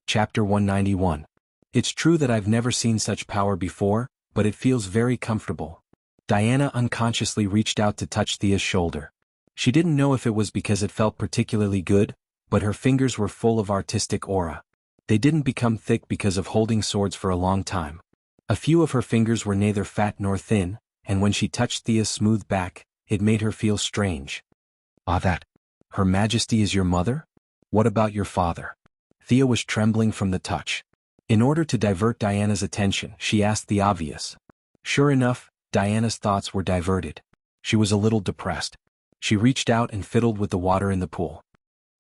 Chapter 191. It's true that I've never seen such power before, but it feels very comfortable. Diana unconsciously reached out to touch Thea's shoulder. She didn't know if it was because it felt particularly good, but her fingers were full of artistic aura. They didn't become thick because of holding swords for a long time. A few of her fingers were neither fat nor thin, and when she touched Thea's smooth back, it made her feel strange. That. Her Majesty is your mother? What about your father? Thea was trembling from the touch. In order to divert Diana's attention, she asked the obvious. Sure enough, Diana's thoughts were diverted. She was a little depressed. She reached out and fiddled with the water in the pool.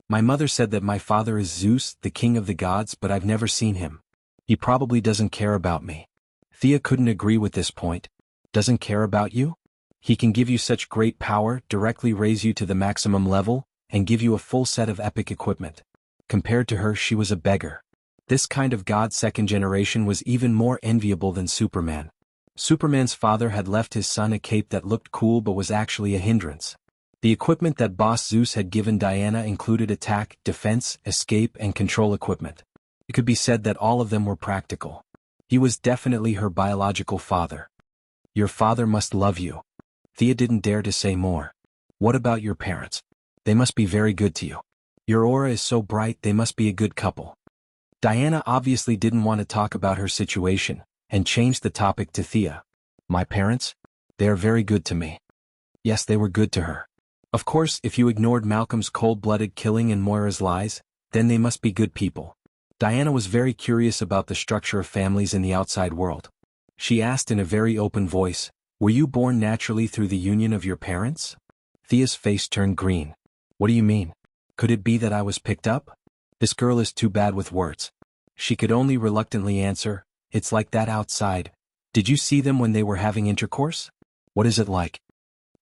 My mother said that my father is Zeus, the king of the gods, but I've never seen him. He probably doesn't care about me. Thea couldn't agree with this point. Doesn't care about you? He can give you such great power, directly raise you to the maximum level, and give you a full set of epic equipment. Compared to her, she was a beggar. This kind of god second generation was even more enviable than Superman. Superman's father had left his son a cape that looked cool but was actually a hindrance. The equipment that Boss Zeus had given Diana included attack, defense, escape, and control equipment. It could be said that all of them were practical. He was definitely her biological father. Your father must love you. Thea didn't dare to say more. What about your parents? They must be very good to you. Your aura is so bright, they must be a good couple. Diana obviously didn't want to talk about her situation, and changed the topic to Thea. My parents? They are very good to me. Yes, they were good to her. Of course, if you ignored Malcolm's cold-blooded killing and Moira's lies, then they must be good people. Diana was very curious about the structure of families in the outside world. She asked in a very open voice, were you born naturally through the union of your parents? Thea's face turned green. What do you mean? Could it be that I was picked up? This girl is too bad with words. She could only reluctantly answer, it's like that outside. Did you see them when they were having intercourse? What is it like?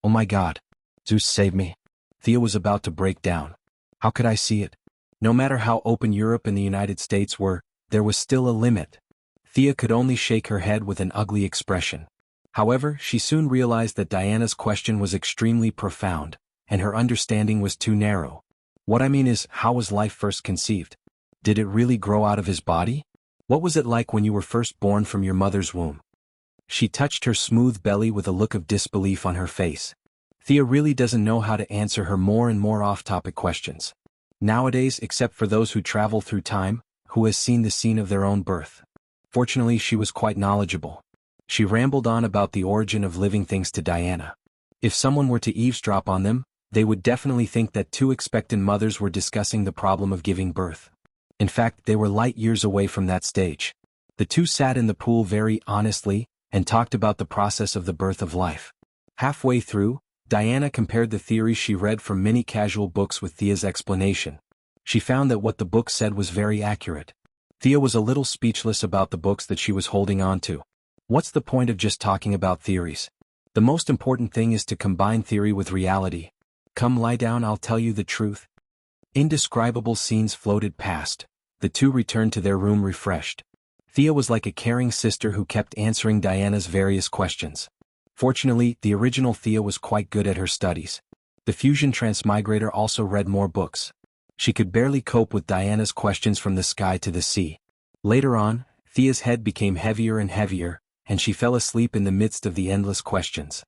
Oh my God. Zeus save me. Thea was about to break down. How could I see it? No matter how open Europe and the United States were, there was still a limit. Thea could only shake her head with an ugly expression. However, she soon realized that Diana's question was extremely profound, and her understanding was too narrow. What I mean is, how was life first conceived? Did it really grow out of his body? What was it like when you were first born from your mother's womb? She touched her smooth belly with a look of disbelief on her face. Thea really doesn't know how to answer her more and more off-topic questions. Nowadays, except for those who travel through time, who has seen the scene of their own birth. Fortunately, she was quite knowledgeable. She rambled on about the origin of living things to Diana. If someone were to eavesdrop on them, they would definitely think that two expectant mothers were discussing the problem of giving birth. In fact, they were light years away from that stage. The two sat in the pool very honestly, and talked about the process of the birth of life. Halfway through, Diana compared the theories she read from many casual books with Thea's explanation. She found that what the book said was very accurate. Thea was a little speechless about the books that she was holding on to. What's the point of just talking about theories? The most important thing is to combine theory with reality. Come lie down, I'll tell you the truth. Indescribable scenes floated past. The two returned to their room refreshed. Thea was like a caring sister who kept answering Diana's various questions. Fortunately, the original Thea was quite good at her studies. The fusion transmigrator also read more books. She could barely cope with Diana's questions from the sky to the sea. Later on, Thea's head became heavier and heavier, and she fell asleep in the midst of the endless questions.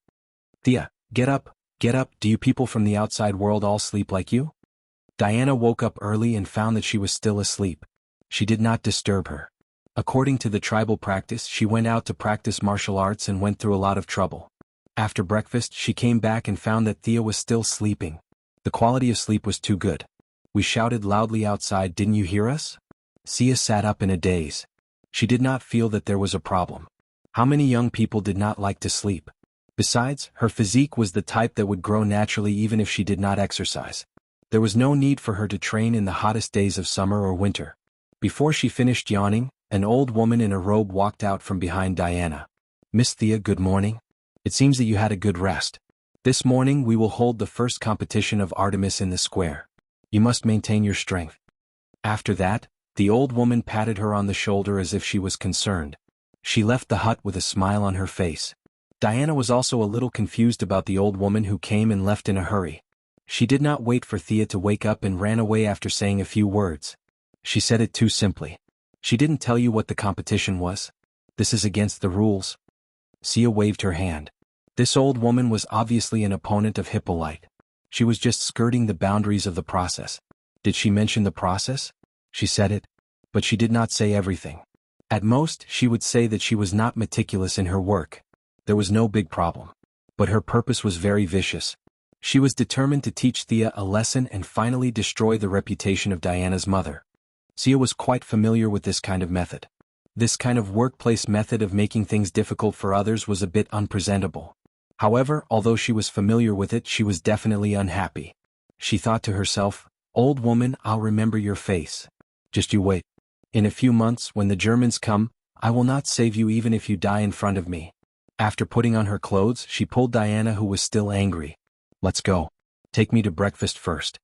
Thea, get up, do you people from the outside world all sleep like you? Diana woke up early and found that she was still asleep. She did not disturb her. According to the tribal practice, she went out to practice martial arts and went through a lot of trouble. After breakfast, she came back and found that Thea was still sleeping. The quality of sleep was too good. We shouted loudly outside, didn't you hear us? Thea sat up in a daze. She did not feel that there was a problem. How many young people did not like to sleep? Besides, her physique was the type that would grow naturally even if she did not exercise. There was no need for her to train in the hottest days of summer or winter. Before she finished yawning, an old woman in a robe walked out from behind Diana. Miss Thea, good morning. It seems that you had a good rest. This morning we will hold the first competition of Artemis in the square. You must maintain your strength. After that, the old woman patted her on the shoulder as if she was concerned. She left the hut with a smile on her face. Diana was also a little confused about the old woman who came and left in a hurry. She did not wait for Thea to wake up and ran away after saying a few words. She said it too simply. She didn't tell you what the competition was? This is against the rules. Sia waved her hand. This old woman was obviously an opponent of Hippolyte. She was just skirting the boundaries of the process. Did she mention the process? She said it, but she did not say everything. At most, she would say that she was not meticulous in her work. There was no big problem. But her purpose was very vicious. She was determined to teach Thea a lesson and finally destroy the reputation of Diana's mother. Sia was quite familiar with this kind of method. This kind of workplace method of making things difficult for others was a bit unpresentable. However, although she was familiar with it, she was definitely unhappy. She thought to herself, "Old woman, I'll remember your face. Just you wait. In a few months, when the Germans come, I will not save you even if you die in front of me." After putting on her clothes, she pulled Diana, who was still angry. "Let's go. Take me to breakfast first."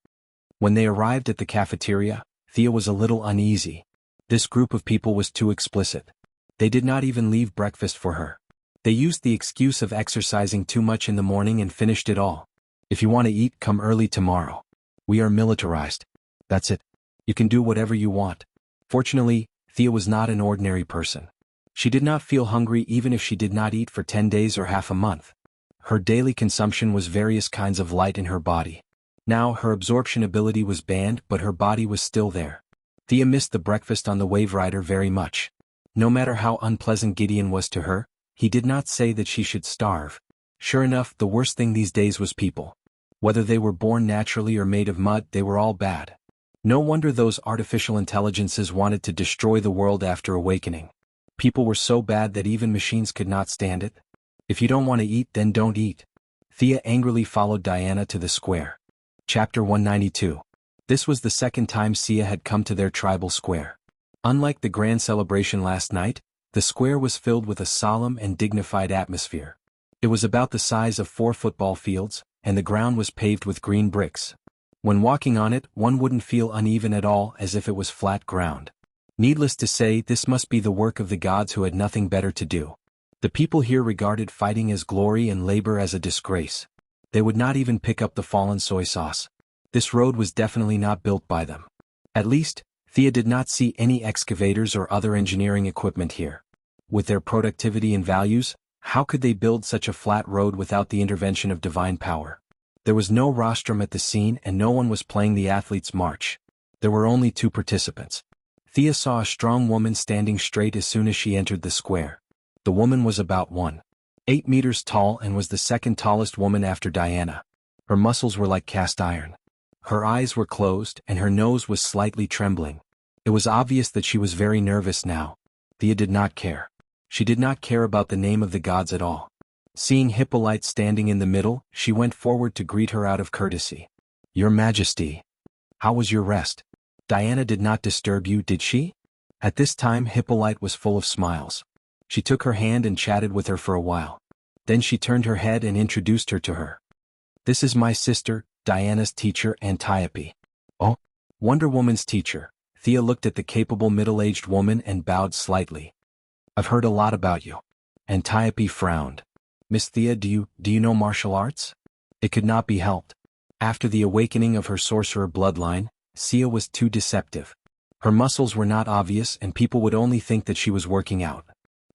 When they arrived at the cafeteria, Thea was a little uneasy. This group of people was too explicit. They did not even leave breakfast for her. They used the excuse of exercising too much in the morning and finished it all. "If you want to eat, come early tomorrow. We are militarized. That's it. You can do whatever you want." Fortunately, Thea was not an ordinary person. She did not feel hungry even if she did not eat for 10 days or half a month. Her daily consumption was various kinds of light in her body. Now her absorption ability was banned, but her body was still there. Thea missed the breakfast on the Wave Rider very much. No matter how unpleasant Gideon was to her, he did not say that she should starve. Sure enough, the worst thing these days was people. Whether they were born naturally or made of mud, they were all bad. No wonder those artificial intelligences wanted to destroy the world after awakening. People were so bad that even machines could not stand it. If you don't want to eat, then don't eat. Thea angrily followed Diana to the square. Chapter 192. This was the second time Sia had come to their tribal square. Unlike the grand celebration last night, the square was filled with a solemn and dignified atmosphere. It was about the size of 4 football fields, and the ground was paved with green bricks. When walking on it, one wouldn't feel uneven at all, as if it was flat ground. Needless to say, this must be the work of the gods who had nothing better to do. The people here regarded fighting as glory and labor as a disgrace. They would not even pick up the fallen soy sauce. This road was definitely not built by them. At least, Thea did not see any excavators or other engineering equipment here. With their productivity and values, how could they build such a flat road without the intervention of divine power? There was no rostrum at the scene and no one was playing the athletes' march. There were only 2 participants. Thea saw a strong woman standing straight as soon as she entered the square. The woman was about 1.8 meters tall and was the second tallest woman after Diana. Her muscles were like cast iron. Her eyes were closed and her nose was slightly trembling. It was obvious that she was very nervous now. Thea did not care. She did not care about the name of the gods at all. Seeing Hippolyte standing in the middle, she went forward to greet her out of courtesy. "Your Majesty. How was your rest? Diana did not disturb you, did she?" At this time Hippolyte was full of smiles. She took her hand and chatted with her for a while. Then she turned her head and introduced her to her. "This is my sister, Diana's teacher, Antiope." "Oh, Wonder Woman's teacher." Thea looked at the capable middle-aged woman and bowed slightly. "I've heard a lot about you." Antiope frowned. "Miss Thea, do you know martial arts?" It could not be helped. After the awakening of her sorcerer bloodline, Sia was too deceptive. Her muscles were not obvious and people would only think that she was working out.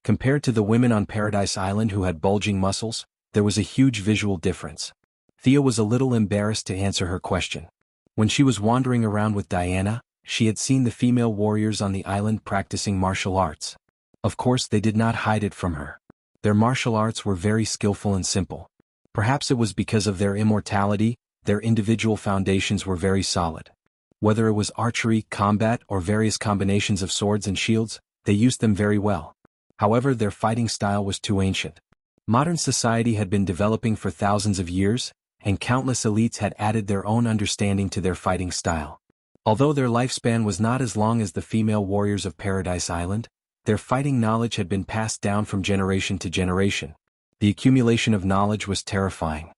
Compared to the women on Paradise Island who had bulging muscles, there was a huge visual difference. Thea was a little embarrassed to answer her question. When she was wandering around with Diana, she had seen the female warriors on the island practicing martial arts. Of course, they did not hide it from her. Their martial arts were very skillful and simple. Perhaps it was because of their immortality, their individual foundations were very solid. Whether it was archery, combat, or various combinations of swords and shields, they used them very well. However, their fighting style was too ancient. Modern society had been developing for thousands of years, and countless elites had added their own understanding to their fighting style. Although their lifespan was not as long as the female warriors of Paradise Island, their fighting knowledge had been passed down from generation to generation. The accumulation of knowledge was terrifying.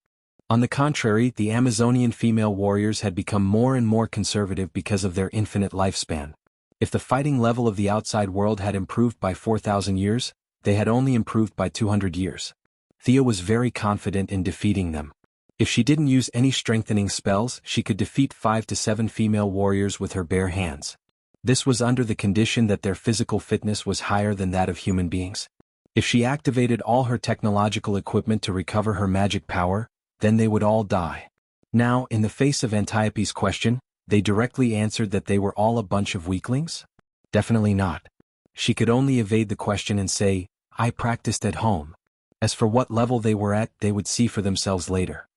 On the contrary, the Amazonian female warriors had become more and more conservative because of their infinite lifespan. If the fighting level of the outside world had improved by 4,000 years, they had only improved by 200 years. Thea was very confident in defeating them. If she didn't use any strengthening spells, she could defeat 5 to 7 female warriors with her bare hands. This was under the condition that their physical fitness was higher than that of human beings. If she activated all her technological equipment to recover her magic power, then they would all die. Now, in the face of Antiope's question, they directly answered that they were all a bunch of weaklings? Definitely not. She could only evade the question and say, I practiced at home. As for what level they were at, they would see for themselves later.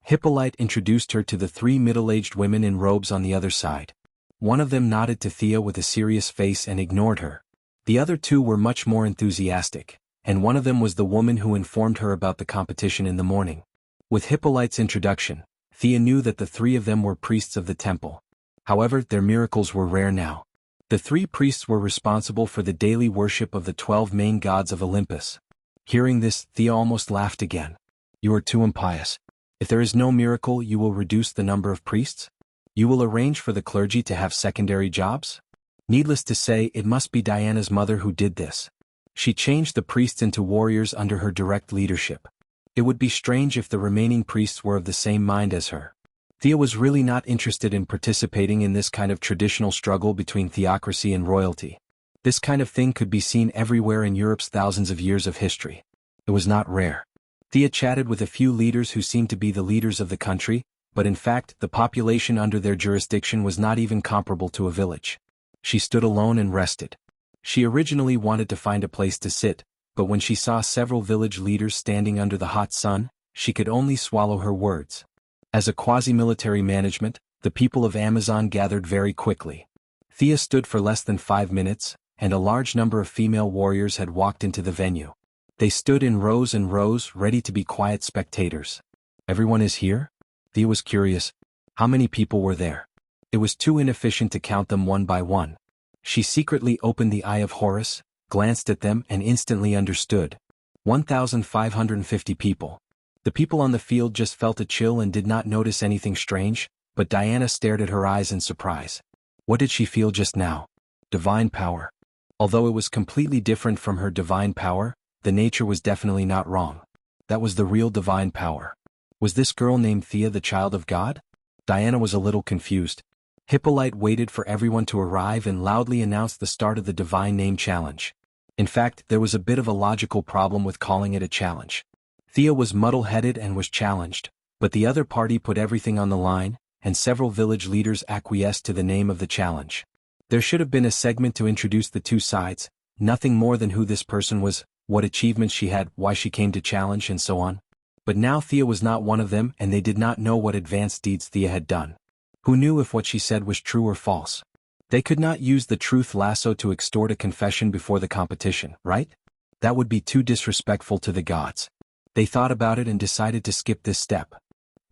Hippolyte introduced her to the 3 middle-aged women in robes on the other side. One of them nodded to Thea with a serious face and ignored her. The other 2 were much more enthusiastic, and one of them was the woman who informed her about the competition in the morning. With Hippolyte's introduction, Thea knew that the 3 of them were priests of the temple. However, their miracles were rare now. The 3 priests were responsible for the daily worship of the 12 main gods of Olympus. Hearing this, Thea almost laughed again. You are too impious. If there is no miracle, you will reduce the number of priests? You will arrange for the clergy to have secondary jobs? Needless to say, it must be Diana's mother who did this. She changed the priests into warriors under her direct leadership. It would be strange if the remaining priests were of the same mind as her. Thea was really not interested in participating in this kind of traditional struggle between theocracy and royalty. This kind of thing could be seen everywhere in Europe's thousands of years of history. It was not rare. Thea chatted with a few leaders who seemed to be the leaders of the country, but in fact, the population under their jurisdiction was not even comparable to a village. She stood alone and rested. She originally wanted to find a place to sit, but when she saw several village leaders standing under the hot sun, she could only swallow her words. As a quasi-military management, the people of Amazon gathered very quickly. Thea stood for less than 5 minutes, and a large number of female warriors had walked into the venue. They stood in rows and rows, ready to be quiet spectators. Everyone is here? Thea was curious. How many people were there? It was too inefficient to count them one by one. She secretly opened the Eye of Horus, glanced at them and instantly understood. 1,550 people. The people on the field just felt a chill and did not notice anything strange, but Diana stared at her eyes in surprise. What did she feel just now? Divine power. Although it was completely different from her divine power, the nature was definitely not wrong. That was the real divine power. Was this girl named Thea the child of God? Diana was a little confused. Hippolyte waited for everyone to arrive and loudly announced the start of the Divine Name Challenge. In fact, there was a bit of a logical problem with calling it a challenge. Thea was muddle-headed and was challenged, but the other party put everything on the line, and several village leaders acquiesced to the name of the challenge. There should have been a segment to introduce the 2 sides, nothing more than who this person was, what achievements she had, why she came to challenge, and so on. But now Thea was not one of them, and they did not know what advanced deeds Thea had done. Who knew if what she said was true or false? They could not use the truth lasso to extort a confession before the competition, right? That would be too disrespectful to the gods. They thought about it and decided to skip this step.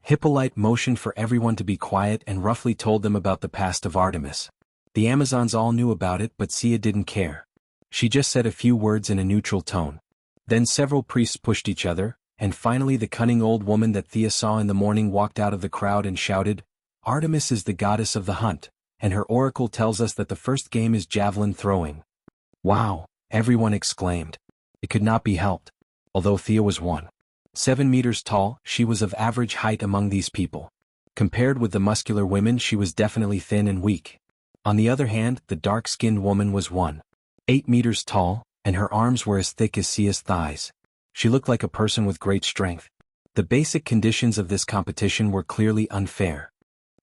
Hippolyte motioned for everyone to be quiet and roughly told them about the past of Artemis. The Amazons all knew about it, but Thea didn't care. She just said a few words in a neutral tone. Then several priests pushed each other, and finally the cunning old woman that Thea saw in the morning walked out of the crowd and shouted, Artemis is the goddess of the hunt, and her oracle tells us that the first game is javelin throwing. Wow, everyone exclaimed. It could not be helped. Although Thea was 1.7 meters tall, she was of average height among these people. Compared with the muscular women, she was definitely thin and weak. On the other hand, the dark-skinned woman was 1.8 meters tall, and her arms were as thick as Thea's thighs. She looked like a person with great strength. The basic conditions of this competition were clearly unfair.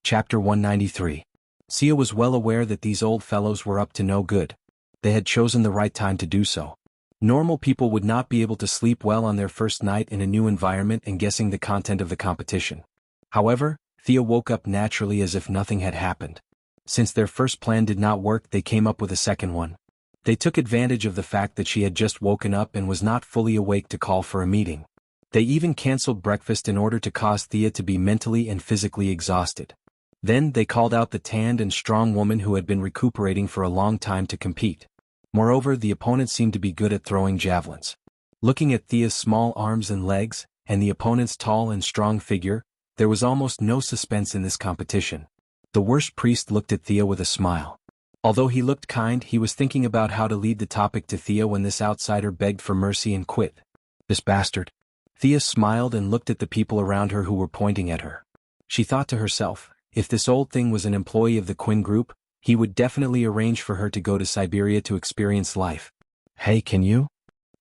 Chapter 193. Thea was well aware that these old fellows were up to no good. They had chosen the right time to do so. Normal people would not be able to sleep well on their first night in a new environment and guessing the content of the competition. However, Thea woke up naturally as if nothing had happened. Since their first plan did not work, they came up with a second one. They took advantage of the fact that she had just woken up and was not fully awake to call for a meeting. They even canceled breakfast in order to cause Thea to be mentally and physically exhausted. Then they called out the tanned and strong woman who had been recuperating for a long time to compete. Moreover, the opponent seemed to be good at throwing javelins. Looking at Thea's small arms and legs, and the opponent's tall and strong figure, there was almost no suspense in this competition. The worst priest looked at Thea with a smile. Although he looked kind, he was thinking about how to lead the topic to Thea when this outsider begged for mercy and quit. This bastard. Thea smiled and looked at the people around her who were pointing at her. She thought to herself, if this old thing was an employee of the Quinn Group, He would definitely arrange for her to go to Siberia to experience life. "Hey, can you?"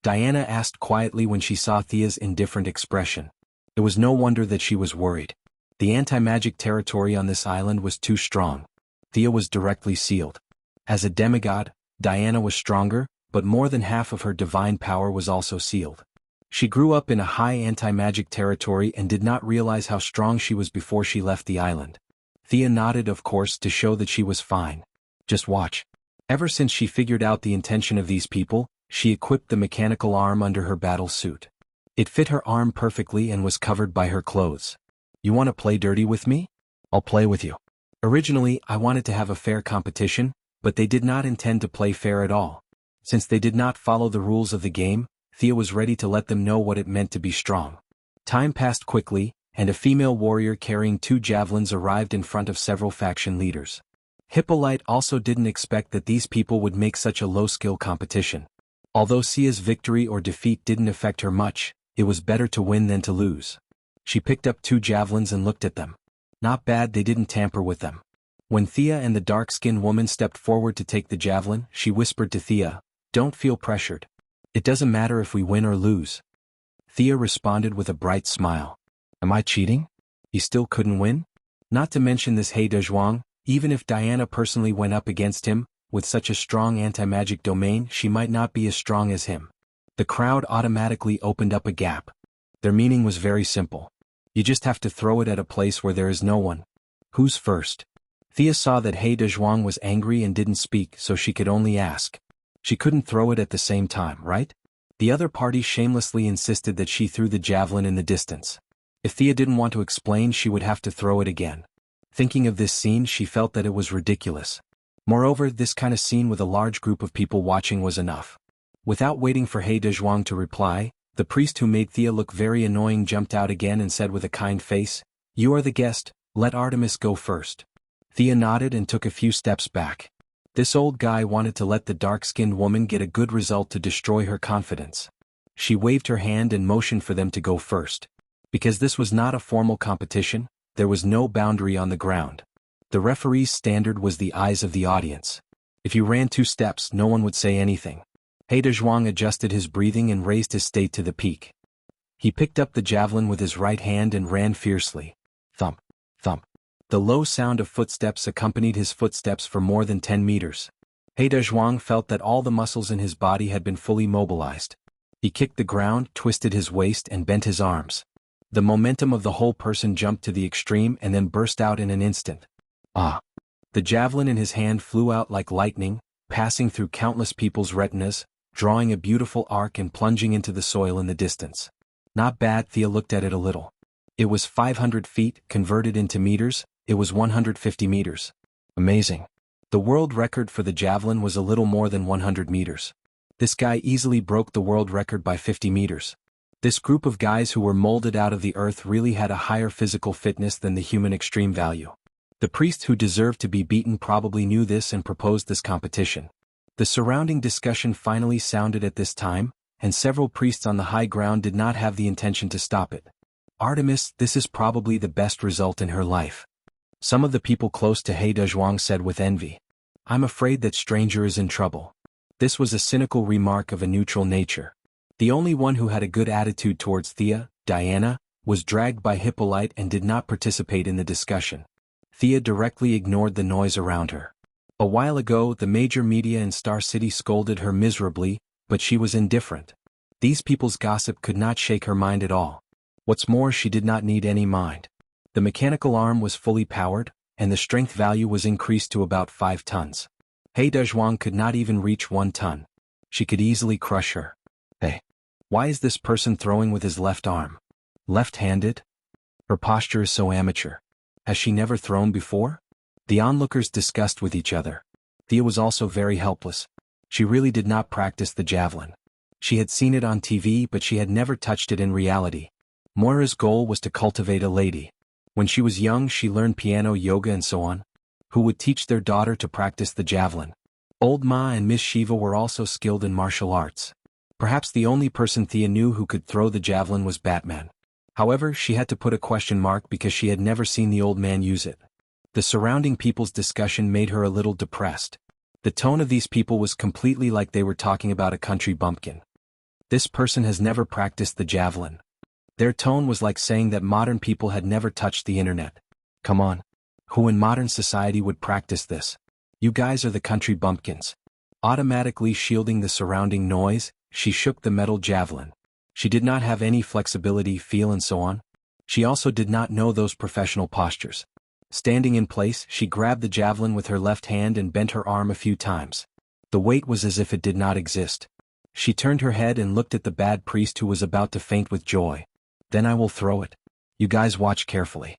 Diana asked quietly when she saw Thea's indifferent expression. It was no wonder that she was worried. The anti-magic territory on this island was too strong. Thea was directly sealed. As a demigod, Diana was stronger, but more than half of her divine power was also sealed. She grew up in a high anti-magic territory and did not realize how strong she was before she left the island. Thea nodded, of course, to show that she was fine. "Just watch." Ever since she figured out the intention of these people, she equipped the mechanical arm under her battle suit. It fit her arm perfectly and was covered by her clothes. "You want to play dirty with me? I'll play with you." Originally, I wanted to have a fair competition, but they did not intend to play fair at all. Since they did not follow the rules of the game, Thea was ready to let them know what it meant to be strong. Time passed quickly, and a female warrior carrying 2 javelins arrived in front of several faction leaders. Hippolyte also didn't expect that these people would make such a low-skill competition. Although Sia's victory or defeat didn't affect her much, it was better to win than to lose. She picked up 2 javelins and looked at them. Not bad, they didn't tamper with them. When Thea and the dark-skinned woman stepped forward to take the javelin, she whispered to Thea, "Don't feel pressured. It doesn't matter if we win or lose." Thea responded with a bright smile. "Am I cheating? He still couldn't win?" Not to mention this He Dezhuang, even if Diana personally went up against him, with such a strong anti-magic domain, she might not be as strong as him. The crowd automatically opened up a gap. Their meaning was very simple. You just have to throw it at a place where there is no one. Who's first? Thea saw that He Dezhuang was angry and didn't speak, so she could only ask. She couldn't throw it at the same time, right? The other party shamelessly insisted that she threw the javelin in the distance. If Thea didn't want to explain, she would have to throw it again. Thinking of this scene, she felt that it was ridiculous. Moreover, this kind of scene with a large group of people watching was enough. Without waiting for He Dezhuang to reply, the priest who made Thea look very annoying jumped out again and said with a kind face, "You are the guest, let Artemis go first." Thea nodded and took a few steps back. This old guy wanted to let the dark-skinned woman get a good result to destroy her confidence. She waved her hand and motioned for them to go first. Because this was not a formal competition, there was no boundary on the ground. The referee's standard was the eyes of the audience. If you ran 2 steps, no one would say anything. He Dezhuang adjusted his breathing and raised his state to the peak. He picked up the javelin with his right hand and ran fiercely. Thump, thump. The low sound of footsteps accompanied his footsteps for more than 10 meters. He Dezhuang felt that all the muscles in his body had been fully mobilized. He kicked the ground, twisted his waist, and bent his arms. The momentum of the whole person jumped to the extreme and then burst out in an instant. Ah! The javelin in his hand flew out like lightning, passing through countless people's retinas, drawing a beautiful arc and plunging into the soil in the distance. Not bad. Thea looked at it a little. It was 500 feet, converted into meters, it was 150 meters. Amazing. The world record for the javelin was a little more than 100 meters. This guy easily broke the world record by 50 meters. This group of guys who were molded out of the earth really had a higher physical fitness than the human extreme value. The priest who deserved to be beaten probably knew this and proposed this competition. The surrounding discussion finally sounded at this time, and several priests on the high ground did not have the intention to stop it. "Artemis, this is probably the best result in her life." Some of the people close to He Dezhuang said with envy. "I'm afraid that stranger is in trouble." This was a cynical remark of a neutral nature. The only one who had a good attitude towards Thea, Diana, was dragged by Hippolyte and did not participate in the discussion. Thea directly ignored the noise around her. A while ago, the major media in Star City scolded her miserably, but she was indifferent. These people's gossip could not shake her mind at all. What's more, she did not need any mind. The mechanical arm was fully powered, and the strength value was increased to about 5 tons. He Dezhuang could not even reach 1 ton. She could easily crush her. Hey, why is this person throwing with his left arm? Left-handed? Her posture is so amateur. Has she never thrown before? The onlookers discussed with each other. Thea was also very helpless. She really did not practice the javelin. She had seen it on TV, but she had never touched it in reality. Moira's goal was to cultivate a lady. When she was young, she learned piano, yoga, and so on. Who would teach their daughter to practice the javelin? Old Ma and Miss Shiva were also skilled in martial arts. Perhaps the only person Thea knew who could throw the javelin was Batman. However, she had to put a question mark because she had never seen the old man use it. The surrounding people's discussion made her a little depressed. The tone of these people was completely like they were talking about a country bumpkin. This person has never practiced the javelin. Their tone was like saying that modern people had never touched the internet. Come on. Who in modern society would practice this? You guys are the country bumpkins. Automatically shielding the surrounding noise, she shook the metal javelin. She did not have any flexibility, feel and so on. She also did not know those professional postures. Standing in place, she grabbed the javelin with her left hand and bent her arm a few times. The weight was as if it did not exist. She turned her head and looked at the bad priest who was about to faint with joy. Then I will throw it. You guys watch carefully.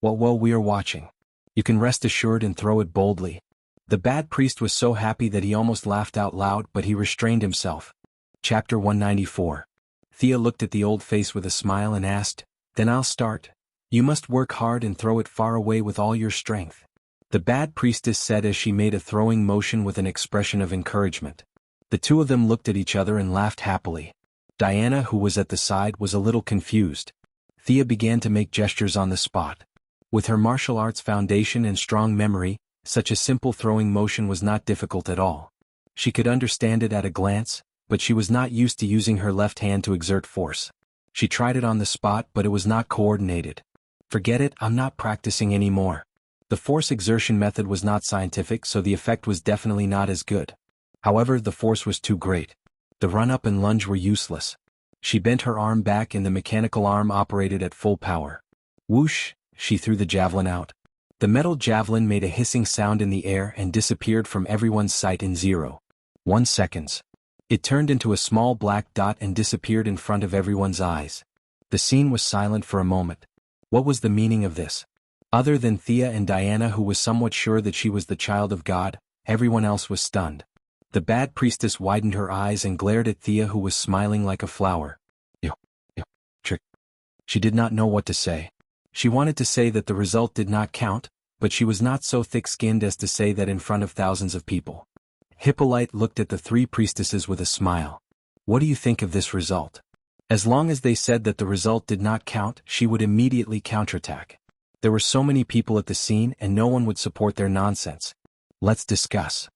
Well, we are watching. You can rest assured and throw it boldly. The bad priest was so happy that he almost laughed out loud, but he restrained himself. Chapter 194. Thea looked at the old face with a smile and asked, "Then I'll start. You must work hard and throw it far away with all your strength." The bad priestess said as she made a throwing motion with an expression of encouragement. The two of them looked at each other and laughed happily. Diana, who was at the side, was a little confused. Thea began to make gestures on the spot. With her martial arts foundation and strong memory, such a simple throwing motion was not difficult at all. She could understand it at a glance, but she was not used to using her left hand to exert force. She tried it on the spot, but it was not coordinated. Forget it, I'm not practicing anymore. The force exertion method was not scientific, so the effect was definitely not as good. However, the force was too great. The run-up and lunge were useless. She bent her arm back and the mechanical arm operated at full power. Whoosh, she threw the javelin out. The metal javelin made a hissing sound in the air and disappeared from everyone's sight in 0.1 seconds. It turned into a small black dot and disappeared in front of everyone's eyes. The scene was silent for a moment. What was the meaning of this? Other than Thea and Diana, who was somewhat sure that she was the child of God, everyone else was stunned. The bad priestess widened her eyes and glared at Thea, who was smiling like a flower. Trick. She did not know what to say. She wanted to say that the result did not count, but she was not so thick-skinned as to say that in front of thousands of people. Hippolyte looked at the three priestesses with a smile. What do you think of this result? As long as they said that the result did not count, she would immediately counterattack. There were so many people at the scene and no one would support their nonsense. Let's discuss.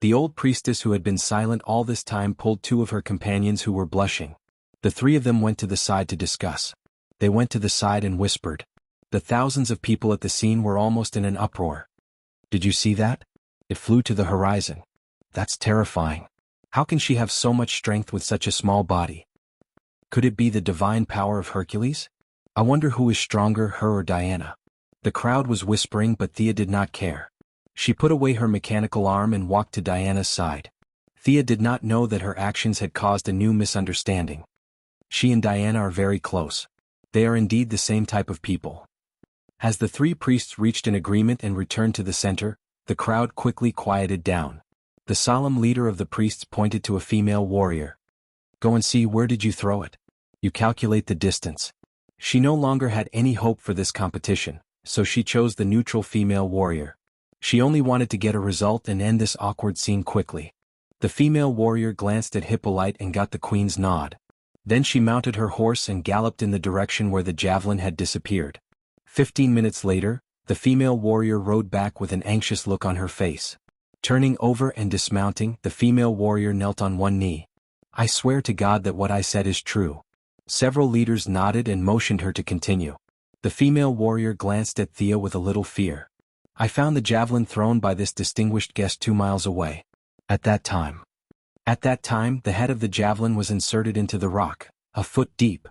The old priestess, who had been silent all this time, pulled two of her companions who were blushing. The three of them went to the side to discuss. They went to the side and whispered. The thousands of people at the scene were almost in an uproar. Did you see that? It flew to the horizon. That's terrifying. How can she have so much strength with such a small body? Could it be the divine power of Hercules? I wonder who is stronger, her or Diana. The crowd was whispering, but Thea did not care. She put away her mechanical arm and walked to Diana's side. Thea did not know that her actions had caused a new misunderstanding. She and Diana are very close. They are indeed the same type of people. As the three priests reached an agreement and returned to the center, the crowd quickly quieted down. The solemn leader of the priests pointed to a female warrior. Go and see, where did you throw it? You calculate the distance. She no longer had any hope for this competition, so she chose the neutral female warrior. She only wanted to get a result and end this awkward scene quickly. The female warrior glanced at Hippolyte and got the queen's nod. Then she mounted her horse and galloped in the direction where the javelin had disappeared. 15 minutes later, the female warrior rode back with an anxious look on her face. Turning over and dismounting, the female warrior knelt on one knee. I swear to God that what I said is true. Several leaders nodded and motioned her to continue. The female warrior glanced at Thea with a little fear. I found the javelin thrown by this distinguished guest 2 miles away. At that time, the head of the javelin was inserted into the rock, a foot deep.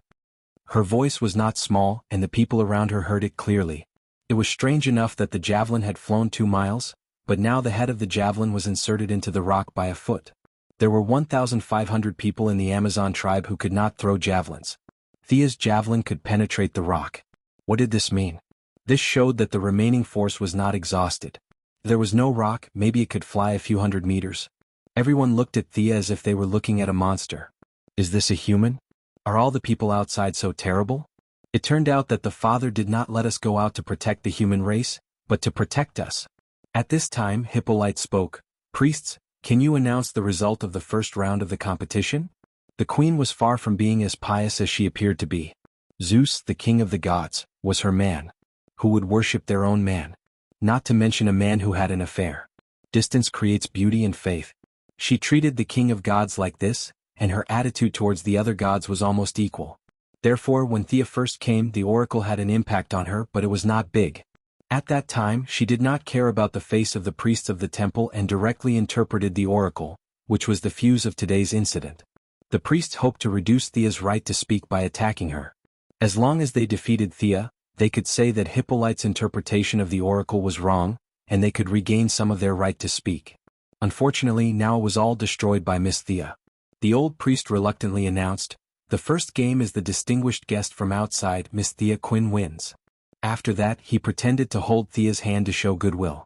Her voice was not small, and the people around her heard it clearly. It was strange enough that the javelin had flown 2 miles, but now the head of the javelin was inserted into the rock by a foot. There were 1,500 people in the Amazon tribe who could not throw javelins. Thea's javelin could penetrate the rock. What did this mean? This showed that the remaining force was not exhausted. There was no rock, maybe it could fly a few hundred meters. Everyone looked at Thea as if they were looking at a monster. Is this a human? Are all the people outside so terrible? It turned out that the Father did not let us go out to protect the human race, but to protect us. At this time, Hippolyte spoke. Priests, can you announce the result of the first round of the competition? The queen was far from being as pious as she appeared to be. Zeus, the king of the gods, was her man. Who would worship their own man? Not to mention a man who had an affair. Distance creates beauty and faith. She treated the king of gods like this, and her attitude towards the other gods was almost equal. Therefore, when Thea first came, the oracle had an impact on her, but it was not big. At that time, she did not care about the face of the priests of the temple and directly interpreted the oracle, which was the fuse of today's incident. The priests hoped to reduce Thea's right to speak by attacking her. As long as they defeated Thea, they could say that Hippolyte's interpretation of the oracle was wrong, and they could regain some of their right to speak. Unfortunately, now it was all destroyed by Miss Thea. The old priest reluctantly announced, "The first game is the distinguished guest from outside, Miss Thea Quinn wins." After that, he pretended to hold Thea's hand to show goodwill.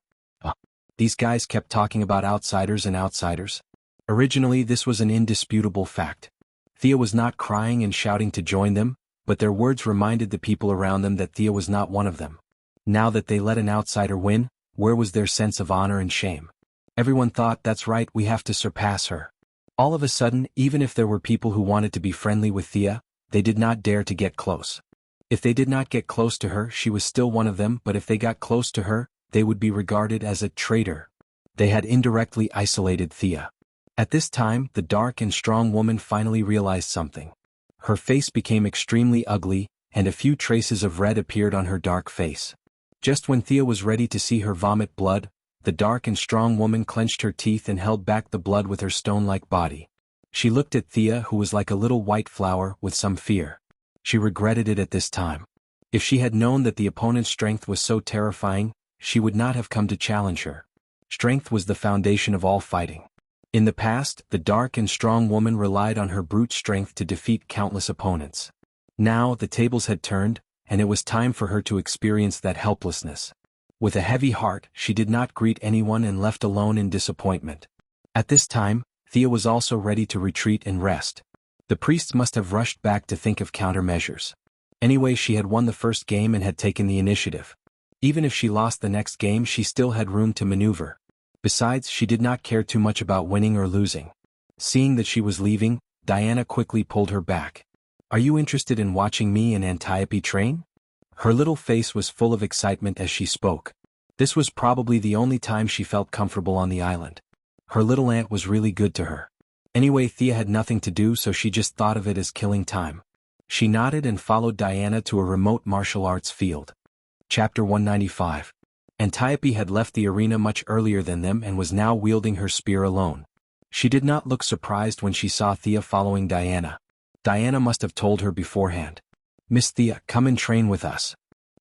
These guys kept talking about outsiders and outsiders. Originally, this was an indisputable fact. Thea was not crying and shouting to join them, but their words reminded the people around them that Thea was not one of them. Now that they let an outsider win, where was their sense of honor and shame? Everyone thought, "That's right, we have to surpass her." All of a sudden, even if there were people who wanted to be friendly with Thea, they did not dare to get close. If they did not get close to her, she was still one of them, but if they got close to her, they would be regarded as a traitor. They had indirectly isolated Thea. At this time, the dark and strong woman finally realized something. Her face became extremely ugly, and a few traces of red appeared on her dark face. Just when Thea was ready to see her vomit blood, the dark and strong woman clenched her teeth and held back the blood with her stone-like body. She looked at Thea, who was like a little white flower, with some fear. She regretted it at this time. If she had known that the opponent's strength was so terrifying, she would not have come to challenge her. Strength was the foundation of all fighting. In the past, the dark and strong woman relied on her brute strength to defeat countless opponents. Now, the tables had turned, and it was time for her to experience that helplessness. With a heavy heart, she did not greet anyone and left alone in disappointment. At this time, Thea was also ready to retreat and rest. The priests must have rushed back to think of countermeasures. Anyway, she had won the first game and had taken the initiative. Even if she lost the next game, she still had room to maneuver. Besides, she did not care too much about winning or losing. Seeing that she was leaving, Diana quickly pulled her back. "Are you interested in watching me and Antiope train?" Her little face was full of excitement as she spoke. This was probably the only time she felt comfortable on the island. Her little aunt was really good to her. Anyway, Thea had nothing to do, so she just thought of it as killing time. She nodded and followed Diana to a remote martial arts field. Chapter 195. Antiope had left the arena much earlier than them and was now wielding her spear alone. She did not look surprised when she saw Thea following Diana. Diana must have told her beforehand. "Miss Thea, come and train with us."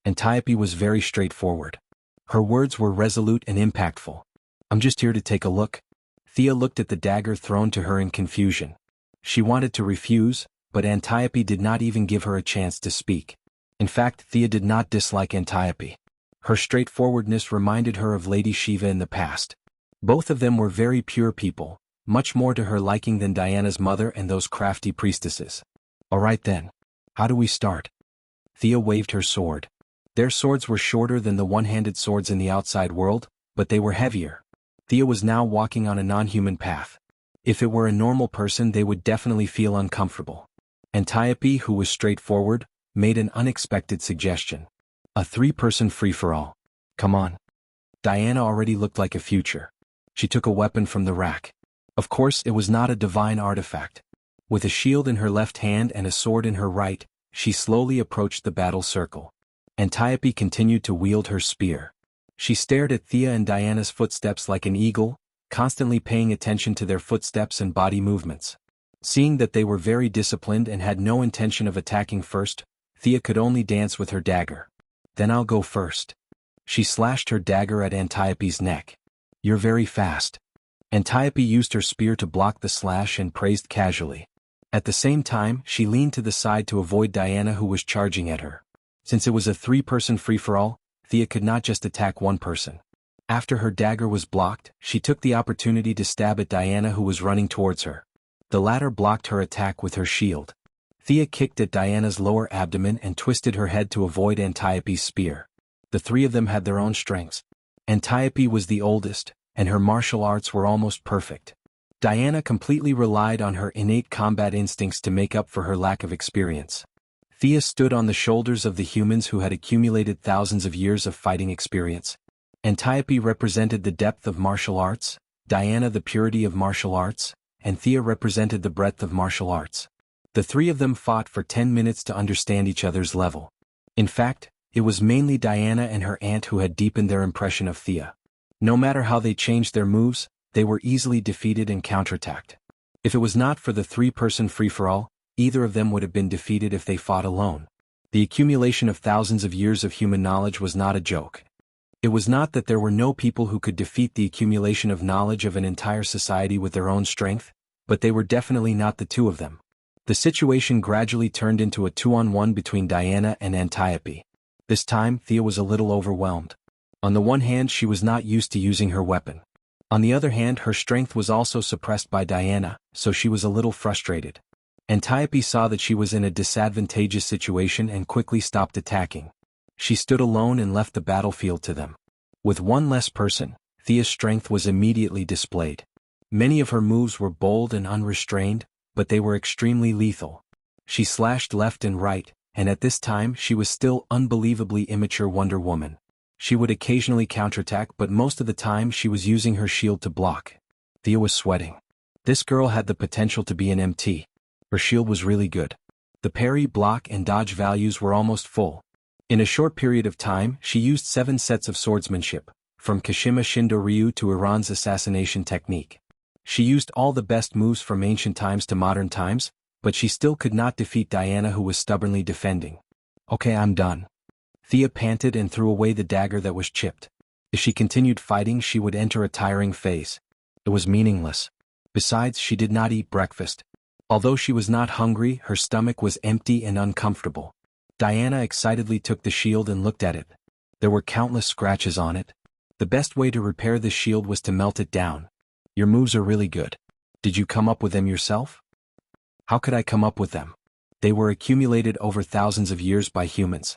Antiope was very straightforward. Her words were resolute and impactful. "I'm just here to take a look." Thea looked at the dagger thrown to her in confusion. She wanted to refuse, but Antiope did not even give her a chance to speak. In fact, Thea did not dislike Antiope. Her straightforwardness reminded her of Lady Shiva in the past. Both of them were very pure people, much more to her liking than Diana's mother and those crafty priestesses. "All right then. How do we start?" Thea waved her sword. Their swords were shorter than the one-handed swords in the outside world, but they were heavier. Thea was now walking on a non-human path. If it were a normal person, they would definitely feel uncomfortable. Antiope, who was straightforward, made an unexpected suggestion. "A three-person free-for-all. Come on." Diana already looked like a future. She took a weapon from the rack. Of course, it was not a divine artifact. With a shield in her left hand and a sword in her right, she slowly approached the battle circle. Antiope continued to wield her spear. She stared at Thea and Diana's footsteps like an eagle, constantly paying attention to their footsteps and body movements. Seeing that they were very disciplined and had no intention of attacking first, Thea could only dance with her dagger. "Then I'll go first." She slashed her dagger at Antiope's neck. "You're very fast." Antiope used her spear to block the slash and praised casually. At the same time, she leaned to the side to avoid Diana, who was charging at her. Since it was a three-person free-for-all, Thea could not just attack one person. After her dagger was blocked, she took the opportunity to stab at Diana, who was running towards her. The latter blocked her attack with her shield. Thea kicked at Diana's lower abdomen and twisted her head to avoid Antiope's spear. The three of them had their own strengths. Antiope was the oldest, and her martial arts were almost perfect. Diana completely relied on her innate combat instincts to make up for her lack of experience. Thea stood on the shoulders of the humans who had accumulated thousands of years of fighting experience. Antiope represented the depth of martial arts, Diana the purity of martial arts, and Thea represented the breadth of martial arts. The three of them fought for 10 minutes to understand each other's level. In fact, it was mainly Diana and her aunt who had deepened their impression of Thea. No matter how they changed their moves, they were easily defeated and counterattacked. If it was not for the three-person free-for-all, either of them would have been defeated if they fought alone. The accumulation of thousands of years of human knowledge was not a joke. It was not that there were no people who could defeat the accumulation of knowledge of an entire society with their own strength, but they were definitely not the two of them. The situation gradually turned into a 2-on-1 between Diana and Antiope. This time, Thea was a little overwhelmed. On the one hand, she was not used to using her weapon. On the other hand, her strength was also suppressed by Diana, so she was a little frustrated. Antiope saw that she was in a disadvantageous situation and quickly stopped attacking. She stood alone and left the battlefield to them. With one less person, Thea's strength was immediately displayed. Many of her moves were bold and unrestrained, but they were extremely lethal. She slashed left and right, and at this time she was still unbelievably immature Wonder Woman. She would occasionally counterattack, but most of the time she was using her shield to block. Thea was sweating. This girl had the potential to be an MT. Her shield was really good. The parry, block, and dodge values were almost full. In a short period of time, she used 7 sets of swordsmanship, from Kashima Shindo Ryu to Iran's assassination technique. She used all the best moves from ancient times to modern times, but she still could not defeat Diana, who was stubbornly defending. "Okay, I'm done." Thea panted and threw away the dagger that was chipped. If she continued fighting, she would enter a tiring phase. It was meaningless. Besides, she did not eat breakfast. Although she was not hungry, her stomach was empty and uncomfortable. Diana excitedly took the shield and looked at it. There were countless scratches on it. The best way to repair this shield was to melt it down. "Your moves are really good. Did you come up with them yourself?" "How could I come up with them? They were accumulated over thousands of years by humans."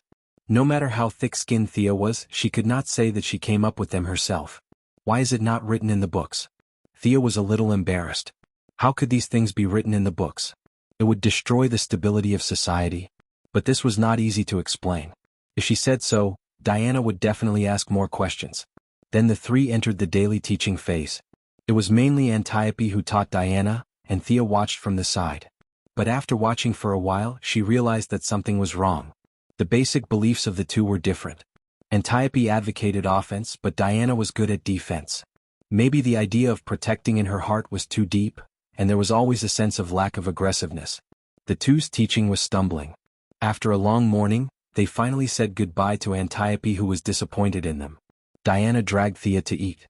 No matter how thick-skinned Thea was, she could not say that she came up with them herself. "Why is it not written in the books?" Thea was a little embarrassed. How could these things be written in the books? It would destroy the stability of society. But this was not easy to explain. If she said so, Diana would definitely ask more questions. Then the three entered the daily teaching phase. It was mainly Antiope who taught Diana, and Thea watched from the side. But after watching for a while, she realized that something was wrong. The basic beliefs of the two were different. Antiope advocated offense, but Diana was good at defense. Maybe the idea of protecting in her heart was too deep, and there was always a sense of lack of aggressiveness. The two's teaching was stumbling. After a long morning, they finally said goodbye to Antiope, who was disappointed in them. Diana dragged Thea to eat.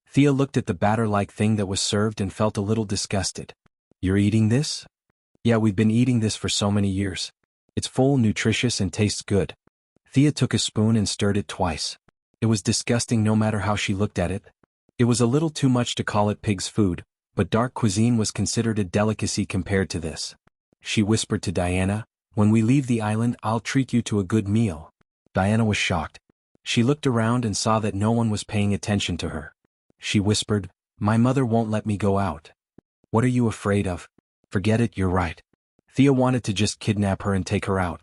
Thea looked at the batter-like thing that was served and felt a little disgusted. "You're eating this?" "Yeah, we've been eating this for so many years. It's full, nutritious, and tastes good." Thea took a spoon and stirred it twice. It was disgusting no matter how she looked at it. It was a little too much to call it pig's food, but dark cuisine was considered a delicacy compared to this. She whispered to Diana, "When we leave the island, I'll treat you to a good meal." Diana was shocked. She looked around and saw that no one was paying attention to her. She whispered, "My mother won't let me go out." "What are you afraid of?" "Forget it, you're right." Thea wanted to just kidnap her and take her out.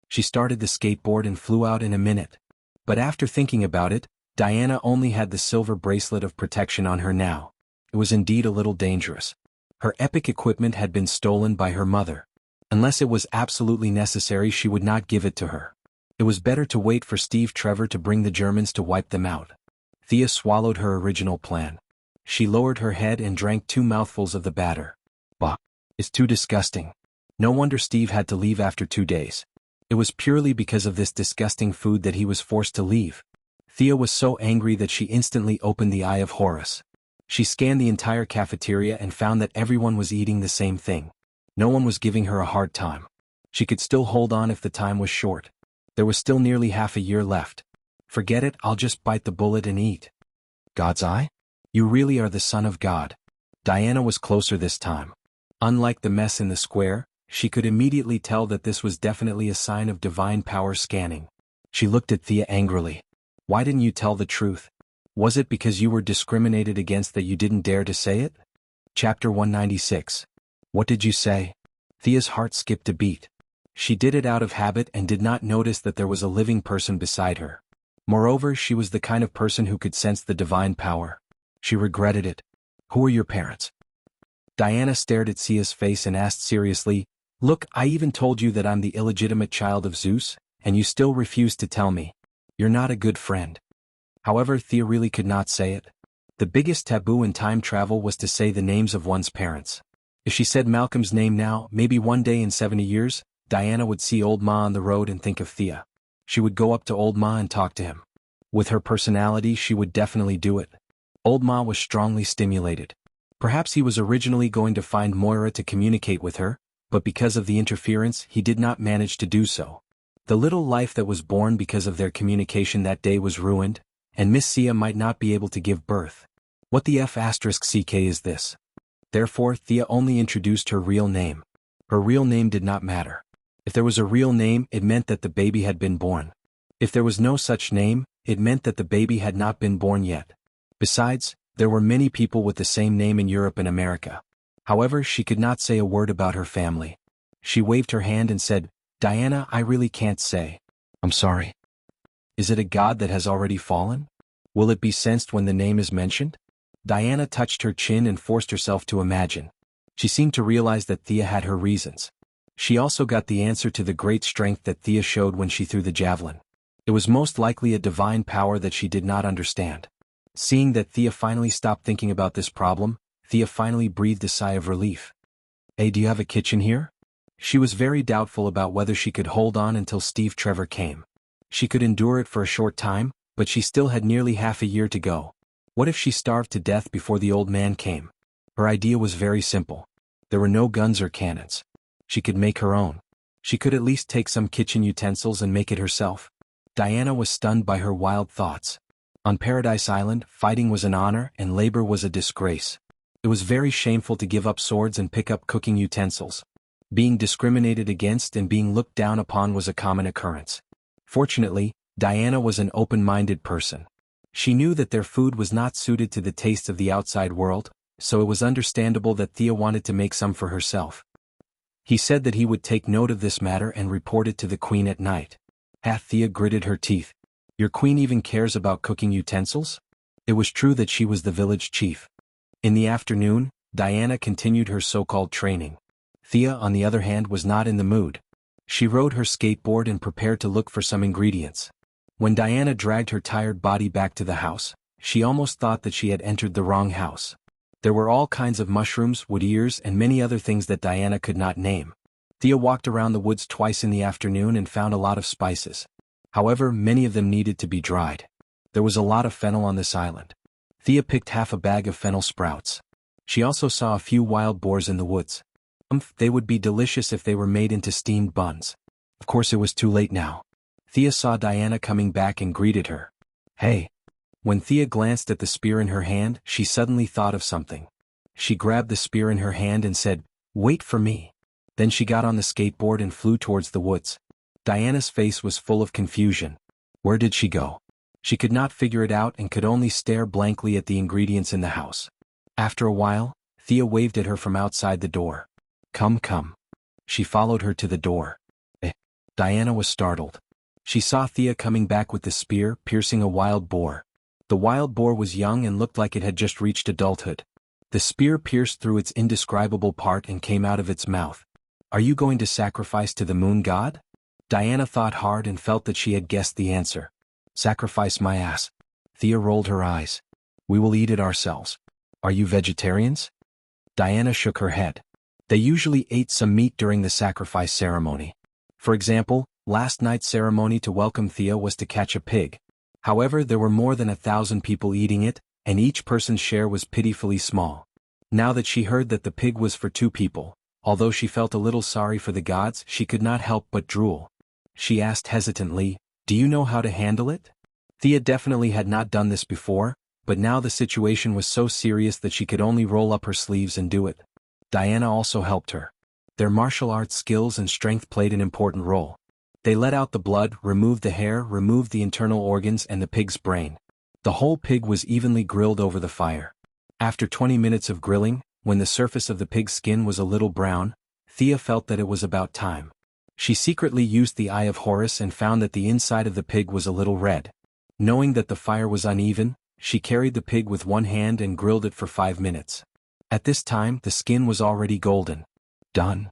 She started the skateboard and flew out in a minute. But after thinking about it, Diana only had the silver bracelet of protection on her now. It was indeed a little dangerous. Her epic equipment had been stolen by her mother. Unless it was absolutely necessary, she would not give it to her. It was better to wait for Steve Trevor to bring the Germans to wipe them out. Thea swallowed her original plan. She lowered her head and drank 2 mouthfuls of the batter. "Bah, it's too disgusting." No wonder Steve had to leave after 2 days. It was purely because of this disgusting food that he was forced to leave. Thea was so angry that she instantly opened the Eye of Horus. She scanned the entire cafeteria and found that everyone was eating the same thing. No one was giving her a hard time. She could still hold on if the time was short. There was still nearly half a year left. "Forget it, I'll just bite the bullet and eat." "God's eye? You really are the son of God." Diana was closer this time. Unlike the mess in the square, she could immediately tell that this was definitely a sign of divine power scanning. She looked at Thea angrily. "Why didn't you tell the truth? Was it because you were discriminated against that you didn't dare to say it?" Chapter 196. What did you say? Thea's heart skipped a beat. She did it out of habit and did not notice that there was a living person beside her. Moreover, she was the kind of person who could sense the divine power. She regretted it. Who are your parents? Diana stared at Sia's face and asked seriously, Look, I even told you that I'm the illegitimate child of Zeus, and you still refuse to tell me. You're not a good friend. However, Thea really could not say it. The biggest taboo in time travel was to say the names of one's parents. If she said Malcolm's name now, maybe one day in 70 years, Diana would see Old Ma on the road and think of Thea. She would go up to Old Ma and talk to him. With her personality, she would definitely do it. Old Ma was strongly stimulated. Perhaps he was originally going to find Moira to communicate with her, but because of the interference, he did not manage to do so. The little life that was born because of their communication that day was ruined, and Miss Sia might not be able to give birth. What the F***ck is this? Therefore, Thea only introduced her real name. Her real name did not matter. If there was a real name, it meant that the baby had been born. If there was no such name, it meant that the baby had not been born yet. Besides, there were many people with the same name in Europe and America. However, she could not say a word about her family. She waved her hand and said, Diana, I really can't say. I'm sorry. Is it a god that has already fallen? Will it be sensed when the name is mentioned? Diana touched her chin and forced herself to imagine. She seemed to realize that Thea had her reasons. She also got the answer to the great strength that Thea showed when she threw the javelin. It was most likely a divine power that she did not understand. Seeing that Thea finally stopped thinking about this problem, Thea finally breathed a sigh of relief. Hey, do you have a kitchen here? She was very doubtful about whether she could hold on until Steve Trevor came. She could endure it for a short time, but she still had nearly half a year to go. What if she starved to death before the old man came? Her idea was very simple. There were no guns or cannons. She could make her own. She could at least take some kitchen utensils and make it herself. Diana was stunned by her wild thoughts. On Paradise Island, fighting was an honor and labor was a disgrace. It was very shameful to give up swords and pick up cooking utensils. Being discriminated against and being looked down upon was a common occurrence. Fortunately, Diana was an open-minded person. She knew that their food was not suited to the tastes of the outside world, so it was understandable that Thea wanted to make some for herself. He said that he would take note of this matter and report it to the queen at night. Thea gritted her teeth. Your queen even cares about cooking utensils? It was true that she was the village chief. In the afternoon, Diana continued her so-called training. Thea, on the other hand, was not in the mood. She rode her skateboard and prepared to look for some ingredients. When Diana dragged her tired body back to the house, she almost thought that she had entered the wrong house. There were all kinds of mushrooms, wood ears, and many other things that Diana could not name. Thea walked around the woods twice in the afternoon and found a lot of spices. However, many of them needed to be dried. There was a lot of fennel on this island. Thea picked half a bag of fennel sprouts. She also saw a few wild boars in the woods. They would be delicious if they were made into steamed buns. Of course, it was too late now. Thea saw Diana coming back and greeted her. Hey. When Thea glanced at the spear in her hand, she suddenly thought of something. She grabbed the spear in her hand and said, Wait for me. Then she got on the skateboard and flew towards the woods. Diana's face was full of confusion. Where did she go? She could not figure it out and could only stare blankly at the ingredients in the house. After a while, Thea waved at her from outside the door. Come, come. She followed her to the door. Diana was startled. She saw Thea coming back with the spear, piercing a wild boar. The wild boar was young and looked like it had just reached adulthood. The spear pierced through its indescribable part and came out of its mouth. Are you going to sacrifice to the moon god? Diana thought hard and felt that she had guessed the answer. Sacrifice my ass. Thea rolled her eyes. We will eat it ourselves. Are you vegetarians? Diana shook her head. They usually ate some meat during the sacrifice ceremony. For example, last night's ceremony to welcome Thea was to catch a pig. However, there were more than 1,000 people eating it, and each person's share was pitifully small. Now that she heard that the pig was for 2 people, although she felt a little sorry for the gods, she could not help but drool. She asked hesitantly, Do you know how to handle it? Thea definitely had not done this before, but now the situation was so serious that she could only roll up her sleeves and do it. Diana also helped her. Their martial arts skills and strength played an important role. They let out the blood, removed the hair, removed the internal organs and the pig's brain. The whole pig was evenly grilled over the fire. After 20 minutes of grilling, when the surface of the pig's skin was a little brown, Thea felt that it was about time. She secretly used the Eye of Horus and found that the inside of the pig was a little red. Knowing that the fire was uneven, she carried the pig with one hand and grilled it for 5 minutes. At this time, the skin was already golden. Done.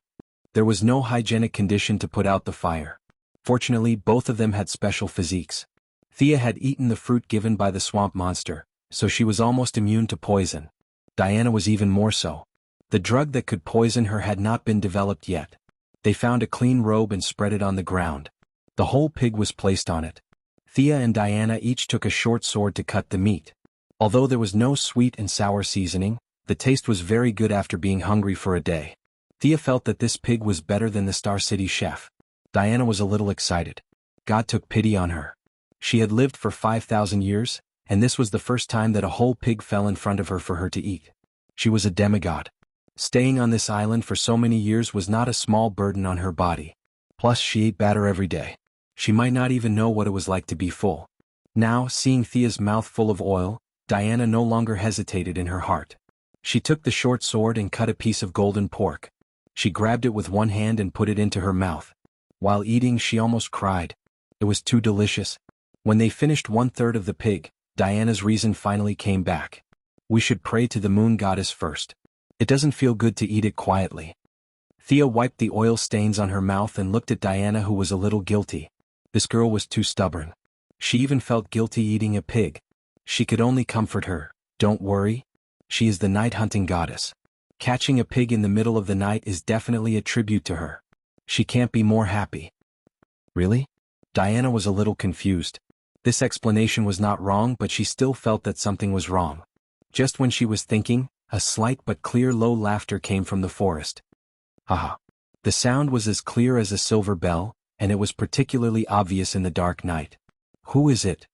There was no hygienic condition to put out the fire. Fortunately, both of them had special physiques. Thea had eaten the fruit given by the swamp monster, so she was almost immune to poison. Diana was even more so. The drug that could poison her had not been developed yet. They found a clean robe and spread it on the ground. The whole pig was placed on it. Thea and Diana each took a short sword to cut the meat. Although there was no sweet and sour seasoning, the taste was very good after being hungry for a day. Thea felt that this pig was better than the Star City chef. Diana was a little excited. God took pity on her. She had lived for 5,000 years, and this was the first time that a whole pig fell in front of her for her to eat. She was a demigod. Staying on this island for so many years was not a small burden on her body. Plus, she ate batter every day. She might not even know what it was like to be full. Now, seeing Thea's mouth full of oil, Diana no longer hesitated in her heart. She took the short sword and cut a piece of golden pork. She grabbed it with one hand and put it into her mouth. While eating, she almost cried. It was too delicious. When they finished 1/3 of the pig, Diana's reason finally came back. We should pray to the moon goddess first. It doesn't feel good to eat it quietly. Thea wiped the oil stains on her mouth and looked at Diana, who was a little guilty. This girl was too stubborn. She even felt guilty eating a pig. She could only comfort her. Don't worry. She is the night hunting goddess. Catching a pig in the middle of the night is definitely a tribute to her. She can't be more happy. Really? Diana was a little confused. This explanation was not wrong, but she still felt that something was wrong. Just when she was thinking, a slight but clear low laughter came from the forest. Haha. The sound was as clear as a silver bell, and it was particularly obvious in the dark night. Who is it?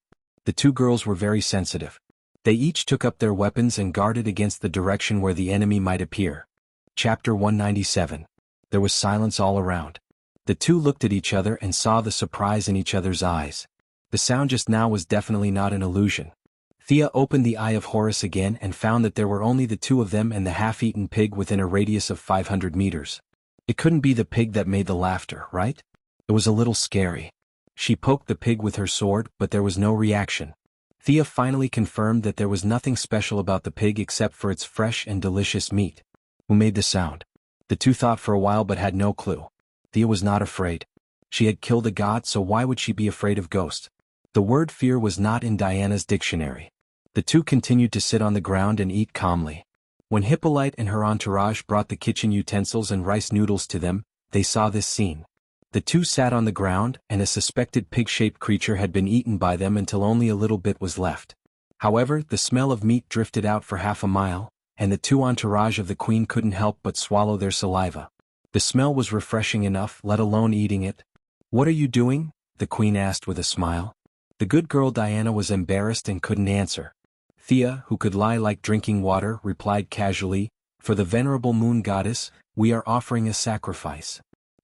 The two girls were very sensitive. They each took up their weapons and guarded against the direction where the enemy might appear. Chapter 197. There was silence all around. The two looked at each other and saw the surprise in each other's eyes. The sound just now was definitely not an illusion. Thea opened the Eye of Horus again and found that there were only the two of them and the half-eaten pig within a radius of 500 meters. It couldn't be the pig that made the laughter, right? It was a little scary. She poked the pig with her sword, but there was no reaction. Thea finally confirmed that there was nothing special about the pig except for its fresh and delicious meat. Who made the sound? The two thought for a while but had no clue. Thea was not afraid. She had killed a god, so why would she be afraid of ghosts? The word fear was not in Diana's dictionary. The two continued to sit on the ground and eat calmly. When Hippolyte and her entourage brought the kitchen utensils and rice noodles to them, they saw this scene. The two sat on the ground, and a suspected pig-shaped creature had been eaten by them until only a little bit was left. However, the smell of meat drifted out for half a mile, and the two entourage of the queen couldn't help but swallow their saliva. The smell was refreshing enough, let alone eating it. "What are you doing?" the queen asked with a smile. The good girl Diana was embarrassed and couldn't answer. Thea, who could lie like drinking water, replied casually, "For the venerable moon goddess, we are offering a sacrifice."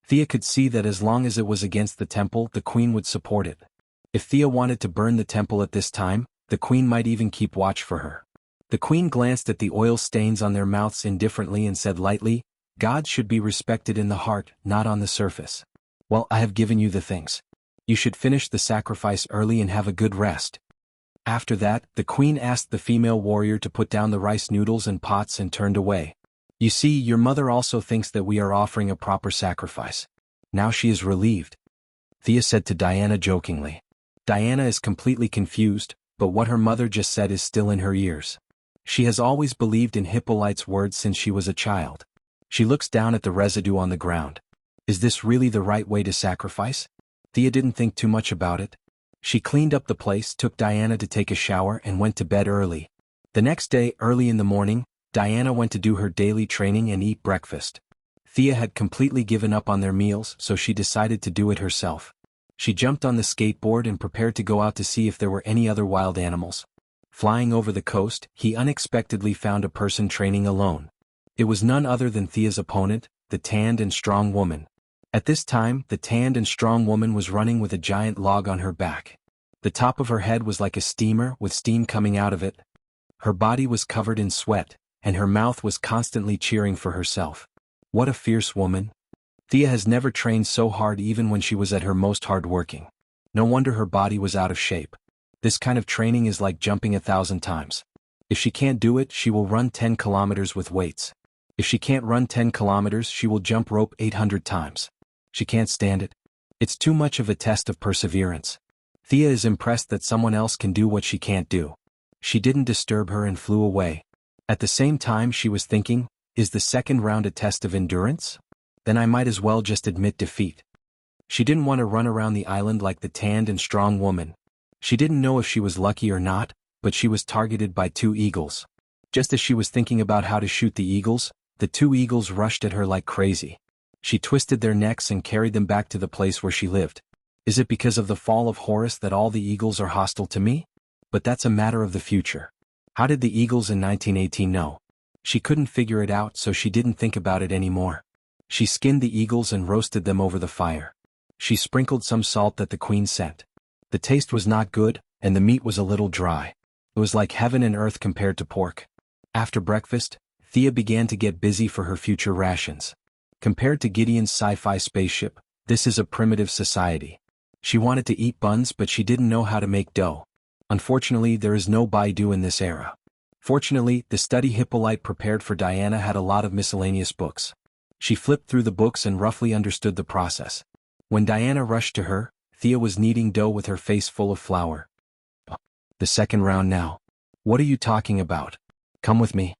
Thea could see that as long as it was against the temple, the queen would support it. If Thea wanted to burn the temple at this time, the queen might even keep watch for her. The queen glanced at the oil stains on their mouths indifferently and said lightly, "Gods should be respected in the heart, not on the surface. Well, I have given you the things. You should finish the sacrifice early and have a good rest." After that, the queen asked the female warrior to put down the rice noodles and pots and turned away. "You see, your mother also thinks that we are offering a proper sacrifice." Now she is relieved. Thea said to Diana jokingly. Diana is completely confused, but what her mother just said is still in her ears. She has always believed in Hippolyte's words since she was a child. She looks down at the residue on the ground. Is this really the right way to sacrifice? Thea didn't think too much about it. She cleaned up the place, took Diana to take a shower, and went to bed early. The next day, early in the morning, Diana went to do her daily training and eat breakfast. Thea had completely given up on their meals, so she decided to do it herself. She jumped on the skateboard and prepared to go out to see if there were any other wild animals. Flying over the coast, he unexpectedly found a person training alone. It was none other than Thea's opponent, the tanned and strong woman. At this time, the tanned and strong woman was running with a giant log on her back. The top of her head was like a steamer with steam coming out of it. Her body was covered in sweat, and her mouth was constantly cheering for herself. What a fierce woman. Thea has never trained so hard even when she was at her most hardworking. No wonder her body was out of shape. This kind of training is like jumping 1,000 times. If she can't do it, she will run 10 kilometers with weights. If she can't run 10 kilometers, she will jump rope 800 times. She can't stand it. It's too much of a test of perseverance. Thea is impressed that someone else can do what she can't do. She didn't disturb her and flew away. At the same time she was thinking, is the second round a test of endurance? Then I might as well just admit defeat. She didn't want to run around the island like the tanned and strong woman. She didn't know if she was lucky or not, but she was targeted by 2 eagles. Just as she was thinking about how to shoot the eagles, the 2 eagles rushed at her like crazy. She twisted their necks and carried them back to the place where she lived. Is it because of the fall of Horus that all the eagles are hostile to me? But that's a matter of the future. How did the eagles in 1918 know? She couldn't figure it out, so she didn't think about it anymore. She skinned the eagles and roasted them over the fire. She sprinkled some salt that the queen sent. The taste was not good, and the meat was a little dry. It was like heaven and earth compared to pork. After breakfast, Thea began to get busy for her future rations. Compared to Gideon's sci-fi spaceship, this is a primitive society. She wanted to eat buns, but she didn't know how to make dough. Unfortunately, there is no Baidu in this era. Fortunately, the study Hippolyte prepared for Diana had a lot of miscellaneous books. She flipped through the books and roughly understood the process. When Diana rushed to her, Thea was kneading dough with her face full of flour. The second round now. What are you talking about? Come with me.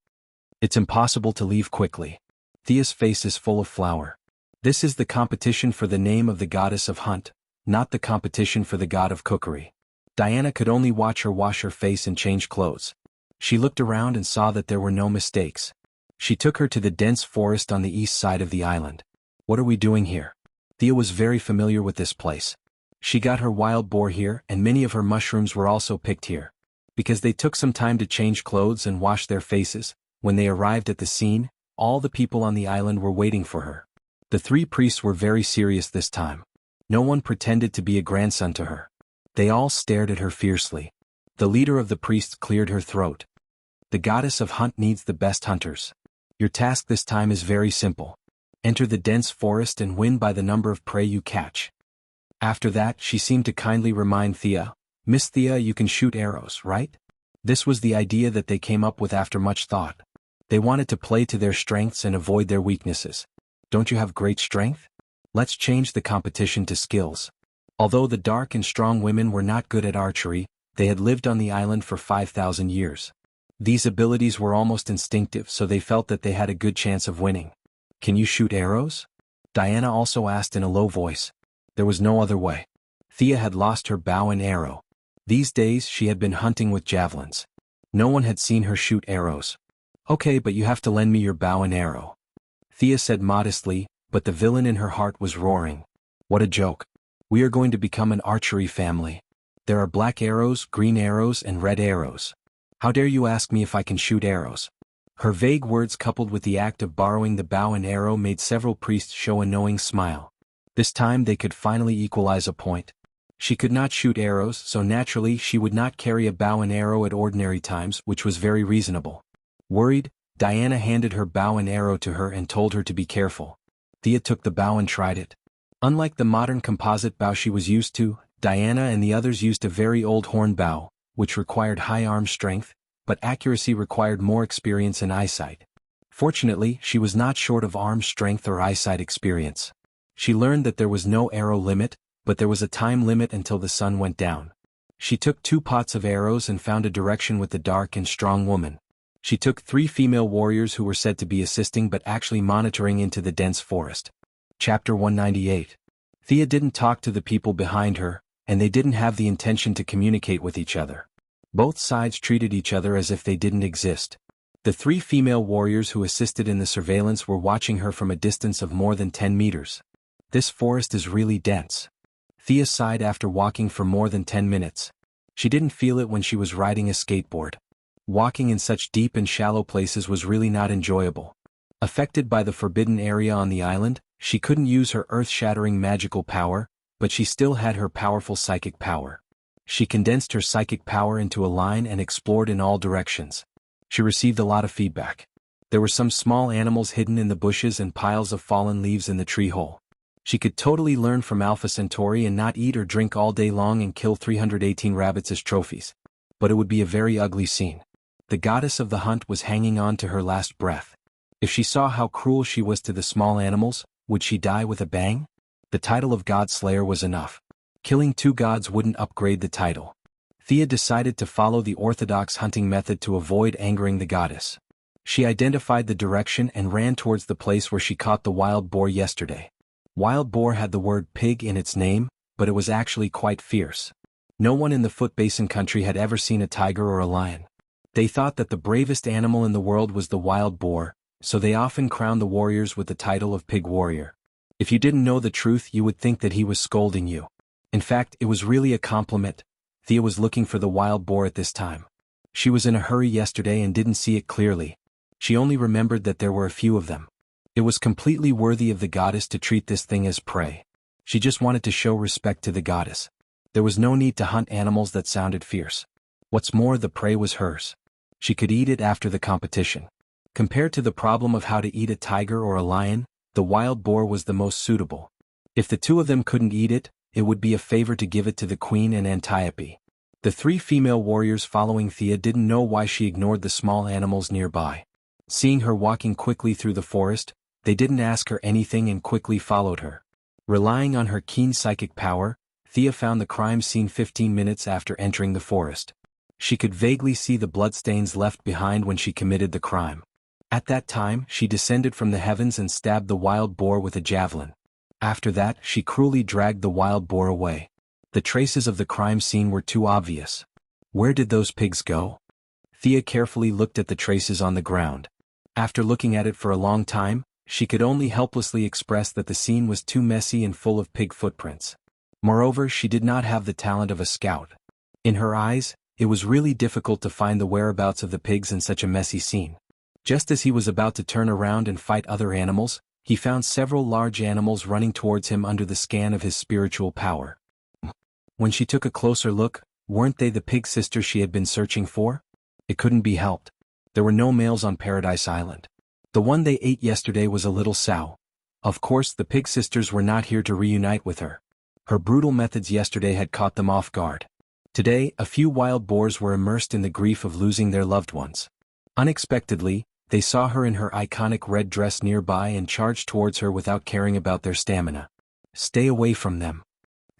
It's impossible to leave quickly. Thea's face is full of flour. This is the competition for the name of the goddess of hunt, not the competition for the god of cookery. Diana could only watch her wash her face and change clothes. She looked around and saw that there were no mistakes. She took her to the dense forest on the east side of the island. What are we doing here? Thea was very familiar with this place. She got her wild boar here, and many of her mushrooms were also picked here. Because they took some time to change clothes and wash their faces, when they arrived at the scene, all the people on the island were waiting for her. The 3 priests were very serious this time. No one pretended to be a grandson to her. They all stared at her fiercely. The leader of the priests cleared her throat. The goddess of hunt needs the best hunters. Your task this time is very simple. Enter the dense forest and win by the number of prey you catch. After that, she seemed to kindly remind Thea, Miss Thea, you can shoot arrows, right? This was the idea that they came up with after much thought. They wanted to play to their strengths and avoid their weaknesses. Don't you have great strength? Let's change the competition to skills. Although the dark and strong women were not good at archery, they had lived on the island for 5,000 years. These abilities were almost instinctive, so they felt that they had a good chance of winning. Can you shoot arrows? Diana also asked in a low voice. There was no other way. Thea had lost her bow and arrow. These days she had been hunting with javelins. No one had seen her shoot arrows. Okay, but you have to lend me your bow and arrow. Thea said modestly, but the villain in her heart was roaring. What a joke. We are going to become an archery family. There are black arrows, green arrows, and red arrows. How dare you ask me if I can shoot arrows? Her vague words coupled with the act of borrowing the bow and arrow made several priests show a knowing smile. This time they could finally equalize a point. She could not shoot arrows, so naturally she would not carry a bow and arrow at ordinary times, which was very reasonable. Worried, Diana handed her bow and arrow to her and told her to be careful. Thea took the bow and tried it. Unlike the modern composite bow she was used to, Diana and the others used a very old horn bow, which required high arm strength, but accuracy required more experience and eyesight. Fortunately, she was not short of arm strength or eyesight experience. She learned that there was no arrow limit, but there was a time limit until the sun went down. She took 2 pots of arrows and found a direction with the dark and strong woman. She took 3 female warriors who were said to be assisting but actually monitoring into the dense forest. Chapter 198. Thea didn't talk to the people behind her, and they didn't have the intention to communicate with each other. Both sides treated each other as if they didn't exist. The 3 female warriors who assisted in the surveillance were watching her from a distance of more than 10 meters. This forest is really dense. Thea sighed after walking for more than 10 minutes. She didn't feel it when she was riding a skateboard. Walking in such deep and shallow places was really not enjoyable. Affected by the forbidden area on the island, she couldn't use her earth-shattering magical power, but she still had her powerful psychic power. She condensed her psychic power into a line and explored in all directions. She received a lot of feedback. There were some small animals hidden in the bushes and piles of fallen leaves in the tree hole. She could totally learn from Alpha Centauri and not eat or drink all day long and kill 318 rabbits as trophies. But it would be a very ugly scene. The goddess of the hunt was hanging on to her last breath. If she saw how cruel she was to the small animals, would she die with a bang? The title of God Slayer was enough. Killing 2 gods wouldn't upgrade the title. Thea decided to follow the orthodox hunting method to avoid angering the goddess. She identified the direction and ran towards the place where she caught the wild boar yesterday. Wild boar had the word pig in its name, but it was actually quite fierce. No one in the Foot Basin country had ever seen a tiger or a lion. They thought that the bravest animal in the world was the wild boar, so they often crowned the warriors with the title of pig warrior. If you didn't know the truth, you would think that he was scolding you. In fact, it was really a compliment. Thea was looking for the wild boar at this time. She was in a hurry yesterday and didn't see it clearly. She only remembered that there were a few of them. It was completely worthy of the goddess to treat this thing as prey. She just wanted to show respect to the goddess. There was no need to hunt animals that sounded fierce. What's more, the prey was hers. She could eat it after the competition. Compared to the problem of how to eat a tiger or a lion, the wild boar was the most suitable. If the 2 of them couldn't eat it, it would be a favor to give it to the queen and Antiope. The 3 female warriors following Thea didn't know why she ignored the small animals nearby. Seeing her walking quickly through the forest, they didn't ask her anything and quickly followed her. Relying on her keen psychic power, Thea found the crime scene 15 minutes after entering the forest. She could vaguely see the bloodstains left behind when she committed the crime. At that time, she descended from the heavens and stabbed the wild boar with a javelin. After that, she cruelly dragged the wild boar away. The traces of the crime scene were too obvious. Where did those pigs go? Thea carefully looked at the traces on the ground. After looking at it for a long time, she could only helplessly express that the scene was too messy and full of pig footprints. Moreover, she did not have the talent of a scout. In her eyes, it was really difficult to find the whereabouts of the pigs in such a messy scene. Just as he was about to turn around and fight other animals, he found several large animals running towards him under the scan of his spiritual power. When she took a closer look, weren't they the pig sisters she had been searching for? It couldn't be helped. There were no males on Paradise Island. The one they ate yesterday was a little sow. Of course, the pig sisters were not here to reunite with her. Her brutal methods yesterday had caught them off guard. Today, a few wild boars were immersed in the grief of losing their loved ones. Unexpectedly, they saw her in her iconic red dress nearby and charged towards her without caring about their stamina. "Stay away from them,"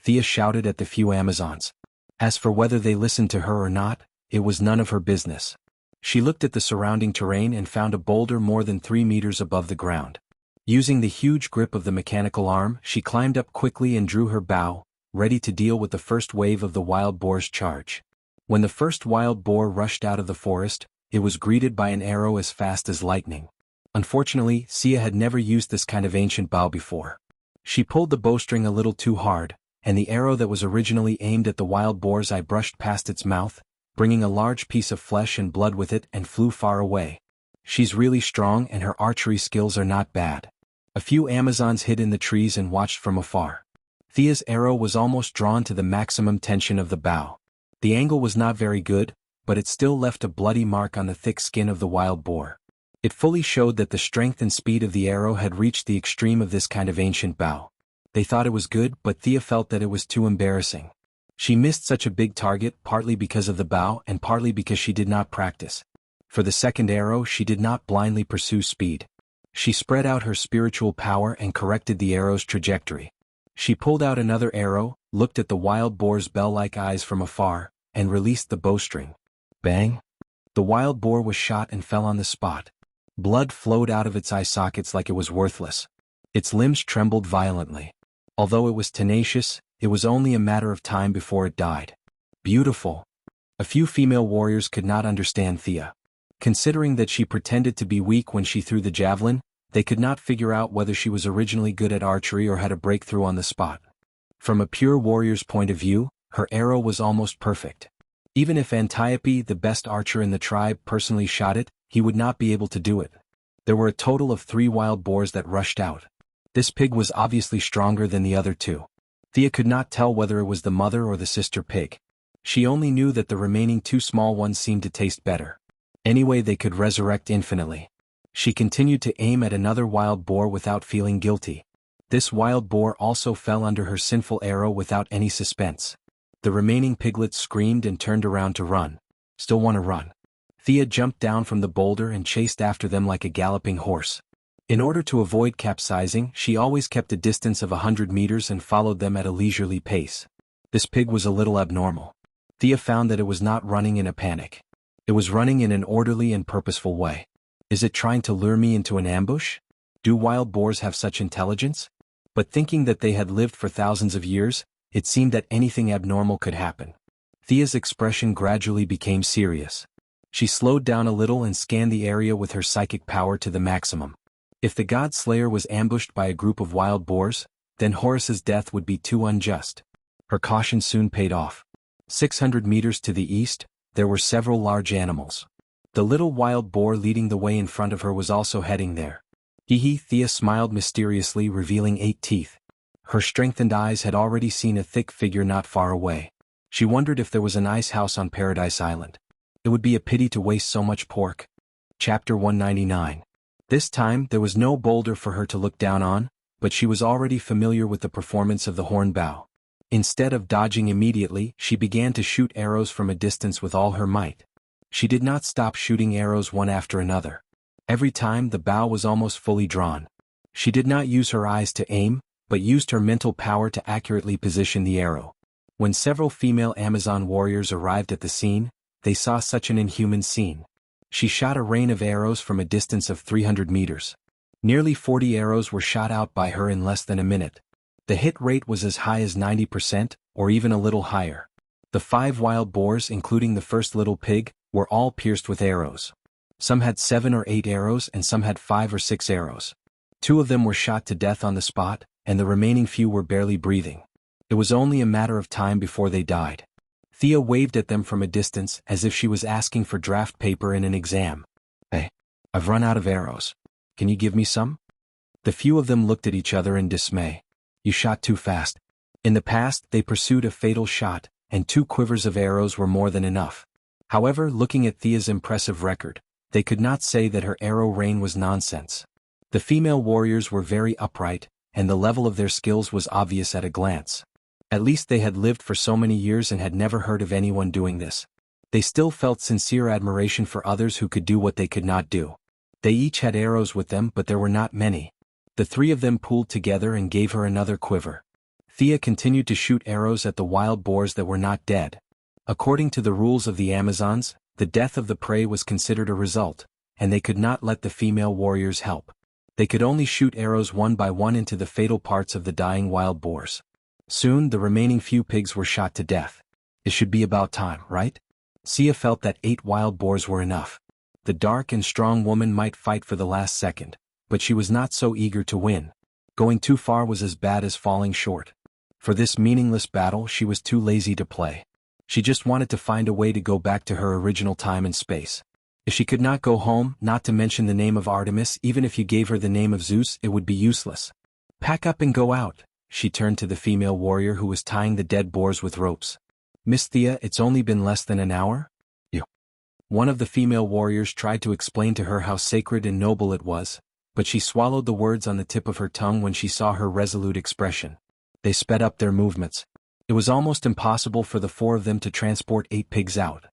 Thea shouted at the few Amazons. As for whether they listened to her or not, it was none of her business. She looked at the surrounding terrain and found a boulder more than 3 meters above the ground. Using the huge grip of the mechanical arm, she climbed up quickly and drew her bow, ready to deal with the first wave of the wild boar's charge. When the first wild boar rushed out of the forest, it was greeted by an arrow as fast as lightning. Unfortunately, Sia had never used this kind of ancient bow before. She pulled the bowstring a little too hard, and the arrow that was originally aimed at the wild boar's eye brushed past its mouth, bringing a large piece of flesh and blood with it, and flew far away. She's really strong and her archery skills are not bad. A few Amazons hid in the trees and watched from afar. Thea's arrow was almost drawn to the maximum tension of the bow. The angle was not very good, but it still left a bloody mark on the thick skin of the wild boar. It fully showed that the strength and speed of the arrow had reached the extreme of this kind of ancient bow. They thought it was good, but Thea felt that it was too embarrassing. She missed such a big target partly because of the bow and partly because she did not practice. For the second arrow, she did not blindly pursue speed. She spread out her spiritual power and corrected the arrow's trajectory. She pulled out another arrow, looked at the wild boar's bell-like eyes from afar, and released the bowstring. Bang! The wild boar was shot and fell on the spot. Blood flowed out of its eye sockets like it was worthless. Its limbs trembled violently. Although it was tenacious, it was only a matter of time before it died. Beautiful. A few female warriors could not understand Thea. Considering that she pretended to be weak when she threw the javelin, they could not figure out whether she was originally good at archery or had a breakthrough on the spot. From a pure warrior's point of view, her arrow was almost perfect. Even if Antiope, the best archer in the tribe, personally shot it, he would not be able to do it. There were a total of 3 wild boars that rushed out. This pig was obviously stronger than the other 2. Thea could not tell whether it was the mother or the sister pig. She only knew that the remaining 2 small ones seemed to taste better. Anyway, they could resurrect infinitely. She continued to aim at another wild boar without feeling guilty. This wild boar also fell under her sinful arrow without any suspense. The remaining piglets screamed and turned around to run. Still want to run. Thea jumped down from the boulder and chased after them like a galloping horse. In order to avoid capsizing, she always kept a distance of 100 meters and followed them at a leisurely pace. This pig was a little abnormal. Thea found that it was not running in a panic. It was running in an orderly and purposeful way. Is it trying to lure me into an ambush? Do wild boars have such intelligence? But thinking that they had lived for thousands of years, it seemed that anything abnormal could happen. Thea's expression gradually became serious. She slowed down a little and scanned the area with her psychic power to the maximum. If the god slayer was ambushed by a group of wild boars, then Horus's death would be too unjust. Her caution soon paid off. 600 meters to the east, there were several large animals. The little wild boar leading the way in front of her was also heading there. Hee, Thea smiled mysteriously, revealing 8 teeth. Her strengthened eyes had already seen a thick figure not far away. She wondered if there was an ice house on Paradise Island. It would be a pity to waste so much pork. Chapter 199. This time there was no boulder for her to look down on, but she was already familiar with the performance of the horn bow. Instead of dodging immediately, she began to shoot arrows from a distance with all her might. She did not stop shooting arrows one after another. Every time the bow was almost fully drawn. She did not use her eyes to aim, but used her mental power to accurately position the arrow. When several female Amazon warriors arrived at the scene, they saw such an inhuman scene. She shot a rain of arrows from a distance of 300 meters. Nearly 40 arrows were shot out by her in less than a minute. The hit rate was as high as 90%, or even a little higher. The 5 wild boars, including the first little pig, were all pierced with arrows. Some had 7 or 8 arrows and some had 5 or 6 arrows. 2 of them were shot to death on the spot, and the remaining few were barely breathing. It was only a matter of time before they died. Thea waved at them from a distance as if she was asking for draft paper in an exam. Hey, I've run out of arrows. Can you give me some? The few of them looked at each other in dismay. You shot too fast. In the past, they pursued a fatal shot, and 2 quivers of arrows were more than enough. However, looking at Thea's impressive record, they could not say that her arrow rain was nonsense. The female warriors were very upright, and the level of their skills was obvious at a glance. At least they had lived for so many years and had never heard of anyone doing this. They still felt sincere admiration for others who could do what they could not do. They each had arrows with them, but there were not many. The 3 of them pooled together and gave her another quiver. Thea continued to shoot arrows at the wild boars that were not dead. According to the rules of the Amazons, the death of the prey was considered a result, and they could not let the female warriors help. They could only shoot arrows one by one into the fatal parts of the dying wild boars. Soon the remaining few pigs were shot to death. It should be about time, right? Sia felt that 8 wild boars were enough. The dark and strong woman might fight for the last second, but she was not so eager to win. Going too far was as bad as falling short. For this meaningless battle she was too lazy to play. She just wanted to find a way to go back to her original time and space. If she could not go home, not to mention the name of Artemis, even if you gave her the name of Zeus, it would be useless. Pack up and go out. She turned to the female warrior who was tying the dead boars with ropes. Miss Thea, it's only been less than an hour? One of the female warriors tried to explain to her how sacred and noble it was, but she swallowed the words on the tip of her tongue when she saw her resolute expression. They sped up their movements. It was almost impossible for the 4 of them to transport 8 pigs out.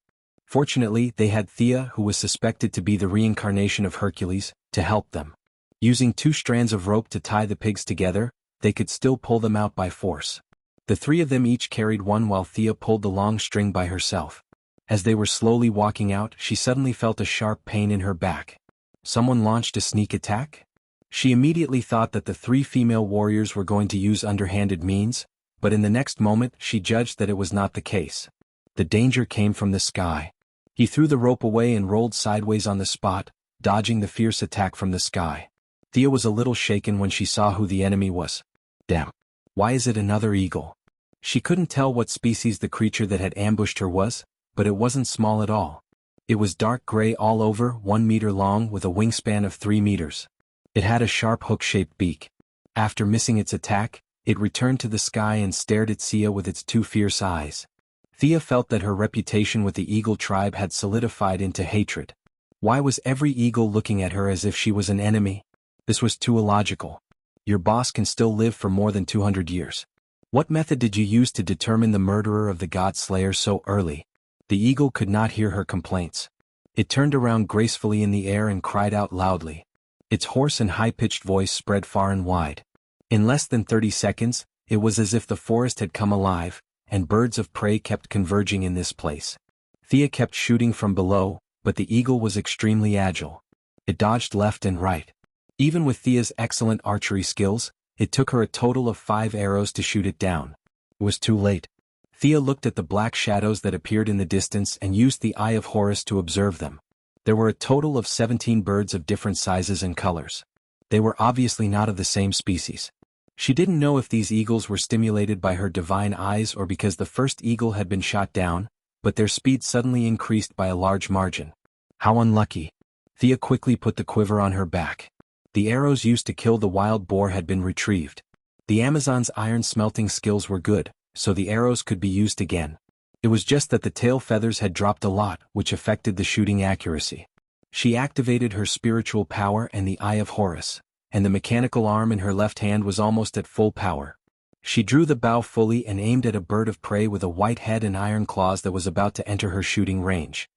Fortunately, they had Thea, who was suspected to be the reincarnation of Hercules, to help them. Using 2 strands of rope to tie the pigs together, they could still pull them out by force. The 3 of them each carried one while Thea pulled the long string by herself. As they were slowly walking out, she suddenly felt a sharp pain in her back. Someone launched a sneak attack? She immediately thought that the 3 female warriors were going to use underhanded means, but in the next moment she judged that it was not the case. The danger came from the sky. He threw the rope away and rolled sideways on the spot, dodging the fierce attack from the sky. Thea was a little shaken when she saw who the enemy was. Damn. Why is it another eagle? She couldn't tell what species the creature that had ambushed her was, but it wasn't small at all. It was dark gray all over, 1 meter long with a wingspan of 3 meters. It had a sharp hook-shaped beak. After missing its attack, it returned to the sky and stared at Sia with its 2 fierce eyes. Thea felt that her reputation with the eagle tribe had solidified into hatred. Why was every eagle looking at her as if she was an enemy? This was too illogical. Your boss can still live for more than 200 years. What method did you use to determine the murderer of the God Slayer so early? The eagle could not hear her complaints. It turned around gracefully in the air and cried out loudly. Its hoarse and high-pitched voice spread far and wide. In less than 30 seconds, it was as if the forest had come alive, and birds of prey kept converging in this place. Thea kept shooting from below, but the eagle was extremely agile. It dodged left and right. Even with Thea's excellent archery skills, it took her a total of 5 arrows to shoot it down. It was too late. Thea looked at the black shadows that appeared in the distance and used the Eye of Horus to observe them. There were a total of 17 birds of different sizes and colors. They were obviously not of the same species. She didn't know if these eagles were stimulated by her divine eyes or because the first eagle had been shot down, but their speed suddenly increased by a large margin. How unlucky. Thea quickly put the quiver on her back. The arrows used to kill the wild boar had been retrieved. The Amazon's iron smelting skills were good, so the arrows could be used again. It was just that the tail feathers had dropped a lot, which affected the shooting accuracy. She activated her spiritual power and the Eye of Horus, and the mechanical arm in her left hand was almost at full power. She drew the bow fully and aimed at a bird of prey with a white head and iron claws that was about to enter her shooting range.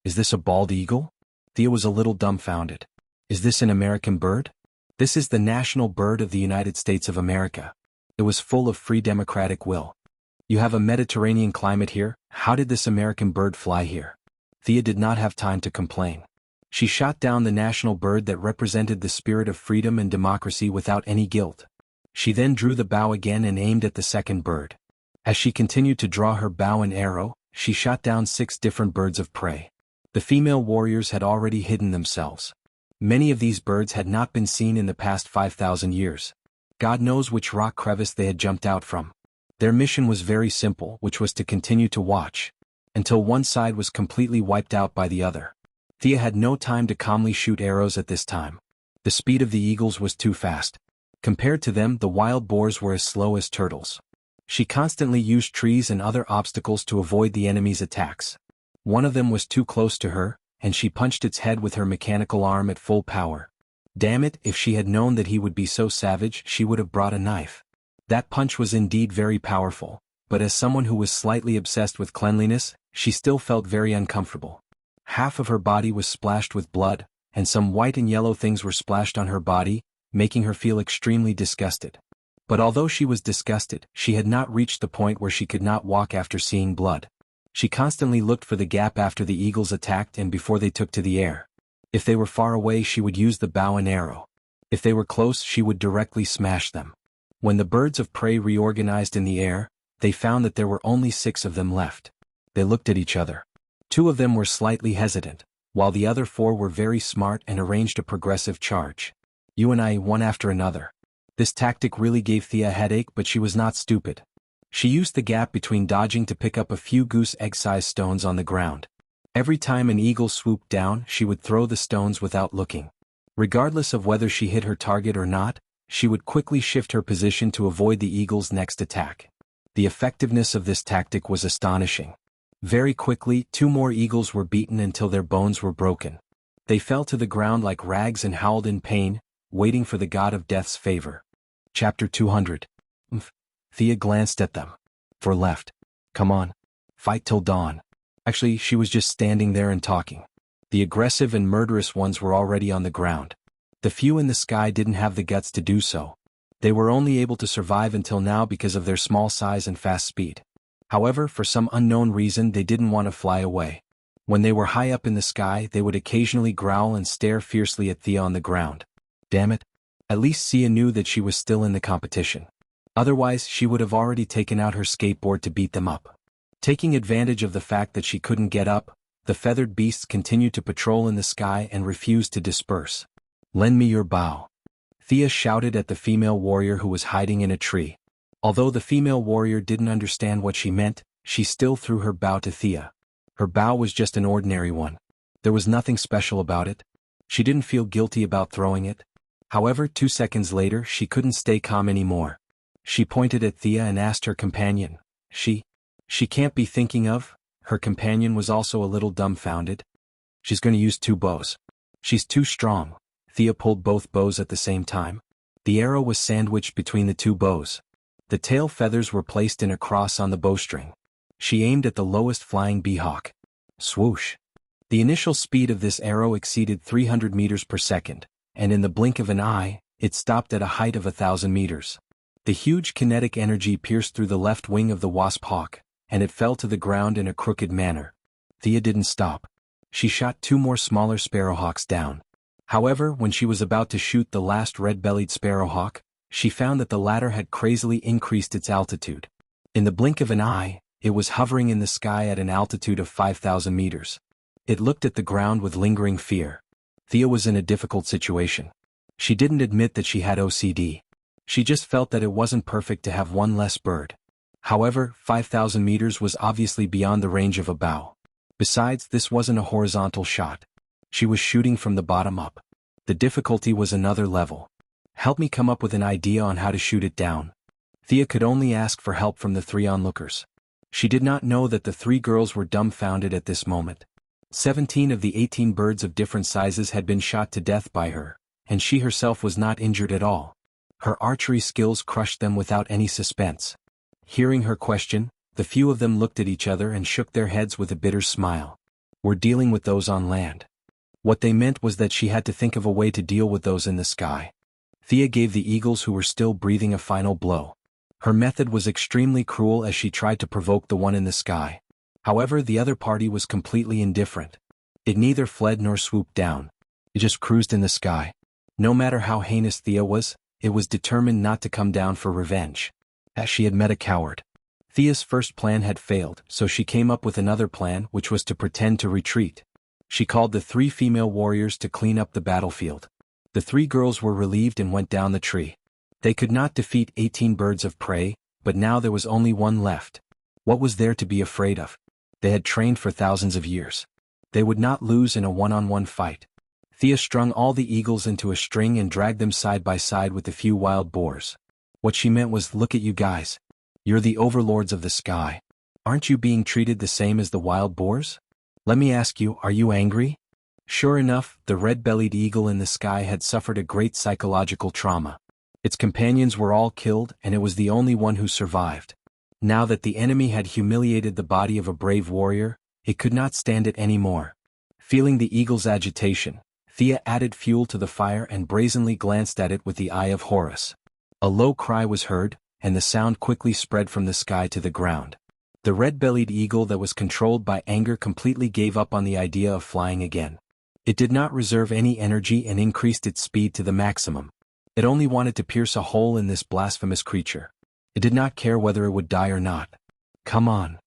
Is this a bald eagle? Thea was a little dumbfounded. Is this an American bird? This is the national bird of the United States of America. It was full of free democratic will. You have a Mediterranean climate here, how did this American bird fly here? Thea did not have time to complain. She shot down the national bird that represented the spirit of freedom and democracy without any guilt. She then drew the bow again and aimed at the second bird. As she continued to draw her bow and arrow, she shot down 6 different birds of prey. The female warriors had already hidden themselves. Many of these birds had not been seen in the past 5,000 years. God knows which rock crevice they had jumped out from. Their mission was very simple, which was to continue to watch, until one side was completely wiped out by the other. Thea had no time to calmly shoot arrows at this time. The speed of the eagles was too fast. Compared to them, the wild boars were as slow as turtles. She constantly used trees and other obstacles to avoid the enemy's attacks. One of them was too close to her, and she punched its head with her mechanical arm at full power. Damn it, if she had known that he would be so savage, she would have brought a knife. That punch was indeed very powerful, but as someone who was slightly obsessed with cleanliness, she still felt very uncomfortable. Half of her body was splashed with blood, and some white and yellow things were splashed on her body, making her feel extremely disgusted. But although she was disgusted, she had not reached the point where she could not walk after seeing blood. She constantly looked for the gap after the eagles attacked and before they took to the air. If they were far away, she would use the bow and arrow. If they were close, she would directly smash them. When the birds of prey reorganized in the air, they found that there were only 6 of them left. They looked at each other. 2 of them were slightly hesitant, while the other 4 were very smart and arranged a progressive charge. You and I, one after another. This tactic really gave Thea a headache, but she was not stupid. She used the gap between dodging to pick up a few goose egg-sized stones on the ground. Every time an eagle swooped down, she would throw the stones without looking. Regardless of whether she hit her target or not, she would quickly shift her position to avoid the eagle's next attack. The effectiveness of this tactic was astonishing. Very quickly, 2 more eagles were beaten until their bones were broken. They fell to the ground like rags and howled in pain, waiting for the god of death's favor. Chapter 200. Thea glanced at them. For left. Come on. Fight till dawn. Actually, she was just standing there and talking. The aggressive and murderous ones were already on the ground. The few in the sky didn't have the guts to do so. They were only able to survive until now because of their small size and fast speed. However, for some unknown reason, they didn't want to fly away. When they were high up in the sky, they would occasionally growl and stare fiercely at Thea on the ground. Damn it. At least Thea knew that she was still in the competition. Otherwise, she would have already taken out her skateboard to beat them up. Taking advantage of the fact that she couldn't get up, the feathered beasts continued to patrol in the sky and refused to disperse. Lend me your bow. Thea shouted at the female warrior who was hiding in a tree. Although the female warrior didn't understand what she meant, she still threw her bow to Thea. Her bow was just an ordinary one. There was nothing special about it. She didn't feel guilty about throwing it. However, 2 seconds later, she couldn't stay calm anymore. She pointed at Thea and asked her companion. She can't be thinking of? Her companion was also a little dumbfounded. She's going to use 2 bows. She's too strong. Thea pulled both bows at the same time. The arrow was sandwiched between the two bows. The tail feathers were placed in a cross on the bowstring. She aimed at the lowest flying beehawk. Swoosh! The initial speed of this arrow exceeded 300 meters per second, and in the blink of an eye, it stopped at a height of 1,000 meters. The huge kinetic energy pierced through the left wing of the wasp hawk, and it fell to the ground in a crooked manner. Thea didn't stop. She shot 2 more smaller sparrowhawks down. However, when she was about to shoot the last red-bellied sparrowhawk, she found that the latter had crazily increased its altitude. In the blink of an eye, it was hovering in the sky at an altitude of 5,000 meters. It looked at the ground with lingering fear. Thea was in a difficult situation. She didn't admit that she had OCD. She just felt that it wasn't perfect to have one less bird. However, 5,000 meters was obviously beyond the range of a bow. Besides, this wasn't a horizontal shot. She was shooting from the bottom up. The difficulty was another level. Help me come up with an idea on how to shoot it down. Thea could only ask for help from the 3 onlookers. She did not know that the 3 girls were dumbfounded at this moment. 17 of the 18 birds of different sizes had been shot to death by her, and she herself was not injured at all. Her archery skills crushed them without any suspense. Hearing her question, the few of them looked at each other and shook their heads with a bitter smile. We're dealing with those on land. What they meant was that she had to think of a way to deal with those in the sky. Thea gave the eagles who were still breathing a final blow. Her method was extremely cruel as she tried to provoke the one in the sky. However, the other party was completely indifferent. It neither fled nor swooped down. It just cruised in the sky. No matter how heinous Thea was, it was determined not to come down for revenge. As she had met a coward. Thea's first plan had failed, so she came up with another plan, which was to pretend to retreat. She called the 3 female warriors to clean up the battlefield. The 3 girls were relieved and went down the tree. They could not defeat 18 birds of prey, but now there was only one left. What was there to be afraid of? They had trained for thousands of years. They would not lose in a one-on-one fight. Thea strung all the eagles into a string and dragged them side by side with the few wild boars. What she meant was, look at you guys. You're the overlords of the sky. Aren't you being treated the same as the wild boars? Let me ask you, are you angry? Sure enough, the red-bellied eagle in the sky had suffered a great psychological trauma. Its companions were all killed, and it was the only one who survived. Now that the enemy had humiliated the body of a brave warrior, it could not stand it anymore. Feeling the eagle's agitation, Thea added fuel to the fire and brazenly glanced at it with the eye of Horus. A low cry was heard, and the sound quickly spread from the sky to the ground. The red-bellied eagle that was controlled by anger completely gave up on the idea of flying again. It did not reserve any energy and increased its speed to the maximum. It only wanted to pierce a hole in this blasphemous creature. It did not care whether it would die or not. Come on.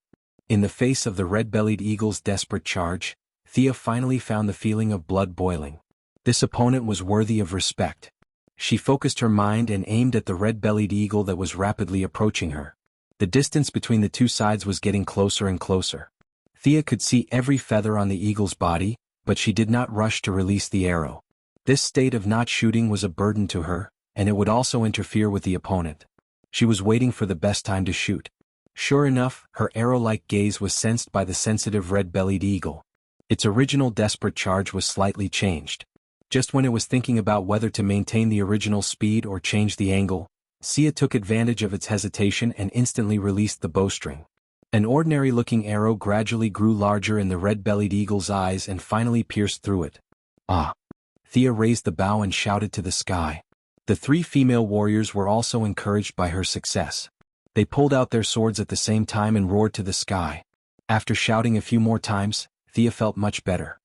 In the face of the red-bellied eagle's desperate charge, Thea finally found the feeling of blood boiling. This opponent was worthy of respect. She focused her mind and aimed at the red-bellied eagle that was rapidly approaching her. The distance between the two sides was getting closer and closer. Thea could see every feather on the eagle's body, but she did not rush to release the arrow. This state of not shooting was a burden to her, and it would also interfere with the opponent. She was waiting for the best time to shoot. Sure enough, her arrow-like gaze was sensed by the sensitive red-bellied eagle. Its original desperate charge was slightly changed. Just when it was thinking about whether to maintain the original speed or change the angle, Thea took advantage of its hesitation and instantly released the bowstring. An ordinary-looking arrow gradually grew larger in the red-bellied eagle's eyes and finally pierced through it. Ah! Thea raised the bow and shouted to the sky. The 3 female warriors were also encouraged by her success. They pulled out their swords at the same time and roared to the sky. After shouting a few more times, Thea felt much better.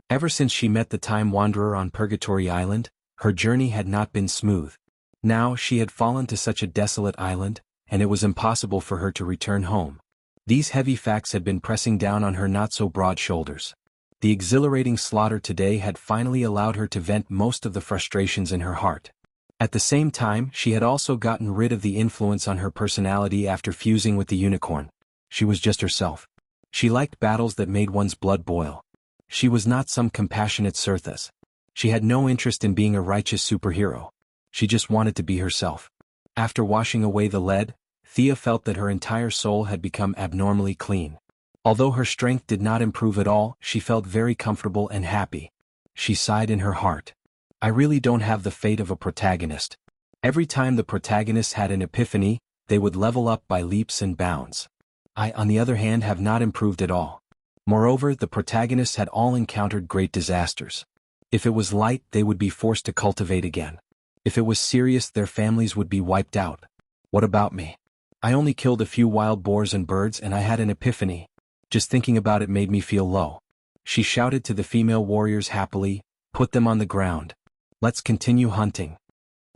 Ever since she met the Time Wanderer on Purgatory Island, her journey had not been smooth. Now she had fallen to such a desolate island, and it was impossible for her to return home. These heavy facts had been pressing down on her not-so-broad shoulders. The exhilarating slaughter today had finally allowed her to vent most of the frustrations in her heart. At the same time, she had also gotten rid of the influence on her personality after fusing with the unicorn. She was just herself. She liked battles that made one's blood boil. She was not some compassionate Cirthus. She had no interest in being a righteous superhero. She just wanted to be herself. After washing away the lead, Thea felt that her entire soul had become abnormally clean. Although her strength did not improve at all, she felt very comfortable and happy. She sighed in her heart. I really don't have the fate of a protagonist. Every time the protagonists had an epiphany, they would level up by leaps and bounds. I, on the other hand, have not improved at all. Moreover, the protagonists had all encountered great disasters. If it was light, they would be forced to cultivate again. If it was serious, their families would be wiped out. What about me? I only killed a few wild boars and birds and I had an epiphany. Just thinking about it made me feel low. She shouted to the female warriors happily, "Put them on the ground. Let's continue hunting."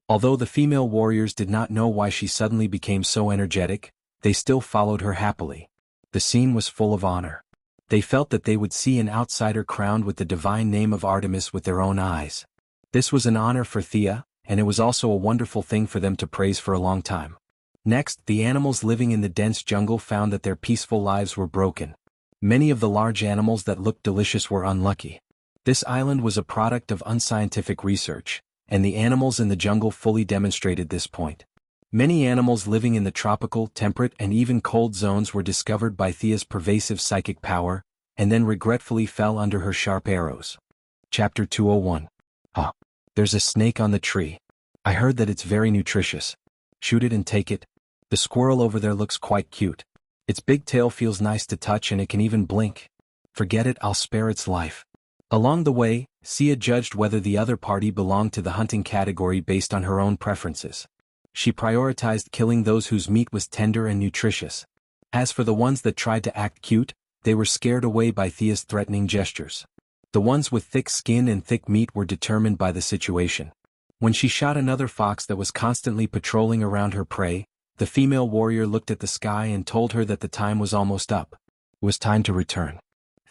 Although the female warriors did not know why she suddenly became so energetic, they still followed her happily. The scene was full of honor. They felt that they would see an outsider crowned with the divine name of Artemis with their own eyes. This was an honor for Thea, and it was also a wonderful thing for them to praise for a long time. Next, the animals living in the dense jungle found that their peaceful lives were broken. Many of the large animals that looked delicious were unlucky. This island was a product of unscientific research, and the animals in the jungle fully demonstrated this point. Many animals living in the tropical, temperate, and even cold zones were discovered by Thea's pervasive psychic power, and then regretfully fell under her sharp arrows. Chapter 201. Ah, there's a snake on the tree. I heard that it's very nutritious. Shoot it and take it. The squirrel over there looks quite cute. Its big tail feels nice to touch and it can even blink. Forget it, I'll spare its life. Along the way, Sia judged whether the other party belonged to the hunting category based on her own preferences. She prioritized killing those whose meat was tender and nutritious. As for the ones that tried to act cute, they were scared away by Thea's threatening gestures. The ones with thick skin and thick meat were determined by the situation. When she shot another fox that was constantly patrolling around her prey, the female warrior looked at the sky and told her that the time was almost up. It was time to return.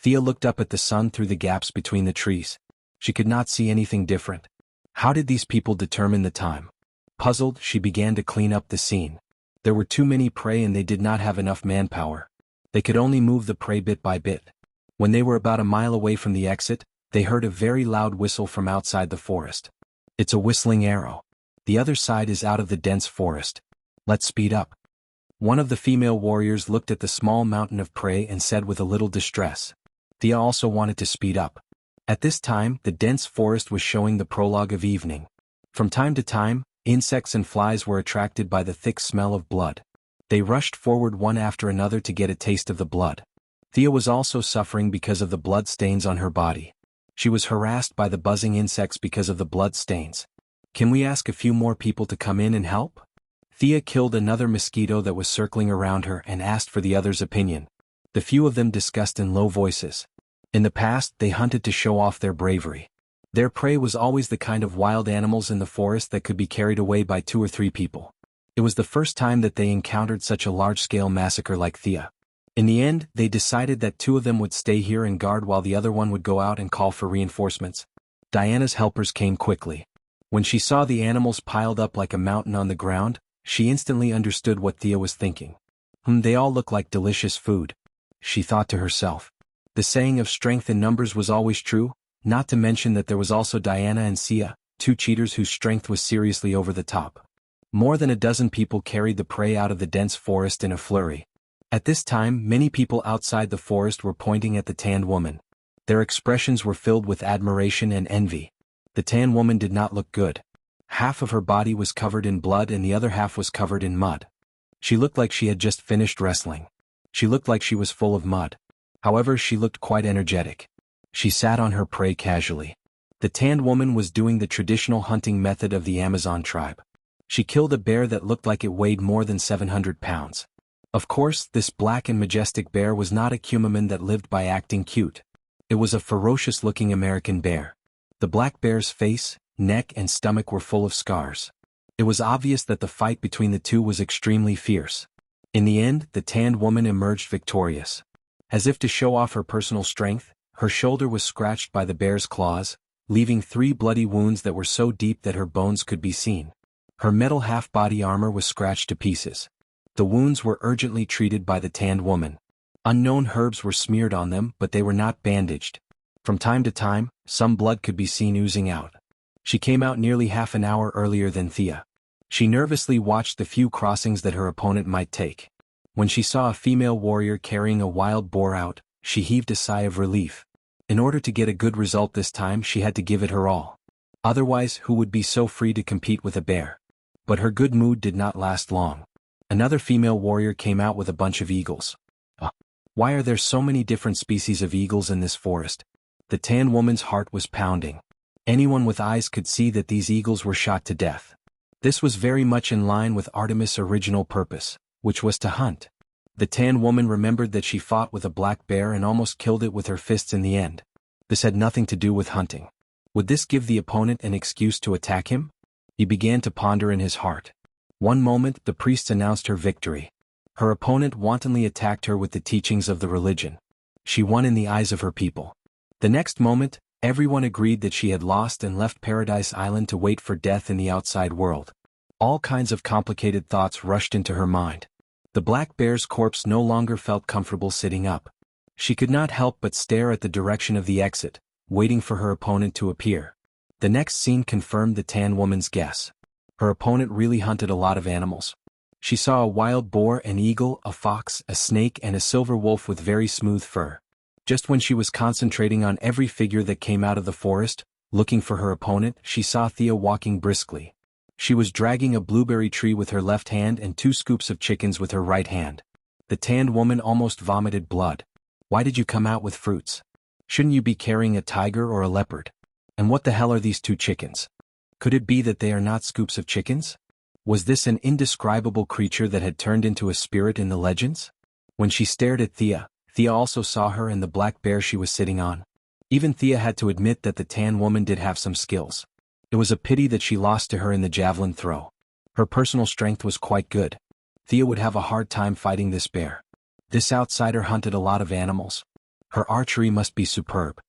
Thea looked up at the sun through the gaps between the trees. She could not see anything different. How did these people determine the time? Puzzled, she began to clean up the scene. There were too many prey and they did not have enough manpower. They could only move the prey bit by bit. When they were about a mile away from the exit, they heard a very loud whistle from outside the forest. It's a whistling arrow. The other side is out of the dense forest. Let's speed up. One of the female warriors looked at the small mountain of prey and said with a little distress. Thea also wanted to speed up. At this time, the dense forest was showing the prologue of evening. From time to time, insects and flies were attracted by the thick smell of blood. They rushed forward one after another to get a taste of the blood. Thea was also suffering because of the blood stains on her body. She was harassed by the buzzing insects because of the blood stains. Can we ask a few more people to come in and help? Thea killed another mosquito that was circling around her and asked for the others' opinion. The few of them discussed in low voices. In the past, they hunted to show off their bravery. Their prey was always the kind of wild animals in the forest that could be carried away by 2 or 3 people. It was the first time that they encountered such a large-scale massacre like Thea. In the end, they decided that 2 of them would stay here and guard while the other one would go out and call for reinforcements. Diana's helpers came quickly. When she saw the animals piled up like a mountain on the ground, she instantly understood what Thea was thinking. They all look like delicious food. She thought to herself. The saying of strength in numbers was always true, not to mention that there was also Diana and Sia, 2 cheaters whose strength was seriously over the top. More than a dozen people carried the prey out of the dense forest in a flurry. At this time, many people outside the forest were pointing at the tanned woman. Their expressions were filled with admiration and envy. The tanned woman did not look good. Half of her body was covered in blood and the other half was covered in mud. She looked like she had just finished wrestling. She looked like she was full of mud. However, she looked quite energetic. She sat on her prey casually. The tanned woman was doing the traditional hunting method of the Amazon tribe. She killed a bear that looked like it weighed more than 700 pounds. Of course, this black and majestic bear was not a Kumaman that lived by acting cute. It was a ferocious-looking American bear. The black bear's face, neck and stomach were full of scars. It was obvious that the fight between the 2 was extremely fierce. In the end, the tanned woman emerged victorious. As if to show off her personal strength, her shoulder was scratched by the bear's claws, leaving 3 bloody wounds that were so deep that her bones could be seen. Her metal half-body armor was scratched to pieces. The wounds were urgently treated by the tanned woman. Unknown herbs were smeared on them, but they were not bandaged. From time to time, some blood could be seen oozing out. She came out nearly half an hour earlier than Thea. She nervously watched the few crossings that her opponent might take. When she saw a female warrior carrying a wild boar out, she heaved a sigh of relief. In order to get a good result this time, she had to give it her all. Otherwise, who would be so free to compete with a bear? But her good mood did not last long. Another female warrior came out with a bunch of eagles. Why are there so many different species of eagles in this forest? The tan woman's heart was pounding. Anyone with eyes could see that these eagles were shot to death. This was very much in line with Artemis' original purpose, which was to hunt. The tan woman remembered that she fought with a black bear and almost killed it with her fists in the end. This had nothing to do with hunting. Would this give the opponent an excuse to attack him? He began to ponder in his heart. One moment the priests announced her victory. Her opponent wantonly attacked her with the teachings of the religion. She won in the eyes of her people. The next moment, everyone agreed that she had lost and left Paradise Island to wait for death in the outside world. All kinds of complicated thoughts rushed into her mind. The black bear's corpse no longer felt comfortable sitting up. She could not help but stare at the direction of the exit, waiting for her opponent to appear. The next scene confirmed the tan woman's guess. Her opponent really hunted a lot of animals. She saw a wild boar, an eagle, a fox, a snake, and a silver wolf with very smooth fur. Just when she was concentrating on every figure that came out of the forest, looking for her opponent, she saw Thea walking briskly. She was dragging a blueberry tree with her left hand and 2 scoops of chickens with her right hand. The tanned woman almost vomited blood. Why did you come out with fruits? Shouldn't you be carrying a tiger or a leopard? And what the hell are these 2 chickens? Could it be that they are not scoops of chickens? Was this an indescribable creature that had turned into a spirit in the legends? When she stared at Thea, Thea also saw her and the black bear she was sitting on. Even Thea had to admit that the tan woman did have some skills. It was a pity that she lost to her in the javelin throw. Her personal strength was quite good. Thea would have a hard time fighting this bear. This outsider hunted a lot of animals. Her archery must be superb.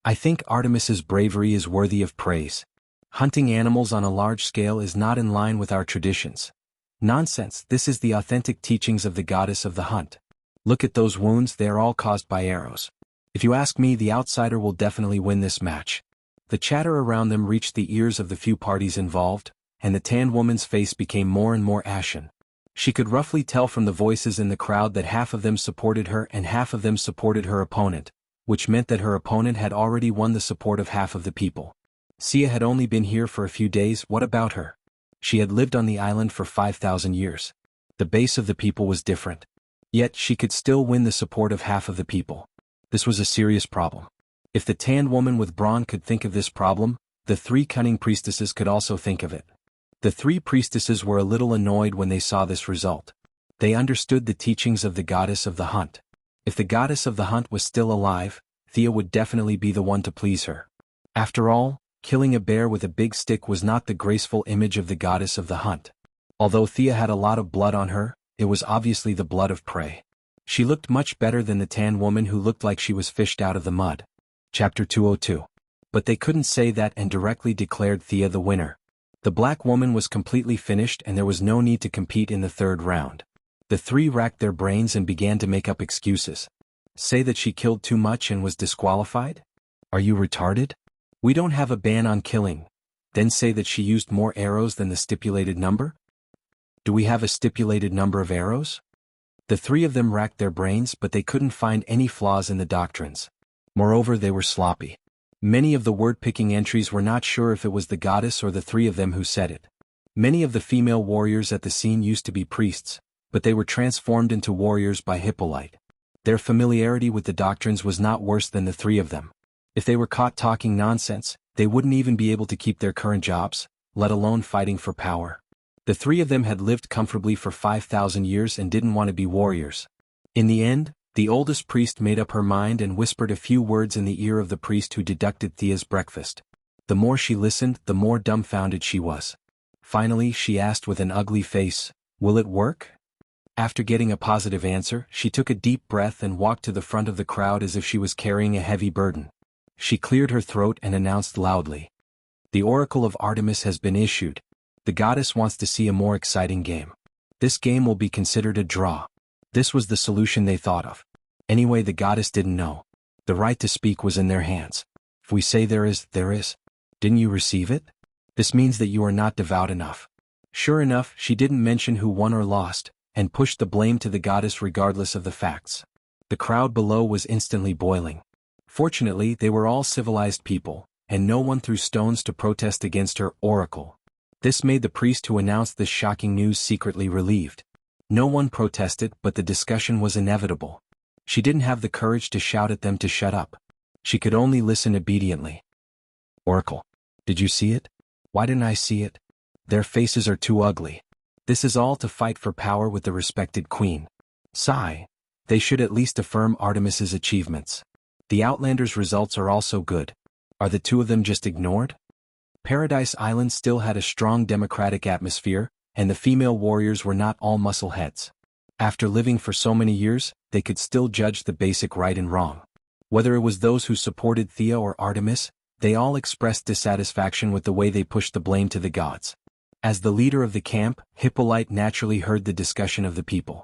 I think Artemis's bravery is worthy of praise. Hunting animals on a large scale is not in line with our traditions. Nonsense, this is the authentic teachings of the goddess of the hunt. Look at those wounds, they are all caused by arrows. If you ask me, the outsider will definitely win this match. The chatter around them reached the ears of the few parties involved, and the tan woman's face became more and more ashen. She could roughly tell from the voices in the crowd that half of them supported her and half of them supported her opponent, which meant that her opponent had already won the support of half of the people. Sia had only been here for a few days. What about her? She had lived on the island for 5,000 years. The base of the people was different. Yet she could still win the support of half of the people. This was a serious problem. If the tanned woman with brawn could think of this problem, the 3 cunning priestesses could also think of it. The 3 priestesses were a little annoyed when they saw this result. They understood the teachings of the goddess of the hunt. If the goddess of the hunt was still alive, Thea would definitely be the one to please her. After all, killing a bear with a big stick was not the graceful image of the goddess of the hunt. Although Thea had a lot of blood on her, it was obviously the blood of prey. She looked much better than the tan woman who looked like she was fished out of the mud. Chapter 202. But they couldn't say that and directly declared Thea the winner. The black woman was completely finished and there was no need to compete in the 3rd round. The 3 racked their brains and began to make up excuses. Say that she killed too much and was disqualified? Are you retarded? We don't have a ban on killing. Then say that she used more arrows than the stipulated number? Do we have a stipulated number of arrows? The 3 of them racked their brains, but they couldn't find any flaws in the doctrines. Moreover, they were sloppy. Many of the word-picking entries were not sure if it was the goddess or the 3 of them who said it. Many of the female warriors at the scene used to be priests, but they were transformed into warriors by Hippolyte. Their familiarity with the doctrines was not worse than the 3 of them. If they were caught talking nonsense, they wouldn't even be able to keep their current jobs, let alone fighting for power. The 3 of them had lived comfortably for 5,000 years and didn't want to be warriors. In the end, the oldest priest made up her mind and whispered a few words in the ear of the priest who deducted Thea's breakfast. The more she listened, the more dumbfounded she was. Finally, she asked with an ugly face, "Will it work?" After getting a positive answer, she took a deep breath and walked to the front of the crowd as if she was carrying a heavy burden. She cleared her throat and announced loudly, "The Oracle of Artemis has been issued. The goddess wants to see a more exciting game. This game will be considered a draw." This was the solution they thought of. Anyway, the goddess didn't know. The right to speak was in their hands. If we say there is, there is. Didn't you receive it? This means that you are not devout enough. Sure enough, she didn't mention who won or lost, and pushed the blame to the goddess regardless of the facts. The crowd below was instantly boiling. Fortunately, they were all civilized people, and no one threw stones to protest against her oracle. This made the priest who announced this shocking news secretly relieved. No one protested, but the discussion was inevitable. She didn't have the courage to shout at them to shut up. She could only listen obediently. Oracle, did you see it? Why didn't I see it? Their faces are too ugly. This is all to fight for power with the respected queen. Sigh. They should at least affirm Artemis's achievements. The Outlanders' results are also good. Are the two of them just ignored? Paradise Island still had a strong democratic atmosphere, and the female warriors were not all muscleheads. After living for so many years, they could still judge the basic right and wrong. Whether it was those who supported Thea or Artemis, they all expressed dissatisfaction with the way they pushed the blame to the gods. As the leader of the camp, Hippolyte naturally heard the discussion of the people.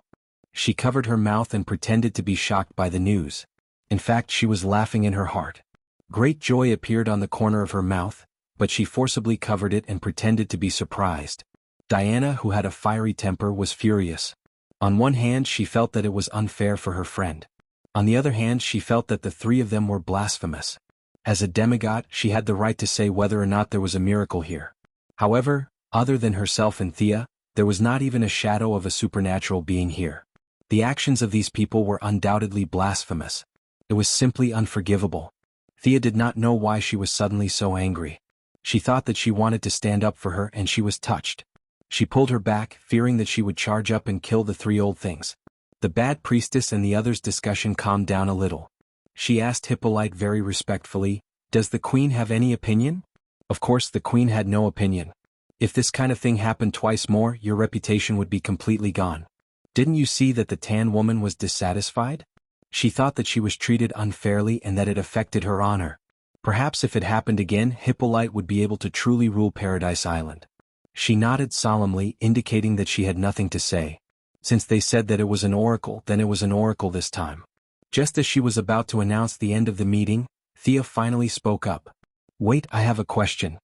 She covered her mouth and pretended to be shocked by the news. In fact, she was laughing in her heart. Great joy appeared on the corner of her mouth, but she forcibly covered it and pretended to be surprised. Diana, who had a fiery temper, was furious. On one hand, she felt that it was unfair for her friend. On the other hand, she felt that the three of them were blasphemous. As a demigod, she had the right to say whether or not there was a miracle here. However, other than herself and Thea, there was not even a shadow of a supernatural being here. The actions of these people were undoubtedly blasphemous. It was simply unforgivable. Thea did not know why she was suddenly so angry. She thought that she wanted to stand up for her, and she was touched. She pulled her back, fearing that she would charge up and kill the three old things. The bad priestess and the others' discussion calmed down a little. She asked Hippolyte very respectfully, "Does the queen have any opinion?" Of course the queen had no opinion. If this kind of thing happened twice more, your reputation would be completely gone. Didn't you see that the tan woman was dissatisfied? She thought that she was treated unfairly and that it affected her honor. Perhaps if it happened again, Hippolyte would be able to truly rule Paradise Island. She nodded solemnly, indicating that she had nothing to say. Since they said that it was an oracle, then it was an oracle this time. Just as she was about to announce the end of the meeting, Thea finally spoke up. "Wait, I have a question."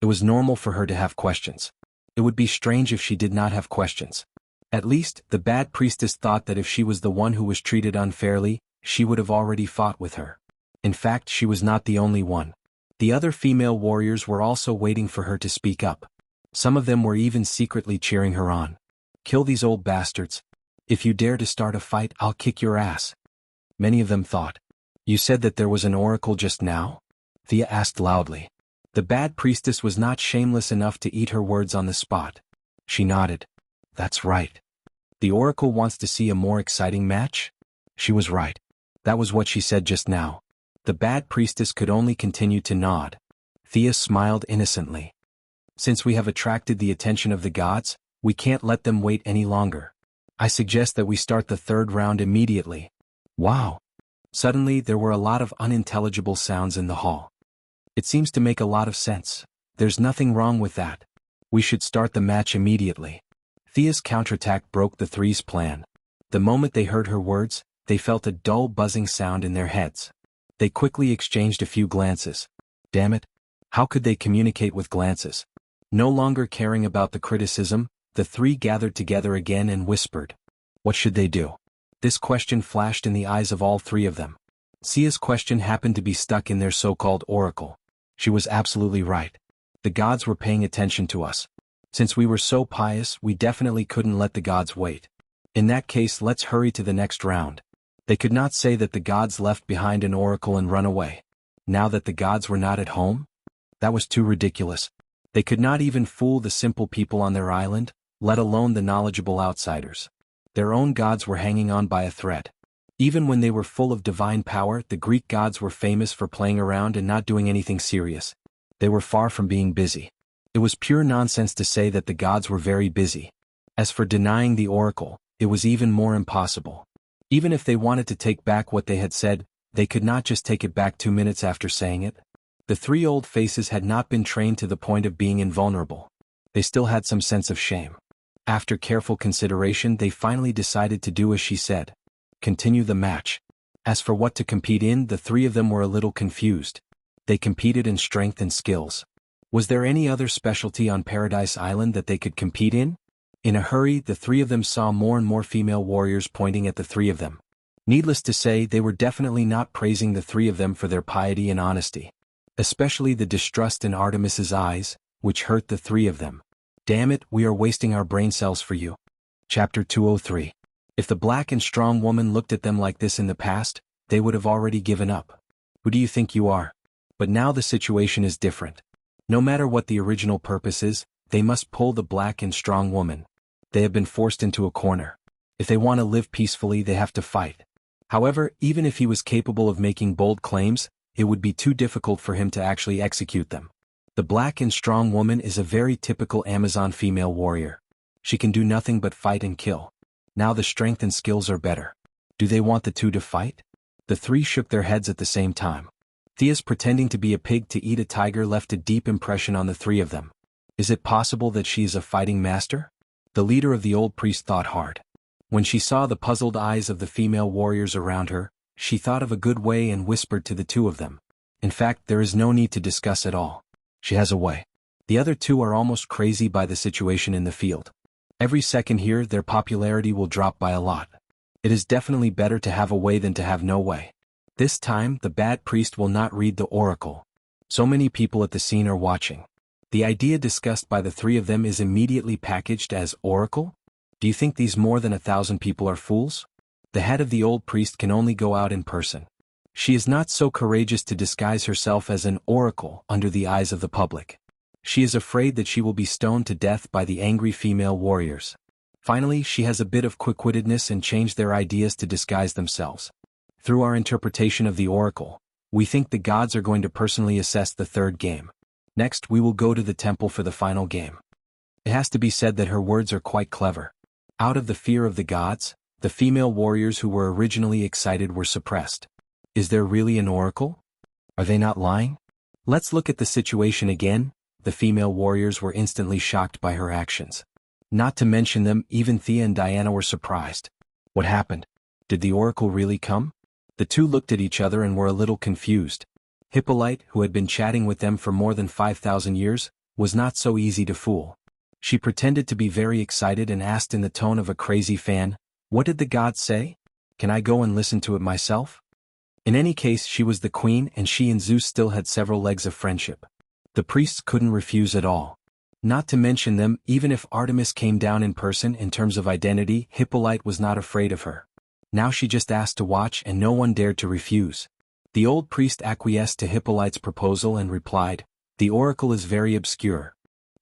It was normal for her to have questions. It would be strange if she did not have questions. At least, the bad priestess thought that if she was the one who was treated unfairly, she would have already fought with her. In fact, she was not the only one. The other female warriors were also waiting for her to speak up. Some of them were even secretly cheering her on. "Kill these old bastards. If you dare to start a fight, I'll kick your ass." Many of them thought. "You said that there was an oracle just now?" Thea asked loudly. The bad priestess was not shameless enough to eat her words on the spot. She nodded. "That's right. The oracle wants to see a more exciting match?" She was right. That was what she said just now. The bad priestess could only continue to nod. Thea smiled innocently. "Since we have attracted the attention of the gods, we can't let them wait any longer. I suggest that we start the third round immediately." Wow! Suddenly there were a lot of unintelligible sounds in the hall. "It seems to make a lot of sense. There's nothing wrong with that. We should start the match immediately." Thea's counterattack broke the three's plan. The moment they heard her words, they felt a dull buzzing sound in their heads. They quickly exchanged a few glances. Damn it! How could they communicate with glances? No longer caring about the criticism, the three gathered together again and whispered. What should they do? This question flashed in the eyes of all three of them. Sia's question happened to be stuck in their so-called oracle. She was absolutely right. The gods were paying attention to us. Since we were so pious, we definitely couldn't let the gods wait. In that case, let's hurry to the next round. They could not say that the gods left behind an oracle and run away. Now that the gods were not at home? That was too ridiculous. They could not even fool the simple people on their island, let alone the knowledgeable outsiders. Their own gods were hanging on by a thread. Even when they were full of divine power, the Greek gods were famous for playing around and not doing anything serious. They were far from being busy. It was pure nonsense to say that the gods were very busy. As for denying the oracle, it was even more impossible. Even if they wanted to take back what they had said, they could not just take it back 2 minutes after saying it. The three old faces had not been trained to the point of being invulnerable. They still had some sense of shame. After careful consideration, they finally decided to do as she said. Continue the match. As for what to compete in, the three of them were a little confused. They competed in strength and skills. Was there any other specialty on Paradise Island that they could compete in? In a hurry, the three of them saw more and more female warriors pointing at the three of them. Needless to say, they were definitely not praising the three of them for their piety and honesty. Especially the distrust in Artemis's eyes, which hurt the three of them. Damn it, we are wasting our brain cells for you. Chapter 203. If the black and strong woman looked at them like this in the past, they would have already given up. Who do you think you are? But now the situation is different. No matter what the original purpose is, they must pull the black and strong woman. They have been forced into a corner. If they want to live peacefully, they have to fight. However, even if he was capable of making bold claims, it would be too difficult for him to actually execute them. The black and strong woman is a very typical Amazon female warrior. She can do nothing but fight and kill. Now the strength and skills are better. Do they want the two to fight? The three shook their heads at the same time. Thea's pretending to be a pig to eat a tiger left a deep impression on the three of them. Is it possible that she is a fighting master? The leader of the old priest thought hard. When she saw the puzzled eyes of the female warriors around her, she thought of a good way and whispered to the two of them. In fact, there is no need to discuss at all. She has a way. The other two are almost crazy by the situation in the field. Every second here, their popularity will drop by a lot. It is definitely better to have a way than to have no way. This time, the bad priest will not read the oracle. So many people at the scene are watching. The idea discussed by the three of them is immediately packaged as oracle? Do you think these more than 1,000 people are fools? The head of the old priest can only go out in person. She is not so courageous to disguise herself as an oracle under the eyes of the public. She is afraid that she will be stoned to death by the angry female warriors. Finally, she has a bit of quick-wittedness and changed their ideas to disguise themselves. Through our interpretation of the oracle, we think the gods are going to personally assess the third game. Next, we will go to the temple for the final game. It has to be said that her words are quite clever. Out of the fear of the gods, the female warriors who were originally excited were suppressed. Is there really an oracle? Are they not lying? Let's look at the situation again. The female warriors were instantly shocked by her actions. Not to mention them, even Thea and Diana were surprised. What happened? Did the oracle really come? The two looked at each other and were a little confused. Hippolyte, who had been chatting with them for more than 5,000 years, was not so easy to fool. She pretended to be very excited and asked in the tone of a crazy fan, "What did the gods say? Can I go and listen to it myself?" In any case, she was the queen and she and Zeus still had several legs of friendship. The priests couldn't refuse at all. Not to mention them, even if Artemis came down in person in terms of identity, Hippolyte was not afraid of her. Now she just asked to watch and no one dared to refuse. The old priest acquiesced to Hippolyte's proposal and replied, "The oracle is very obscure.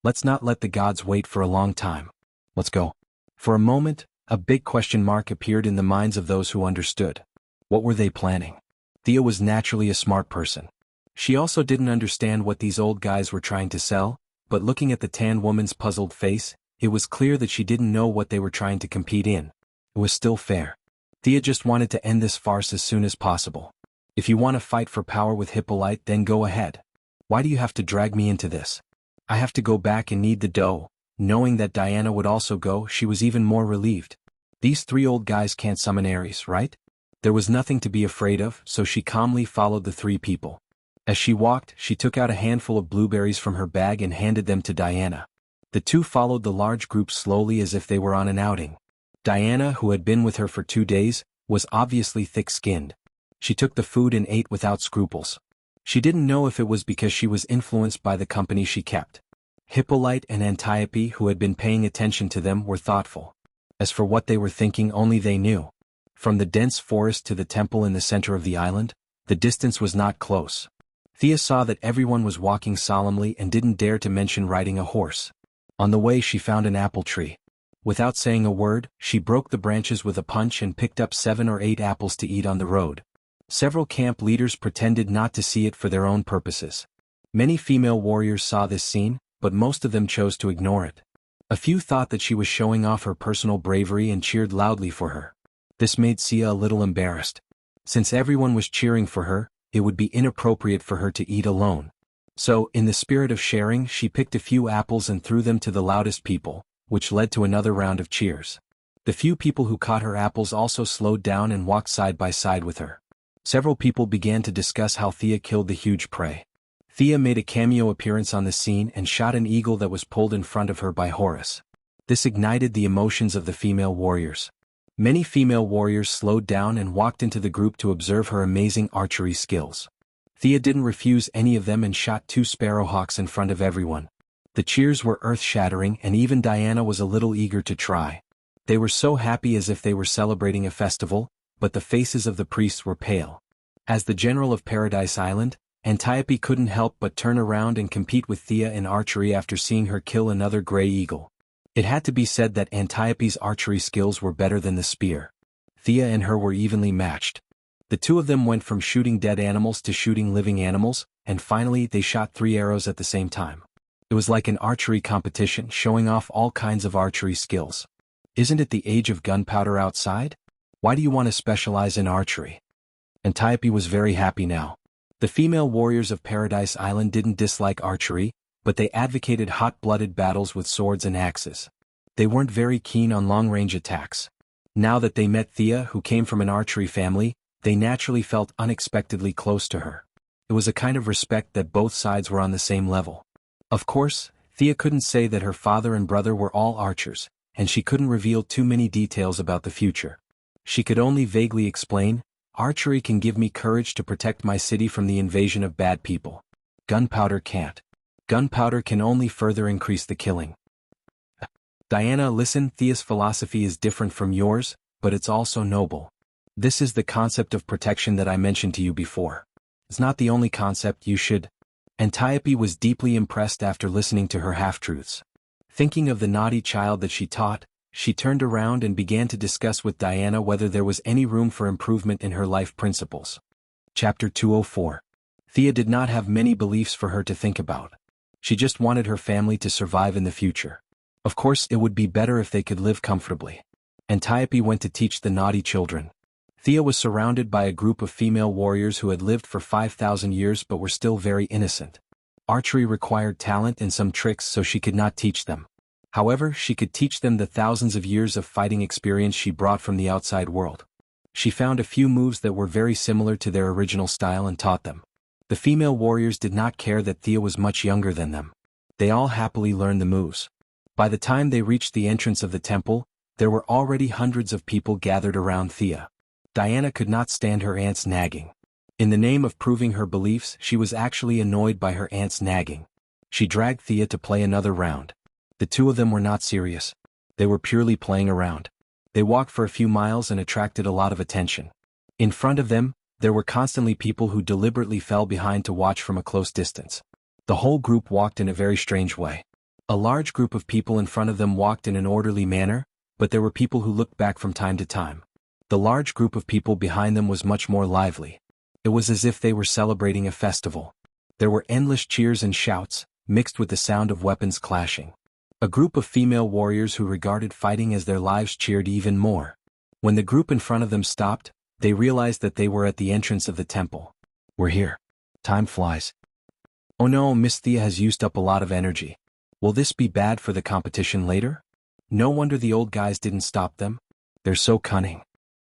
Let's not let the gods wait for a long time. Let's go." For a moment, a big question mark appeared in the minds of those who understood. What were they planning? Thea was naturally a smart person. She also didn't understand what these old guys were trying to sell, but looking at the tan woman's puzzled face, it was clear that she didn't know what they were trying to compete in. It was still fair. Thea just wanted to end this farce as soon as possible. If you want to fight for power with Hippolyte, then go ahead. Why do you have to drag me into this? I have to go back and knead the dough. Knowing that Diana would also go, she was even more relieved. These three old guys can't summon Ares, right? There was nothing to be afraid of, so she calmly followed the three people. As she walked, she took out a handful of blueberries from her bag and handed them to Diana. The two followed the large group slowly as if they were on an outing. Diana, who had been with her for 2 days, was obviously thick-skinned. She took the food and ate without scruples. She didn't know if it was because she was influenced by the company she kept. Hippolyte and Antiope, who had been paying attention to them, were thoughtful. As for what they were thinking, only they knew. From the dense forest to the temple in the center of the island, the distance was not close. Thea saw that everyone was walking solemnly and didn't dare to mention riding a horse. On the way, she found an apple tree. Without saying a word, she broke the branches with a punch and picked up 7 or 8 apples to eat on the road. Several camp leaders pretended not to see it for their own purposes. Many female warriors saw this scene, but most of them chose to ignore it. A few thought that she was showing off her personal bravery and cheered loudly for her. This made Sia a little embarrassed. Since everyone was cheering for her, it would be inappropriate for her to eat alone. So, in the spirit of sharing, she picked a few apples and threw them to the loudest people, which led to another round of cheers. The few people who caught her apples also slowed down and walked side by side with her. Several people began to discuss how Thea killed the huge prey. Thea made a cameo appearance on the scene and shot an eagle that was pulled in front of her by Horus. This ignited the emotions of the female warriors. Many female warriors slowed down and walked into the group to observe her amazing archery skills. Thea didn't refuse any of them and shot 2 sparrowhawks in front of everyone. The cheers were earth-shattering and even Diana was a little eager to try. They were so happy as if they were celebrating a festival, but the faces of the priests were pale. As the general of Paradise Island, Antiope couldn't help but turn around and compete with Thea in archery after seeing her kill another gray eagle. It had to be said that Antiope's archery skills were better than the spear. Thea and her were evenly matched. The two of them went from shooting dead animals to shooting living animals, and finally they shot 3 arrows at the same time. It was like an archery competition showing off all kinds of archery skills. Isn't it the age of gunpowder outside? Why do you want to specialize in archery? Antiope was very happy now. The female warriors of Paradise Island didn't dislike archery, but they advocated hot-blooded battles with swords and axes. They weren't very keen on long-range attacks. Now that they met Thea, who came from an archery family, they naturally felt unexpectedly close to her. It was a kind of respect that both sides were on the same level. Of course, Thea couldn't say that her father and brother were all archers, and she couldn't reveal too many details about the future. She could only vaguely explain, "Archery can give me courage to protect my city from the invasion of bad people. Gunpowder can't. Gunpowder can only further increase the killing." Diana, listen, Thea's philosophy is different from yours, but it's also noble. This is the concept of protection that I mentioned to you before. It's not the only concept you should. Antiope was deeply impressed after listening to her half-truths. Thinking of the naughty child that she taught, she turned around and began to discuss with Diana whether there was any room for improvement in her life principles. Chapter 204. Thea did not have many beliefs for her to think about. She just wanted her family to survive in the future. Of course, it would be better if they could live comfortably. Antiope went to teach the naughty children. Thea was surrounded by a group of female warriors who had lived for 5,000 years but were still very innocent. Archery required talent and some tricks, so she could not teach them. However, she could teach them the thousands of years of fighting experience she brought from the outside world. She found a few moves that were very similar to their original style and taught them. The female warriors did not care that Thea was much younger than them. They all happily learned the moves. By the time they reached the entrance of the temple, there were already hundreds of people gathered around Thea. Diana could not stand her aunt's nagging. In the name of proving her beliefs, she was actually annoyed by her aunt's nagging. She dragged Thea to play another round. The two of them were not serious. They were purely playing around. They walked for a few miles and attracted a lot of attention. In front of them, there were constantly people who deliberately fell behind to watch from a close distance. The whole group walked in a very strange way. A large group of people in front of them walked in an orderly manner, but there were people who looked back from time to time. The large group of people behind them was much more lively. It was as if they were celebrating a festival. There were endless cheers and shouts, mixed with the sound of weapons clashing. A group of female warriors who regarded fighting as their lives cheered even more. When the group in front of them stopped, they realized that they were at the entrance of the temple. "We're here. Time flies. Oh no, Miss Thea has used up a lot of energy. Will this be bad for the competition later? No wonder the old guys didn't stop them. They're so cunning."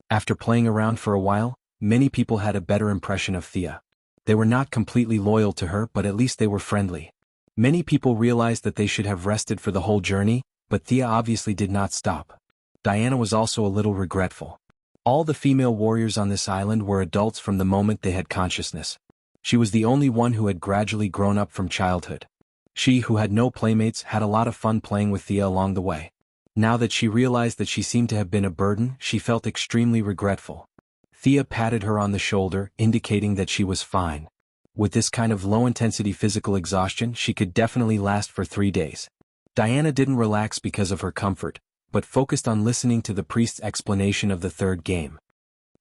After playing around for a while, many people had a better impression of Thea. They were not completely loyal to her, but at least they were friendly. Many people realized that they should have rested for the whole journey, but Thea obviously did not stop. Diana was also a little regretful. All the female warriors on this island were adults from the moment they had consciousness. She was the only one who had gradually grown up from childhood. She, who had no playmates, had a lot of fun playing with Thea along the way. Now that she realized that she seemed to have been a burden, she felt extremely regretful. Thea patted her on the shoulder, indicating that she was fine. With this kind of low-intensity physical exhaustion, she could definitely last for 3 days. Diana didn't relax because of her comfort, but focused on listening to the priest's explanation of the third game.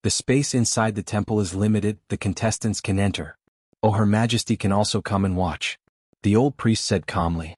"The space inside the temple is limited, the contestants can enter. Oh, Her Majesty can also come and watch," the old priest said calmly.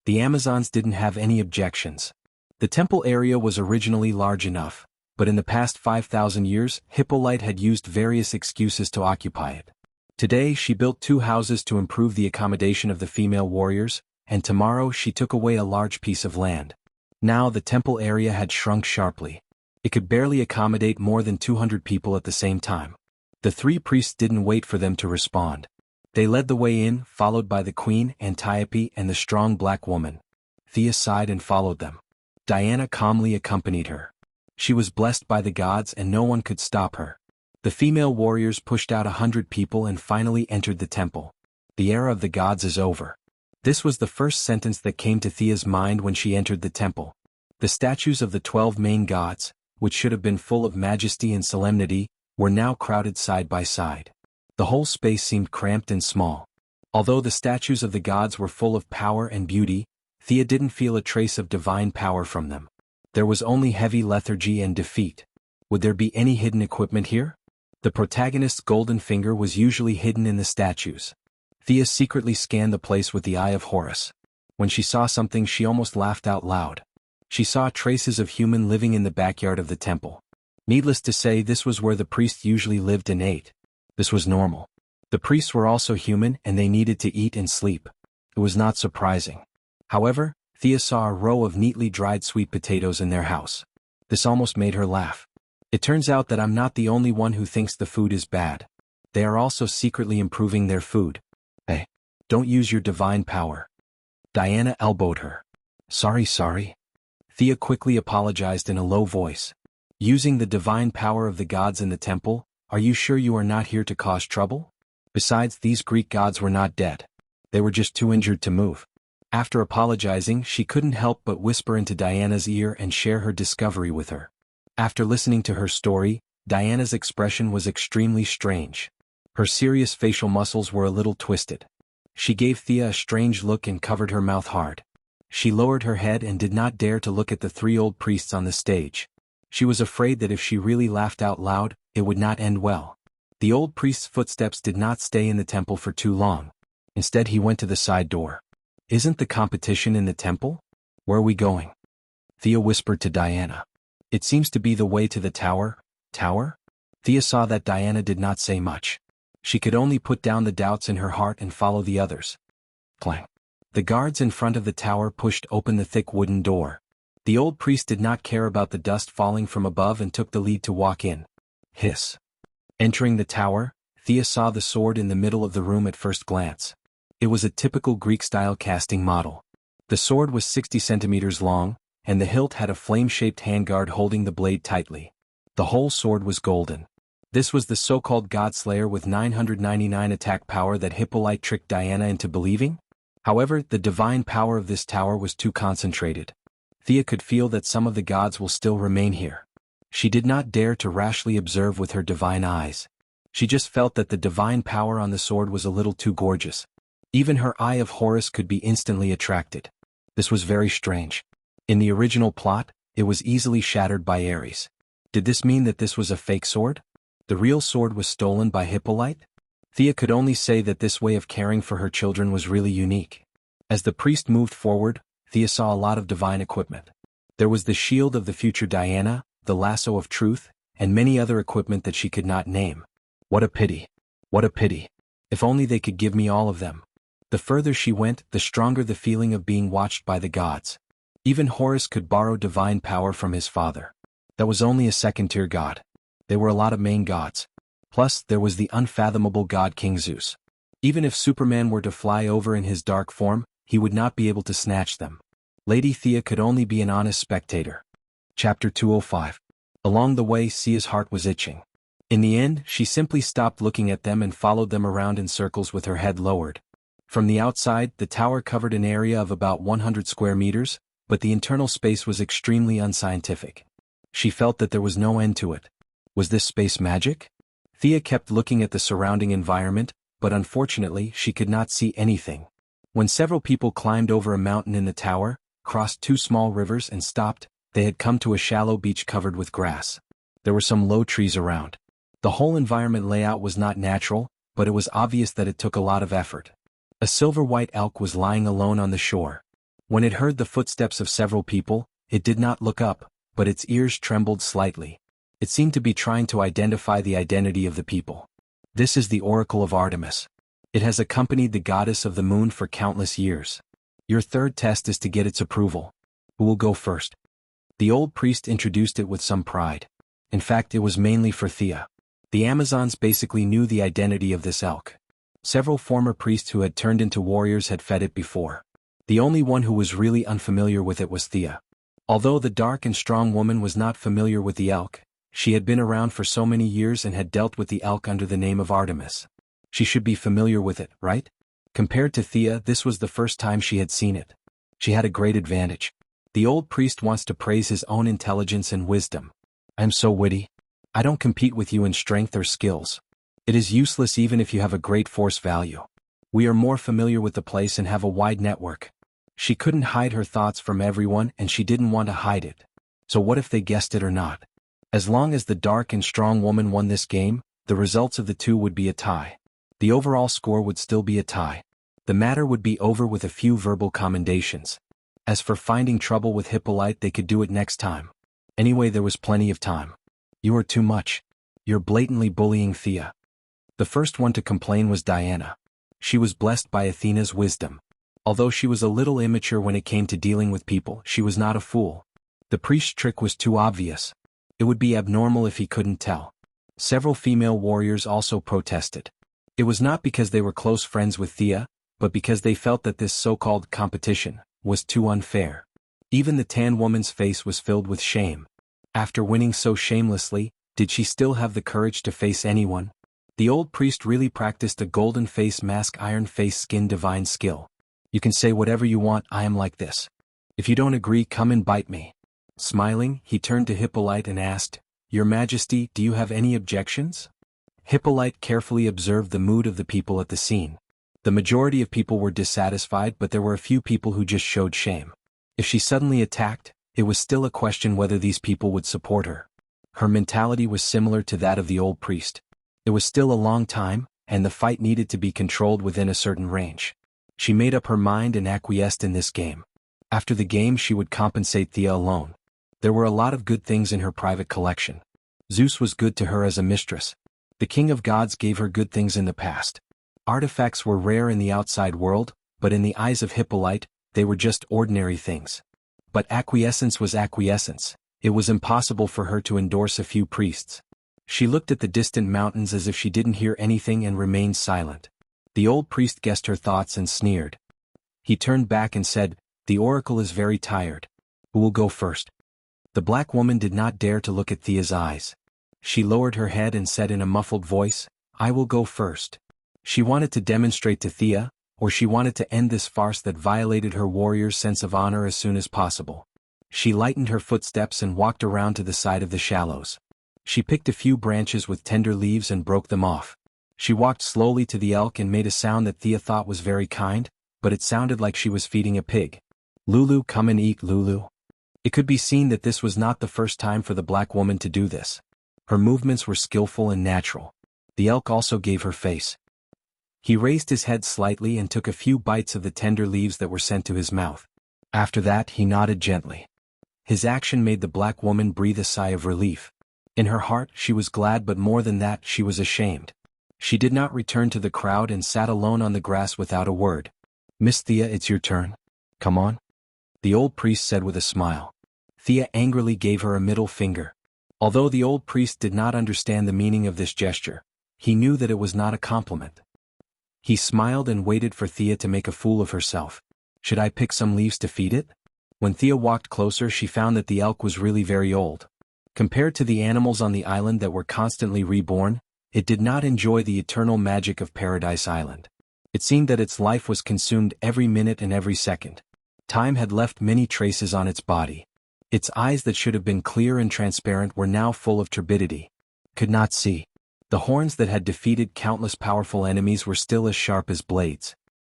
The Amazons didn't have any objections. The temple area was originally large enough, but in the past 5,000 years, Hippolyte had used various excuses to occupy it. Today she built 2 houses to improve the accommodation of the female warriors, and tomorrow she took away a large piece of land. Now the temple area had shrunk sharply. It could barely accommodate more than 200 people at the same time. The 3 priests didn't wait for them to respond. They led the way in, followed by the queen, Antiope, and the strong black woman. Thea sighed and followed them. Diana calmly accompanied her. She was blessed by the gods and no one could stop her. The female warriors pushed out 100 people and finally entered the temple. The era of the gods is over. This was the first sentence that came to Thea's mind when she entered the temple. The statues of the 12 main gods, which should have been full of majesty and solemnity, were now crowded side by side. The whole space seemed cramped and small. Although the statues of the gods were full of power and beauty, Thea didn't feel a trace of divine power from them. There was only heavy lethargy and defeat. Would there be any hidden equipment here? The protagonist's golden finger was usually hidden in the statues. Thea secretly scanned the place with the eye of Horus. When she saw something, she almost laughed out loud. She saw traces of human living in the backyard of the temple. Needless to say, this was where the priests usually lived and ate. This was normal. The priests were also human and they needed to eat and sleep. It was not surprising. However, Thea saw a row of neatly dried sweet potatoes in their house. This almost made her laugh. It turns out that I'm not the only one who thinks the food is bad. They are also secretly improving their food. Hey, don't use your divine power. Diana elbowed her. Sorry. Thea quickly apologized in a low voice. Using the divine power of the gods in the temple, are you sure you are not here to cause trouble? Besides, these Greek gods were not dead. They were just too injured to move. After apologizing, she couldn't help but whisper into Diana's ear and share her discovery with her. After listening to her story, Diana's expression was extremely strange. Her serious facial muscles were a little twisted. She gave Thea a strange look and covered her mouth hard. She lowered her head and did not dare to look at the 3 old priests on the stage. She was afraid that if she really laughed out loud, it would not end well. The old priest's footsteps did not stay in the temple for too long. Instead, he went to the side door. Isn't the competition in the temple? Where are we going? Thea whispered to Diana. It seems to be the way to the tower. Tower? Thea saw that Diana did not say much. She could only put down the doubts in her heart and follow the others. Clang. The guards in front of the tower pushed open the thick wooden door. The old priest did not care about the dust falling from above and took the lead to walk in. Hiss. Entering the tower, Thea saw the sword in the middle of the room at first glance. It was a typical Greek-style casting model. The sword was 60 centimeters long, and the hilt had a flame-shaped handguard holding the blade tightly. The whole sword was golden. This was the so-called Godslayer with 999 attack power that Hippolyte tricked Diana into believing? However, the divine power of this tower was too concentrated. Thea could feel that some of the gods will still remain here. She did not dare to rashly observe with her divine eyes. She just felt that the divine power on the sword was a little too gorgeous. Even her eye of Horus could be instantly attracted. This was very strange. In the original plot, it was easily shattered by Ares. Did this mean that this was a fake sword? The real sword was stolen by Hippolyte? Thea could only say that this way of caring for her children was really unique. As the priest moved forward, Thea saw a lot of divine equipment. There was the shield of the future Diana, the lasso of truth, and many other equipment that she could not name. What a pity. What a pity. If only they could give me all of them. The further she went, the stronger the feeling of being watched by the gods. Even Horus could borrow divine power from his father. That was only a second-tier god. There were a lot of main gods. Plus, there was the unfathomable god King Zeus. Even if Superman were to fly over in his dark form, he would not be able to snatch them. Lady Thea could only be an honest spectator. Chapter 205. Along the way, Thea's heart was itching. In the end, she simply stopped looking at them and followed them around in circles with her head lowered. From the outside, the tower covered an area of about 100 square meters, but the internal space was extremely unscientific. She felt that there was no end to it. Was this space magic? Thea kept looking at the surrounding environment, but unfortunately she could not see anything. When several people climbed over a mountain in the tower, crossed 2 small rivers and stopped, they had come to a shallow beach covered with grass. There were some low trees around. The whole environment layout was not natural, but it was obvious that it took a lot of effort. A silver-white elk was lying alone on the shore. When it heard the footsteps of several people, it did not look up, but its ears trembled slightly. It seemed to be trying to identify the identity of the people. This is the Oracle of Artemis. It has accompanied the goddess of the moon for countless years. Your third test is to get its approval. Who will go first? The old priest introduced it with some pride. In fact, it was mainly for Thea. The Amazons basically knew the identity of this elk. Several former priests who had turned into warriors had fed it before. The only one who was really unfamiliar with it was Thea. Although the dark and strong woman was not familiar with the elk, she had been around for so many years and had dealt with the elk under the name of Artemis. She should be familiar with it, right? Compared to Thea, this was the first time she had seen it. She had a great advantage. The old priest wants to praise his own intelligence and wisdom. I'm so witty. I don't compete with you in strength or skills. It is useless even if you have a great force value. We are more familiar with the place and have a wide network. She couldn't hide her thoughts from everyone and she didn't want to hide it. So what if they guessed it or not? As long as the dark and strong woman won this game, the results of the two would be a tie. The overall score would still be a tie. The matter would be over with a few verbal commendations. As for finding trouble with Hippolyte, they could do it next time. Anyway, there was plenty of time. You are too much. You're blatantly bullying Thea. The first one to complain was Diana. She was blessed by Athena's wisdom. Although she was a little immature when it came to dealing with people, she was not a fool. The priest's trick was too obvious. It would be abnormal if he couldn't tell. Several female warriors also protested. It was not because they were close friends with Thea, but because they felt that this so-called competition was too unfair. Even the tan woman's face was filled with shame. After winning so shamelessly, did she still have the courage to face anyone? The old priest really practiced a golden face mask, iron face skin, divine skill. You can say whatever you want, I am like this. If you don't agree, come and bite me. Smiling, he turned to Hippolyte and asked, Your Majesty, do you have any objections? Hippolyte carefully observed the mood of the people at the scene. The majority of people were dissatisfied, but there were a few people who just showed shame. If she suddenly attacked, it was still a question whether these people would support her. Her mentality was similar to that of the old priest. It was still a long time, and the fight needed to be controlled within a certain range. She made up her mind and acquiesced in this game. After the game, she would compensate Thea alone. There were a lot of good things in her private collection. Zeus was good to her as a mistress. The king of gods gave her good things in the past. Artifacts were rare in the outside world, but in the eyes of Hippolyte, they were just ordinary things. But acquiescence was acquiescence. It was impossible for her to endorse a few priests. She looked at the distant mountains as if she didn't hear anything and remained silent. The old priest guessed her thoughts and sneered. He turned back and said, The oracle is very tired. Who will go first? The black woman did not dare to look at Thea's eyes. She lowered her head and said in a muffled voice, I will go first. She wanted to demonstrate to Thea, or she wanted to end this farce that violated her warrior's sense of honor as soon as possible. She lightened her footsteps and walked around to the side of the shallows. She picked a few branches with tender leaves and broke them off. She walked slowly to the elk and made a sound that Thea thought was very kind, but it sounded like she was feeding a pig. Lulu, come and eat, Lulu. It could be seen that this was not the first time for the black woman to do this. Her movements were skillful and natural. The elk also gave her face. He raised his head slightly and took a few bites of the tender leaves that were sent to his mouth. After that, he nodded gently. His action made the black woman breathe a sigh of relief. In her heart, she was glad, but more than that, she was ashamed. She did not return to the crowd and sat alone on the grass without a word. Miss Thea, it's your turn. Come on. The old priest said with a smile. Thea angrily gave her a middle finger. Although the old priest did not understand the meaning of this gesture, he knew that it was not a compliment. He smiled and waited for Thea to make a fool of herself. Should I pick some leaves to feed it? When Thea walked closer, she found that the elk was really very old. Compared to the animals on the island that were constantly reborn, it did not enjoy the eternal magic of Paradise Island. It seemed that its life was consumed every minute and every second. Time had left many traces on its body. Its eyes that should have been clear and transparent were now full of turbidity. Could not see. The horns that had defeated countless powerful enemies were still as sharp as blades.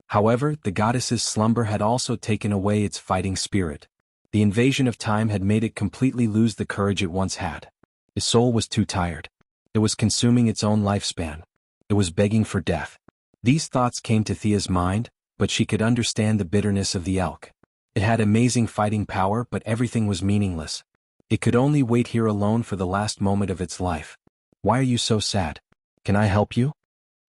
However, the goddess's slumber had also taken away its fighting spirit. The invasion of time had made it completely lose the courage it once had. Its soul was too tired. It was consuming its own lifespan. It was begging for death. These thoughts came to Thea's mind, but she could understand the bitterness of the elk. It had amazing fighting power, but everything was meaningless. It could only wait here alone for the last moment of its life. Why are you so sad? Can I help you?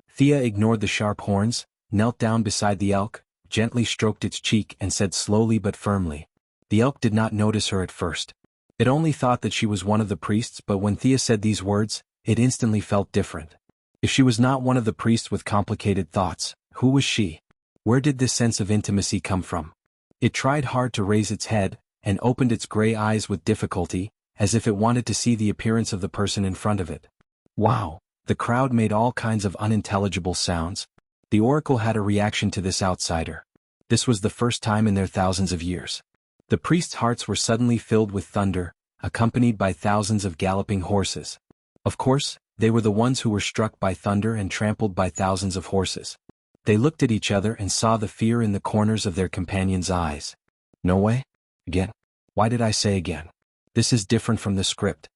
Thea ignored the sharp horns, knelt down beside the elk, gently stroked its cheek and said slowly but firmly. The elk did not notice her at first. It only thought that she was one of the priests, but when Thea said these words, it instantly felt different. If she was not one of the priests with complicated thoughts, who was she? Where did this sense of intimacy come from? It tried hard to raise its head, and opened its gray eyes with difficulty, as if it wanted to see the appearance of the person in front of it. Wow! The crowd made all kinds of unintelligible sounds. The oracle had a reaction to this outsider. This was the first time in their thousands of years. The priests' hearts were suddenly filled with thunder, accompanied by thousands of galloping horses. Of course, they were the ones who were struck by thunder and trampled by thousands of horses. They looked at each other and saw the fear in the corners of their companions' eyes. No way? Again? Why did I say again? This is different from the script.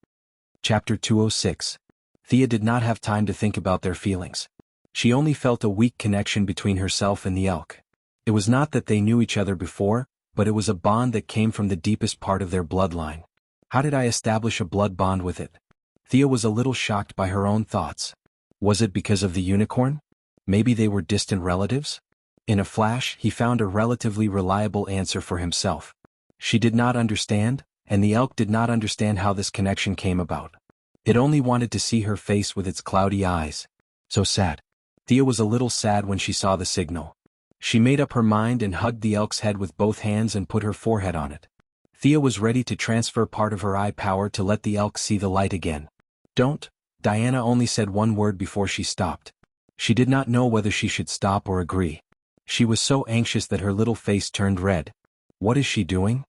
Chapter 206. Thea did not have time to think about their feelings. She only felt a weak connection between herself and the elk. It was not that they knew each other before, but it was a bond that came from the deepest part of their bloodline. How did I establish a blood bond with it? Thea was a little shocked by her own thoughts. Was it because of the unicorn? Maybe they were distant relatives? In a flash, he found a relatively reliable answer for himself. She did not understand, and the elk did not understand how this connection came about. It only wanted to see her face with its cloudy eyes. So sad. Thea was a little sad when she saw the signal. She made up her mind and hugged the elk's head with both hands and put her forehead on it. Thea was ready to transfer part of her eye power to let the elk see the light again. Don't. Diana only said one word before she stopped. She did not know whether she should stop or agree. She was so anxious that her little face turned red. What is she doing?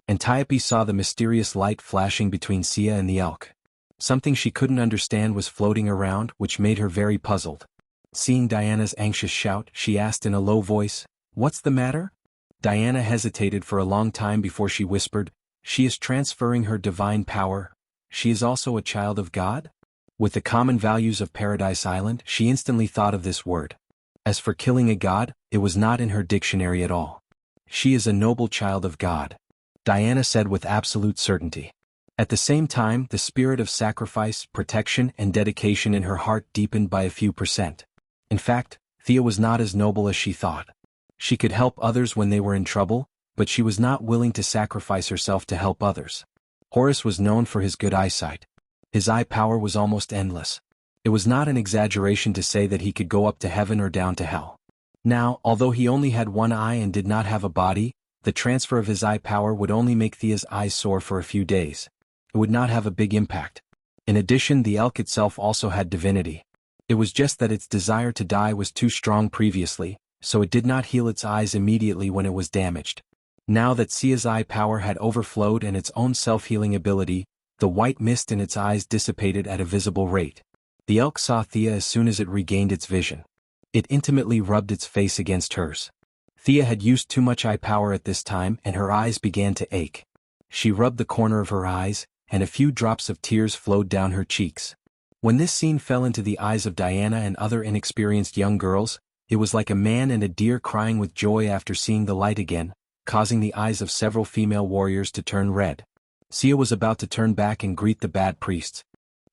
Antiope saw the mysterious light flashing between Sia and the elk. Something she couldn't understand was floating around, which made her very puzzled. Seeing Diana's anxious shout, she asked in a low voice, "What's the matter?" Diana hesitated for a long time before she whispered, "She is transferring her divine power. She is also a child of God?" With the common values of Paradise Island, she instantly thought of this word. As for killing a god, it was not in her dictionary at all. She is a noble child of God, Diana said with absolute certainty. At the same time, the spirit of sacrifice, protection, and dedication in her heart deepened by a few %. In fact, Thea was not as noble as she thought. She could help others when they were in trouble, but she was not willing to sacrifice herself to help others. Horus was known for his good eyesight. His eye power was almost endless. It was not an exaggeration to say that he could go up to heaven or down to hell. Now, although he only had one eye and did not have a body, the transfer of his eye power would only make Thea's eyes sore for a few days. It would not have a big impact. In addition, the elk itself also had divinity. It was just that its desire to die was too strong previously, so it did not heal its eyes immediately when it was damaged. Now that Sia's eye power had overflowed and its own self-healing ability, the white mist in its eyes dissipated at a visible rate. The elk saw Thea as soon as it regained its vision. It intimately rubbed its face against hers. Thea had used too much eye power at this time and her eyes began to ache. She rubbed the corner of her eyes, and a few drops of tears flowed down her cheeks. When this scene fell into the eyes of Diana and other inexperienced young girls, it was like a man and a deer crying with joy after seeing the light again, causing the eyes of several female warriors to turn red. Sia was about to turn back and greet the bad priests.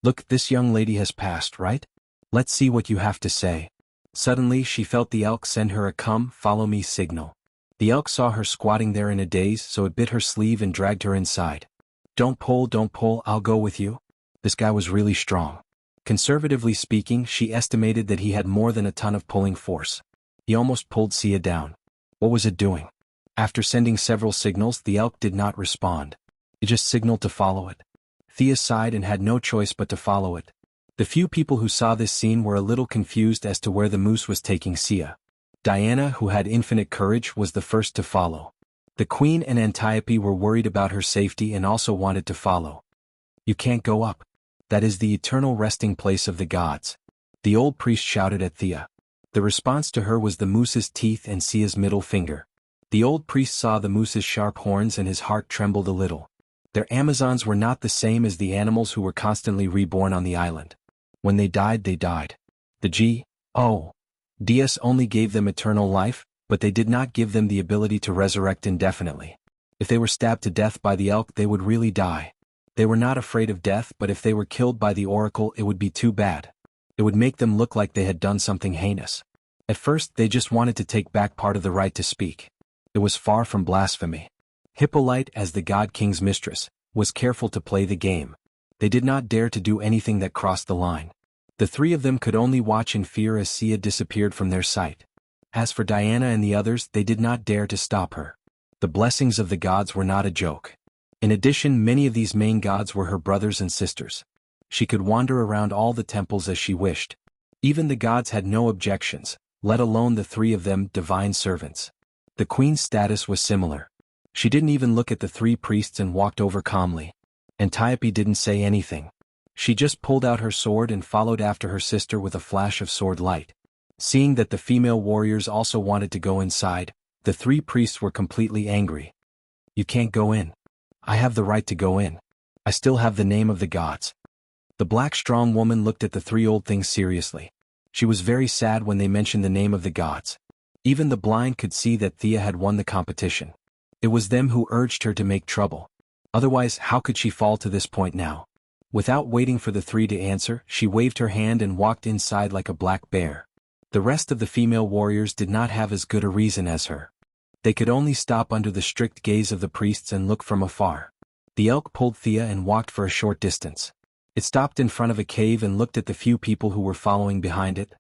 "Look, this young lady has passed, right? Let's see what you have to say." Suddenly she felt the elk send her a "come, follow me" signal. The elk saw her squatting there in a daze, so it bit her sleeve and dragged her inside. Don't pull, I'll go with you." This guy was really strong. Conservatively speaking, she estimated that he had more than a ton of pulling force. He almost pulled Sia down. What was it doing? After sending several signals, the elk did not respond. It just signaled to follow it. Thea sighed and had no choice but to follow it. The few people who saw this scene were a little confused as to where the moose was taking Sia. Diana, who had infinite courage, was the first to follow. The queen and Antiope were worried about her safety and also wanted to follow. "You can't go up. That is the eternal resting place of the gods," the old priest shouted at Thea. The response to her was the moose's teeth and Sia's middle finger. The old priest saw the moose's sharp horns and his heart trembled a little. Their Amazons were not the same as the animals who were constantly reborn on the island. When they died, they died. The G.O.D.S. only gave them eternal life, but they did not give them the ability to resurrect indefinitely. If they were stabbed to death by the elk, they would really die. They were not afraid of death, but if they were killed by the oracle, it would be too bad. It would make them look like they had done something heinous. At first, they just wanted to take back part of the right to speak. It was far from blasphemy. Hippolyte, as the god king's mistress, was careful to play the game. They did not dare to do anything that crossed the line. The three of them could only watch in fear as Sia disappeared from their sight. As for Diana and the others, they did not dare to stop her. The blessings of the gods were not a joke. In addition, many of these main gods were her brothers and sisters. She could wander around all the temples as she wished. Even the gods had no objections, let alone the three of them divine servants. The queen's status was similar. She didn't even look at the three priests and walked over calmly. Antiope didn't say anything. She just pulled out her sword and followed after her sister with a flash of sword light. Seeing that the female warriors also wanted to go inside, the three priests were completely angry. You can't go in. I have the right to go in. I still have the name of the gods. The black strong woman looked at the three old things seriously. She was very sad when they mentioned the name of the gods. Even the blind could see that Thea had won the competition. It was them who urged her to make trouble. Otherwise, how could she fall to this point now? Without waiting for the three to answer, she waved her hand and walked inside like a black bear. The rest of the female warriors did not have as good a reason as her. They could only stop under the strict gaze of the priests and look from afar. The elk pulled Thea and walked for a short distance. It stopped in front of a cave and looked at the few people who were following behind it.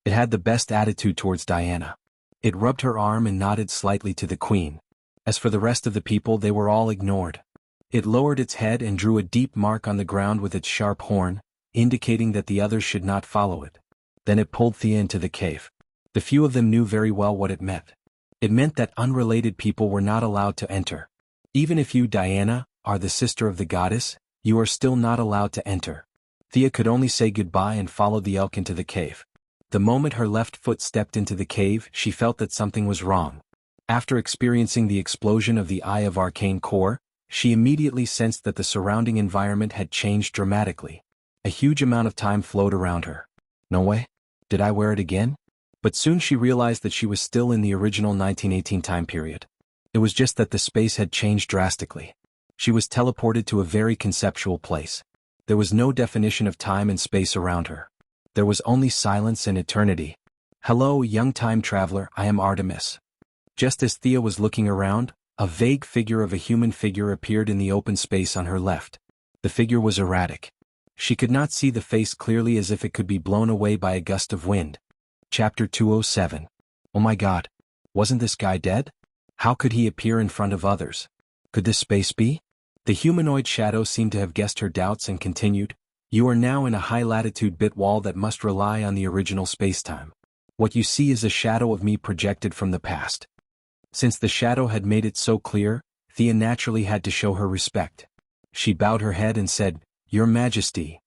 It had the best attitude towards Diana. It rubbed her arm and nodded slightly to the queen. As for the rest of the people, they were all ignored. It lowered its head and drew a deep mark on the ground with its sharp horn, indicating that the others should not follow it. Then it pulled Thea into the cave. The few of them knew very well what it meant. It meant that unrelated people were not allowed to enter. Even if you, Diana, are the sister of the goddess, you are still not allowed to enter. Thea could only say goodbye and followed the elk into the cave. The moment her left foot stepped into the cave, she felt that something was wrong. After experiencing the explosion of the Eye of Arcane Core, she immediately sensed that the surrounding environment had changed dramatically. A huge amount of time flowed around her. No way. Did I wear it again? But soon she realized that she was still in the original 1918 time period. It was just that the space had changed drastically. She was teleported to a very conceptual place. There was no definition of time and space around her. There was only silence and eternity. Hello, young time traveler, I am Artemis. Just as Thea was looking around, a vague figure of a human figure appeared in the open space on her left. The figure was erratic. She could not see the face clearly, as if it could be blown away by a gust of wind. Chapter 207. Oh my God. Wasn't this guy dead? How could he appear in front of others? Could this space be? The humanoid shadow seemed to have guessed her doubts and continued, You are now in a high-latitude bit wall that must rely on the original spacetime. What you see is a shadow of me projected from the past. Since the shadow had made it so clear, Thea naturally had to show her respect. She bowed her head and said, Your Majesty.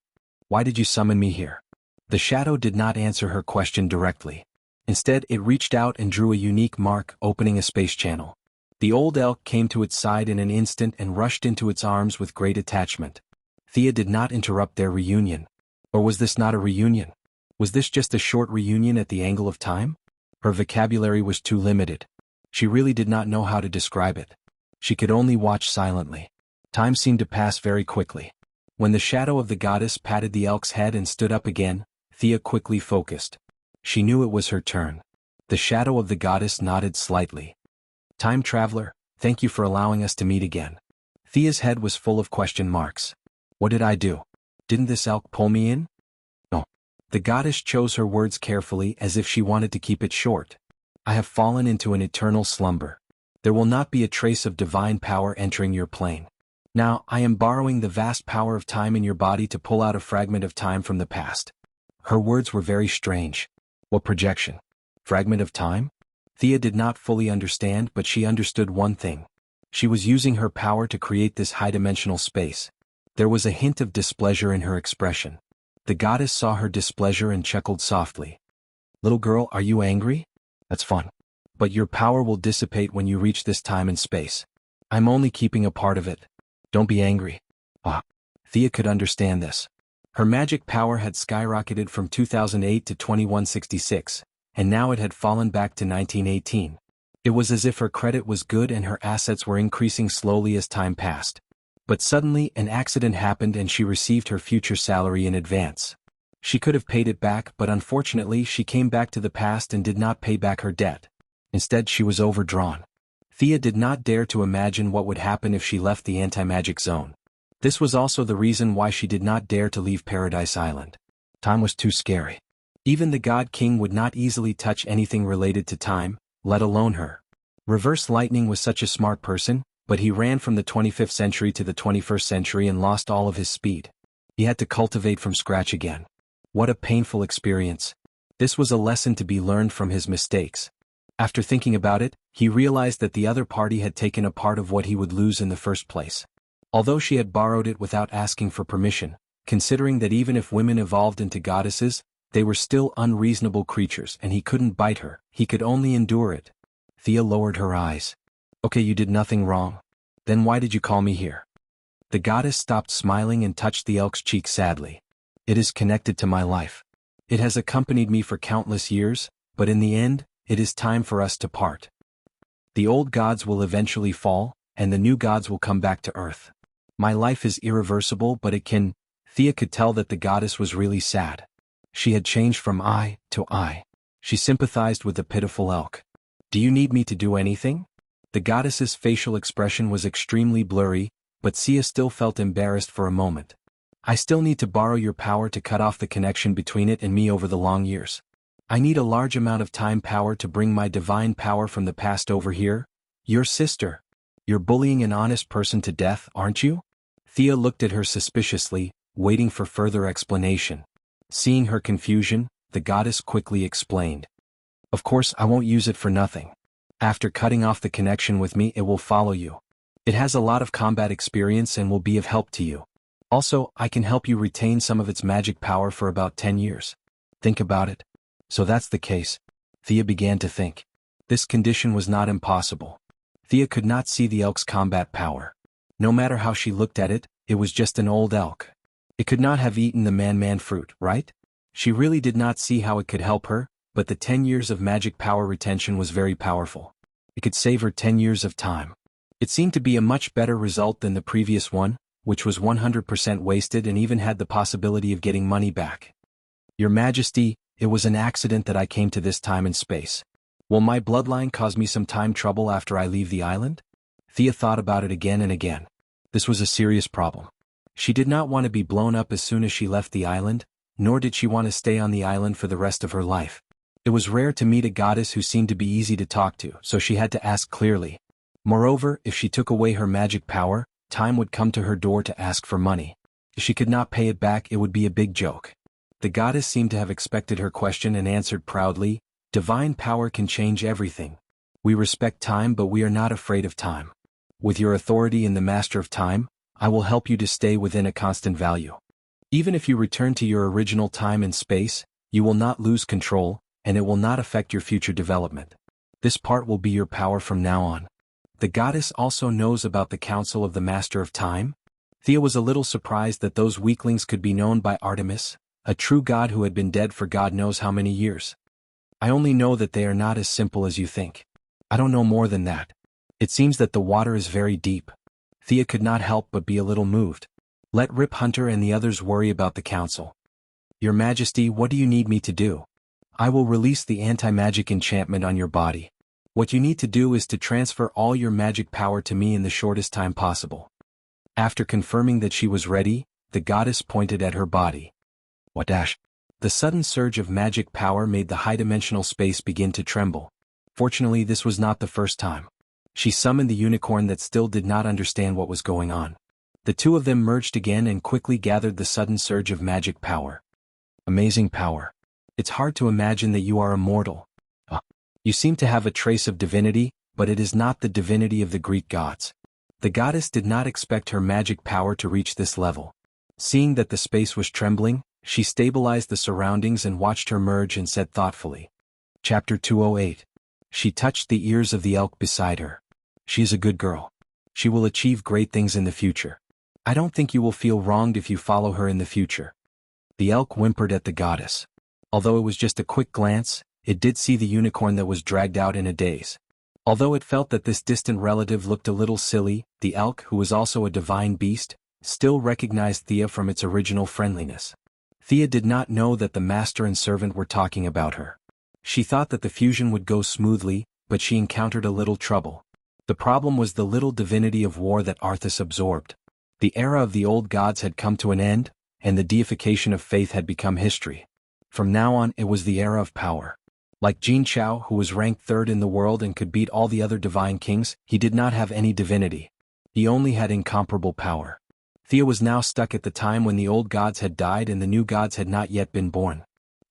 Why did you summon me here? The shadow did not answer her question directly. Instead, it reached out and drew a unique mark, opening a space channel. The old elk came to its side in an instant and rushed into its arms with great attachment. Thea did not interrupt their reunion. Or was this not a reunion? Was this just a short reunion at the angle of time? Her vocabulary was too limited. She really did not know how to describe it. She could only watch silently. Time seemed to pass very quickly. When the shadow of the goddess patted the elk's head and stood up again, Thea quickly focused. She knew it was her turn. The shadow of the goddess nodded slightly. Time traveler, thank you for allowing us to meet again. Thea's head was full of question marks. What did I do? Didn't this elk pull me in? No. The goddess chose her words carefully, as if she wanted to keep it short. I have fallen into an eternal slumber. There will not be a trace of divine power entering your plane. Now, I am borrowing the vast power of time in your body to pull out a fragment of time from the past. Her words were very strange. What projection? Fragment of time? Thea did not fully understand, but she understood one thing. She was using her power to create this high-dimensional space. There was a hint of displeasure in her expression. The goddess saw her displeasure and chuckled softly. Little girl, are you angry? That's fun. But your power will dissipate when you reach this time and space. I'm only keeping a part of it. Don't be angry. Thea could understand this. Her magic power had skyrocketed from 2008 to 2166, and now it had fallen back to 1918. It was as if her credit was good and her assets were increasing slowly as time passed. But suddenly an accident happened and she received her future salary in advance. She could have paid it back, but unfortunately she came back to the past and did not pay back her debt. Instead, she was overdrawn. Thea did not dare to imagine what would happen if she left the anti-magic zone. This was also the reason why she did not dare to leave Paradise Island. Time was too scary. Even the God King would not easily touch anything related to time, let alone her. Reverse Lightning was such a smart person, but he ran from the 25th century to the 21st century and lost all of his speed. He had to cultivate from scratch again. What a painful experience. This was a lesson to be learned from his mistakes. After thinking about it, he realized that the other party had taken a part of what he would lose in the first place. Although she had borrowed it without asking for permission, considering that even if women evolved into goddesses, they were still unreasonable creatures and he couldn't bite her, he could only endure it. Thea lowered her eyes. Okay, you did nothing wrong. Then why did you call me here? The goddess stopped smiling and touched the elk's cheek sadly. It is connected to my life. It has accompanied me for countless years, but in the end, it is time for us to part. The old gods will eventually fall, and the new gods will come back to earth. My life is irreversible, but it can. Thea could tell that the goddess was really sad. She had changed from I to I. She sympathized with the pitiful elk. Do you need me to do anything? The goddess's facial expression was extremely blurry, but Thea still felt embarrassed for a moment. I still need to borrow your power to cut off the connection between it and me over the long years. I need a large amount of time power to bring my divine power from the past over here. Your sister. You're bullying an honest person to death, aren't you? Thea looked at her suspiciously, waiting for further explanation. Seeing her confusion, the goddess quickly explained. Of course, I won't use it for nothing. After cutting off the connection with me, it will follow you. It has a lot of combat experience and will be of help to you. Also, I can help you retain some of its magic power for about 10 years. Think about it. So that's the case. Thea began to think. This condition was not impossible. Thea could not see the elk's combat power. No matter how she looked at it, it was just an old elk. It could not have eaten the man-man fruit, right? She really did not see how it could help her, but the 10 years of magic power retention was very powerful. It could save her 10 years of time. It seemed to be a much better result than the previous one, which was 100% wasted and even had the possibility of getting money back. Your Majesty, it was an accident that I came to this time and space. Will my bloodline cause me some time trouble after I leave the island? Thea thought about it again and again. This was a serious problem. She did not want to be blown up as soon as she left the island, nor did she want to stay on the island for the rest of her life. It was rare to meet a goddess who seemed to be easy to talk to, so she had to ask clearly. Moreover, if she took away her magic power, time would come to her door to ask for money. If she could not pay it back, it would be a big joke. The goddess seemed to have expected her question and answered proudly, Divine power can change everything. We respect time, but we are not afraid of time. With your authority in the Master of Time, I will help you to stay within a constant value. Even if you return to your original time and space, you will not lose control, and it will not affect your future development. This part will be your power from now on. The goddess also knows about the Council of the Master of Time. Thea was a little surprised that those weaklings could be known by Artemis, a true god who had been dead for God knows how many years. I only know that they are not as simple as you think. I don't know more than that. It seems that the water is very deep. Thea could not help but be a little moved. Let Rip Hunter and the others worry about the council. Your Majesty, what do you need me to do? I will release the anti-magic enchantment on your body. What you need to do is to transfer all your magic power to me in the shortest time possible. After confirming that she was ready, the goddess pointed at her body. What dash? The sudden surge of magic power made the high-dimensional space begin to tremble. Fortunately, this was not the first time. She summoned the unicorn that still did not understand what was going on. The two of them merged again and quickly gathered the sudden surge of magic power. Amazing power. It's hard to imagine that you are immortal. You seem to have a trace of divinity, but it is not the divinity of the Greek gods. The goddess did not expect her magic power to reach this level. Seeing that the space was trembling, she stabilized the surroundings and watched her merge and said thoughtfully. Chapter 208. She touched the ears of the elk beside her. She is a good girl. She will achieve great things in the future. I don't think you will feel wronged if you follow her in the future. The elk whimpered at the goddess. Although it was just a quick glance, it did see the unicorn that was dragged out in a daze. Although it felt that this distant relative looked a little silly, the elk, who was also a divine beast, still recognized Thea from its original friendliness. Thea did not know that the master and servant were talking about her. She thought that the fusion would go smoothly, but she encountered a little trouble. The problem was the little divinity of war that Arthas absorbed. The era of the old gods had come to an end, and the deification of faith had become history. From now on, it was the era of power. Like Jin Chao, who was ranked third in the world and could beat all the other divine kings, he did not have any divinity. He only had incomparable power. Thea was now stuck at the time when the old gods had died and the new gods had not yet been born.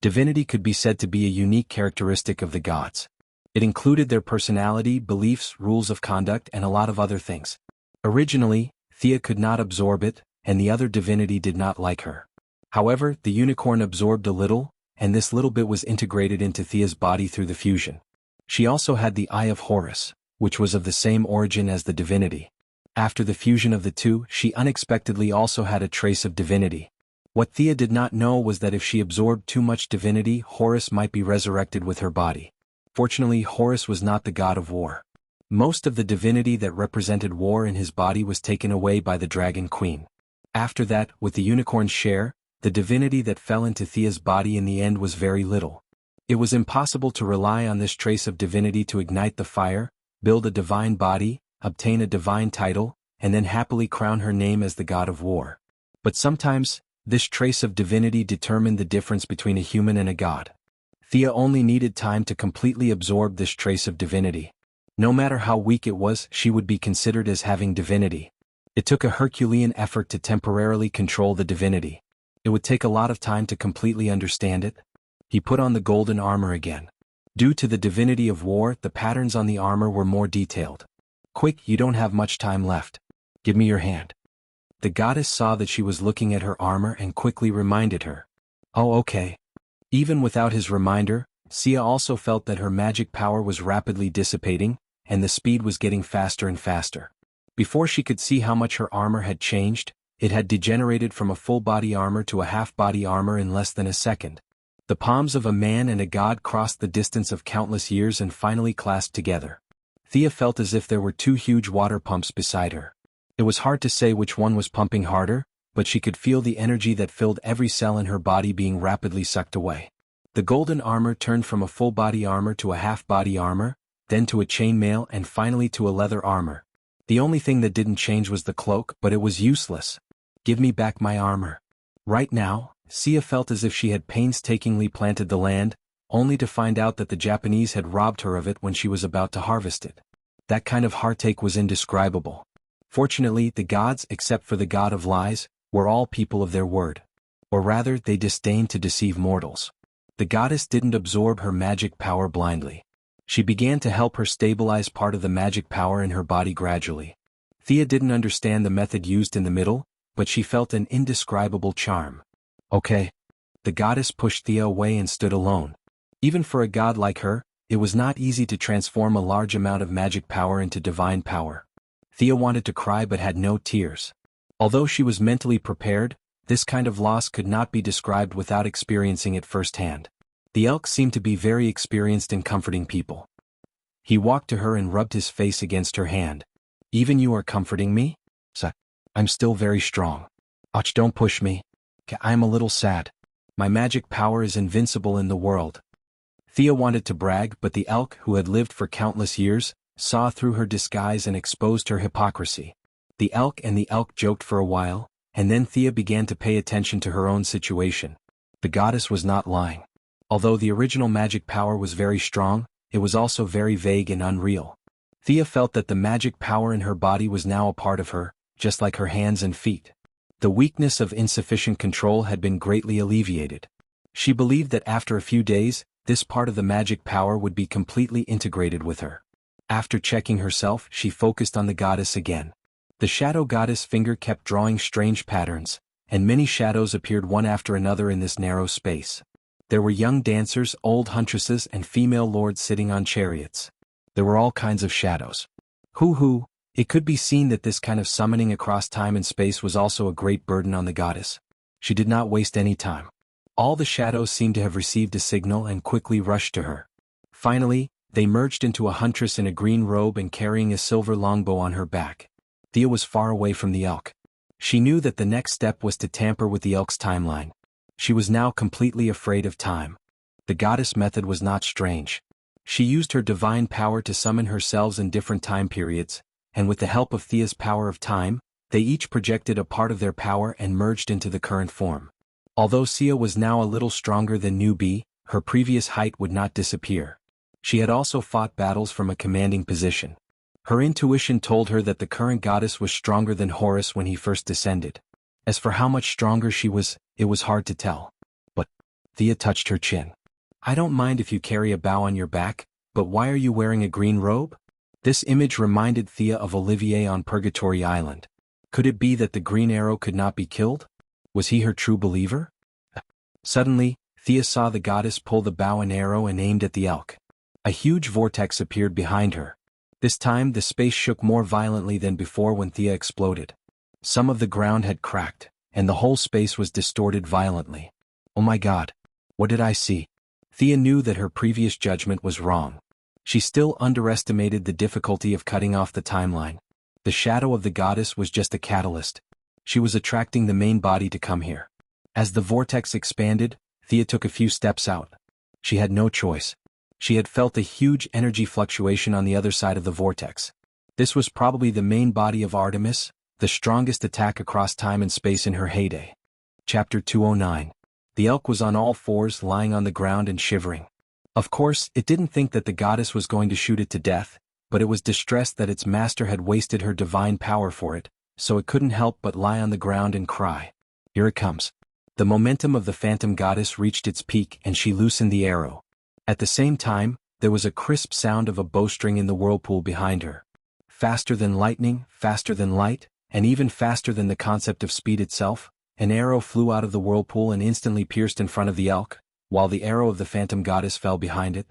Divinity could be said to be a unique characteristic of the gods. It included their personality, beliefs, rules of conduct, and a lot of other things. Originally, Thea could not absorb it, and the other divinity did not like her. However, the unicorn absorbed a little, and this little bit was integrated into Thea's body through the fusion. She also had the Eye of Horus, which was of the same origin as the divinity. After the fusion of the two, she unexpectedly also had a trace of divinity. What Thea did not know was that if she absorbed too much divinity, Horus might be resurrected with her body. Fortunately, Horus was not the god of war. Most of the divinity that represented war in his body was taken away by the Dragon Queen. After that, with the unicorn's share, the divinity that fell into Thea's body in the end was very little. It was impossible to rely on this trace of divinity to ignite the fire, build a divine body, obtain a divine title, and then happily crown her name as the god of war. But sometimes, this trace of divinity determined the difference between a human and a god. Thea only needed time to completely absorb this trace of divinity. No matter how weak it was, she would be considered as having divinity. It took a Herculean effort to temporarily control the divinity. It would take a lot of time to completely understand it. He put on the golden armor again. Due to the divinity of war, the patterns on the armor were more detailed. "Quick, you don't have much time left. Give me your hand." The goddess saw that she was looking at her armor and quickly reminded her. "Oh, okay." Even without his reminder, Sia also felt that her magic power was rapidly dissipating, and the speed was getting faster and faster. Before she could see how much her armor had changed, it had degenerated from a full-body armor to a half-body armor in less than a second. The palms of a man and a god crossed the distance of countless years and finally clasped together. Thea felt as if there were two huge water pumps beside her. It was hard to say which one was pumping harder, but she could feel the energy that filled every cell in her body being rapidly sucked away. The golden armor turned from a full-body armor to a half-body armor, then to a chainmail and finally to a leather armor. The only thing that didn't change was the cloak, but it was useless. "Give me back my armor." Right now, Sia felt as if she had painstakingly planted the land, only to find out that the Japanese had robbed her of it when she was about to harvest it. That kind of heartache was indescribable. Fortunately, the gods, except for the god of lies, were all people of their word. Or rather, they disdained to deceive mortals. The goddess didn't absorb her magic power blindly. She began to help her stabilize part of the magic power in her body gradually. Thea didn't understand the method used in the middle, but she felt an indescribable charm. "Okay." The goddess pushed Thea away and stood alone. Even for a god like her, it was not easy to transform a large amount of magic power into divine power. Thea wanted to cry but had no tears. Although she was mentally prepared, this kind of loss could not be described without experiencing it firsthand. The elk seemed to be very experienced in comforting people. He walked to her and rubbed his face against her hand. "Even you are comforting me?" "I'm still very strong." "Ouch, don't push me. I'm a little sad. My magic power is invincible in the world." Thea wanted to brag, but the elk, who had lived for countless years, saw through her disguise and exposed her hypocrisy. The elk joked for a while, and then Thea began to pay attention to her own situation. The goddess was not lying. Although the original magic power was very strong, it was also very vague and unreal. Thea felt that the magic power in her body was now a part of her, just like her hands and feet. The weakness of insufficient control had been greatly alleviated. She believed that after a few days, this part of the magic power would be completely integrated with her. After checking herself, she focused on the goddess again. The shadow goddess finger kept drawing strange patterns, and many shadows appeared one after another in this narrow space. There were young dancers, old huntresses, and female lords sitting on chariots. There were all kinds of shadows. Hoo-hoo, it could be seen that this kind of summoning across time and space was also a great burden on the goddess. She did not waste any time. All the shadows seemed to have received a signal and quickly rushed to her. Finally, they merged into a huntress in a green robe and carrying a silver longbow on her back. Thea was far away from the elk. She knew that the next step was to tamper with the elk's timeline. She was now completely afraid of time. The goddess method was not strange. She used her divine power to summon herself in different time periods, and with the help of Thea's power of time, they each projected a part of their power and merged into the current form. Although Sia was now a little stronger than Newbie, her previous height would not disappear. She had also fought battles from a commanding position. Her intuition told her that the current goddess was stronger than Horus when he first descended. As for how much stronger she was, it was hard to tell. But Thea touched her chin. I don't mind if you carry a bow on your back, but why are you wearing a green robe? This image reminded Thea of Olivier on Purgatory Island. Could it be that the green arrow could not be killed? Was he her true believer? Suddenly, Thea saw the goddess pull the bow and arrow and aimed at the elk. A huge vortex appeared behind her. This time the space shook more violently than before when Thea exploded. Some of the ground had cracked, and the whole space was distorted violently. Oh my God! What did I see? Thea knew that her previous judgment was wrong. She still underestimated the difficulty of cutting off the timeline. The shadow of the goddess was just a catalyst. She was attracting the main body to come here. As the vortex expanded, Thea took a few steps out. She had no choice. She had felt a huge energy fluctuation on the other side of the vortex. This was probably the main body of Artemis, the strongest attack across time and space in her heyday. Chapter 209. The elk was on all fours, lying on the ground and shivering. Of course, it didn't think that the goddess was going to shoot it to death, but it was distressed that its master had wasted her divine power for it, so it couldn't help but lie on the ground and cry. Here it comes. The momentum of the phantom goddess reached its peak and she loosened the arrow. At the same time, there was a crisp sound of a bowstring in the whirlpool behind her. Faster than lightning, faster than light, and even faster than the concept of speed itself, an arrow flew out of the whirlpool and instantly pierced in front of the elk, while the arrow of the phantom goddess fell behind it.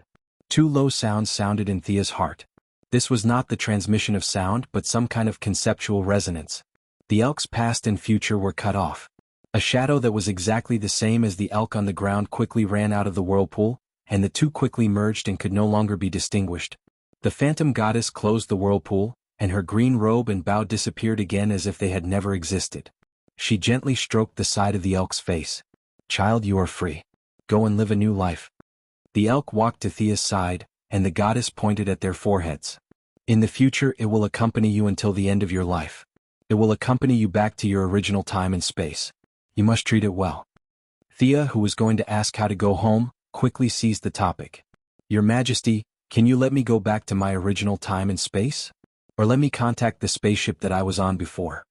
Two low sounds sounded in Thea's heart. This was not the transmission of sound but some kind of conceptual resonance. The elk's past and future were cut off. A shadow that was exactly the same as the elk on the ground quickly ran out of the whirlpool, and the two quickly merged and could no longer be distinguished. The phantom goddess closed the whirlpool, and her green robe and bow disappeared again as if they had never existed. She gently stroked the side of the elk's face. Child, you are free. Go and live a new life. The elk walked to Thea's side, and the goddess pointed at their foreheads. In the future it will accompany you until the end of your life. It will accompany you back to your original time and space. You must treat it well. Thea, who was going to ask how to go home, quickly seized the topic. Your Majesty, can you let me go back to my original time and space? Or let me contact the spaceship that I was on before?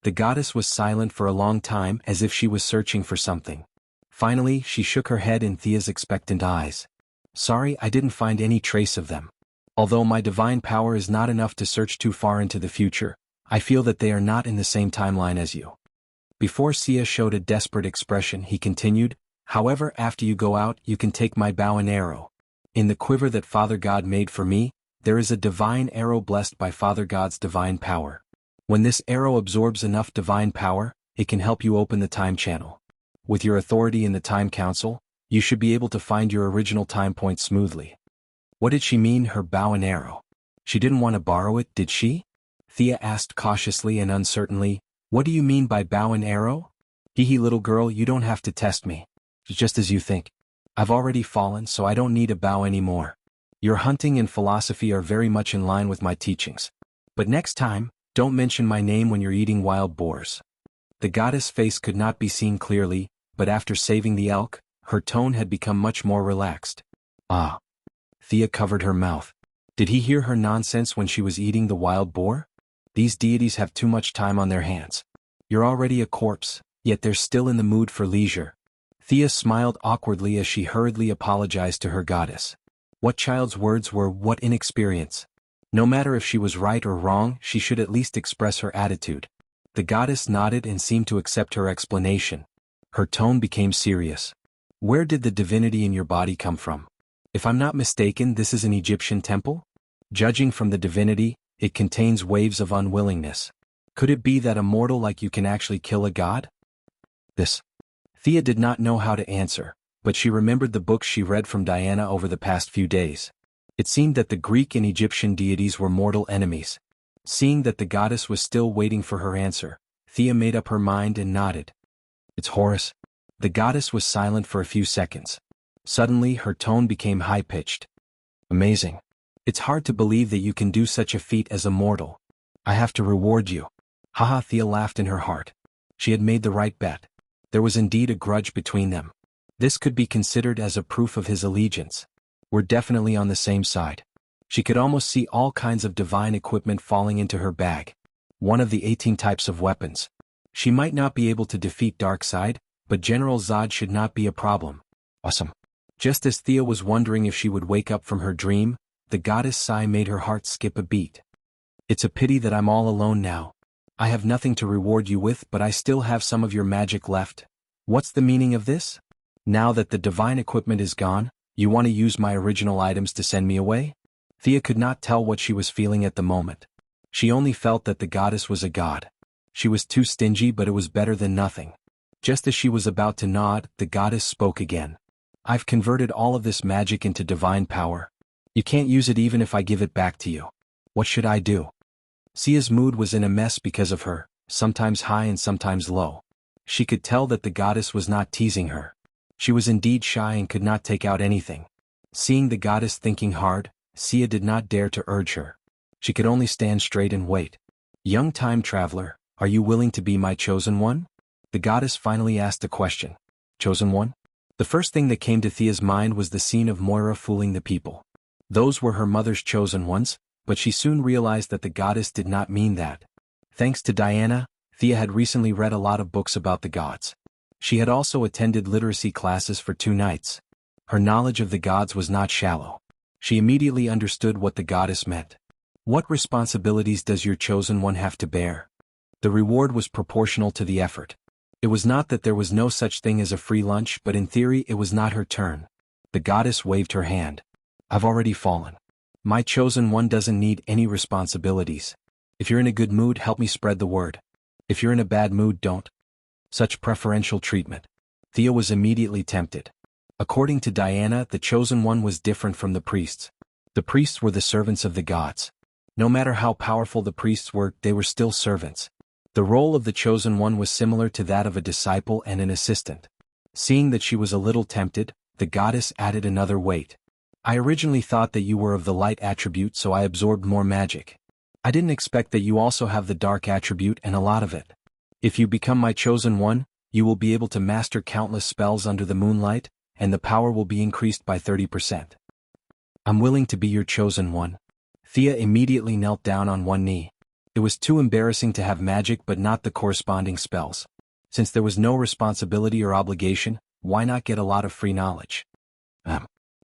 The goddess was silent for a long time as if she was searching for something. Finally, she shook her head in Thea's expectant eyes. Sorry, I didn't find any trace of them. Although my divine power is not enough to search too far into the future, I feel that they are not in the same timeline as you. Before Sia showed a desperate expression, he continued, However, after you go out, you can take my bow and arrow. In the quiver that Father God made for me, there is a divine arrow blessed by Father God's divine power. When this arrow absorbs enough divine power, it can help you open the time channel. With your authority in the Time Council, you should be able to find your original time point smoothly. What did she mean, her bow and arrow? She didn't want to borrow it, did she? Thea asked cautiously and uncertainly, What do you mean by bow and arrow? Hee little girl, you don't have to test me. It's just as you think. I've already fallen, so I don't need a bow anymore. Your hunting and philosophy are very much in line with my teachings. But next time, don't mention my name when you're eating wild boars. The goddess' face could not be seen clearly, but after saving the elk, her tone had become much more relaxed. Ah. Thea covered her mouth. Did he hear her nonsense when she was eating the wild boar? These deities have too much time on their hands. You're already a corpse, yet they're still in the mood for leisure. Thea smiled awkwardly as she hurriedly apologized to her goddess. What child's words were, what inexperience. No matter if she was right or wrong, she should at least express her attitude. The goddess nodded and seemed to accept her explanation. Her tone became serious. Where did the divinity in your body come from? If I'm not mistaken, this is an Egyptian temple? Judging from the divinity, it contains waves of unwillingness. Could it be that a mortal like you can actually kill a god? Thea did not know how to answer, but she remembered the books she read from Diana over the past few days. It seemed that the Greek and Egyptian deities were mortal enemies. Seeing that the goddess was still waiting for her answer, Thea made up her mind and nodded. It's Horus. The goddess was silent for a few seconds. Suddenly, her tone became high-pitched. Amazing. It's hard to believe that you can do such a feat as a mortal. I have to reward you. Haha, Thea laughed in her heart. She had made the right bet. There was indeed a grudge between them. This could be considered as a proof of his allegiance. We're definitely on the same side. She could almost see all kinds of divine equipment falling into her bag. One of the 18 types of weapons. She might not be able to defeat Darkseid, but General Zod should not be a problem. Awesome. Just as Thea was wondering if she would wake up from her dream, the goddess' sigh made her heart skip a beat. It's a pity that I'm all alone now. I have nothing to reward you with, but I still have some of your magic left. What's the meaning of this? Now that the divine equipment is gone, you want to use my original items to send me away? Thea could not tell what she was feeling at the moment. She only felt that the goddess was a god. She was too stingy, but it was better than nothing. Just as she was about to nod, the goddess spoke again. I've converted all of this magic into divine power. You can't use it even if I give it back to you. What should I do? Sia's mood was in a mess because of her, sometimes high and sometimes low. She could tell that the goddess was not teasing her. She was indeed shy and could not take out anything. Seeing the goddess thinking hard, Sia did not dare to urge her. She could only stand straight and wait. Young time traveler, are you willing to be my chosen one? The goddess finally asked a question. Chosen one? The first thing that came to Thea's mind was the scene of Moira fooling the people. Those were her mother's chosen ones, but she soon realized that the goddess did not mean that. Thanks to Diana, Thea had recently read a lot of books about the gods. She had also attended literacy classes for 2 nights. Her knowledge of the gods was not shallow. She immediately understood what the goddess meant. What responsibilities does your chosen one have to bear? The reward was proportional to the effort. It was not that there was no such thing as a free lunch, but in theory it was not her turn. The goddess waved her hand. I've already fallen. My chosen one doesn't need any responsibilities. If you're in a good mood, help me spread the word. If you're in a bad mood, don't. Such preferential treatment. Thea was immediately tempted. According to Diana, the chosen one was different from the priests. The priests were the servants of the gods. No matter how powerful the priests were, they were still servants. The role of the chosen one was similar to that of a disciple and an assistant. Seeing that she was a little tempted, the goddess added another weight. I originally thought that you were of the light attribute, so I absorbed more magic. I didn't expect that you also have the dark attribute and a lot of it. If you become my chosen one, you will be able to master countless spells under the moonlight, and the power will be increased by 30%. I'm willing to be your chosen one. Thea immediately knelt down on one knee. It was too embarrassing to have magic but not the corresponding spells. Since there was no responsibility or obligation, why not get a lot of free knowledge?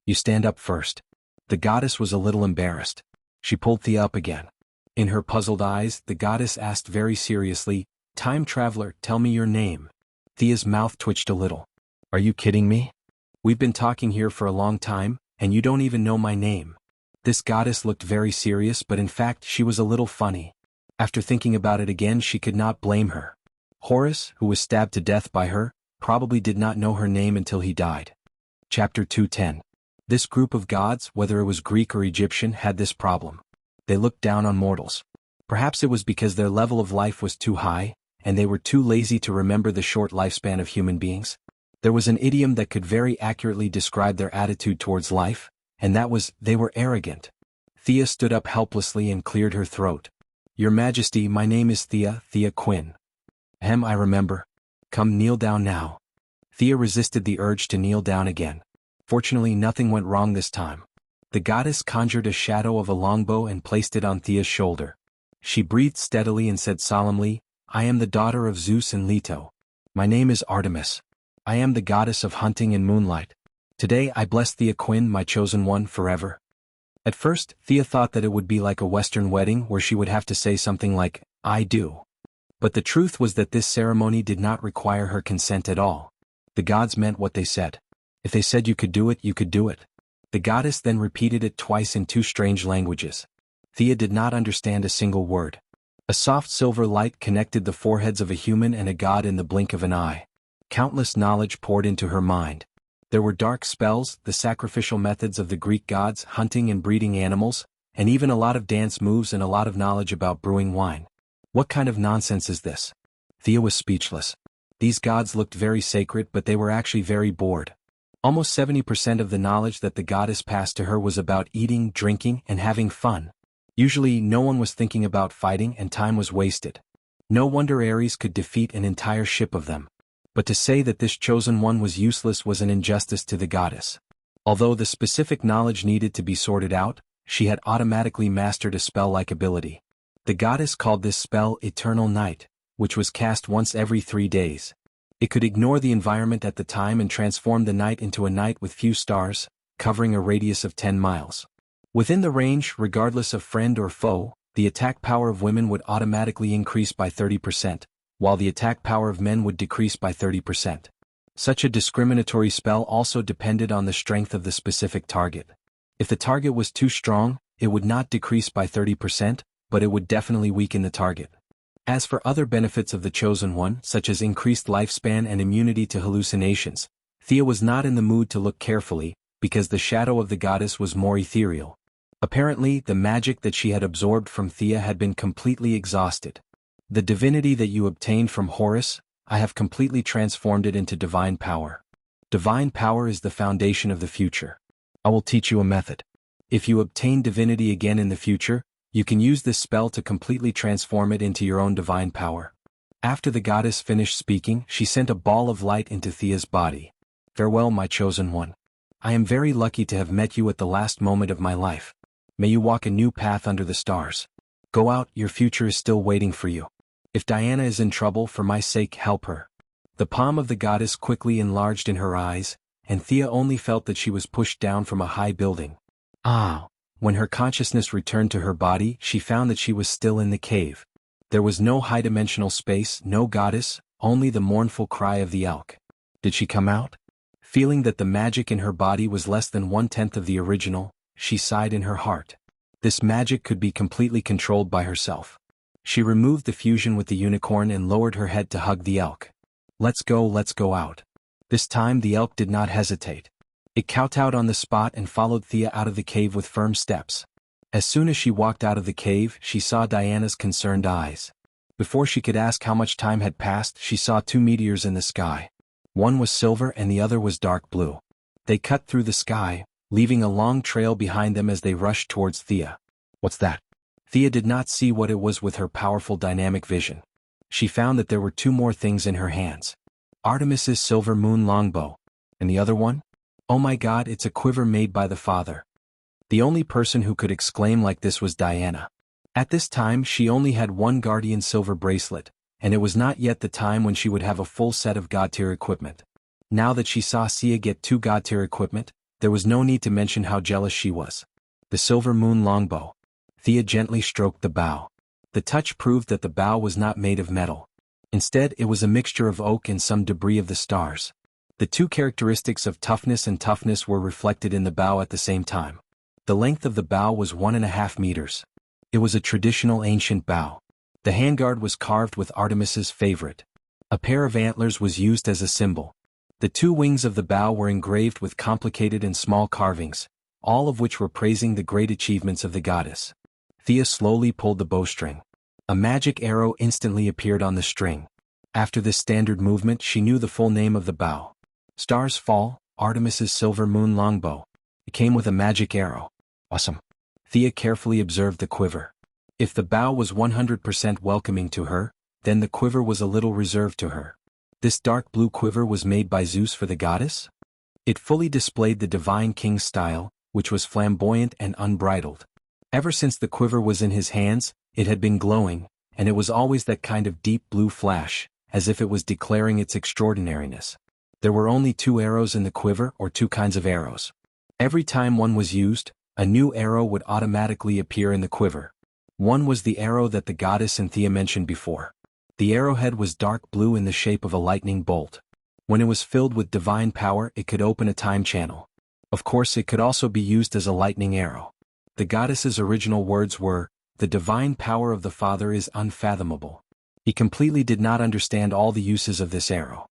You stand up first. The goddess was a little embarrassed. She pulled Thea up again. In her puzzled eyes, the goddess asked very seriously, Time traveler, tell me your name. Thea's mouth twitched a little. Are you kidding me? We've been talking here for a long time, and you don't even know my name. This goddess looked very serious, but in fact she was a little funny. After thinking about it again, she could not blame her. Horus, who was stabbed to death by her, probably did not know her name until he died. Chapter 210. This group of gods, whether it was Greek or Egyptian, had this problem. They looked down on mortals. Perhaps it was because their level of life was too high, and they were too lazy to remember the short lifespan of human beings. There was an idiom that could very accurately describe their attitude towards life, and that was, they were arrogant. Thea stood up helplessly and cleared her throat. Your Majesty, my name is Thea Quinn. I remember. Come kneel down now. Thea resisted the urge to kneel down again. Fortunately, nothing went wrong this time. The goddess conjured a shadow of a longbow and placed it on Thea's shoulder. She breathed steadily and said solemnly, I am the daughter of Zeus and Leto. My name is Artemis. I am the goddess of hunting and moonlight. Today I bless Thea Quinn, my chosen one, forever. At first, Thea thought that it would be like a Western wedding where she would have to say something like, I do. But the truth was that this ceremony did not require her consent at all. The gods meant what they said. If they said you could do it, you could do it. The goddess then repeated it twice in 2 strange languages. Thea did not understand a single word. A soft silver light connected the foreheads of a human and a god in the blink of an eye. Countless knowledge poured into her mind. There were dark spells, the sacrificial methods of the Greek gods, hunting and breeding animals, and even a lot of dance moves and a lot of knowledge about brewing wine. What kind of nonsense is this? Thea was speechless. These gods looked very sacred, but they were actually very bored. Almost 70% of the knowledge that the goddess passed to her was about eating, drinking, and having fun. Usually, no one was thinking about fighting and time was wasted. No wonder Ares could defeat an entire ship of them. But to say that this chosen one was useless was an injustice to the goddess. Although the specific knowledge needed to be sorted out, she had automatically mastered a spell-like ability. The goddess called this spell Eternal Night, which was cast once every 3 days. It could ignore the environment at the time and transform the night into a night with few stars, covering a radius of 10 miles. Within the range, regardless of friend or foe, the attack power of women would automatically increase by 30%, while the attack power of men would decrease by 30%. Such a discriminatory spell also depended on the strength of the specific target. If the target was too strong, it would not decrease by 30%, but it would definitely weaken the target. As for other benefits of the Chosen One, such as increased lifespan and immunity to hallucinations, Thea was not in the mood to look carefully, because the shadow of the goddess was more ethereal. Apparently, the magic that she had absorbed from Thea had been completely exhausted. The divinity that you obtained from Horus, I have completely transformed it into divine power. Divine power is the foundation of the future. I will teach you a method. If you obtain divinity again in the future, you can use this spell to completely transform it into your own divine power. After the goddess finished speaking, she sent a ball of light into Thea's body. Farewell, my chosen one. I am very lucky to have met you at the last moment of my life. May you walk a new path under the stars. Go out, your future is still waiting for you. If Diana is in trouble, for my sake, help her. The palm of the goddess quickly enlarged in her eyes, and Thea only felt that she was pushed down from a high building. When her consciousness returned to her body, she found that she was still in the cave. There was no high-dimensional space, no goddess, only the mournful cry of the elk. Did she come out? Feeling that the magic in her body was less than 1/10 of the original, she sighed in her heart. This magic could be completely controlled by herself. She removed the fusion with the unicorn and lowered her head to hug the elk. Let's go out. This time the elk did not hesitate. It kowtowed on the spot and followed Thea out of the cave with firm steps. As soon as she walked out of the cave, she saw Diana's concerned eyes. Before she could ask how much time had passed, she saw 2 meteors in the sky. One was silver and the other was dark blue. They cut through the sky, leaving a long trail behind them as they rushed towards Thea. What's that? Thea did not see what it was with her powerful dynamic vision. She found that there were 2 more things in her hands. Artemis's silver moon longbow. And the other one? Oh my God, it's a quiver made by the Father. The only person who could exclaim like this was Diana. At this time she only had 1 guardian silver bracelet, and it was not yet the time when she would have a full set of god-tier equipment. Now that she saw Sia get 2 god-tier equipment, there was no need to mention how jealous she was. The silver moon longbow. Thea gently stroked the bow. The touch proved that the bow was not made of metal. Instead, it was a mixture of oak and some debris of the stars. The 2 characteristics of toughness and toughness were reflected in the bow at the same time. The length of the bow was 1.5 meters. It was a traditional ancient bow. The handguard was carved with Artemis's favorite. A pair of antlers was used as a symbol. The 2 wings of the bow were engraved with complicated and small carvings, all of which were praising the great achievements of the goddess. Thea slowly pulled the bowstring. A magic arrow instantly appeared on the string. After this standard movement, she knew the full name of the bow. Stars Fall, Artemis's silver moon longbow. It came with a magic arrow. Awesome. Thea carefully observed the quiver. If the bow was 100% welcoming to her, then the quiver was a little reserved to her. This dark blue quiver was made by Zeus for the goddess? It fully displayed the divine king's style, which was flamboyant and unbridled. Ever since the quiver was in his hands, it had been glowing, and it was always that kind of deep blue flash, as if it was declaring its extraordinariness. There were only 2 arrows in the quiver, or 2 kinds of arrows. Every time one was used, a new arrow would automatically appear in the quiver. One was the arrow that the goddess and Thea mentioned before. The arrowhead was dark blue in the shape of a lightning bolt. When it was filled with divine power, it could open a time channel. Of course, it could also be used as a lightning arrow. The goddess's original words were, "The divine power of the Father is unfathomable." He completely did not understand all the uses of this arrow.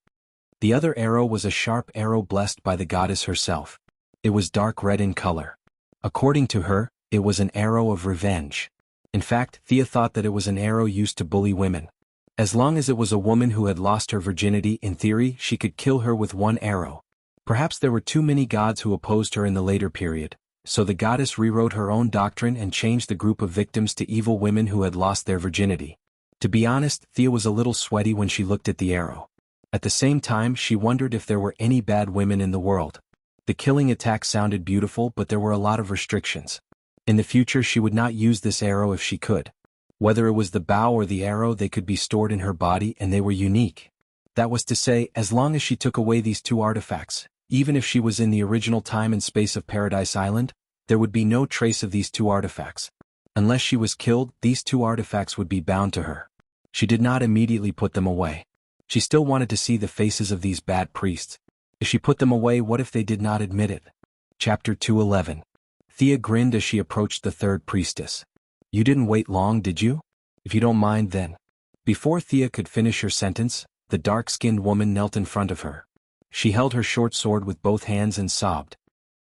The other arrow was a sharp arrow blessed by the goddess herself. It was dark red in color. According to her, it was an arrow of revenge. In fact, Thea thought that it was an arrow used to bully women. As long as it was a woman who had lost her virginity, in theory, she could kill her with 1 arrow. Perhaps there were too many gods who opposed her in the later period, so the goddess rewrote her own doctrine and changed the group of victims to evil women who had lost their virginity. To be honest, Thea was a little sweaty when she looked at the arrow. At the same time, she wondered if there were any bad women in the world. The killing attack sounded beautiful, but there were a lot of restrictions. In the future, she would not use this arrow if she could. Whether it was the bow or the arrow, they could be stored in her body and they were unique. That was to say, as long as she took away these two artifacts, even if she was in the original time and space of Paradise Island, there would be no trace of these two artifacts. Unless she was killed, these two artifacts would be bound to her. She did not immediately put them away. She still wanted to see the faces of these bad priests. If she put them away, what if they did not admit it? Chapter 2:11. Thea grinned as she approached the third priestess. You didn't wait long, did you? If you don't mind, then. Before Thea could finish her sentence, the dark-skinned woman knelt in front of her. She held her short sword with both hands and sobbed.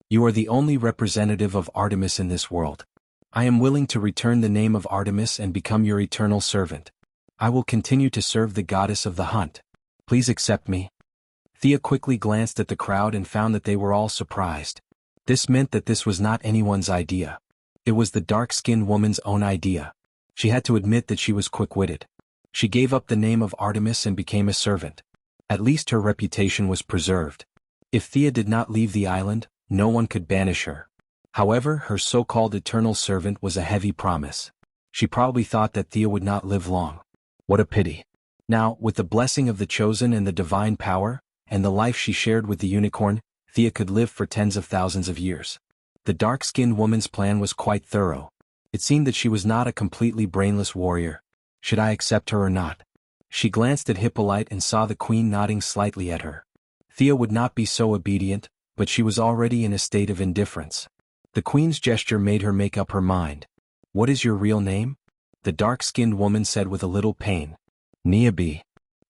You are the only representative of Artemis in this world. I am willing to return the name of Artemis and become your eternal servant. I will continue to serve the goddess of the hunt. Please accept me. Thea quickly glanced at the crowd and found that they were all surprised. This meant that this was not anyone's idea. It was the dark-skinned woman's own idea. She had to admit that she was quick-witted. She gave up the name of Artemis and became a servant. At least her reputation was preserved. If Thea did not leave the island, no one could banish her. However, her so-called eternal servant was a heavy promise. She probably thought that Thea would not live long. What a pity. Now, with the blessing of the chosen and the divine power, and the life she shared with the unicorn, Thea could live for tens of thousands of years. The dark-skinned woman's plan was quite thorough. It seemed that she was not a completely brainless warrior. Should I accept her or not? She glanced at Hippolyte and saw the queen nodding slightly at her. Thea would not be so obedient, but she was already in a state of indifference. The queen's gesture made her make up her mind. What is your real name? The dark-skinned woman said with a little pain. Niabe.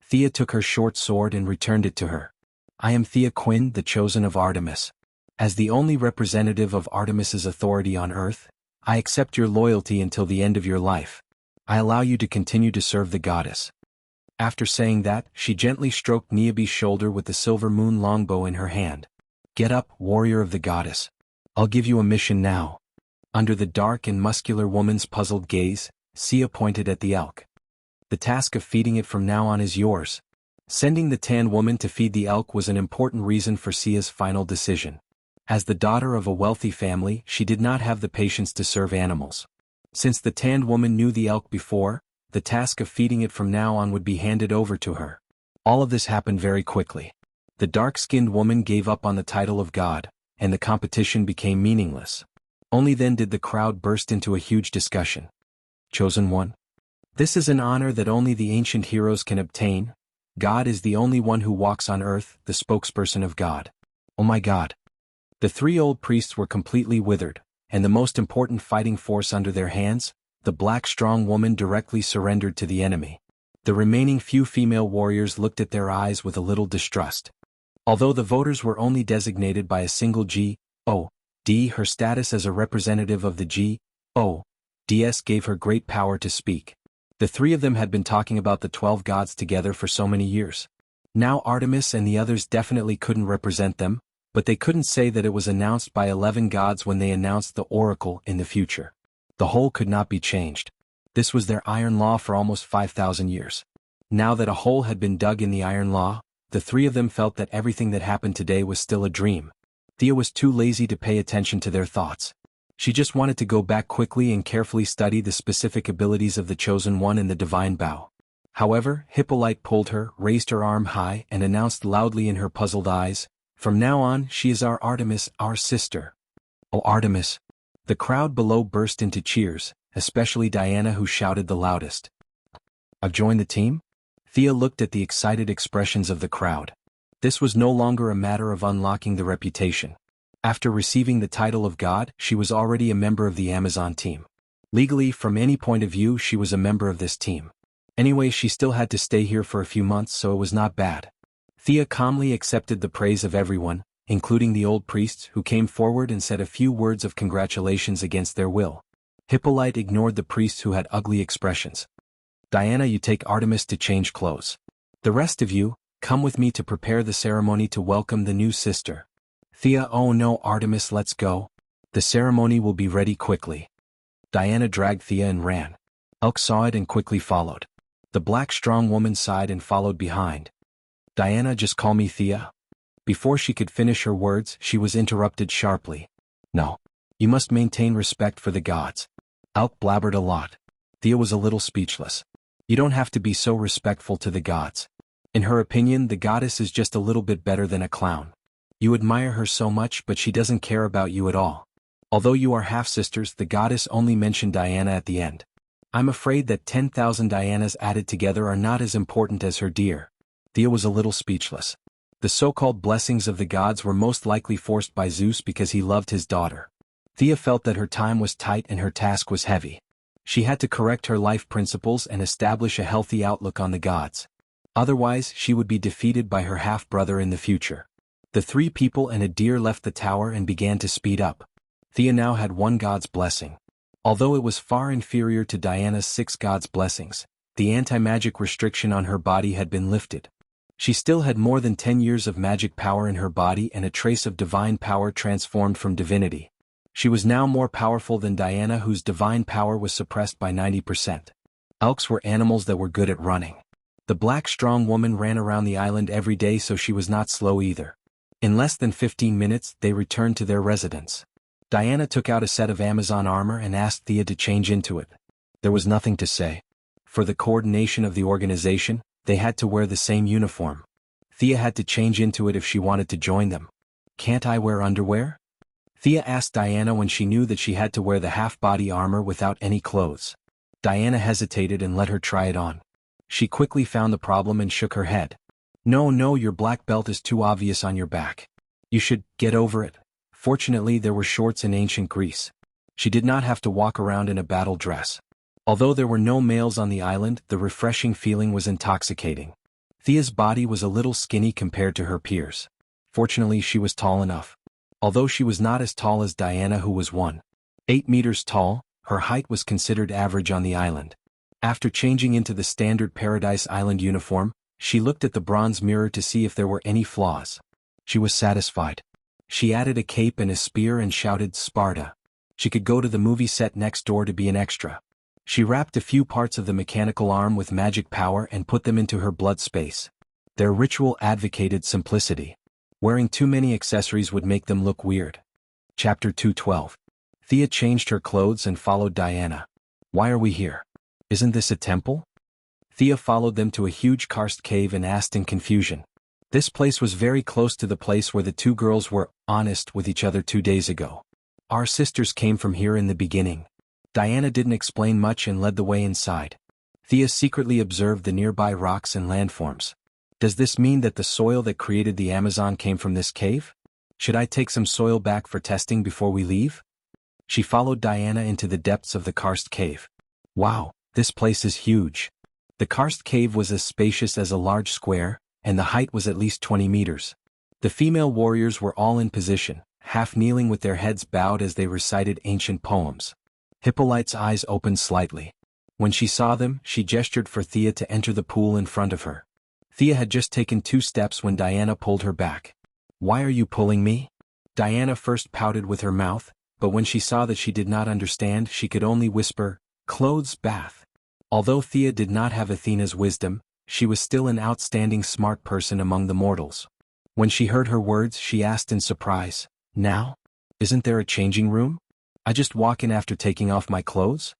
Thea took her short sword and returned it to her. I am Thea Quinn, the chosen of Artemis. As the only representative of Artemis's authority on earth, I accept your loyalty until the end of your life. I allow you to continue to serve the goddess. After saying that, she gently stroked Niabe's shoulder with the silver moon longbow in her hand. Get up, warrior of the goddess. I'll give you a mission now. Under the dark and muscular woman's puzzled gaze, Sia pointed at the elk. The task of feeding it from now on is yours. Sending the tan woman to feed the elk was an important reason for Sia's final decision. As the daughter of a wealthy family, she did not have the patience to serve animals. Since the tanned woman knew the elk before, the task of feeding it from now on would be handed over to her. All of this happened very quickly. The dark-skinned woman gave up on the title of god, and the competition became meaningless. Only then did the crowd burst into a huge discussion. Chosen one? This is an honor that only the ancient heroes can obtain. God is the only one who walks on earth, the spokesperson of God. Oh my God. The three old priests were completely withered, and the most important fighting force under their hands, the black strong woman, directly surrendered to the enemy. The remaining few female warriors looked at their eyes with a little distrust. Although the voters were only designated by a single G.O.D., her status as a representative of the G.O.D.S. gave her great power to speak. The three of them had been talking about the 12 gods together for so many years. Now Artemis and the others definitely couldn't represent them, but they couldn't say that it was announced by 11 gods when they announced the oracle in the future. The whole could not be changed. This was their iron law for almost 5,000 years. Now that a hole had been dug in the iron law, the three of them felt that everything that happened today was still a dream. Thea was too lazy to pay attention to their thoughts. She just wanted to go back quickly and carefully study the specific abilities of the Chosen One and the Divine Bow. However, Hippolyte pulled her, raised her arm high, and announced loudly in her puzzled eyes, "From now on, she is our Artemis, our sister." Oh, Artemis! The crowd below burst into cheers, especially Diana, who shouted the loudest. I've joined the team? Thea looked at the excited expressions of the crowd. This was no longer a matter of unlocking the reputation. After receiving the title of God, she was already a member of the Amazon team. Legally, from any point of view, she was a member of this team. Anyway, she still had to stay here for a few months, so it was not bad. Thea calmly accepted the praise of everyone, including the old priests, who came forward and said a few words of congratulations against their will. Hippolyte ignored the priests who had ugly expressions. Diana, you take Artemis to change clothes. The rest of you, come with me to prepare the ceremony to welcome the new sister. Thea, oh no, Artemis, let's go. The ceremony will be ready quickly. Diana dragged Thea and ran. Elk saw it and quickly followed. The black strong woman sighed and followed behind. Diana, just call me Thea. Before she could finish her words, she was interrupted sharply. No. You must maintain respect for the gods. Elk blabbered a lot. Thea was a little speechless. You don't have to be so respectful to the gods. In her opinion, the goddess is just a little bit better than a clown. You admire her so much, but she doesn't care about you at all. Although you are half-sisters, the goddess only mentioned Diana at the end. I'm afraid that 10,000 Dianas added together are not as important as her dear. Thea was a little speechless. The so-called blessings of the gods were most likely forced by Zeus because he loved his daughter. Thea felt that her time was tight and her task was heavy. She had to correct her life principles and establish a healthy outlook on the gods. Otherwise, she would be defeated by her half-brother in the future. The three people and a deer left the tower and began to speed up. Thea now had one god's blessing. Although it was far inferior to Diana's 6 gods' blessings, the anti-magic restriction on her body had been lifted. She still had more than 10 years of magic power in her body and a trace of divine power transformed from divinity. She was now more powerful than Diana, whose divine power was suppressed by 90%. Elks were animals that were good at running. The black strong woman ran around the island every day, so she was not slow either. In less than 15 minutes, they returned to their residence. Diana took out a set of Amazon armor and asked Thea to change into it. There was nothing to say. For the coordination of the organization, they had to wear the same uniform. Thea had to change into it if she wanted to join them. Can't I wear underwear? Thea asked Diana when she knew that she had to wear the half-body armor without any clothes. Diana hesitated and let her try it on. She quickly found the problem and shook her head. No, your black belt is too obvious on your back. You should get over it. Fortunately, there were shorts in ancient Greece. She did not have to walk around in a battle dress. Although there were no males on the island, the refreshing feeling was intoxicating. Thea's body was a little skinny compared to her peers. Fortunately, she was tall enough. Although she was not as tall as Diana, who was 1.8 meters tall, her height was considered average on the island. After changing into the standard Paradise Island uniform, she looked at the bronze mirror to see if there were any flaws. She was satisfied. She added a cape and a spear and shouted, "Sparta." She could go to the movie set next door to be an extra. She wrapped a few parts of the mechanical arm with magic power and put them into her blood space. Their ritual advocated simplicity. Wearing too many accessories would make them look weird. Chapter 212. Thea changed her clothes and followed Diana. Why are we here? Isn't this a temple? Thea followed them to a huge karst cave and asked in confusion. This place was very close to the place where the two girls were honest with each other 2 days ago. Our sisters came from here in the beginning. Diana didn't explain much and led the way inside. Thea secretly observed the nearby rocks and landforms. Does this mean that the soil that created the Amazon came from this cave? Should I take some soil back for testing before we leave? She followed Diana into the depths of the karst cave. Wow, this place is huge. The karst cave was as spacious as a large square, and the height was at least 20 meters. The female warriors were all in position, half kneeling with their heads bowed as they recited ancient poems. Hippolyte's eyes opened slightly. When she saw them, she gestured for Thea to enter the pool in front of her. Thea had just taken 2 steps when Diana pulled her back. Why are you pulling me? Diana first pouted with her mouth, but when she saw that she did not understand, she could only whisper, "Clothes bath." Although Thea did not have Athena's wisdom, she was still an outstanding smart person among the mortals. When she heard her words, she asked in surprise, "Now? Isn't there a changing room? I just walk in after taking off my clothes?"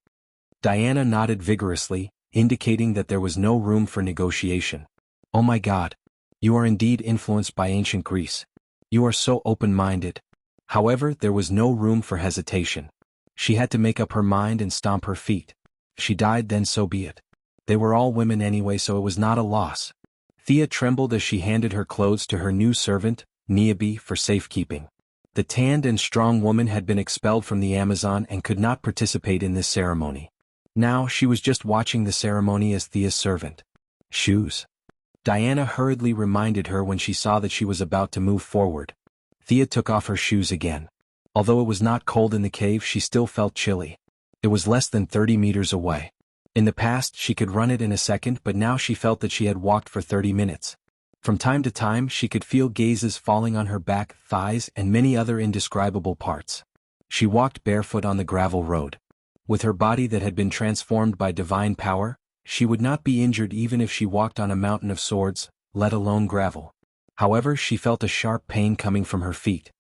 Diana nodded vigorously, indicating that there was no room for negotiation. Oh my God. You are indeed influenced by ancient Greece. You are so open-minded. However, there was no room for hesitation. She had to make up her mind and stomp her feet. If she died, then so be it. They were all women anyway, so it was not a loss. Thea trembled as she handed her clothes to her new servant, Niobe, for safekeeping. The tanned and strong woman had been expelled from the Amazon and could not participate in this ceremony. Now she was just watching the ceremony as Thea's servant. Shoes. Diana hurriedly reminded her when she saw that she was about to move forward. Thea took off her shoes again. Although it was not cold in the cave, she still felt chilly. It was less than 30 meters away. In the past, she could run it in a second, but now she felt that she had walked for 30 minutes. From time to time, she could feel gazes falling on her back, thighs, and many other indescribable parts. She walked barefoot on the gravel road. With her body that had been transformed by divine power, she would not be injured even if she walked on a mountain of swords, let alone gravel. However, she felt a sharp pain coming from her feet.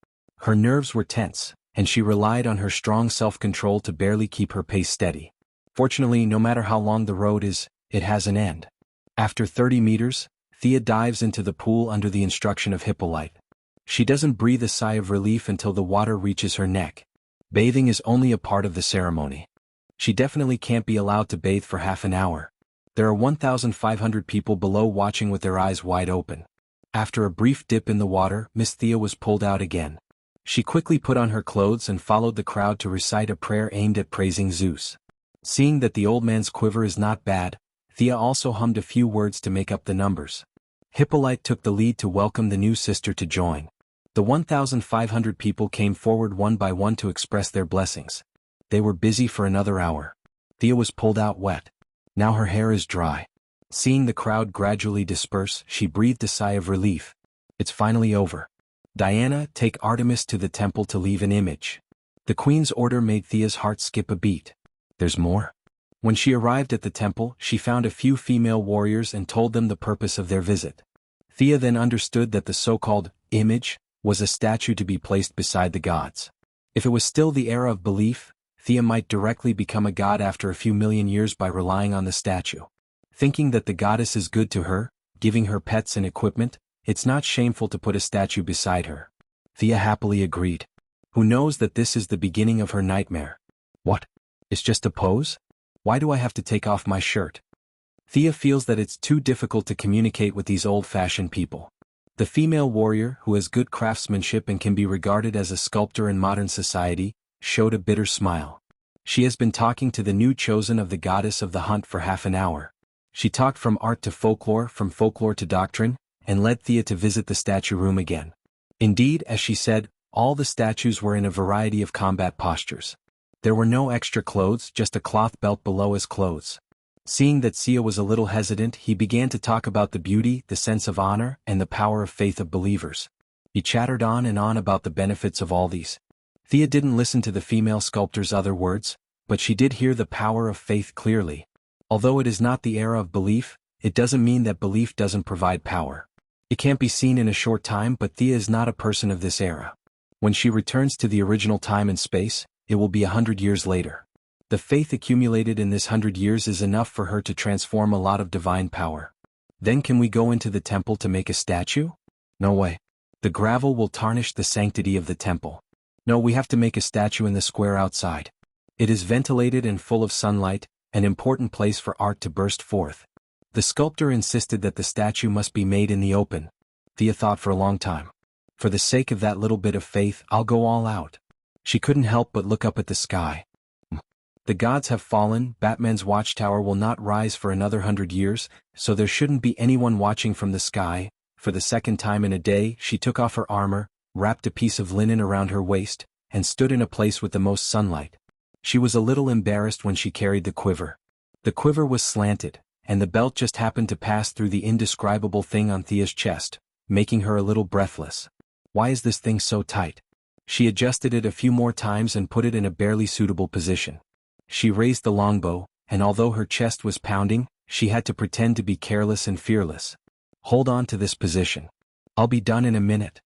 Her nerves were tense, and she relied on her strong self-control to barely keep her pace steady. Fortunately, no matter how long the road is, it has an end. After 30 meters, Thea dives into the pool under the instruction of Hippolyte. She doesn't breathe a sigh of relief until the water reaches her neck. Bathing is only a part of the ceremony. She definitely can't be allowed to bathe for half an hour. There are 1,500 people below watching with their eyes wide open. After a brief dip in the water, Miss Thea was pulled out again. She quickly put on her clothes and followed the crowd to recite a prayer aimed at praising Zeus. Seeing that the old man's quiver is not bad, Thea also hummed a few words to make up the numbers. Hippolyte took the lead to welcome the new sister to join. The 1,500 people came forward one by one to express their blessings. They were busy for another hour. Thea was pulled out wet. Now her hair is dry. Seeing the crowd gradually disperse, she breathed a sigh of relief. It's finally over. Diana, take Artemis to the temple to leave an image. The queen's order made Thea's heart skip a beat. There's more. When she arrived at the temple, she found a few female warriors and told them the purpose of their visit. Thea then understood that the so-called image was a statue to be placed beside the gods. If it was still the era of belief, Thea might directly become a god after a few million years by relying on the statue. Thinking that the goddess is good to her, giving her pets and equipment, it's not shameful to put a statue beside her. Thea happily agreed. Who knows that this is the beginning of her nightmare? What? It's just a pose? Why do I have to take off my shirt? Thea feels that it's too difficult to communicate with these old-fashioned people. The female warrior, who has good craftsmanship and can be regarded as a sculptor in modern society, showed a bitter smile. She has been talking to the new chosen of the goddess of the hunt for half an hour. She talked from art to folklore, from folklore to doctrine, and led Thea to visit the statue room again. Indeed, as she said, all the statues were in a variety of combat postures. There were no extra clothes, just a cloth belt below as clothes. Seeing that Thea was a little hesitant, he began to talk about the beauty, the sense of honor, and the power of faith of believers. He chattered on and on about the benefits of all these. Thea didn't listen to the female sculptor's other words, but she did hear the power of faith clearly. Although it is not the era of belief, it doesn't mean that belief doesn't provide power. It can't be seen in a short time, but Thea is not a person of this era. When she returns to the original time and space, it will be 100 years later. The faith accumulated in this 100 years is enough for her to transform a lot of divine power. Then can we go into the temple to make a statue? No way. The gravel will tarnish the sanctity of the temple. No, we have to make a statue in the square outside. It is ventilated and full of sunlight, an important place for art to burst forth. The sculptor insisted that the statue must be made in the open. Thea thought for a long time. For the sake of that little bit of faith, I'll go all out. She couldn't help but look up at the sky. The gods have fallen, Batman's watchtower will not rise for another 100 years, so there shouldn't be anyone watching from the sky. For the second time in a day, she took off her armor, wrapped a piece of linen around her waist, and stood in a place with the most sunlight. She was a little embarrassed when she carried the quiver. The quiver was slanted, and the belt just happened to pass through the indescribable thing on Thea's chest, making her a little breathless. Why is this thing so tight? She adjusted it a few more times and put it in a barely suitable position. She raised the longbow, and although her chest was pounding, she had to pretend to be careless and fearless. Hold on to this position. I'll be done in a minute.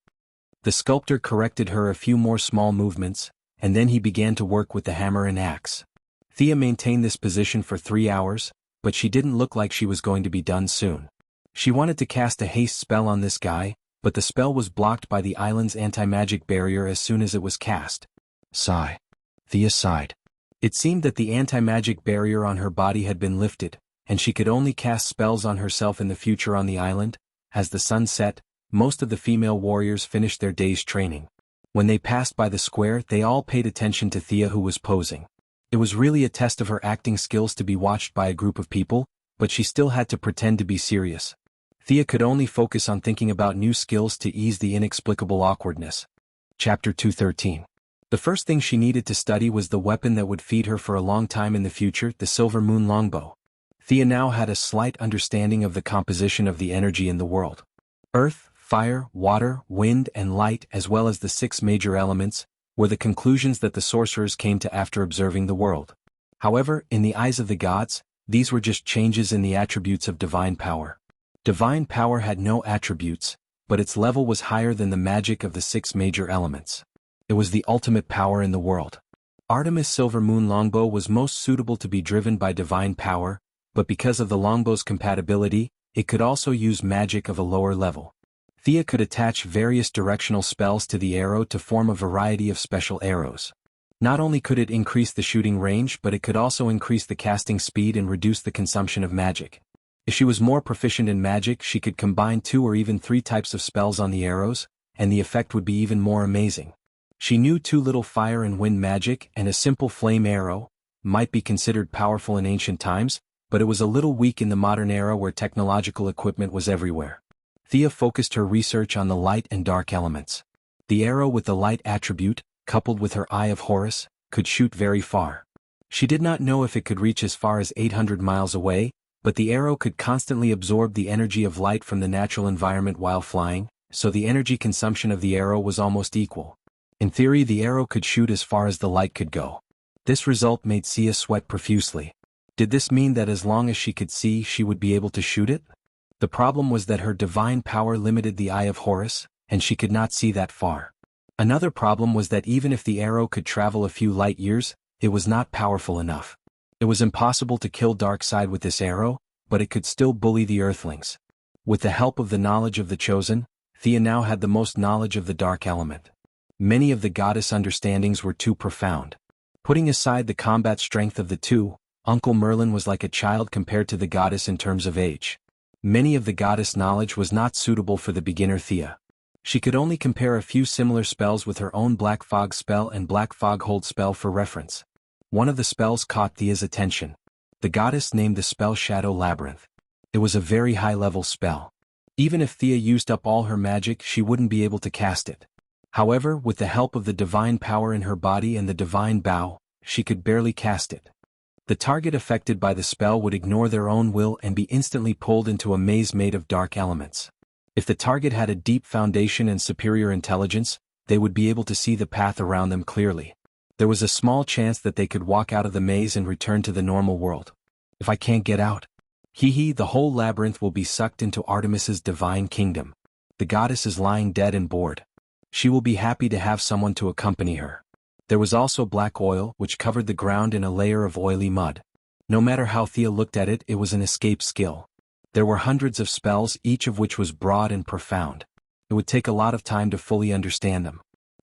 The sculptor corrected her a few more small movements, and then he began to work with the hammer and axe. Thea maintained this position for 3 hours, but she didn't look like she was going to be done soon. She wanted to cast a haste spell on this guy, but the spell was blocked by the island's anti-magic barrier as soon as it was cast. Sigh. Thea sighed. It seemed that the anti-magic barrier on her body had been lifted, and she could only cast spells on herself in the future on the island. As the sun set, most of the female warriors finished their day's training. When they passed by the square, they all paid attention to Thea, who was posing. It was really a test of her acting skills to be watched by a group of people, but she still had to pretend to be serious. Thea could only focus on thinking about new skills to ease the inexplicable awkwardness. Chapter 213. The first thing she needed to study was the weapon that would feed her for a long time in the future, the Silver Moon longbow. Thea now had a slight understanding of the composition of the energy in the world. Earth, fire, water, wind, and light, as well as the 6 major elements, were the conclusions that the sorcerers came to after observing the world. However, in the eyes of the gods, these were just changes in the attributes of divine power. Divine power had no attributes, but its level was higher than the magic of the 6 major elements. It was the ultimate power in the world. Artemis' Silver Moon longbow was most suitable to be driven by divine power, but because of the longbow's compatibility, it could also use magic of a lower level. Thea could attach various directional spells to the arrow to form a variety of special arrows. Not only could it increase the shooting range, but it could also increase the casting speed and reduce the consumption of magic. If she was more proficient in magic, she could combine 2 or even 3 types of spells on the arrows, and the effect would be even more amazing. She knew too little fire and wind magic, and a simple flame arrow might be considered powerful in ancient times, but it was a little weak in the modern era where technological equipment was everywhere. Thea focused her research on the light and dark elements. The arrow with the light attribute, coupled with her Eye of Horus, could shoot very far. She did not know if it could reach as far as 800 miles away, but the arrow could constantly absorb the energy of light from the natural environment while flying, so the energy consumption of the arrow was almost equal. In theory, the arrow could shoot as far as the light could go. This result made Sia sweat profusely. Did this mean that as long as she could see, she would be able to shoot it? The problem was that her divine power limited the Eye of Horus, and she could not see that far. Another problem was that even if the arrow could travel a few light years, it was not powerful enough. It was impossible to kill Darkseid with this arrow, but it could still bully the Earthlings. With the help of the knowledge of the Chosen, Thea now had the most knowledge of the dark element. Many of the goddess understandings were too profound. Putting aside the combat strength of the two, Uncle Merlin was like a child compared to the goddess in terms of age. Many of the goddess knowledge was not suitable for the beginner Thea. She could only compare a few similar spells with her own Black Fog spell and Black Fog Hold spell for reference. One of the spells caught Thea's attention. The goddess named the spell Shadow Labyrinth. It was a very high-level spell. Even if Thea used up all her magic, she wouldn't be able to cast it. However, with the help of the divine power in her body and the divine bow, she could barely cast it. The target affected by the spell would ignore their own will and be instantly pulled into a maze made of dark elements. If the target had a deep foundation and superior intelligence, they would be able to see the path around them clearly. There was a small chance that they could walk out of the maze and return to the normal world. If I can't get out, the whole labyrinth will be sucked into Artemis's divine kingdom. The goddess is lying dead and bored. She will be happy to have someone to accompany her. There was also black oil, which covered the ground in a layer of oily mud. No matter how Thea looked at it, it was an escape skill. There were hundreds of spells, each of which was broad and profound. It would take a lot of time to fully understand them.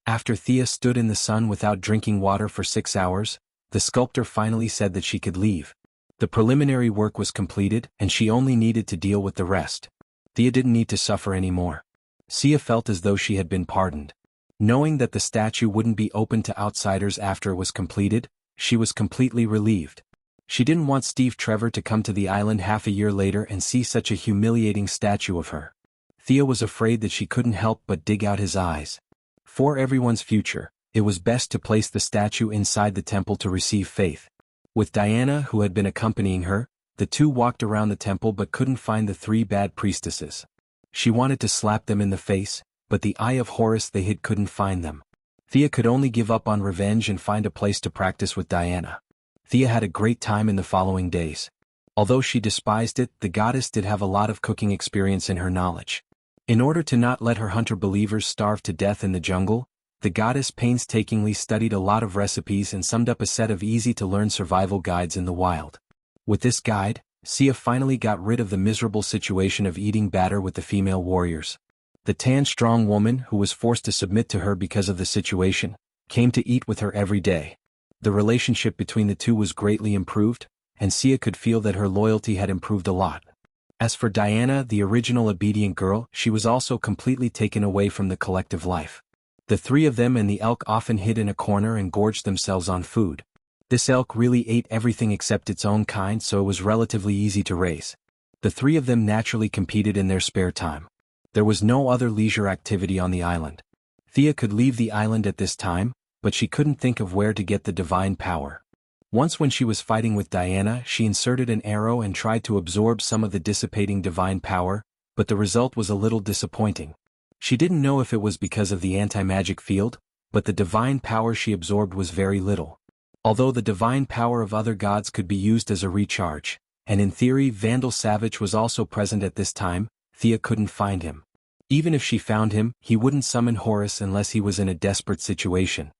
After Thea stood in the sun without drinking water for 6 hours, the sculptor finally said that she could leave. The preliminary work was completed, and she only needed to deal with the rest. Thea didn't need to suffer anymore. Sia felt as though she had been pardoned. Knowing that the statue wouldn't be open to outsiders after it was completed, she was completely relieved. She didn't want Steve Trevor to come to the island half a year later and see such a humiliating statue of her. Thea was afraid that she couldn't help but dig out his eyes. For everyone's future, it was best to place the statue inside the temple to receive faith. With Diana, who had been accompanying her, the two walked around the temple but couldn't find the 3 bad priestesses. She wanted to slap them in the face, but the Eye of Horus they hid couldn't find them. Thea could only give up on revenge and find a place to practice with Diana. Thea had a great time in the following days. Although she despised it, the goddess did have a lot of cooking experience in her knowledge. In order to not let her hunter-believers starve to death in the jungle, the goddess painstakingly studied a lot of recipes and summed up a set of easy-to-learn survival guides in the wild. With this guide, Sia finally got rid of the miserable situation of eating batter with the female warriors. The tan strong woman, who was forced to submit to her because of the situation, came to eat with her every day. The relationship between the two was greatly improved, and Sia could feel that her loyalty had improved a lot. As for Diana, the original obedient girl, she was also completely taken away from the collective life. The 3 of them and the elk often hid in a corner and gorged themselves on food. This elk really ate everything except its own kind, so it was relatively easy to raise. The 3 of them naturally competed in their spare time. There was no other leisure activity on the island. Thea could leave the island at this time, but she couldn't think of where to get the divine power. Once when she was fighting with Diana, she inserted an arrow and tried to absorb some of the dissipating divine power, but the result was a little disappointing. She didn't know if it was because of the anti-magic field, but the divine power she absorbed was very little. Although the divine power of other gods could be used as a recharge, and in theory Vandal Savage was also present at this time, Thea couldn't find him. Even if she found him, he wouldn't summon Horus unless he was in a desperate situation.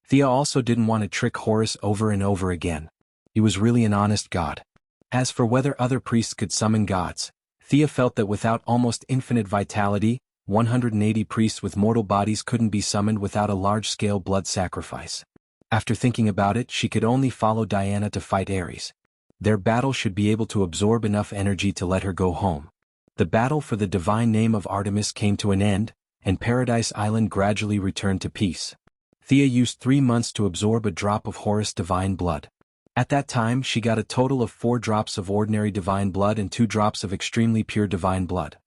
Thea also didn't want to trick Horus over and over again. He was really an honest god. As for whether other priests could summon gods, Thea felt that without almost infinite vitality, 180 priests with mortal bodies couldn't be summoned without a large-scale blood sacrifice. After thinking about it, she could only follow Diana to fight Ares. Their battle should be able to absorb enough energy to let her go home. The battle for the divine name of Artemis came to an end, and Paradise Island gradually returned to peace. Thea used 3 months to absorb a drop of Horus divine blood. At that time, she got a total of 4 drops of ordinary divine blood and 2 drops of extremely pure divine blood.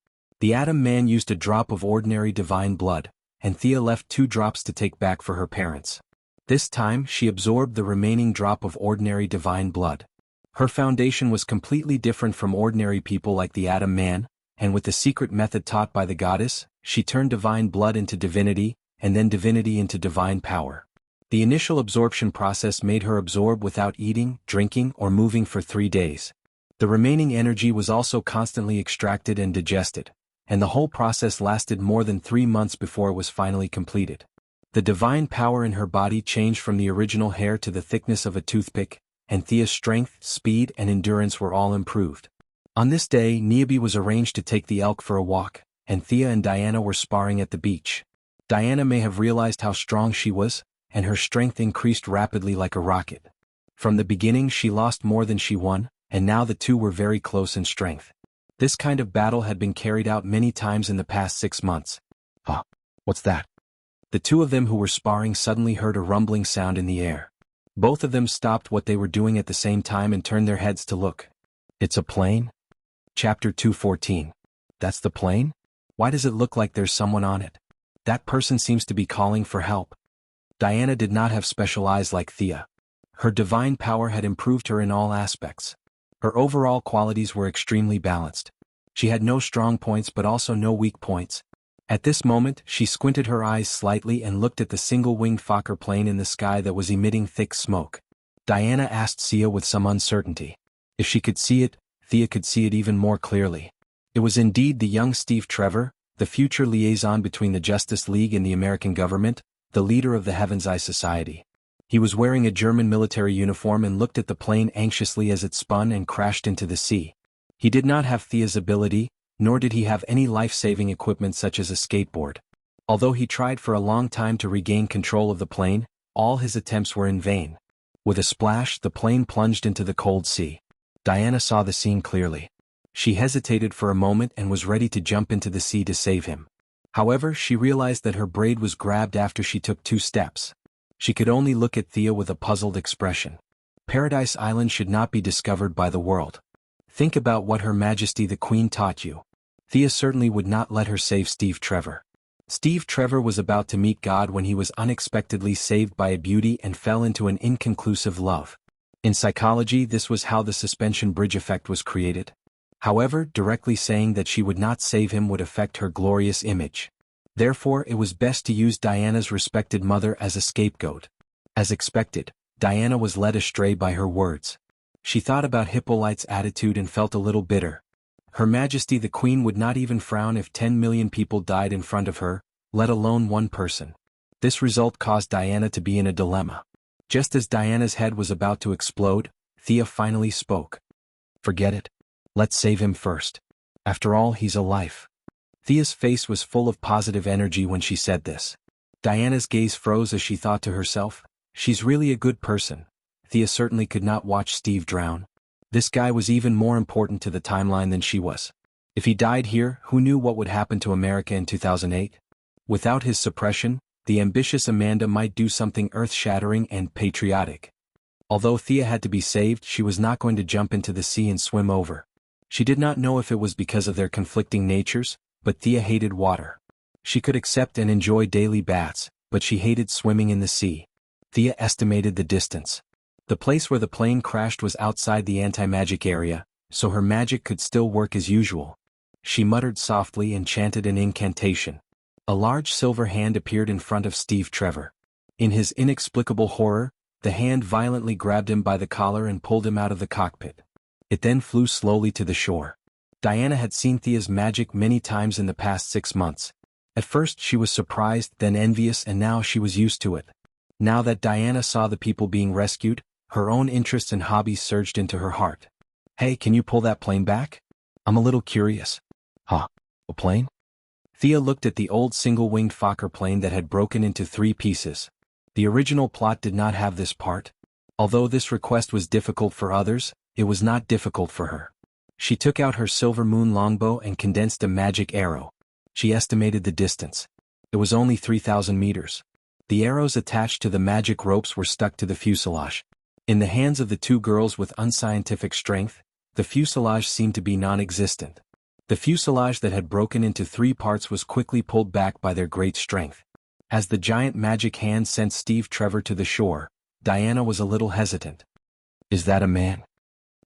The Atom Man used a drop of ordinary divine blood, and Thea left 2 drops to take back for her parents. This time, she absorbed the remaining drop of ordinary divine blood. Her foundation was completely different from ordinary people like the Atom Man, and with the secret method taught by the goddess, she turned divine blood into divinity, and then divinity into divine power. The initial absorption process made her absorb without eating, drinking, or moving for 3 days. The remaining energy was also constantly extracted and digested, and the whole process lasted more than 3 months before it was finally completed. The divine power in her body changed from the original hair to the thickness of a toothpick, and Thea's strength, speed, and endurance were all improved. On this day, Niobe was arranged to take the elk for a walk, and Thea and Diana were sparring at the beach. Diana may have realized how strong she was, and her strength increased rapidly like a rocket. From the beginning she lost more than she won, and now the two were very close in strength. This kind of battle had been carried out many times in the past 6 months. Huh? What's that? The two of them who were sparring suddenly heard a rumbling sound in the air. Both of them stopped what they were doing at the same time and turned their heads to look. It's a plane? Chapter 214. That's the plane? Why does it look like there's someone on it? That person seems to be calling for help. Diana did not have special eyes like Thea. Her divine power had improved her in all aspects. Her overall qualities were extremely balanced. She had no strong points but also no weak points. At this moment, she squinted her eyes slightly and looked at the single-winged Fokker plane in the sky that was emitting thick smoke. Diana asked Thea with some uncertainty. If she could see it, Thea could see it even more clearly. It was indeed the young Steve Trevor, the future liaison between the Justice League and the American government, the leader of the Heaven's Eye Society. He was wearing a German military uniform and looked at the plane anxiously as it spun and crashed into the sea. He did not have Thea's ability, nor did he have any life-saving equipment such as a skateboard. Although he tried for a long time to regain control of the plane, all his attempts were in vain. With a splash, the plane plunged into the cold sea. Diana saw the scene clearly. She hesitated for a moment and was ready to jump into the sea to save him. However, she realized that her braid was grabbed after she took 2 steps. She could only look at Thea with a puzzled expression. Paradise Island should not be discovered by the world. Think about what Her Majesty the Queen taught you. Thea certainly would not let her save Steve Trevor. Steve Trevor was about to meet God when he was unexpectedly saved by a beauty and fell into an inconclusive love. In psychology, this was how the suspension bridge effect was created. However, directly saying that she would not save him would affect her glorious image. Therefore, it was best to use Diana's respected mother as a scapegoat. As expected, Diana was led astray by her words. She thought about Hippolyte's attitude and felt a little bitter. Her Majesty the Queen would not even frown if 10 million people died in front of her, let alone one person. This result caused Diana to be in a dilemma. Just as Diana's head was about to explode, Thea finally spoke. Forget it. Let's save him first. After all, he's alive. Thea's face was full of positive energy when she said this. Diana's gaze froze as she thought to herself, she's really a good person. Thea certainly could not watch Steve drown. This guy was even more important to the timeline than she was. If he died here, who knew what would happen to America in 2008? Without his suppression, the ambitious Amanda might do something earth-shattering and patriotic. Although Thea had to be saved, she was not going to jump into the sea and swim over. She did not know if it was because of their conflicting natures, but Thea hated water. She could accept and enjoy daily baths, but she hated swimming in the sea. Thea estimated the distance. The place where the plane crashed was outside the anti-magic area, so her magic could still work as usual. She muttered softly and chanted an incantation. A large silver hand appeared in front of Steve Trevor. In his inexplicable horror, the hand violently grabbed him by the collar and pulled him out of the cockpit. It then flew slowly to the shore. Diana had seen Thea's magic many times in the past 6 months. At first she was surprised, then envious, and now she was used to it. Now that Diana saw the people being rescued, her own interests and hobbies surged into her heart. Hey, can you pull that plane back? I'm a little curious. Huh? A plane? Thea looked at the old single-winged Fokker plane that had broken into 3 pieces. The original plot did not have this part. Although this request was difficult for others, it was not difficult for her. She took out her silver moon longbow and condensed a magic arrow. She estimated the distance. It was only 3,000 meters. The arrows attached to the magic ropes were stuck to the fuselage. In the hands of the 2 girls with unscientific strength, the fuselage seemed to be non-existent. The fuselage that had broken into 3 parts was quickly pulled back by their great strength. As the giant magic hand sent Steve Trevor to the shore, Diana was a little hesitant. Is that a man?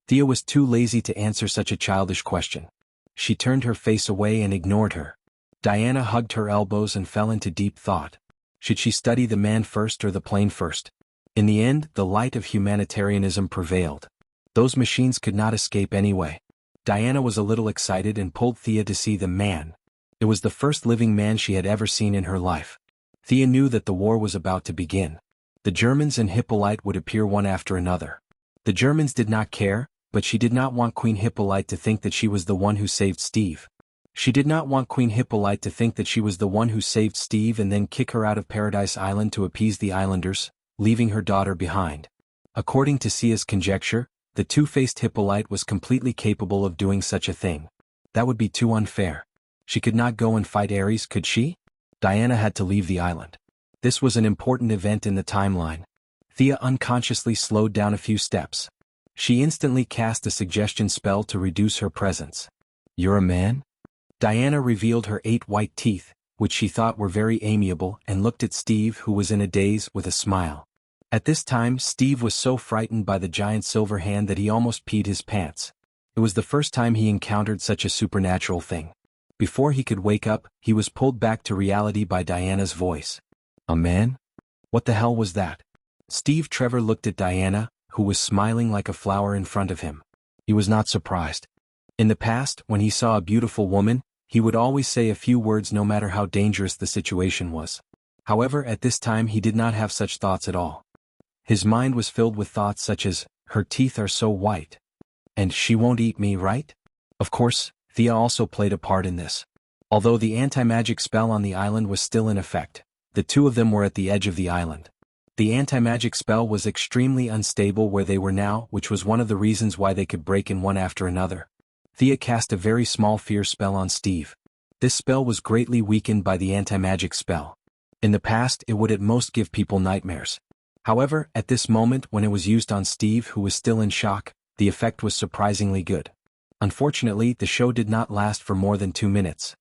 Thea was too lazy to answer such a childish question. She turned her face away and ignored her. Diana hugged her elbows and fell into deep thought. Should she study the man first or the plane first? In the end, the light of humanitarianism prevailed. Those machines could not escape anyway. Diana was a little excited and pulled Thea to see the man. It was the first living man she had ever seen in her life. Thea knew that the war was about to begin. The Germans and Hippolyte would appear one after another. The Germans did not care, but she did not want Queen Hippolyte to think that she was the one who saved Steve. She did not want Queen Hippolyte to think that she was the one who saved Steve and then kick her out of Paradise Island to appease the islanders, leaving her daughter behind. According to Sia's conjecture, the two-faced Hippolyte was completely capable of doing such a thing. That would be too unfair. She could not go and fight Ares, could she? Diana had to leave the island. This was an important event in the timeline. Thea unconsciously slowed down a few steps. She instantly cast a suggestion spell to reduce her presence. You're a man? Diana revealed her 8 white teeth, which she thought were very amiable, and looked at Steve, who was in a daze, with a smile. At this time, Steve was so frightened by the giant silver hand that he almost peed his pants. It was the first time he encountered such a supernatural thing. Before he could wake up, he was pulled back to reality by Diana's voice. A man? What the hell was that? Steve Trevor looked at Diana, who was smiling like a flower in front of him. He was not surprised. In the past, when he saw a beautiful woman, he would always say a few words no matter how dangerous the situation was. However, at this time he did not have such thoughts at all. His mind was filled with thoughts such as, her teeth are so white. And she won't eat me, right? Of course, Thea also played a part in this. Although the anti-magic spell on the island was still in effect, the 2 of them were at the edge of the island. The anti-magic spell was extremely unstable where they were now, which was one of the reasons why they could break in one after another. Thea cast a very small fear spell on Steve. This spell was greatly weakened by the anti-magic spell. In the past, it would at most give people nightmares. However, at this moment when it was used on Steve, who was still in shock, the effect was surprisingly good. Unfortunately, the show did not last for more than 2 minutes.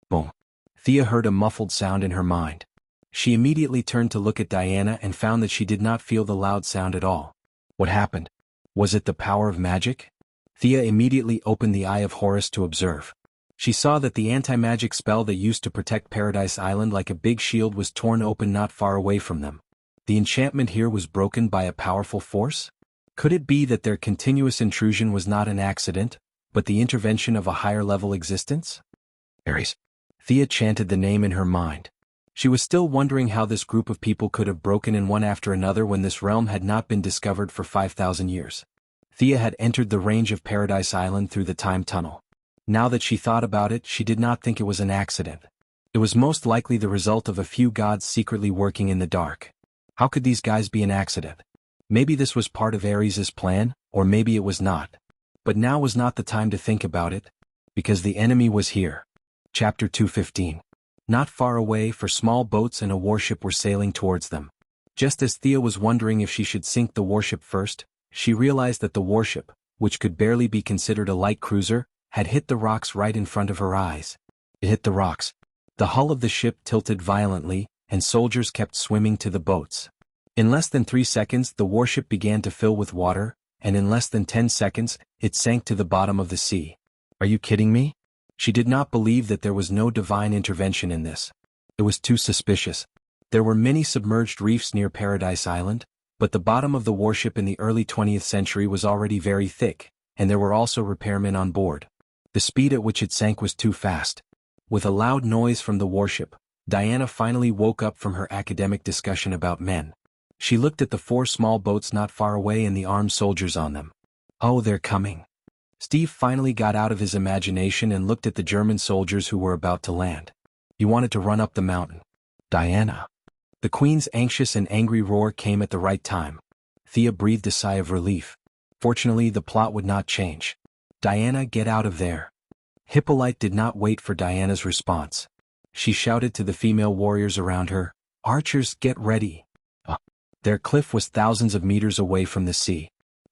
Boom. Thea heard a muffled sound in her mind. She immediately turned to look at Diana and found that she did not feel the loud sound at all. What happened? Was it the power of magic? Thea immediately opened the Eye of Horus to observe. She saw that the anti-magic spell that used to protect Paradise Island like a big shield was torn open not far away from them. The enchantment here was broken by a powerful force? Could it be that their continuous intrusion was not an accident, but the intervention of a higher-level existence? Ares. Thea chanted the name in her mind. She was still wondering how this group of people could have broken in one after another when this realm had not been discovered for 5,000 years. Thea had entered the range of Paradise Island through the time tunnel. Now that she thought about it, she did not think it was an accident. It was most likely the result of a few gods secretly working in the dark. How could these guys be an accident? Maybe this was part of Ares's plan, or maybe it was not. But now was not the time to think about it, because the enemy was here. Chapter 215. Not far away, for small boats and a warship were sailing towards them. Just as Thea was wondering if she should sink the warship first, she realized that the warship, which could barely be considered a light cruiser, had hit the rocks right in front of her eyes. It hit the rocks. The hull of the ship tilted violently, and soldiers kept swimming to the boats. In less than 3 seconds the warship began to fill with water, and in less than 10 seconds, it sank to the bottom of the sea. Are you kidding me? She did not believe that there was no divine intervention in this. It was too suspicious. There were many submerged reefs near Paradise Island, but the bottom of the warship in the early 20th century was already very thick, and there were also repairmen on board. The speed at which it sank was too fast. With a loud noise from the warship, Diana finally woke up from her academic discussion about men. She looked at the 4 small boats not far away and the armed soldiers on them. Oh, they're coming. Steve finally got out of his imagination and looked at the German soldiers who were about to land. He wanted to run up the mountain. Diana. The Queen's anxious and angry roar came at the right time. Thea breathed a sigh of relief. Fortunately, the plot would not change. Diana, get out of there. Hippolyte did not wait for Diana's response. She shouted to the female warriors around her, "Archers, get ready." Their cliff was thousands of meters away from the sea.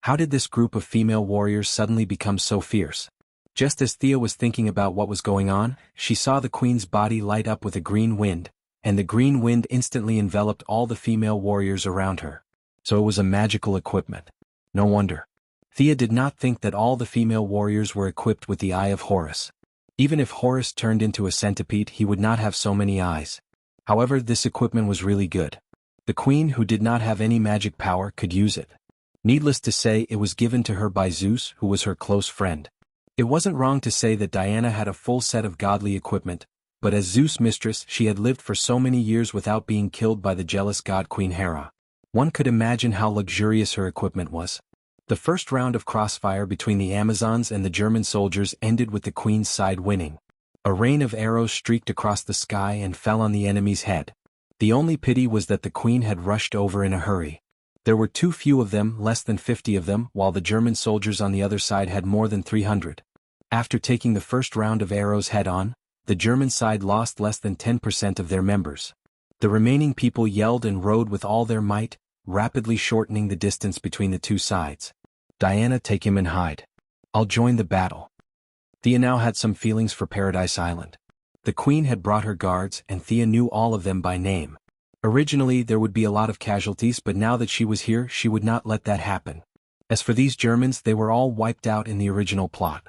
How did this group of female warriors suddenly become so fierce? Just as Thea was thinking about what was going on, she saw the Queen's body light up with a green wind, and the green wind instantly enveloped all the female warriors around her. So it was a magical equipment. No wonder. Thea did not think that all the female warriors were equipped with the Eye of Horus. Even if Horus turned into a centipede, he would not have so many eyes. However, this equipment was really good. The Queen, who did not have any magic power, could use it. Needless to say, it was given to her by Zeus, who was her close friend. It wasn't wrong to say that Diana had a full set of godly equipment, but as Zeus' mistress she had lived for so many years without being killed by the jealous god Queen Hera. One could imagine how luxurious her equipment was. The first round of crossfire between the Amazons and the German soldiers ended with the Queen's side winning. A rain of arrows streaked across the sky and fell on the enemy's head. The only pity was that the Queen had rushed over in a hurry. There were too few of them, less than 50 of them, while the German soldiers on the other side had more than 300. After taking the first round of arrows head-on, the German side lost less than 10% of their members. The remaining people yelled and rode with all their might, rapidly shortening the distance between the two sides. Diana, take him and hide. I'll join the battle. Thea now had some feelings for Paradise Island. The Queen had brought her guards, and Thea knew all of them by name. Originally, there would be a lot of casualties, but now that she was here, she would not let that happen. As for these Germans, they were all wiped out in the original plot.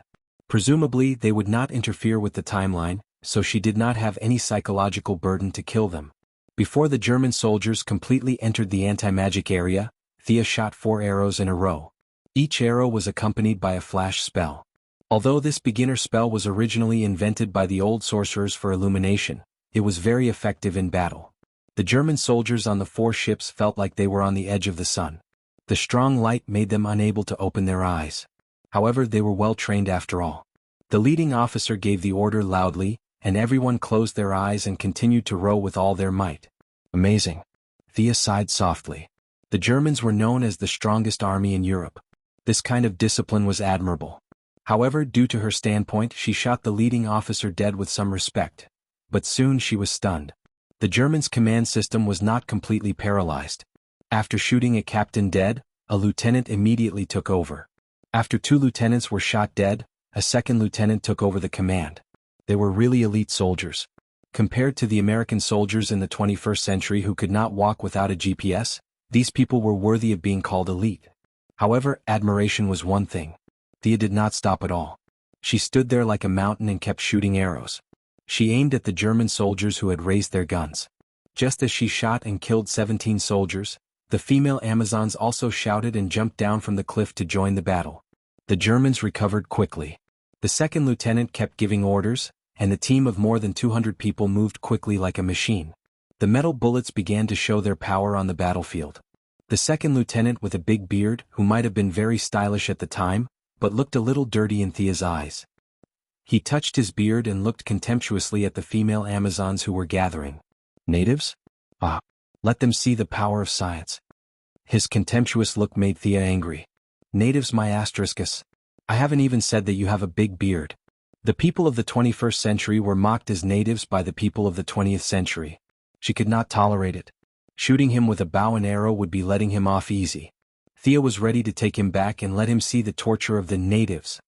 Presumably, they would not interfere with the timeline, so she did not have any psychological burden to kill them. Before the German soldiers completely entered the anti-magic area, Thea shot 4 arrows in a row. Each arrow was accompanied by a flash spell. Although this beginner spell was originally invented by the old sorcerers for illumination, it was very effective in battle. The German soldiers on the 4 ships felt like they were on the edge of the sun. The strong light made them unable to open their eyes. However, they were well trained after all. The leading officer gave the order loudly, and everyone closed their eyes and continued to row with all their might. Amazing. Thea sighed softly. The Germans were known as the strongest army in Europe. This kind of discipline was admirable. However, due to her standpoint, she shot the leading officer dead with some respect. But soon she was stunned. The Germans' command system was not completely paralyzed. After shooting a captain dead, a lieutenant immediately took over. After 2 lieutenants were shot dead, a second lieutenant took over the command. They were really elite soldiers. Compared to the American soldiers in the 21st century who could not walk without a GPS, these people were worthy of being called elite. However, admiration was one thing. Thea did not stop at all. She stood there like a mountain and kept shooting arrows. She aimed at the German soldiers who had raised their guns. Just as she shot and killed 17 soldiers, the female Amazons also shouted and jumped down from the cliff to join the battle. The Germans recovered quickly. The second lieutenant kept giving orders, and the team of more than 200 people moved quickly like a machine. The metal bullets began to show their power on the battlefield. The second lieutenant with a big beard, who might have been very stylish at the time, but looked a little dirty in Thea's eyes. He touched his beard and looked contemptuously at the female Amazons who were gathering. Natives? Ah, let them see the power of science. His contemptuous look made Thea angry. Natives, my asteriscus. I haven't even said that you have a big beard. The people of the 21st century were mocked as natives by the people of the 20th century. She could not tolerate it. Shooting him with a bow and arrow would be letting him off easy. Thea was ready to take him back and let him see the torture of the natives.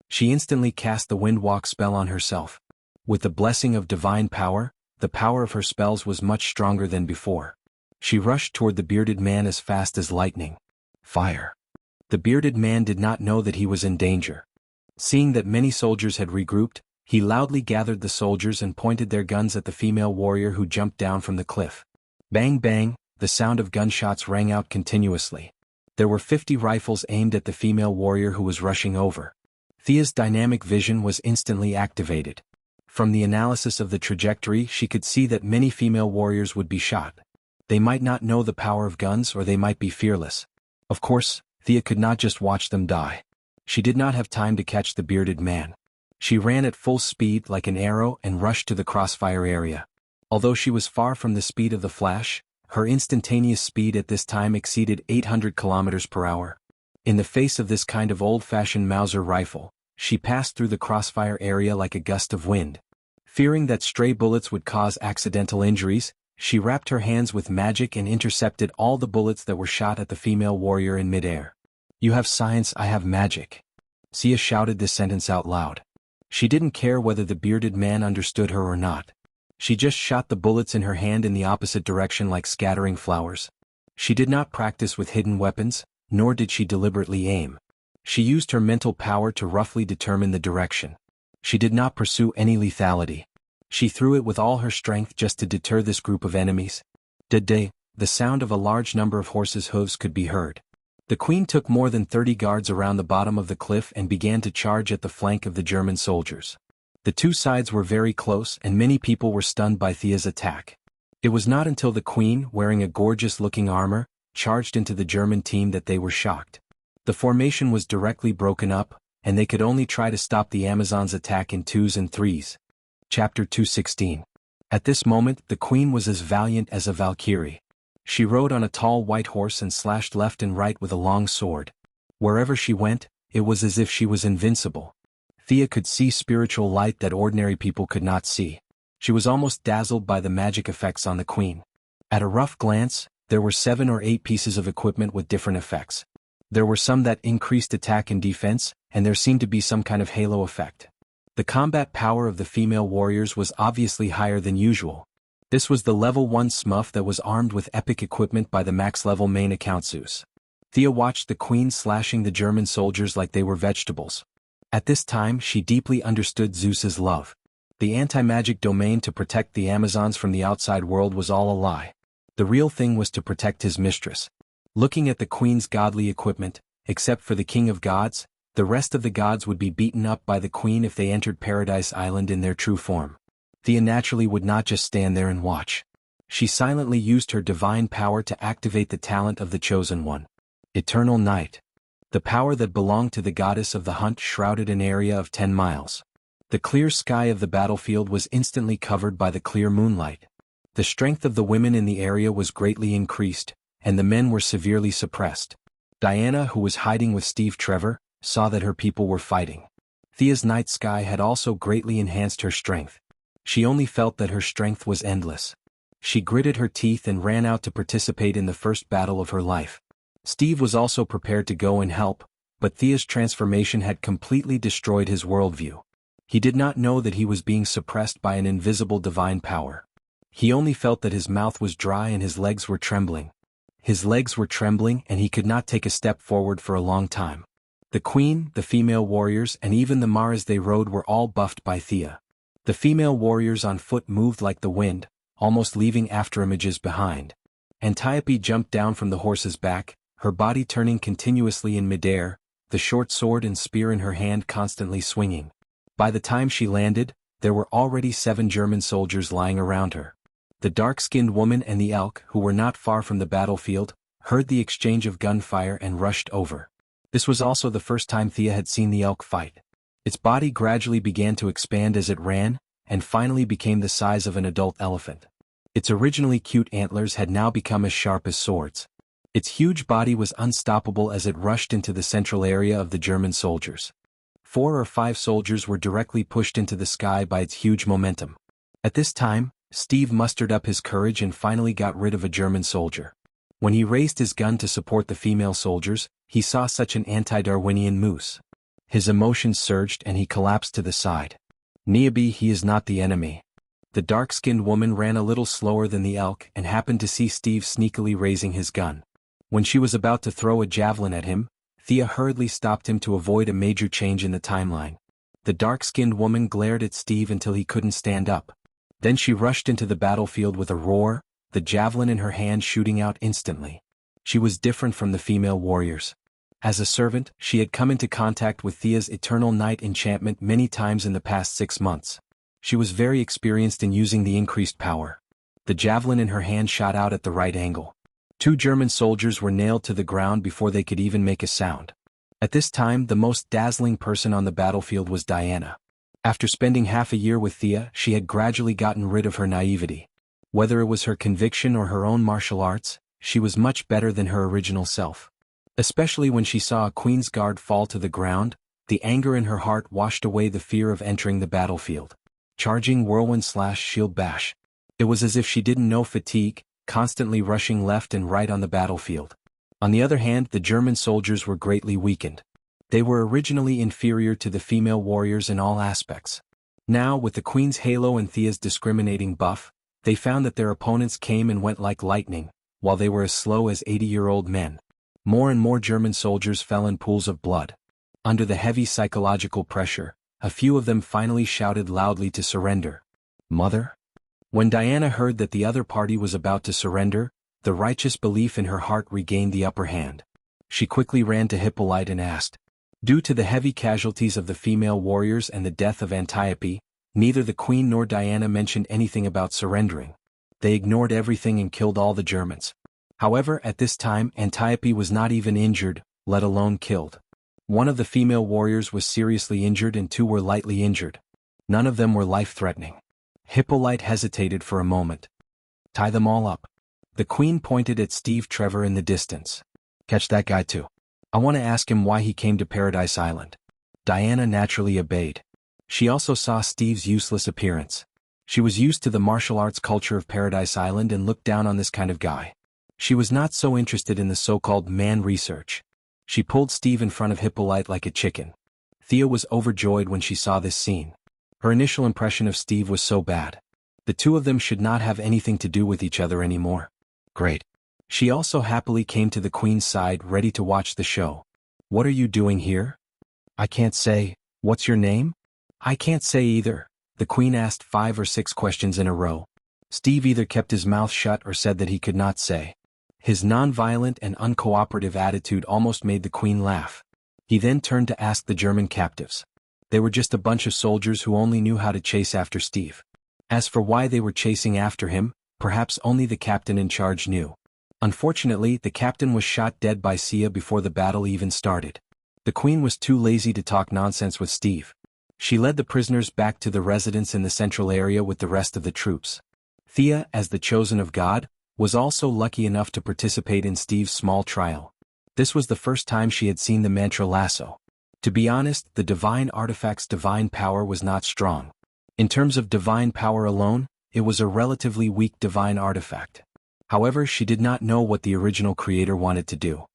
She instantly cast the Windwalk spell on herself. With the blessing of divine power, the power of her spells was much stronger than before. She rushed toward the bearded man as fast as lightning. Fire. The bearded man did not know that he was in danger. Seeing that many soldiers had regrouped, he loudly gathered the soldiers and pointed their guns at the female warrior who jumped down from the cliff. Bang bang, the sound of gunshots rang out continuously. There were 50 rifles aimed at the female warrior who was rushing over. Thea's dynamic vision was instantly activated. From the analysis of the trajectory, she could see that many female warriors would be shot. They might not know the power of guns, or they might be fearless. Of course, Thea could not just watch them die. She did not have time to catch the bearded man. She ran at full speed like an arrow and rushed to the crossfire area. Although she was far from the speed of the flash, her instantaneous speed at this time exceeded 800 kilometers per hour. In the face of this kind of old-fashioned Mauser rifle, she passed through the crossfire area like a gust of wind. Fearing that stray bullets would cause accidental injuries, she wrapped her hands with magic and intercepted all the bullets that were shot at the female warrior in midair. "You have science, I have magic." Sia shouted this sentence out loud. She didn't care whether the bearded man understood her or not. She just shot the bullets in her hand in the opposite direction like scattering flowers. She did not practice with hidden weapons, nor did she deliberately aim. She used her mental power to roughly determine the direction. She did not pursue any lethality. She threw it with all her strength just to deter this group of enemies. The sound of a large number of horses' hooves could be heard. The queen took more than 30 guards around the bottom of the cliff and began to charge at the flank of the German soldiers. The two sides were very close and many people were stunned by Thea's attack. It was not until the queen, wearing a gorgeous-looking armor, charged into the German team that they were shocked. The formation was directly broken up, and they could only try to stop the Amazons' attack in twos and threes. Chapter 216. At this moment the queen was as valiant as a valkyrie. She rode on a tall white horse and slashed left and right with a long sword. Wherever she went, it was as if she was invincible. Thea could see spiritual light that ordinary people could not see. She was almost dazzled by the magic effects on the queen. At a rough glance, there were 7 or 8 pieces of equipment with different effects. There were some that increased attack and defense, and there seemed to be some kind of halo effect. The combat power of the female warriors was obviously higher than usual. This was the level 1 Smurf that was armed with epic equipment by the max-level main account Zeus. Thea watched the queen slashing the German soldiers like they were vegetables. At this time she deeply understood Zeus's love. The anti-magic domain to protect the Amazons from the outside world was all a lie. The real thing was to protect his mistress. Looking at the queen's godly equipment, except for the king of gods, the rest of the gods would be beaten up by the queen if they entered Paradise Island in their true form. Thea naturally would not just stand there and watch. She silently used her divine power to activate the talent of the Chosen One. Eternal Night. The power that belonged to the goddess of the hunt shrouded an area of 10 miles. The clear sky of the battlefield was instantly covered by the clear moonlight. The strength of the women in the area was greatly increased, and the men were severely suppressed. Diana, who was hiding with Steve Trevor, saw that her people were fighting. Thea's night sky had also greatly enhanced her strength. She only felt that her strength was endless. She gritted her teeth and ran out to participate in the first battle of her life. Steve was also prepared to go and help, but Thea's transformation had completely destroyed his worldview. He did not know that he was being suppressed by an invisible divine power. He only felt that his mouth was dry and his legs were trembling. His legs were trembling and he could not take a step forward for a long time. The queen, the female warriors, and even the maras they rode were all buffed by Thea. The female warriors on foot moved like the wind, almost leaving afterimages behind. Antiope jumped down from the horse's back, her body turning continuously in midair, the short sword and spear in her hand constantly swinging. By the time she landed, there were already 7 German soldiers lying around her. The dark-skinned woman and the elk, who were not far from the battlefield, heard the exchange of gunfire and rushed over. This was also the first time Thea had seen the elk fight. Its body gradually began to expand as it ran, and finally became the size of an adult elephant. Its originally cute antlers had now become as sharp as swords. Its huge body was unstoppable as it rushed into the central area of the German soldiers. 4 or 5 soldiers were directly pushed into the sky by its huge momentum. At this time, Steve mustered up his courage and finally got rid of a German soldier. When he raised his gun to support the female soldiers, he saw such an anti-Darwinian moose. His emotions surged and he collapsed to the side. Niabi, he is not the enemy. The dark-skinned woman ran a little slower than the elk and happened to see Steve sneakily raising his gun. When she was about to throw a javelin at him, Thea hurriedly stopped him to avoid a major change in the timeline. The dark-skinned woman glared at Steve until he couldn't stand up. Then she rushed into the battlefield with a roar, the javelin in her hand shooting out instantly. She was different from the female warriors. As a servant, she had come into contact with Thea's Eternal Night enchantment many times in the past 6 months. She was very experienced in using the increased power. The javelin in her hand shot out at the right angle. 2 German soldiers were nailed to the ground before they could even make a sound. At this time, the most dazzling person on the battlefield was Diana. After spending half a year with Thea, she had gradually gotten rid of her naivety. Whether it was her conviction or her own martial arts, she was much better than her original self. Especially when she saw a Queen's Guard fall to the ground, the anger in her heart washed away the fear of entering the battlefield. Charging whirlwind/shield bash. It was as if she didn't know fatigue, constantly rushing left and right on the battlefield. On the other hand, the German soldiers were greatly weakened. They were originally inferior to the female warriors in all aspects. Now, with the Queen's halo and Thea's discriminating buff, they found that their opponents came and went like lightning, while they were as slow as 80-year-old men. More and more German soldiers fell in pools of blood. Under the heavy psychological pressure, a few of them finally shouted loudly to surrender. Mother? When Diana heard that the other party was about to surrender, the righteous belief in her heart regained the upper hand. She quickly ran to Hippolyte and asked. Due to the heavy casualties of the female warriors and the death of Antiope, neither the Queen nor Diana mentioned anything about surrendering. They ignored everything and killed all the Germans. However, at this time, Antiope was not even injured, let alone killed. One of the female warriors was seriously injured and two were lightly injured. None of them were life-threatening. Hippolyte hesitated for a moment. Tie them all up. The Queen pointed at Steve Trevor in the distance. Catch that guy too. I want to ask him why he came to Paradise Island. Diana naturally obeyed. She also saw Steve's useless appearance. She was used to the martial arts culture of Paradise Island and looked down on this kind of guy. She was not so interested in the so-called man research. She pulled Steve in front of Hippolyte like a chicken. Thea was overjoyed when she saw this scene. Her initial impression of Steve was so bad. The two of them should not have anything to do with each other anymore. Great. She also happily came to the Queen's side, ready to watch the show. What are you doing here? I can't say. What's your name? I can't say either. The Queen asked 5 or 6 questions in a row. Steve either kept his mouth shut or said that he could not say. His non-violent and uncooperative attitude almost made the Queen laugh. He then turned to ask the German captives. They were just a bunch of soldiers who only knew how to chase after Steve. As for why they were chasing after him, perhaps only the captain in charge knew. Unfortunately, the captain was shot dead by Sia before the battle even started. The Queen was too lazy to talk nonsense with Steve. She led the prisoners back to the residence in the central area with the rest of the troops. Thea, as the chosen of God, was also lucky enough to participate in Steve's small trial. This was the first time she had seen the mantra lasso. To be honest, the divine artifact's divine power was not strong. In terms of divine power alone, it was a relatively weak divine artifact. However, she did not know what the original creator wanted to do.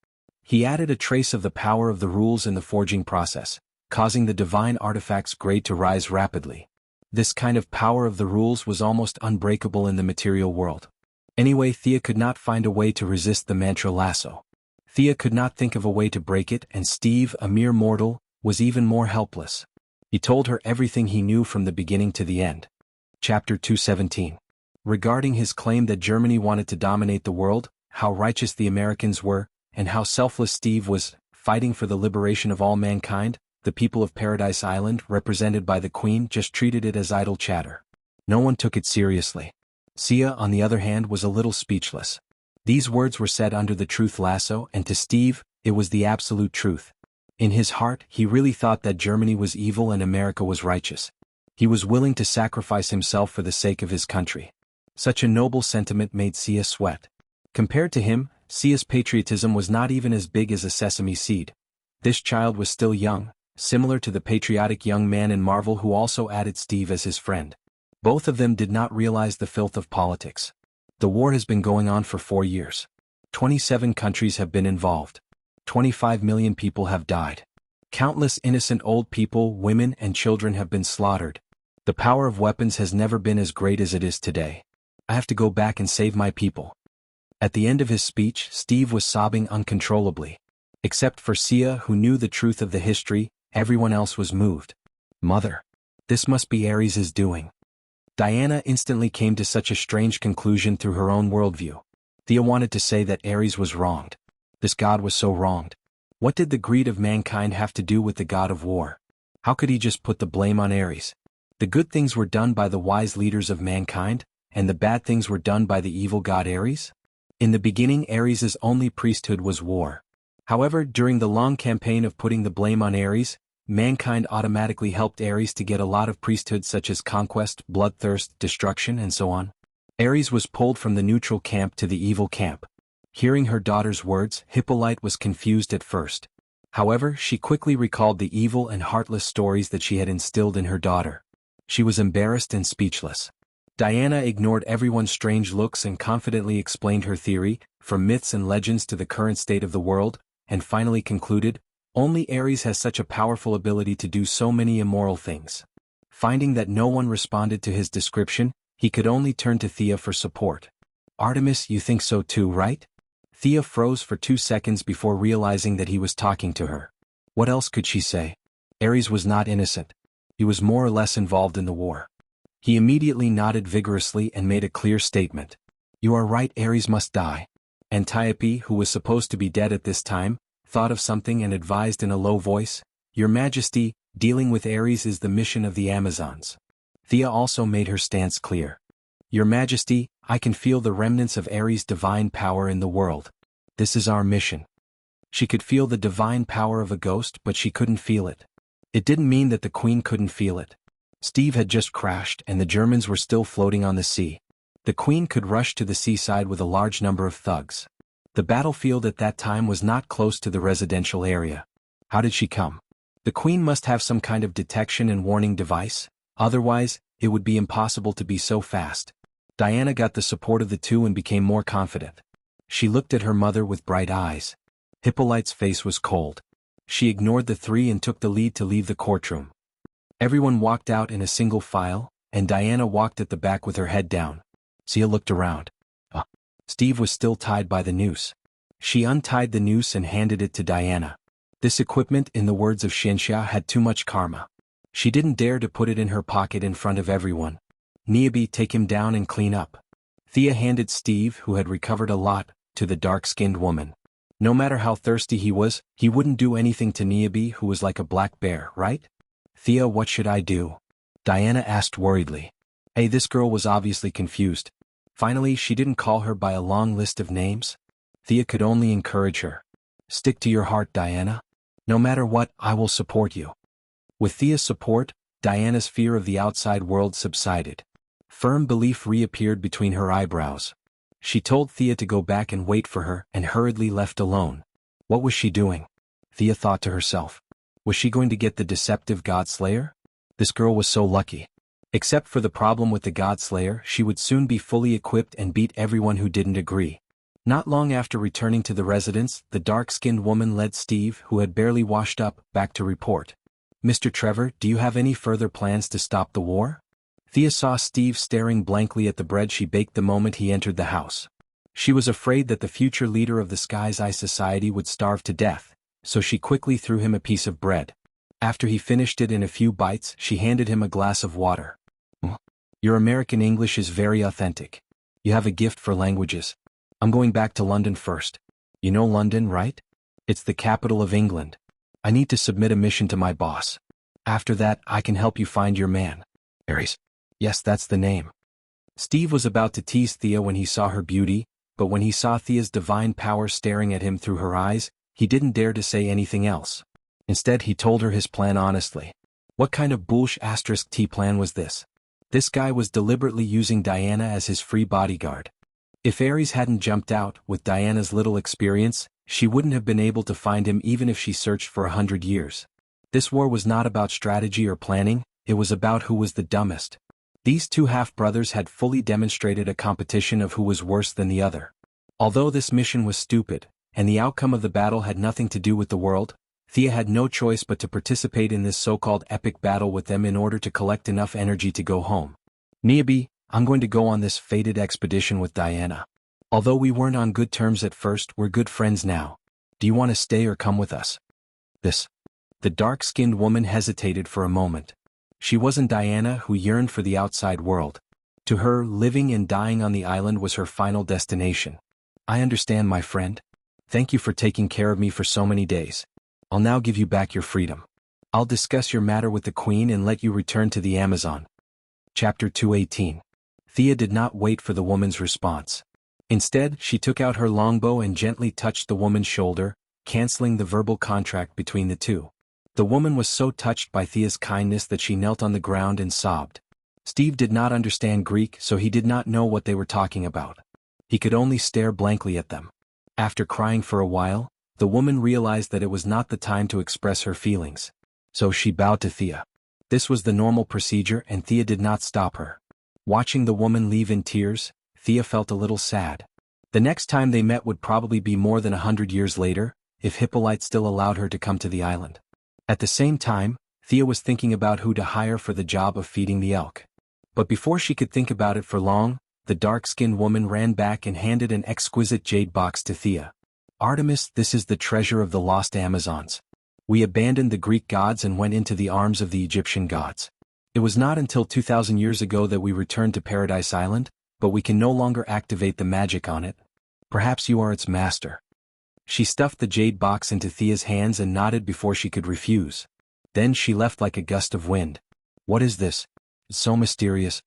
He added a trace of the power of the rules in the forging process, causing the divine artifact's grade to rise rapidly. This kind of power of the rules was almost unbreakable in the material world. Anyway, Thea could not find a way to resist the mantra lasso. Thea could not think of a way to break it, and Steve, a mere mortal, was even more helpless. He told her everything he knew from the beginning to the end. Chapter 217. Regarding his claim that Germany wanted to dominate the world, how righteous the Americans were, and how selfless Steve was, fighting for the liberation of all mankind, the people of Paradise Island, represented by the Queen, just treated it as idle chatter. No one took it seriously. Sia, on the other hand, was a little speechless. These words were said under the truth lasso, and to Steve, it was the absolute truth. In his heart, he really thought that Germany was evil and America was righteous. He was willing to sacrifice himself for the sake of his country. Such a noble sentiment made Sia sweat. Compared to him, Sia's patriotism was not even as big as a sesame seed. This child was still young, similar to the patriotic young man in Marvel who also added Steve as his friend. Both of them did not realize the filth of politics. The war has been going on for 4 years. 27 countries have been involved. 25 million people have died. Countless innocent old people, women, and children have been slaughtered. The power of weapons has never been as great as it is today. I have to go back and save my people. At the end of his speech, Steve was sobbing uncontrollably. Except for Sia, who knew the truth of the history, everyone else was moved. Mother. This must be Ares' doing. Diana instantly came to such a strange conclusion through her own worldview. Thea wanted to say that Ares was wronged. This god was so wronged. What did the greed of mankind have to do with the god of war? How could he just put the blame on Ares? The good things were done by the wise leaders of mankind, and the bad things were done by the evil god Ares? In the beginning, Ares' only priesthood was war. However, during the long campaign of putting the blame on Ares, mankind automatically helped Ares to get a lot of priesthoods such as conquest, bloodthirst, destruction, and so on. Ares was pulled from the neutral camp to the evil camp. Hearing her daughter's words, Hippolyte was confused at first. However, she quickly recalled the evil and heartless stories that she had instilled in her daughter. She was embarrassed and speechless. Diana ignored everyone's strange looks and confidently explained her theory, from myths and legends to the current state of the world, and finally concluded, only Ares has such a powerful ability to do so many immoral things. Finding that no one responded to his description, he could only turn to Thea for support. Artemis, you think so too, right? Thea froze for 2 seconds before realizing that he was talking to her. What else could she say? Ares was not innocent. He was more or less involved in the war. He immediately nodded vigorously and made a clear statement. You are right, Ares must die. Antiope, who was supposed to be dead at this time, thought of something and advised in a low voice, Your Majesty, dealing with Ares is the mission of the Amazons. Thea also made her stance clear. Your Majesty, I can feel the remnants of Ares' divine power in the world. This is our mission. She could feel the divine power of a ghost, but she couldn't feel it. It didn't mean that the Queen couldn't feel it. Steve had just crashed and the Germans were still floating on the sea. The Queen could rush to the seaside with a large number of thugs. The battlefield at that time was not close to the residential area. How did she come? The Queen must have some kind of detection and warning device, otherwise, it would be impossible to be so fast. Diana got the support of the two and became more confident. She looked at her mother with bright eyes. Hippolyte's face was cold. She ignored the three and took the lead to leave the courtroom. Everyone walked out in a single file, and Diana walked at the back with her head down. Thea looked around. Steve was still tied by the noose. She untied the noose and handed it to Diana. This equipment, in the words of Xianxia, had too much karma. She didn't dare to put it in her pocket in front of everyone. Niobe, take him down and clean up. Thea handed Steve, who had recovered a lot, to the dark-skinned woman. No matter how thirsty he was, he wouldn't do anything to Niobe, who was like a black bear, right? Thea, what should I do? Diana asked worriedly. Hey, this girl was obviously confused. Finally, she didn't call her by a long list of names. Thea could only encourage her. Stick to your heart, Diana. No matter what, I will support you. With Thea's support, Diana's fear of the outside world subsided. Firm belief reappeared between her eyebrows. She told Thea to go back and wait for her, and hurriedly left alone. What was she doing? Thea thought to herself. Was she going to get the deceptive Godslayer? This girl was so lucky. Except for the problem with the Godslayer, she would soon be fully equipped and beat everyone who didn't agree. Not long after returning to the residence, the dark-skinned woman led Steve, who had barely washed up, back to report. Mr. Trevor, do you have any further plans to stop the war? Thea saw Steve staring blankly at the bread she baked the moment he entered the house. She was afraid that the future leader of the Sky's Eye Society would starve to death, so she quickly threw him a piece of bread. After he finished it in a few bites, she handed him a glass of water. Your American English is very authentic. You have a gift for languages. I'm going back to London first. You know London, right? It's the capital of England. I need to submit a mission to my boss. After that, I can help you find your man. Ares. Yes, that's the name. Steve was about to tease Thea when he saw her beauty, but when he saw Thea's divine power staring at him through her eyes, he didn't dare to say anything else. Instead, he told her his plan honestly. What kind of bullsh**T plan was this? This guy was deliberately using Diana as his free bodyguard. If Ares hadn't jumped out, with Diana's little experience, she wouldn't have been able to find him even if she searched for 100 years. This war was not about strategy or planning, it was about who was the dumbest. These two half-brothers had fully demonstrated a competition of who was worse than the other. Although this mission was stupid, and the outcome of the battle had nothing to do with the world, Thea had no choice but to participate in this so-called epic battle with them in order to collect enough energy to go home. Niobe, I'm going to go on this fated expedition with Diana. Although we weren't on good terms at first, we're good friends now. Do you want to stay or come with us? The dark-skinned woman hesitated for a moment. She wasn't Diana, who yearned for the outside world. To her, living and dying on the island was her final destination. I understand, my friend. Thank you for taking care of me for so many days. I'll now give you back your freedom. I'll discuss your matter with the Queen and let you return to the Amazon. Chapter 218. Thea did not wait for the woman's response. Instead, she took out her longbow and gently touched the woman's shoulder, canceling the verbal contract between the two. The woman was so touched by Thea's kindness that she knelt on the ground and sobbed. Steve did not understand Greek, so he did not know what they were talking about. He could only stare blankly at them. After crying for a while, the woman realized that it was not the time to express her feelings. So she bowed to Thea. This was the normal procedure, and Thea did not stop her. Watching the woman leave in tears, Thea felt a little sad. The next time they met would probably be more than 100 years later, if Hippolyte still allowed her to come to the island. At the same time, Thea was thinking about who to hire for the job of feeding the elk. But before she could think about it for long, the dark-skinned woman ran back and handed an exquisite jade box to Thea. Artemis, this is the treasure of the lost Amazons. We abandoned the Greek gods and went into the arms of the Egyptian gods. It was not until 2,000 years ago that we returned to Paradise Island, but we can no longer activate the magic on it. Perhaps you are its master. She stuffed the jade box into Thea's hands and nodded before she could refuse. Then she left like a gust of wind. What is this? It's so mysterious.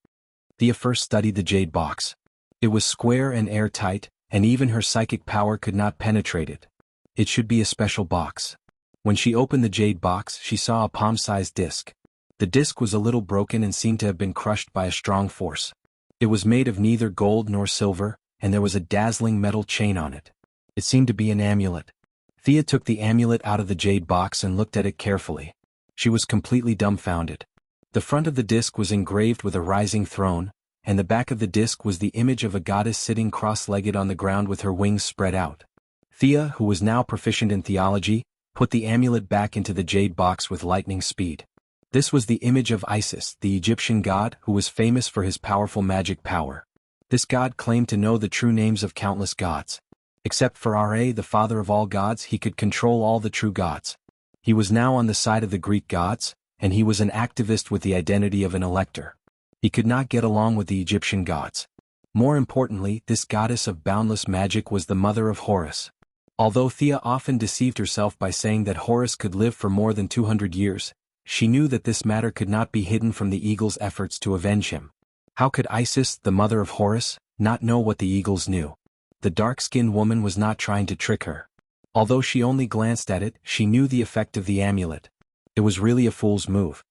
Thea first studied the jade box. It was square and airtight, and even her psychic power could not penetrate it. It should be a special box. When she opened the jade box, she saw a palm-sized disc. The disc was a little broken and seemed to have been crushed by a strong force. It was made of neither gold nor silver, and there was a dazzling metal chain on it. It seemed to be an amulet. Thea took the amulet out of the jade box and looked at it carefully. She was completely dumbfounded. The front of the disc was engraved with a rising throne, and the back of the disc was the image of a goddess sitting cross-legged on the ground with her wings spread out. Thea, who was now proficient in theology, put the amulet back into the jade box with lightning speed. This was the image of Isis, the Egyptian god who was famous for his powerful magic power. This god claimed to know the true names of countless gods. Except for Ra, the father of all gods, he could control all the true gods. He was now on the side of the Greek gods, and he was an activist with the identity of an elector. He could not get along with the Egyptian gods. More importantly, this goddess of boundless magic was the mother of Horus. Although Thea often deceived herself by saying that Horus could live for more than 200 years, she knew that this matter could not be hidden from the eagle's efforts to avenge him. How could Isis, the mother of Horus, not know what the eagles knew? The dark-skinned woman was not trying to trick her. Although she only glanced at it, she knew the effect of the amulet. It was really a fool's move.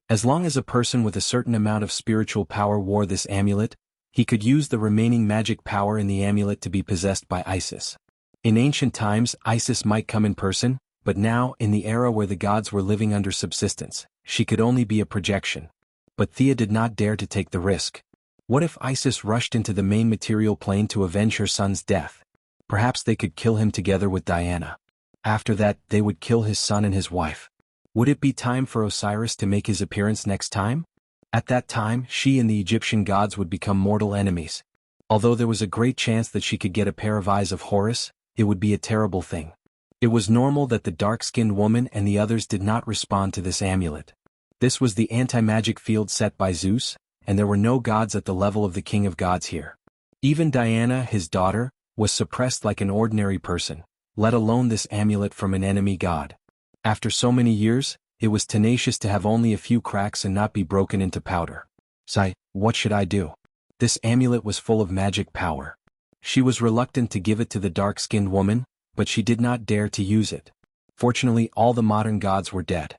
As long as a person with a certain amount of spiritual power wore this amulet, he could use the remaining magic power in the amulet to be possessed by Isis. In ancient times, Isis might come in person, but now, in the era where the gods were living under subsistence, she could only be a projection. But Thea did not dare to take the risk. What if Isis rushed into the main material plane to avenge her son's death? Perhaps they could kill him together with Diana. After that, they would kill his son and his wife. Would it be time for Osiris to make his appearance next time? At that time, she and the Egyptian gods would become mortal enemies. Although there was a great chance that she could get a pair of eyes of Horus, it would be a terrible thing. It was normal that the dark-skinned woman and the others did not respond to this amulet. This was the anti-magic field set by Zeus, and there were no gods at the level of the king of gods here. Even Diana, his daughter, was suppressed like an ordinary person, let alone this amulet from an enemy god. After so many years, it was tenacious to have only a few cracks and not be broken into powder. Sigh, what should I do? This amulet was full of magic power. She was reluctant to give it to the dark-skinned woman, but she did not dare to use it. Fortunately, all the modern gods were dead.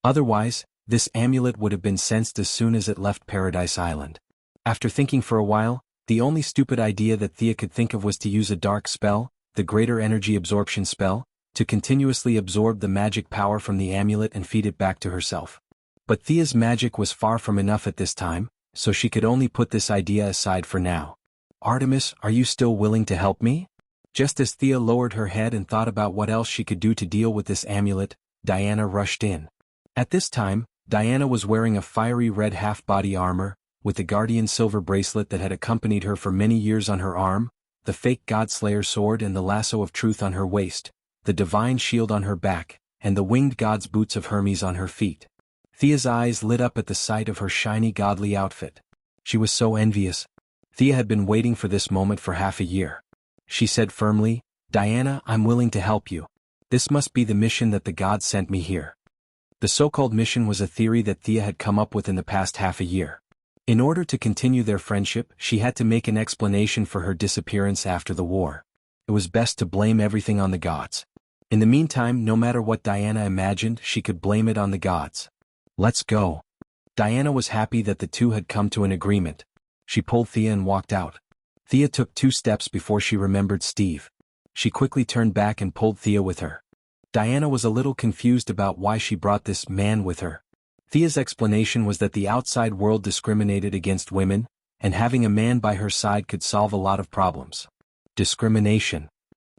Otherwise, this amulet would have been sensed as soon as it left Paradise Island. After thinking for a while, the only stupid idea that Thea could think of was to use a dark spell, the greater energy absorption spell, to continuously absorb the magic power from the amulet and feed it back to herself. But Thea's magic was far from enough at this time, so she could only put this idea aside for now. Artemis, are you still willing to help me? Just as Thea lowered her head and thought about what else she could do to deal with this amulet, Diana rushed in. At this time, Diana was wearing a fiery red half-body armor, with the guardian silver bracelet that had accompanied her for many years on her arm, the fake Godslayer sword and the lasso of truth on her waist, the divine shield on her back, and the winged god's boots of Hermes on her feet. Thea's eyes lit up at the sight of her shiny godly outfit. She was so envious. Thea had been waiting for this moment for half a year. She said firmly, Diana, I'm willing to help you. This must be the mission that the gods sent me here. The so-called mission was a theory that Thea had come up with in the past half a year. In order to continue their friendship, she had to make an explanation for her disappearance after the war. It was best to blame everything on the gods. In the meantime, no matter what Diana imagined, she could blame it on the gods. Let's go. Diana was happy that the two had come to an agreement. She pulled Thea and walked out. Thea took 2 steps before she remembered Steve. She quickly turned back and pulled Thea with her. Diana was a little confused about why she brought this man with her. Thea's explanation was that the outside world discriminated against women, and having a man by her side could solve a lot of problems. Discrimination.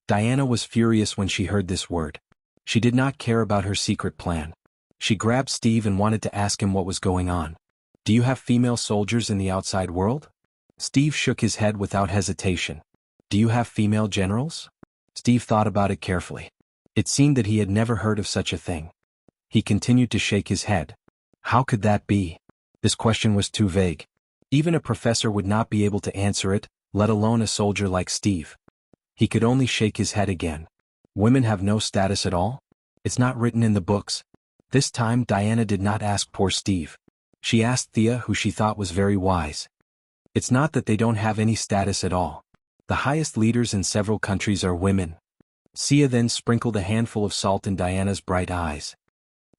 Diana was furious when she heard this word. She did not care about her secret plan. She grabbed Steve and wanted to ask him what was going on. Do you have female soldiers in the outside world? Steve shook his head without hesitation. Do you have female generals? Steve thought about it carefully. It seemed that he had never heard of such a thing. He continued to shake his head. How could that be? This question was too vague. Even a professor would not be able to answer it, let alone a soldier like Steve. He could only shake his head again. Women have no status at all? It's not written in the books. This time Diana did not ask poor Steve. She asked Thea, who she thought was very wise. It's not that they don't have any status at all. The highest leaders in several countries are women. Thea then sprinkled a handful of salt in Diana's bright eyes.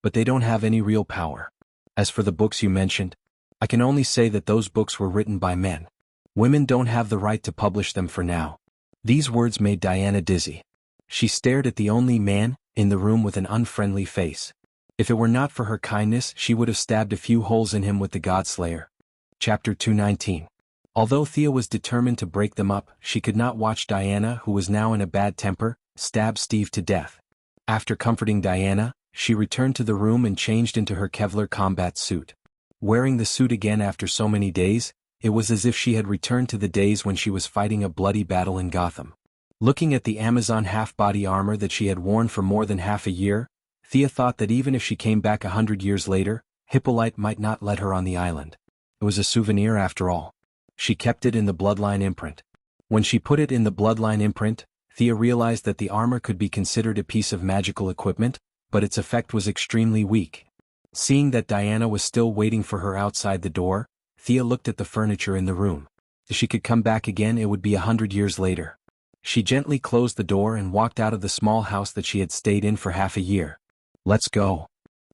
But they don't have any real power. As for the books you mentioned, I can only say that those books were written by men. Women don't have the right to publish them for now. These words made Diana dizzy. She stared at the only man in the room with an unfriendly face. If it were not for her kindness, she would have stabbed a few holes in him with the Godslayer. Chapter 219. Although Thea was determined to break them up, she could not watch Diana, who was now in a bad temper, stab Steve to death. After comforting Diana, she returned to the room and changed into her Kevlar combat suit. Wearing the suit again after so many days, it was as if she had returned to the days when she was fighting a bloody battle in Gotham. Looking at the Amazon half-body armor that she had worn for more than half a year, Thea thought that even if she came back 100 years later, Hippolyte might not let her on the island. It was a souvenir after all. She kept it in the bloodline imprint. When she put it in the bloodline imprint, Thea realized that the armor could be considered a piece of magical equipment, but its effect was extremely weak. Seeing that Diana was still waiting for her outside the door, Thea looked at the furniture in the room. If she could come back again, it would be 100 years later. She gently closed the door and walked out of the small house that she had stayed in for half a year. Let's go.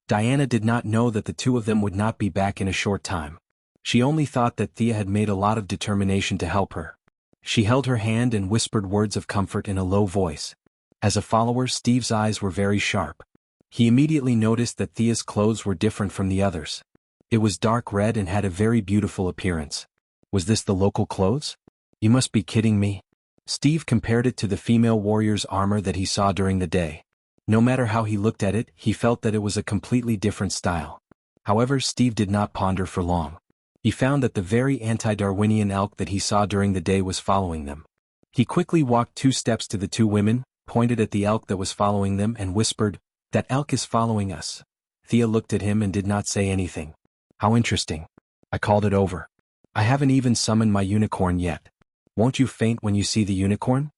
Diana did not know that the two of them would not be back in a short time. She only thought that Thea had made a lot of determination to help her. She held her hand and whispered words of comfort in a low voice. As a follower, Steve's eyes were very sharp. He immediately noticed that Thea's clothes were different from the others. It was dark red and had a very beautiful appearance. Was this the local clothes? You must be kidding me. Steve compared it to the female warrior's armor that he saw during the day. No matter how he looked at it, he felt that it was a completely different style. However, Steve did not ponder for long. He found that the very anti-Darwinian elk that he saw during the day was following them. He quickly walked 2 steps to the 2 women, pointed at the elk that was following them and whispered, "That elk is following us." Thea looked at him and did not say anything. How interesting. I called it over. I haven't even summoned my unicorn yet. Won't you faint when you see the unicorn?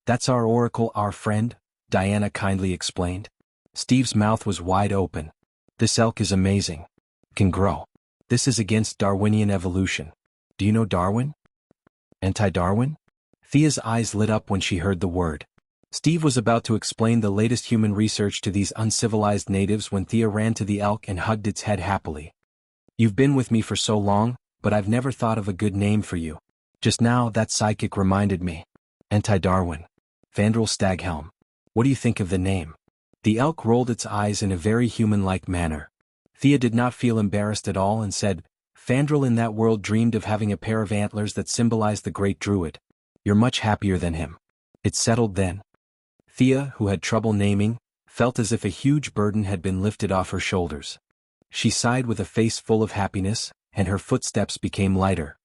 That's our oracle, our friend, Diana kindly explained. Steve's mouth was wide open. This elk is amazing. Can grow. This is against Darwinian evolution. Do you know Darwin? Anti-Darwin? Thea's eyes lit up when she heard the word. Steve was about to explain the latest human research to these uncivilized natives when Thea ran to the elk and hugged its head happily. You've been with me for so long, but I've never thought of a good name for you. Just now that psychic reminded me. Anti-Darwin. Fandral Staghelm. What do you think of the name? The elk rolled its eyes in a very human-like manner. Thea did not feel embarrassed at all and said, Fandral in that world dreamed of having a pair of antlers that symbolized the great druid. You're much happier than him. It settled then. Thea, who had trouble naming, felt as if a huge burden had been lifted off her shoulders. She sighed with a face full of happiness, and her footsteps became lighter.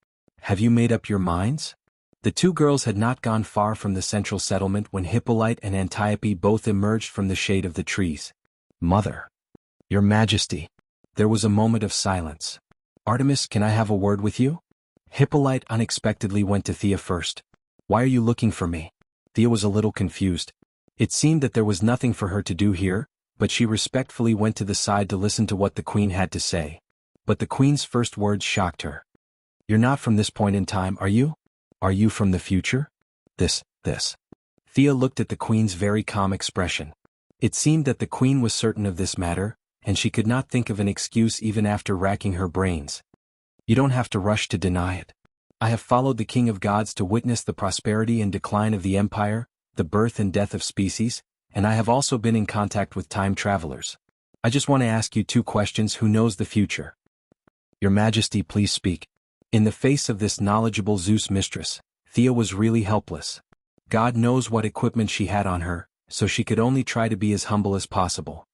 Have you made up your minds? The 2 girls had not gone far from the central settlement when Hippolyte and Antiope both emerged from the shade of the trees. Mother. Your Majesty. There was a moment of silence. Artemis, can I have a word with you? Hippolyte unexpectedly went to Thea first. Why are you looking for me? Thea was a little confused. It seemed that there was nothing for her to do here, but she respectfully went to the side to listen to what the queen had to say. But the queen's first words shocked her. You're not from this point in time, are you? Are you from the future? This. Thea looked at the queen's very calm expression. It seemed that the queen was certain of this matter, and she could not think of an excuse even after racking her brains. You don't have to rush to deny it. I have followed the King of Gods to witness the prosperity and decline of the empire, the birth and death of species, and I have also been in contact with time travelers. I just want to ask you 2 questions. Who knows the future? Your Majesty, please speak. In the face of this knowledgeable Zeus mistress, Thea was really helpless. God knows what equipment she had on her, so she could only try to be as humble as possible.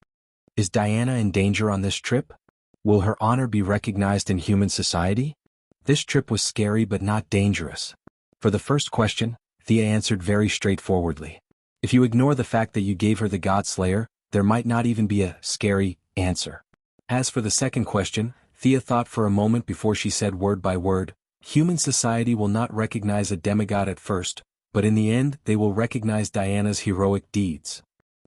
Is Diana in danger on this trip? Will her honor be recognized in human society? This trip was scary but not dangerous. For the first question, Thea answered very straightforwardly. If you ignore the fact that you gave her the God Slayer, there might not even be a scary answer. As for the second question, Thea thought for a moment before she said word by word, human society will not recognize a demigod at first, but in the end they will recognize Diana's heroic deeds.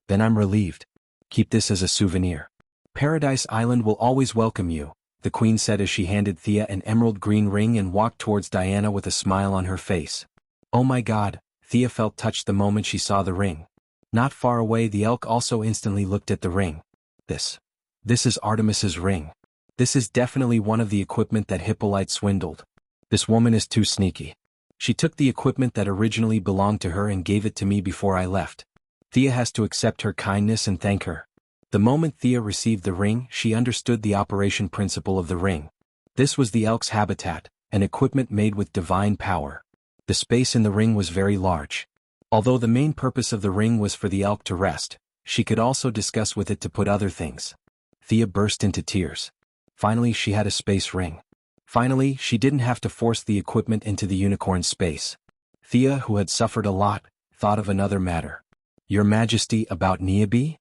Then I'm relieved. Keep this as a souvenir. Paradise Island will always welcome you, the queen said as she handed Thea an emerald green ring and walked towards Diana with a smile on her face. Oh my God, Thea felt touched the moment she saw the ring. Not far away the elk also instantly looked at the ring. This is Artemis's ring. This is definitely one of the equipment that Hippolyte swindled. This woman is too sneaky. She took the equipment that originally belonged to her and gave it to me before I left. Thea has to accept her kindness and thank her. The moment Thea received the ring, she understood the operation principle of the ring. This was the elk's habitat, an equipment made with divine power. The space in the ring was very large. Although the main purpose of the ring was for the elk to rest, she could also discuss with it to put other things. Thea burst into tears. Finally she had a space ring. Finally she didn't have to force the equipment into the unicorn's space. Thea, who had suffered a lot, thought of another matter. Your Majesty, about Niabi?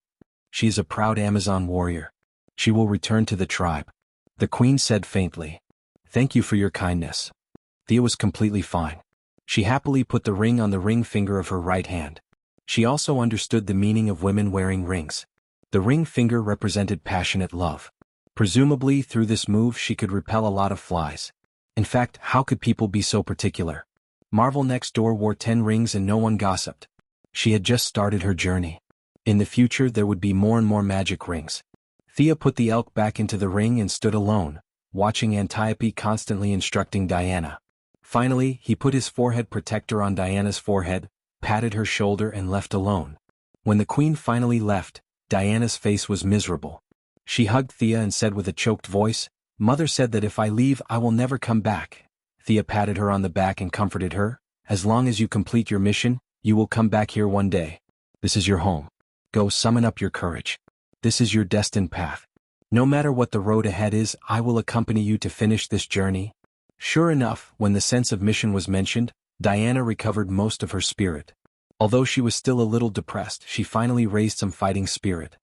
She is a proud Amazon warrior. She will return to the tribe. The queen said faintly. Thank you for your kindness. Thea was completely fine. She happily put the ring on the ring finger of her right hand. She also understood the meaning of women wearing rings. The ring finger represented passionate love. Presumably through this move she could repel a lot of flies. In fact, how could people be so particular? Marvel next door wore 10 rings and no one gossiped. She had just started her journey. In the future there would be more and more magic rings. Thea put the elk back into the ring and stood alone, watching Antiope constantly instructing Diana. Finally, he put his forehead protector on Diana's forehead, patted her shoulder and left alone. When the queen finally left, Diana's face was miserable. She hugged Thea and said with a choked voice, Mother said that if I leave I will never come back. Thea patted her on the back and comforted her, as long as you complete your mission, you will come back here one day. This is your home. Go summon up your courage. This is your destined path. No matter what the road ahead is, I will accompany you to finish this journey. Sure enough, when the sense of mission was mentioned, Diana recovered most of her spirit. Although she was still a little depressed, she finally raised some fighting spirit.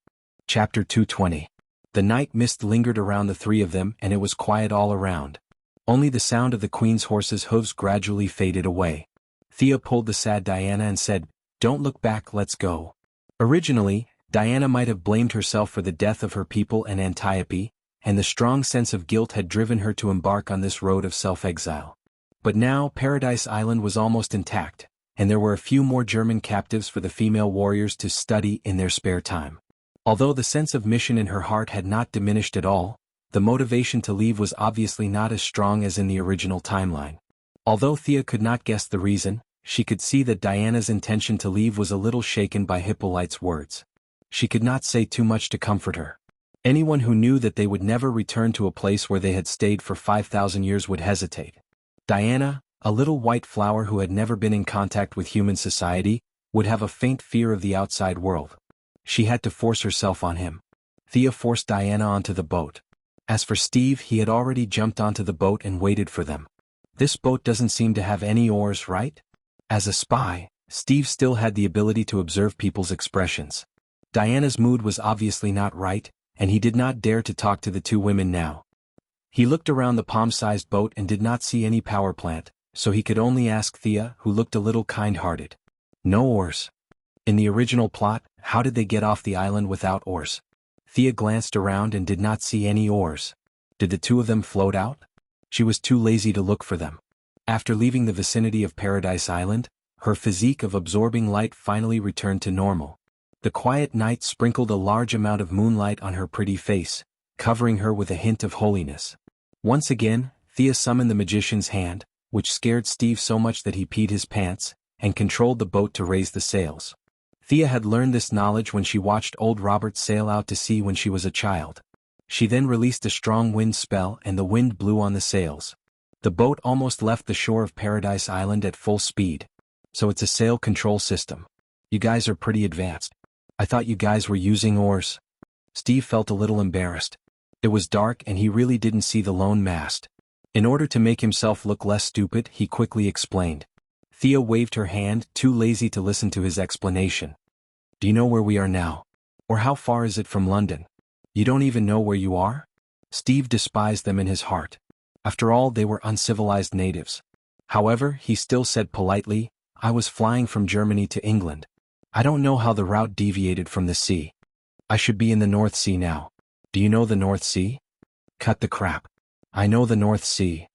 Chapter 220. The night mist lingered around the 3 of them and it was quiet all around. Only the sound of the queen's horse's hooves gradually faded away. Thea pulled the sad Diana and said, Don't look back, let's go. Originally, Diana might have blamed herself for the death of her people and Antiope, and the strong sense of guilt had driven her to embark on this road of self-exile. But now Paradise Island was almost intact, and there were a few more German captives for the female warriors to study in their spare time. Although the sense of mission in her heart had not diminished at all, the motivation to leave was obviously not as strong as in the original timeline. Although Thea could not guess the reason, she could see that Diana's intention to leave was a little shaken by Hippolyte's words. She could not say too much to comfort her. Anyone who knew that they would never return to a place where they had stayed for 5,000 years would hesitate. Diana, a little white flower who had never been in contact with human society, would have a faint fear of the outside world. She had to force herself on him. Thea forced Diana onto the boat. As for Steve, he had already jumped onto the boat and waited for them. This boat doesn't seem to have any oars, right? As a spy, Steve still had the ability to observe people's expressions. Diana's mood was obviously not right, and he did not dare to talk to the 2 women now. He looked around the palm-sized boat and did not see any power plant, so he could only ask Thea, who looked a little kind-hearted. No oars. In the original plot, how did they get off the island without oars? Thea glanced around and did not see any oars. Did the 2 of them float out? She was too lazy to look for them. After leaving the vicinity of Paradise Island, her physique of absorbing light finally returned to normal. The quiet night sprinkled a large amount of moonlight on her pretty face, covering her with a hint of holiness. Once again, Thea summoned the magician's hand, which scared Steve so much that he peed his pants, and controlled the boat to raise the sails. Thea had learned this knowledge when she watched old Robert sail out to sea when she was a child. She then released a strong wind spell and the wind blew on the sails. The boat almost left the shore of Paradise Island at full speed. So it's a sail control system. You guys are pretty advanced. I thought you guys were using oars. Steve felt a little embarrassed. It was dark and he really didn't see the lone mast. In order to make himself look less stupid, he quickly explained. Thea waved her hand, too lazy to listen to his explanation. Do you know where we are now? Or how far is it from London? You don't even know where you are? Steve despised them in his heart. After all, they were uncivilized natives. However, he still said politely, I was flying from Germany to England. I don't know how the route deviated from the sea. I should be in the North Sea now. Do you know the North Sea? Cut the crap. I know the North Sea.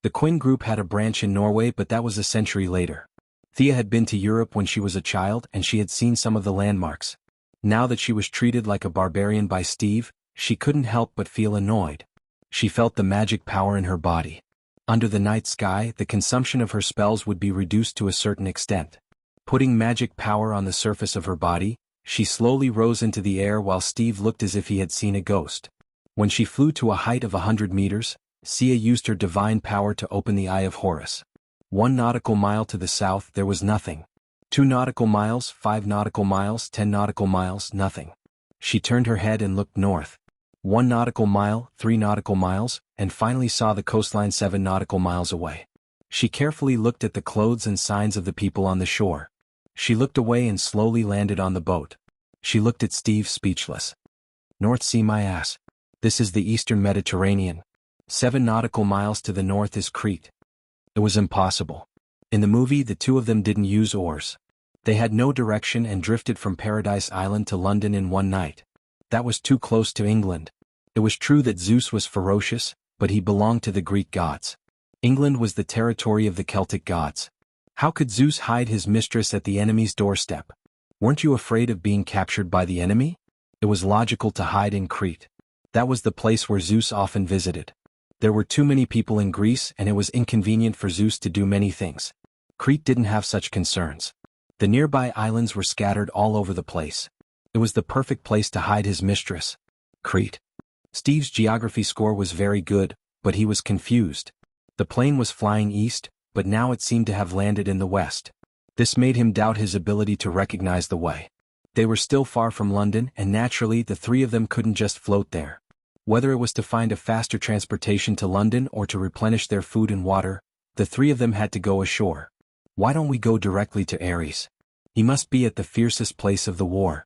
The Quinn Group had a branch in Norway, but that was a century later. Thea had been to Europe when she was a child and she had seen some of the landmarks. Now that she was treated like a barbarian by Steve, she couldn't help but feel annoyed. She felt the magic power in her body. Under the night sky, the consumption of her spells would be reduced to a certain extent. Putting magic power on the surface of her body, she slowly rose into the air while Steve looked as if he had seen a ghost. When she flew to a height of 100 meters, Sia used her divine power to open the Eye of Horus. 1 nautical mile to the south there was nothing. 2 nautical miles, 5 nautical miles, 10 nautical miles, nothing. She turned her head and looked north. 1 nautical mile, 3 nautical miles, and finally saw the coastline 7 nautical miles away. She carefully looked at the clothes and signs of the people on the shore. She looked away and slowly landed on the boat. She looked at Steve speechless. North Sea, my ass. This is the Eastern Mediterranean. 7 nautical miles to the north is Crete. It was impossible. In the movie, the two of them didn't use oars. They had no direction and drifted from Paradise Island to London in one night. That was too close to England. It was true that Zeus was ferocious, but he belonged to the Greek gods. England was the territory of the Celtic gods. How could Zeus hide his mistress at the enemy's doorstep? Weren't you afraid of being captured by the enemy? It was logical to hide in Crete. That was the place where Zeus often visited. There were too many people in Greece and it was inconvenient for Zeus to do many things. Crete didn't have such concerns. The nearby islands were scattered all over the place. It was the perfect place to hide his mistress. Crete. Steve's geography score was very good, but he was confused. The plane was flying east, but now it seemed to have landed in the west. This made him doubt his ability to recognize the way. They were still far from London and naturally the three of them couldn't just float there. Whether it was to find a faster transportation to London or to replenish their food and water, the three of them had to go ashore. Why don't we go directly to Ares? He must be at the fiercest place of the war.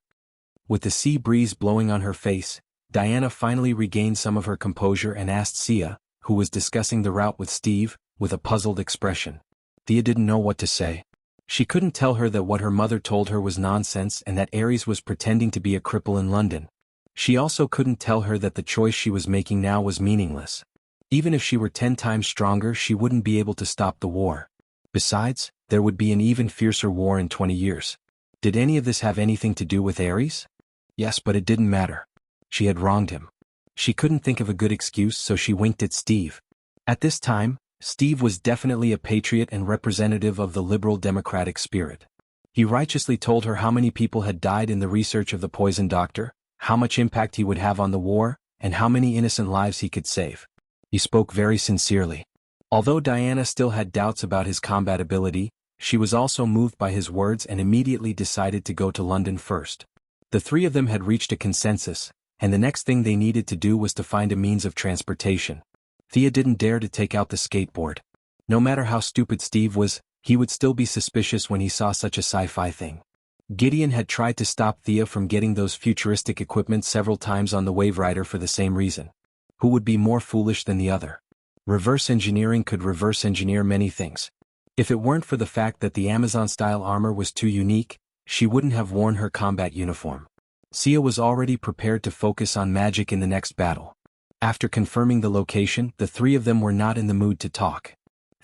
With the sea breeze blowing on her face, Diana finally regained some of her composure and asked Sia, who was discussing the route with Steve, with a puzzled expression. Thea didn't know what to say. She couldn't tell her that what her mother told her was nonsense and that Ares was pretending to be a cripple in London. She also couldn't tell her that the choice she was making now was meaningless. Even if she were 10 times stronger, she wouldn't be able to stop the war. Besides, there would be an even fiercer war in 20 years. Did any of this have anything to do with Ares? Yes, but it didn't matter. She had wronged him. She couldn't think of a good excuse, so she winked at Steve. At this time, Steve was definitely a patriot and representative of the liberal democratic spirit. He righteously told her how many people had died in the research of the poison doctor, how much impact he would have on the war, and how many innocent lives he could save. He spoke very sincerely. Although Diana still had doubts about his combat ability, she was also moved by his words and immediately decided to go to London first. The three of them had reached a consensus, and the next thing they needed to do was to find a means of transportation. Thea didn't dare to take out the skateboard. No matter how stupid Steve was, he would still be suspicious when he saw such a sci-fi thing. Gideon had tried to stop Thea from getting those futuristic equipment several times on the Wave Rider for the same reason. Who would be more foolish than the other? Reverse engineering could reverse engineer many things. If it weren't for the fact that the Amazon-style armor was too unique, she wouldn't have worn her combat uniform. Sia was already prepared to focus on magic in the next battle. After confirming the location, the three of them were not in the mood to talk.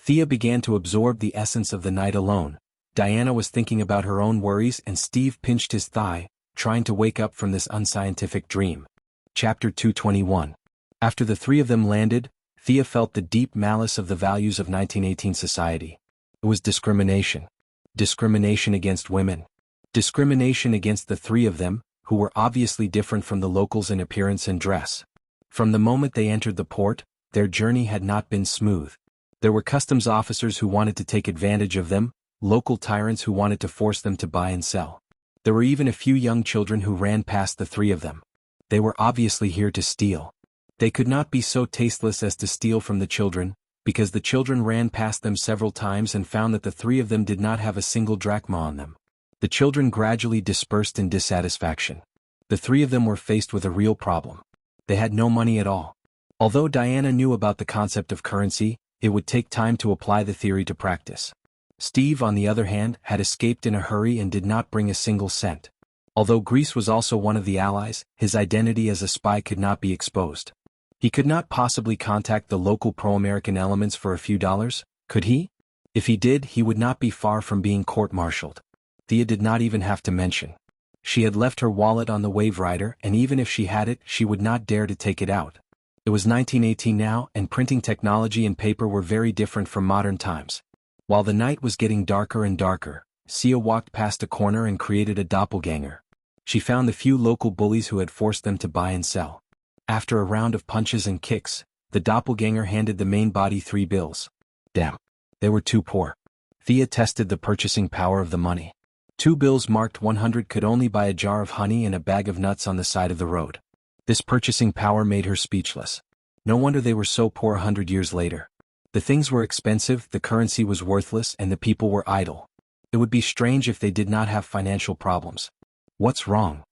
Thea began to absorb the essence of the night alone. Diana was thinking about her own worries and Steve pinched his thigh, trying to wake up from this unscientific dream. Chapter 221. After the three of them landed, Thea felt the deep malice of the values of 1918 society. It was discrimination. Discrimination against women. Discrimination against the three of them, who were obviously different from the locals in appearance and dress. From the moment they entered the port, their journey had not been smooth. There were customs officers who wanted to take advantage of them, local tyrants who wanted to force them to buy and sell. There were even a few young children who ran past the three of them. They were obviously here to steal. They could not be so tasteless as to steal from the children, because the children ran past them several times and found that the three of them did not have a single drachma on them. The children gradually dispersed in dissatisfaction. The three of them were faced with a real problem. They had no money at all. Although Diana knew about the concept of currency, it would take time to apply the theory to practice. Steve, on the other hand, had escaped in a hurry and did not bring a single cent. Although Greece was also one of the allies, his identity as a spy could not be exposed. He could not possibly contact the local pro-American elements for a few dollars, could he? If he did, he would not be far from being court-martialed. Thea did not even have to mention. She had left her wallet on the Wave Rider, and even if she had it, she would not dare to take it out. It was 1918 now, and printing technology and paper were very different from modern times. While the night was getting darker and darker, Sia walked past a corner and created a doppelganger. She found the few local bullies who had forced them to buy and sell. After a round of punches and kicks, the doppelganger handed the main body 3 bills. Damn. They were too poor. Thea tested the purchasing power of the money. 2 bills marked 100 could only buy a jar of honey and a bag of nuts on the side of the road. This purchasing power made her speechless. No wonder they were so poor 100 years later. The things were expensive, the currency was worthless, and the people were idle. It would be strange if they did not have financial problems. What's wrong?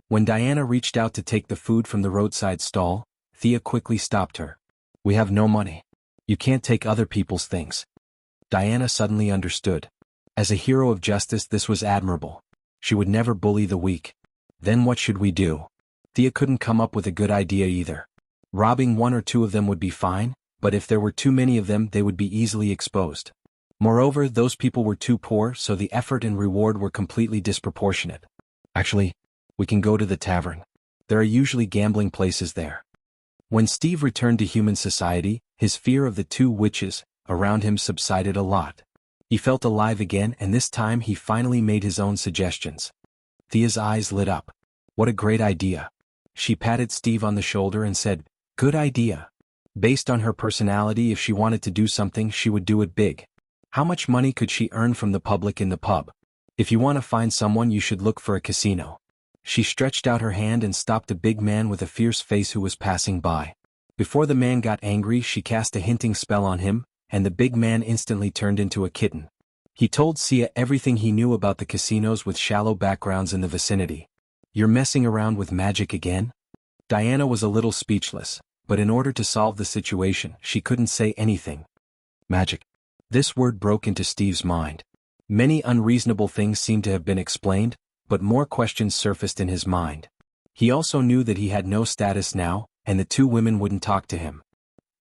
When Diana reached out to take the food from the roadside stall, Thea quickly stopped her. We have no money. You can't take other people's things. Diana suddenly understood. As a hero of justice, this was admirable. She would never bully the weak. Then what should we do? Thea couldn't come up with a good idea either. Robbing 1 or 2 of them would be fine, but if there were too many of them, they would be easily exposed. Moreover, those people were too poor, so the effort and reward were completely disproportionate. Actually, we can go to the tavern. There are usually gambling places there. When Steve returned to human society, his fear of the 2 witches around him subsided a lot. He felt alive again, and this time he finally made his own suggestions. Thea's eyes lit up. What a great idea. She patted Steve on the shoulder and said, "Good idea." Based on her personality, if she wanted to do something, she would do it big. How much money could she earn from the public in the pub? If you want to find someone, you should look for a casino. She stretched out her hand and stopped a big man with a fierce face who was passing by. Before the man got angry, she cast a hinting spell on him, and the big man instantly turned into a kitten. He told Sia everything he knew about the casinos with shallow backgrounds in the vicinity. You're messing around with magic again? Diana was a little speechless, but in order to solve the situation, she couldn't say anything. Magic. This word broke into Steve's mind. Many unreasonable things seemed to have been explained, but more questions surfaced in his mind. He also knew that he had no status now, and the 2 women wouldn't talk to him.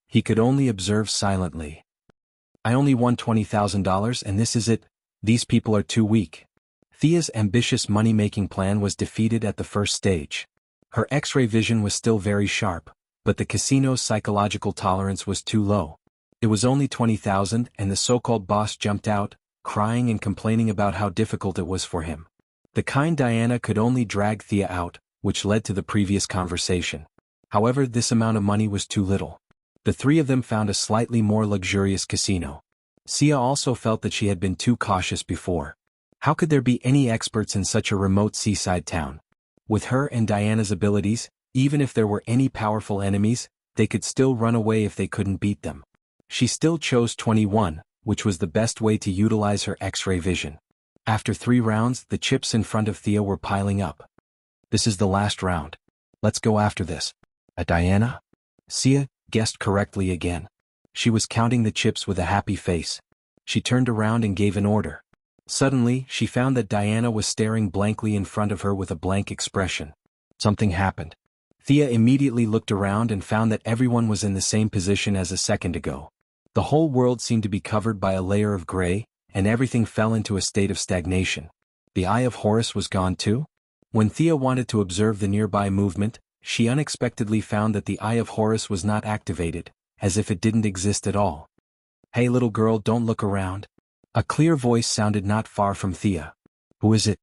He could only observe silently. I only won $20,000 and this is it. These people are too weak. Thea's ambitious money-making plan was defeated at the first stage. Her X-ray vision was still very sharp, but the casino's psychological tolerance was too low. It was only 20,000 and the so-called boss jumped out, crying and complaining about how difficult it was for him. The kind Diana could only drag Thea out, which led to the previous conversation. However, this amount of money was too little. The 3 of them found a slightly more luxurious casino. Sia also felt that she had been too cautious before. How could there be any experts in such a remote seaside town? With her and Diana's abilities, even if there were any powerful enemies, they could still run away if they couldn't beat them. She still chose 21, which was the best way to utilize her X-ray vision. After 3 rounds, the chips in front of Thea were piling up. This is the last round. Let's go after this. Diana? Sia guessed correctly again. She was counting the chips with a happy face. She turned around and gave an order. Suddenly, she found that Diana was staring blankly in front of her with a blank expression. Something happened. Thea immediately looked around and found that everyone was in the same position as a second ago. The whole world seemed to be covered by a layer of gray, and everything fell into a state of stagnation. The Eye of Horus was gone too? When Thea wanted to observe the nearby movement, she unexpectedly found that the Eye of Horus was not activated, as if it didn't exist at all. "Hey little girl, don't look around." A clear voice sounded not far from Thea. "Who is it?"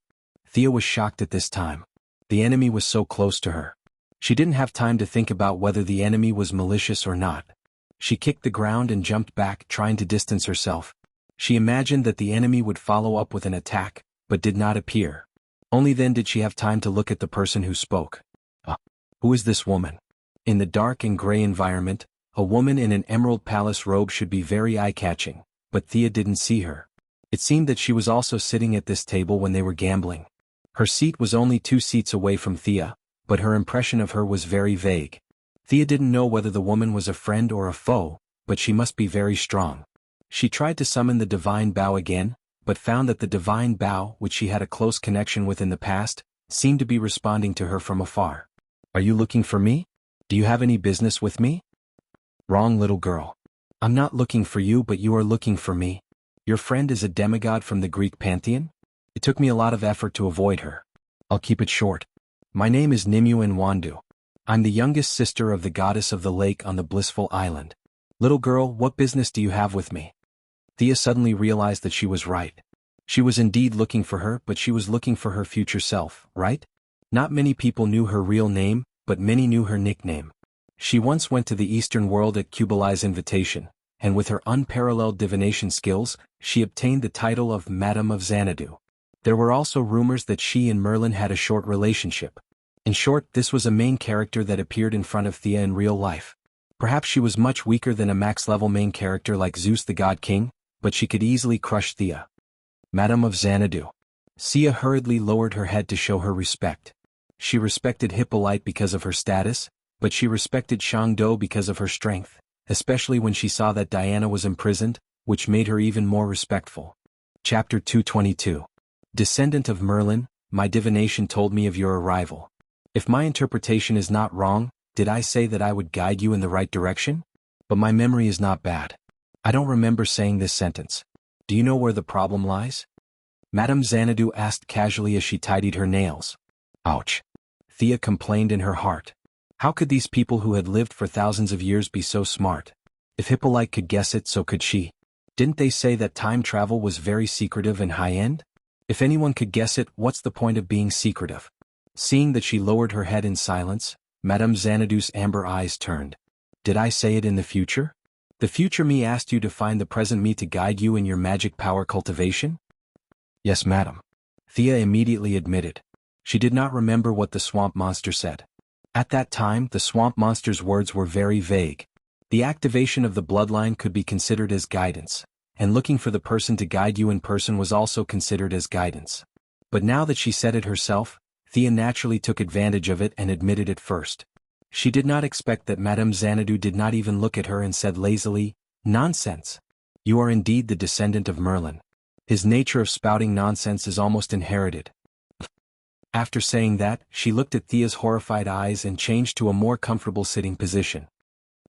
Thea was shocked at this time. The enemy was so close to her. She didn't have time to think about whether the enemy was malicious or not. She kicked the ground and jumped back, trying to distance herself. She imagined that the enemy would follow up with an attack, but did not appear. Only then did she have time to look at the person who spoke. Who is this woman? In the dark and gray environment, a woman in an emerald palace robe should be very eye-catching, but Thea didn't see her. It seemed that she was also sitting at this table when they were gambling. Her seat was only 2 seats away from Thea, but her impression of her was very vague. Thea didn't know whether the woman was a friend or a foe, but she must be very strong. She tried to summon the divine bow again, but found that the divine bow, which she had a close connection with in the past, seemed to be responding to her from afar. "Are you looking for me? Do you have any business with me?" "Wrong, little girl. I'm not looking for you, but you are looking for me. Your friend is a demigod from the Greek pantheon? It took me a lot of effort to avoid her. I'll keep it short. My name is Nimue Nwandu. I'm the youngest sister of the goddess of the lake on the blissful island. Little girl, what business do you have with me?" Thea suddenly realized that she was right. She was indeed looking for her, but she was looking for her future self, right? Not many people knew her real name, but many knew her nickname. She once went to the Eastern world at Kublai's invitation, and with her unparalleled divination skills, she obtained the title of Madam of Xanadu. There were also rumors that she and Merlin had a short relationship. In short, this was a main character that appeared in front of Thea in real life. Perhaps she was much weaker than a max-level main character like Zeus the God King, but she could easily crush Thea. Madam of Xanadu. Thea hurriedly lowered her head to show her respect. She respected Hippolyte because of her status, but she respected Shangdo because of her strength, especially when she saw that Diana was imprisoned, which made her even more respectful. Chapter 222. Descendant of Merlin, my divination told me of your arrival. If my interpretation is not wrong, did I say that I would guide you in the right direction? But my memory is not bad. I don't remember saying this sentence. Do you know where the problem lies? Madame Xanadu asked casually as she tidied her nails. Ouch. Thea complained in her heart. How could these people who had lived for thousands of years be so smart? If Hippolyte could guess it, so could she. Didn't they say that time travel was very secretive and high-end? If anyone could guess it, what's the point of being secretive? Seeing that she lowered her head in silence, Madame Xanadu's amber eyes turned. Did I say it in the future? The future me asked you to find the present me to guide you in your magic power cultivation? Yes, madam. Thea immediately admitted. She did not remember what the swamp monster said. At that time, the swamp monster's words were very vague. The activation of the bloodline could be considered as guidance, and looking for the person to guide you in person was also considered as guidance. But now that she said it herself, Thea naturally took advantage of it and admitted it first. She did not expect that Madame Xanadu did not even look at her and said lazily, "Nonsense. You are indeed the descendant of Merlin. His nature of spouting nonsense is almost inherited." After saying that, she looked at Thea's horrified eyes and changed to a more comfortable sitting position.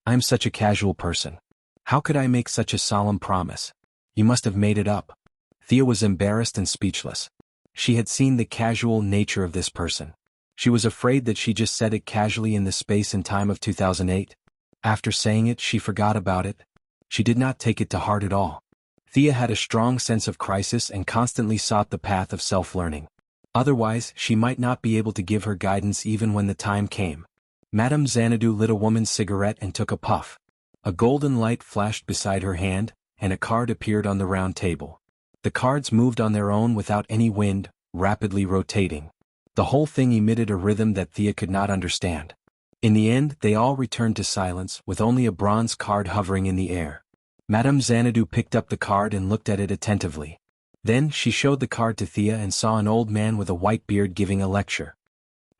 "I'm such a casual person. How could I make such a solemn promise? You must have made it up." Thea was embarrassed and speechless. She had seen the casual nature of this person. She was afraid that she just said it casually in the space and time of 2008. After saying it, she forgot about it. She did not take it to heart at all. Thea had a strong sense of crisis and constantly sought the path of self-learning. Otherwise, she might not be able to give her guidance even when the time came. Madame Xanadu lit a woman's cigarette and took a puff. A golden light flashed beside her hand, and a card appeared on the round table. The cards moved on their own without any wind, rapidly rotating. The whole thing emitted a rhythm that Thea could not understand. In the end, they all returned to silence, with only a bronze card hovering in the air. Madame Xanadu picked up the card and looked at it attentively. Then, she showed the card to Thea and saw an old man with a white beard giving a lecture.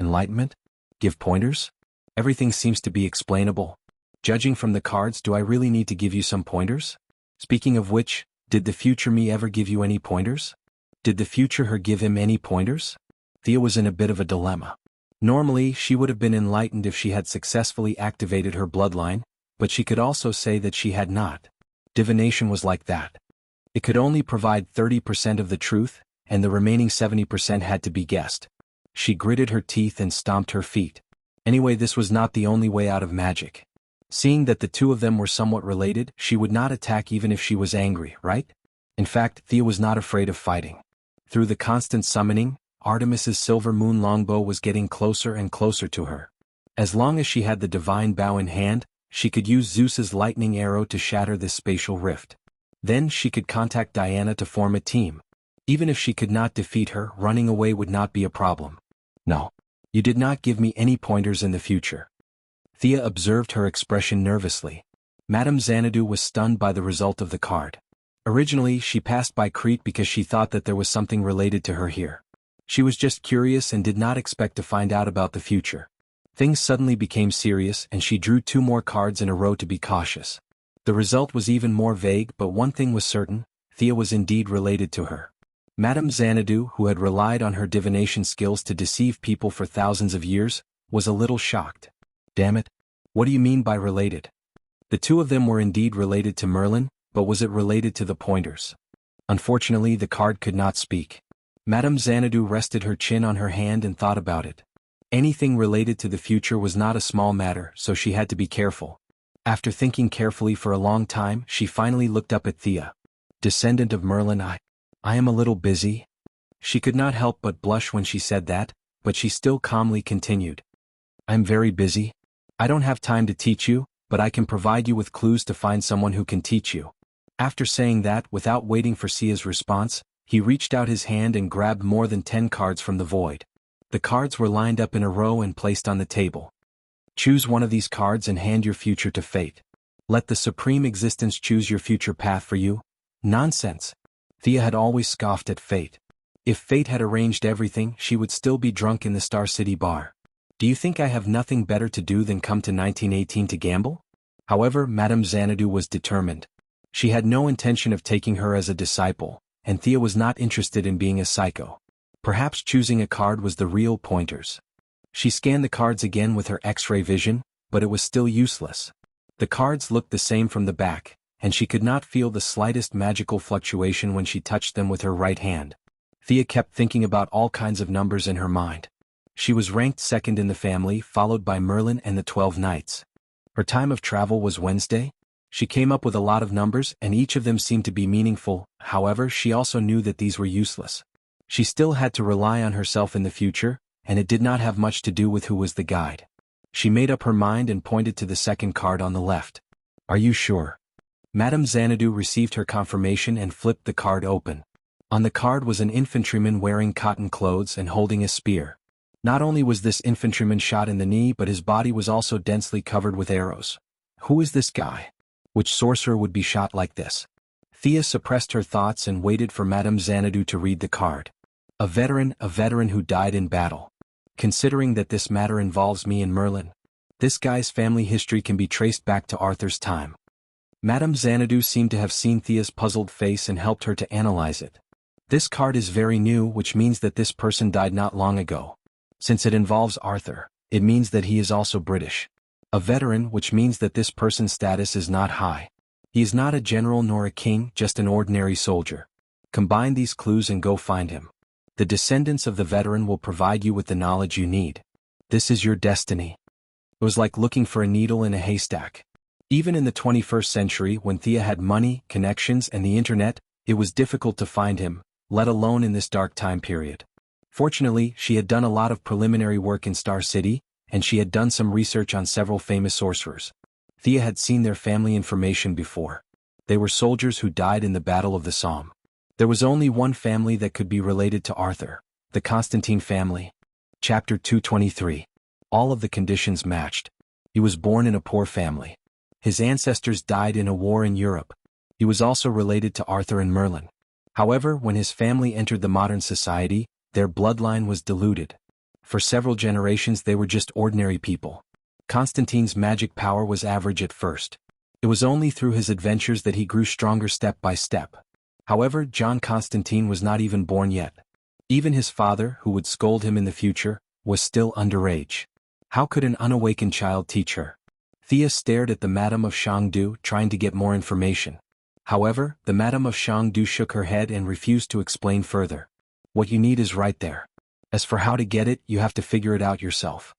Enlightenment? Give pointers? Everything seems to be explainable. Judging from the cards, do I really need to give you some pointers? Speaking of which, did the future me ever give you any pointers? Did the future her give him any pointers? Thea was in a bit of a dilemma. Normally, she would have been enlightened if she had successfully activated her bloodline, but she could also say that she had not. Divination was like that. It could only provide 30% of the truth, and the remaining 70% had to be guessed. She gritted her teeth and stomped her feet. Anyway, this was not the only way out of magic. Seeing that the two of them were somewhat related, she would not attack even if she was angry, right? In fact, Thea was not afraid of fighting. Through the constant summoning, Artemis's silver moon longbow was getting closer and closer to her. As long as she had the divine bow in hand, she could use Zeus's lightning arrow to shatter this spatial rift. Then she could contact Diana to form a team. Even if she could not defeat her, running away would not be a problem. No. You did not give me any pointers in the future. Thea observed her expression nervously. Madame Xanadu was stunned by the result of the card. Originally, she passed by Crete because she thought that there was something related to her here. She was just curious and did not expect to find out about the future. Things suddenly became serious and she drew 2 more cards in a row to be cautious. The result was even more vague, but one thing was certain: Thea was indeed related to her. Madame Xanadu, who had relied on her divination skills to deceive people for thousands of years, was a little shocked. Damn it. What do you mean by related? The two of them were indeed related to Merlin, but was it related to the pointers? Unfortunately, the card could not speak. Madame Xanadu rested her chin on her hand and thought about it. Anything related to the future was not a small matter, so she had to be careful. After thinking carefully for a long time, she finally looked up at Thea. Descendant of Merlin, I am a little busy. She could not help but blush when she said that, but she still calmly continued. I'm very busy. I don't have time to teach you, but I can provide you with clues to find someone who can teach you. After saying that, without waiting for Sia's response, he reached out his hand and grabbed more than 10 cards from the void. The cards were lined up in a row and placed on the table. Choose one of these cards and hand your future to fate. Let the supreme existence choose your future path for you. Nonsense. Thea had always scoffed at fate. If fate had arranged everything, she would still be drunk in the Star City bar. Do you think I have nothing better to do than come to 1918 to gamble? However, Madame Xanadu was determined. She had no intention of taking her as a disciple, and Thea was not interested in being a psycho. Perhaps choosing a card was the real pointers. She scanned the cards again with her X-ray vision, but it was still useless. The cards looked the same from the back, and she could not feel the slightest magical fluctuation when she touched them with her right hand. Thea kept thinking about all kinds of numbers in her mind. She was ranked second in the family, followed by Merlin and the 12 Knights. Her time of travel was Wednesday. She came up with a lot of numbers, and each of them seemed to be meaningful. However, she also knew that these were useless. She still had to rely on herself in the future, and it did not have much to do with who was the guide. She made up her mind and pointed to the second card on the left. Are you sure? Madame Xanadu received her confirmation and flipped the card open. On the card was an infantryman wearing cotton clothes and holding a spear. Not only was this infantryman shot in the knee, but his body was also densely covered with arrows. Who is this guy? Which sorcerer would be shot like this? Thea suppressed her thoughts and waited for Madame Xanadu to read the card. A veteran who died in battle. Considering that this matter involves me and Merlin, this guy's family history can be traced back to Arthur's time. Madame Xanadu seemed to have seen Thea's puzzled face and helped her to analyze it. This card is very new, which means that this person died not long ago. Since it involves Arthur, it means that he is also British. A veteran, which means that this person's status is not high. He is not a general nor a king, just an ordinary soldier. Combine these clues and go find him. The descendants of the veteran will provide you with the knowledge you need. This is your destiny. It was like looking for a needle in a haystack. Even in the 21st century, when Thea had money, connections, and the internet, it was difficult to find him, let alone in this dark time period. Fortunately, she had done a lot of preliminary work in Star City, and she had done some research on several famous sorcerers. Thea had seen their family information before. They were soldiers who died in the Battle of the Somme. There was only one family that could be related to Arthur, the Constantine family. Chapter 223. All of the conditions matched. He was born in a poor family. His ancestors died in a war in Europe. He was also related to Arthur and Merlin. However, when his family entered the modern society, their bloodline was diluted. For several generations they were just ordinary people. Constantine's magic power was average at first. It was only through his adventures that he grew stronger step by step. However, John Constantine was not even born yet. Even his father, who would scold him in the future, was still underage. How could an unawakened child teach her? Thea stared at the Madame of Jianghu, trying to get more information. However, the Madame of Jianghu shook her head and refused to explain further. What you need is right there. As for how to get it, you have to figure it out yourself.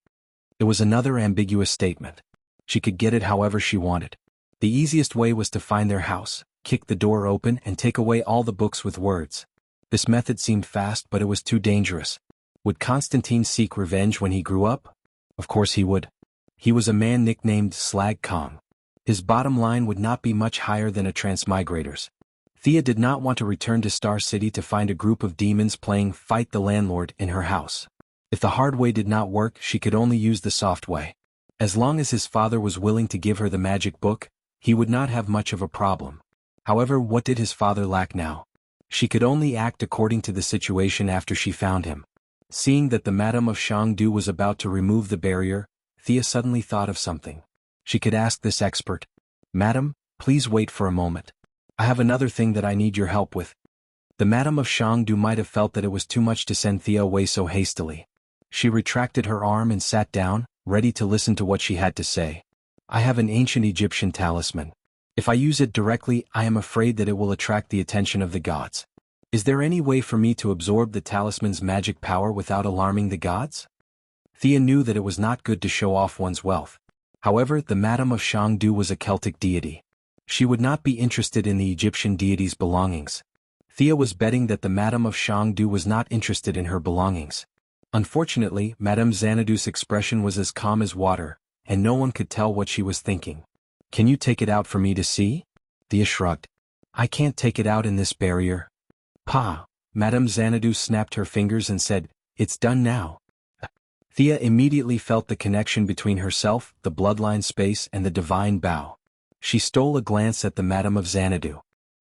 It was another ambiguous statement. She could get it however she wanted. The easiest way was to find their house, kick the door open and take away all the books with words. This method seemed fast, but it was too dangerous. Would Constantine seek revenge when he grew up? Of course he would. He was a man nicknamed Slag Kong. His bottom line would not be much higher than a transmigrator's. Thea did not want to return to Star City to find a group of demons playing Fight the Landlord in her house. If the hard way did not work, she could only use the soft way. As long as his father was willing to give her the magic book, he would not have much of a problem. However, what did his father lack now? She could only act according to the situation after she found him. Seeing that the Madame of Jianghu was about to remove the barrier, Thea suddenly thought of something. She could ask this expert, "Madam, please wait for a moment. I have another thing that I need your help with." The Madame of Jianghu might have felt that it was too much to send Thea away so hastily. She retracted her arm and sat down, ready to listen to what she had to say. "I have an ancient Egyptian talisman. If I use it directly, I am afraid that it will attract the attention of the gods. Is there any way for me to absorb the talisman's magic power without alarming the gods?" Thea knew that it was not good to show off one's wealth. However, the Madame of Jianghu was a Celtic deity. She would not be interested in the Egyptian deity's belongings. Thea was betting that the Madame of Jianghu was not interested in her belongings. Unfortunately, Madame Xanadu's expression was as calm as water, and no one could tell what she was thinking. "Can you take it out for me to see?" Thea shrugged. "I can't take it out in this barrier." "Pa!" Madame Xanadu snapped her fingers and said, "It's done now." Thea immediately felt the connection between herself, the bloodline space and the divine bow. She stole a glance at the Madame of Xanadu.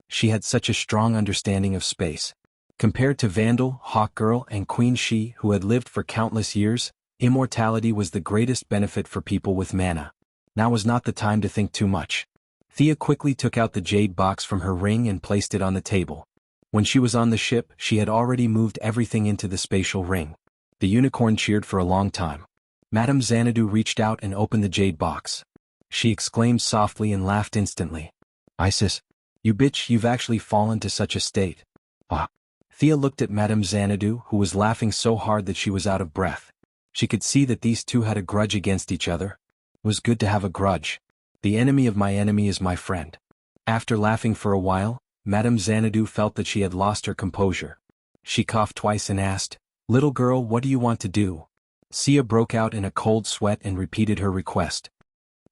She had such a strong understanding of space. Compared to Vandal, Hawkgirl and Queen Shi, who had lived for countless years, immortality was the greatest benefit for people with mana. Now was not the time to think too much. Thea quickly took out the jade box from her ring and placed it on the table. When she was on the ship, she had already moved everything into the spatial ring. The unicorn cheered for a long time. Madame Xanadu reached out and opened the jade box. She exclaimed softly and laughed instantly. "Isis, you bitch, you've actually fallen to such a state." "Ah." Thea looked at Madame Xanadu, who was laughing so hard that she was out of breath. She could see that these two had a grudge against each other. It was good to have a grudge. The enemy of my enemy is my friend. After laughing for a while, Madame Xanadu felt that she had lost her composure. She coughed twice and asked, "Little girl, what do you want to do?" Sia broke out in a cold sweat and repeated her request.